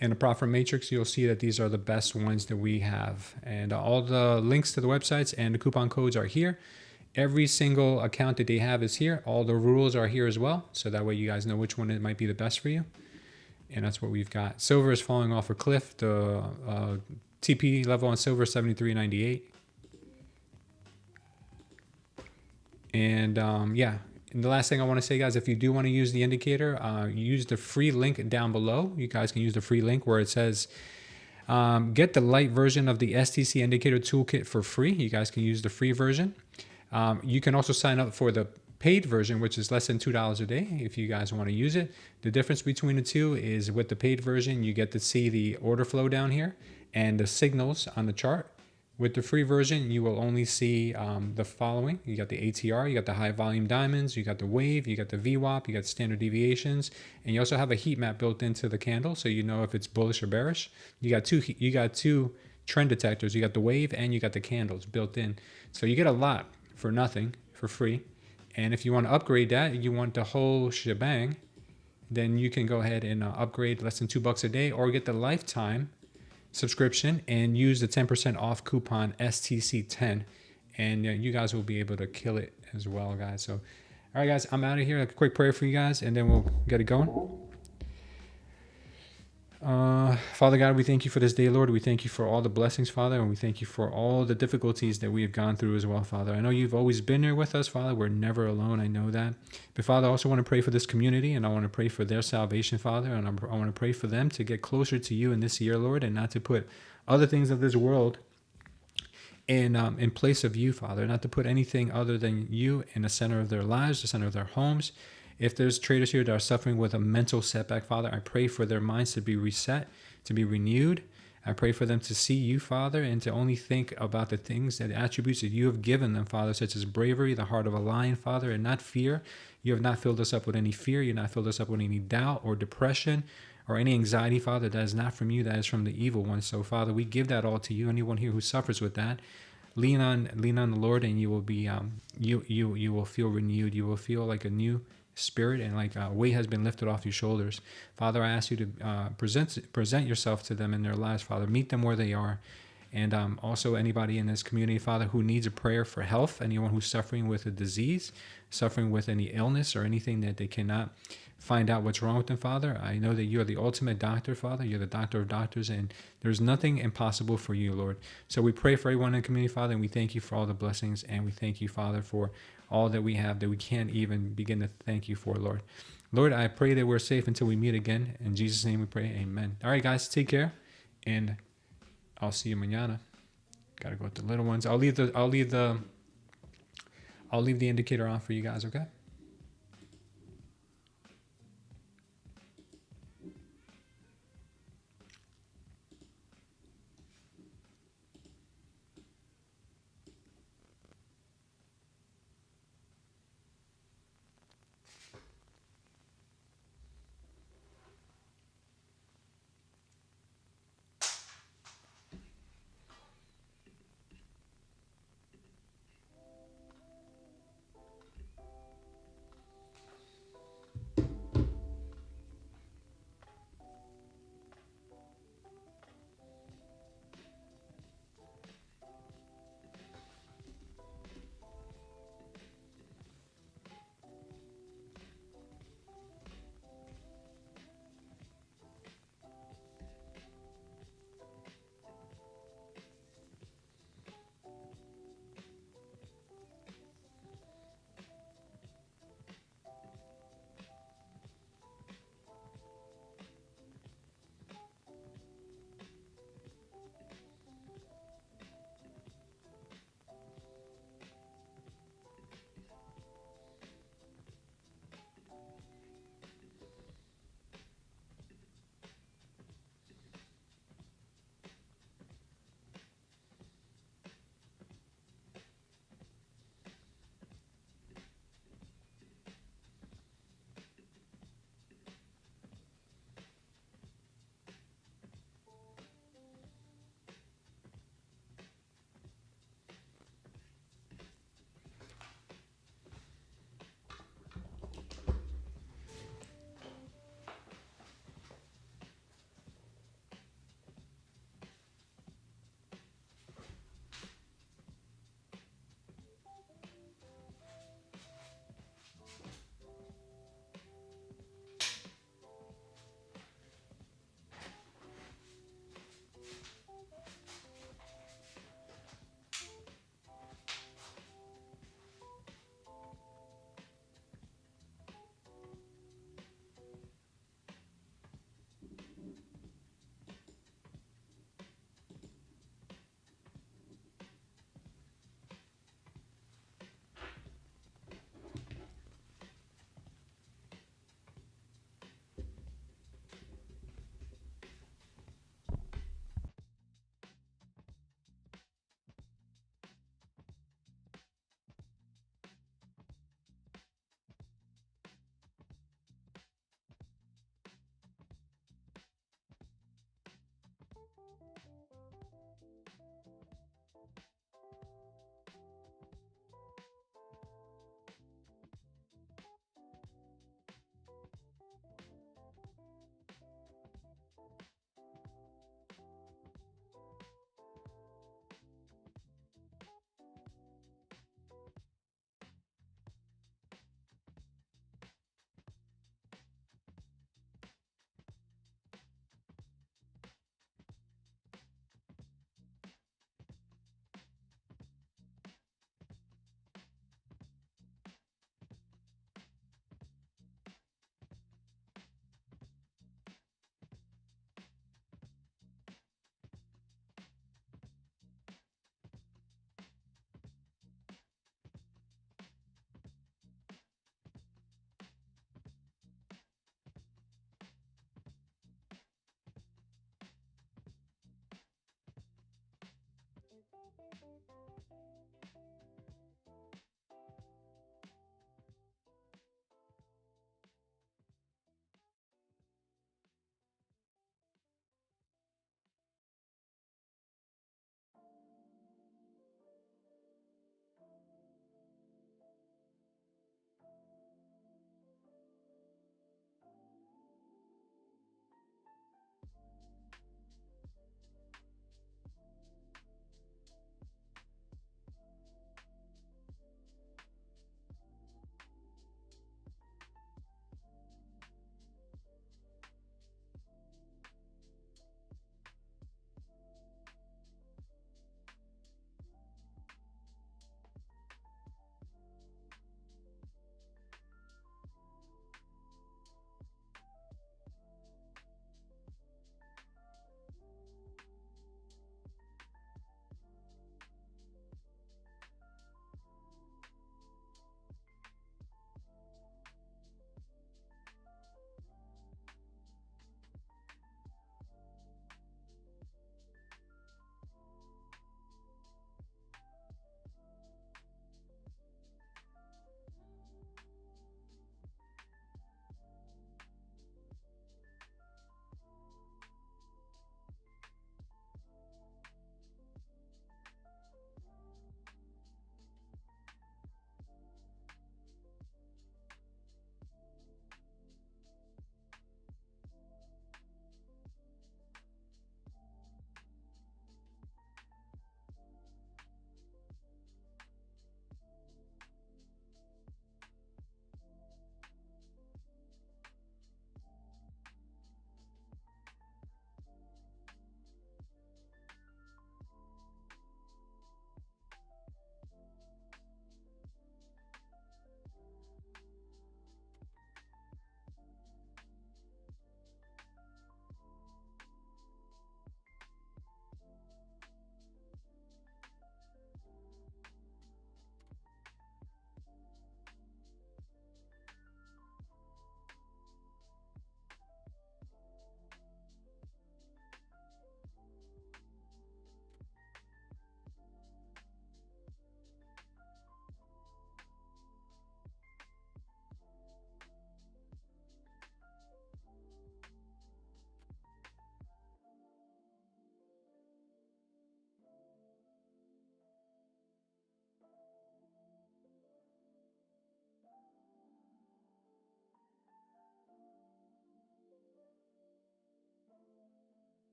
In the platform matrix, you'll see that these are the best ones that we have, and all the links to the websites and the coupon codes are here. Every single account that they have is here. All the rules are here as well, so that way you guys know which one it might be the best for you. And that's what we've got. Silver is falling off a cliff. The TP level on silver is 73.98. And yeah, And the last thing I want to say, guys, if you do want to use the indicator, use the free link down below. You guys can use the free link where it says get the light version of the STC indicator toolkit for free. You guys can use the free version. You can also sign up for the paid version, which is less than $2 a day if you guys want to use it. The difference between the two is with the paid version, you get to see the order flow down here and the signals on the chart. With the free version, you will only see the following. You got the ATR, you got the high volume diamonds, you got the wave, you got the VWAP, you got standard deviations, and you also have a heat map built into the candle, so you know if it's bullish or bearish. You got two trend detectors. You got the wave and you got the candles built in. So you get a lot for nothing, for free. And if you want to upgrade that, you want the whole shebang, then you can go ahead and upgrade less than $2 a day, or get the lifetime subscription and use the 10% off coupon STC10, and you guys will be able to kill it as well, guys. So all right, guys, I'm out of here. A quick prayer for you guys and then we'll get it going. Father God, we thank you for this day, Lord. We thank you for all the blessings, Father, and we thank you for all the difficulties that we have gone through as well, Father. I know you've always been there with us, Father. We're never alone. I know that. But Father, I also want to pray for this community, and I want to pray for their salvation, Father, and I want to pray for them to get closer to you in this year, Lord, and not to put other things of this world in place of you, Father, not to put anything other than you in the center of their lives, the center of their homes. If there's traders here that are suffering with a mental setback, Father, I pray for their minds to be reset, to be renewed. I pray for them to see you, Father, and to only think about the things, the attributes that you have given them, Father, such as bravery, the heart of a lion, Father, and not fear. You have not filled us up with any fear. You have not filled us up with any doubt or depression or any anxiety, Father. That is not from you. That is from the evil one. So, Father, we give that all to you. Anyone here who suffers with that, lean on the Lord, and you will be you will feel renewed. You will feel like a new spirit, and like a weight has been lifted off your shoulders. Father, I ask you to present yourself to them in their lives, Father. Meet them where they are. And also anybody in this community, Father, who needs a prayer for health, anyone who's suffering with a disease, suffering with any illness or anything that they cannot find out what's wrong with them, Father. I know that you are the ultimate doctor, Father. You're the doctor of doctors, and there's nothing impossible for you, Lord. So we pray for everyone in the community, Father, and we thank you for all the blessings, and we thank you, Father, for all that we have that we can't even begin to thank you for, Lord. Lord, I pray that we're safe until we meet again. In Jesus' name we pray, amen. All right, guys, take care, and I'll see you mañana. Gotta go with the little ones. I'll leave the indicator on for you guys, okay?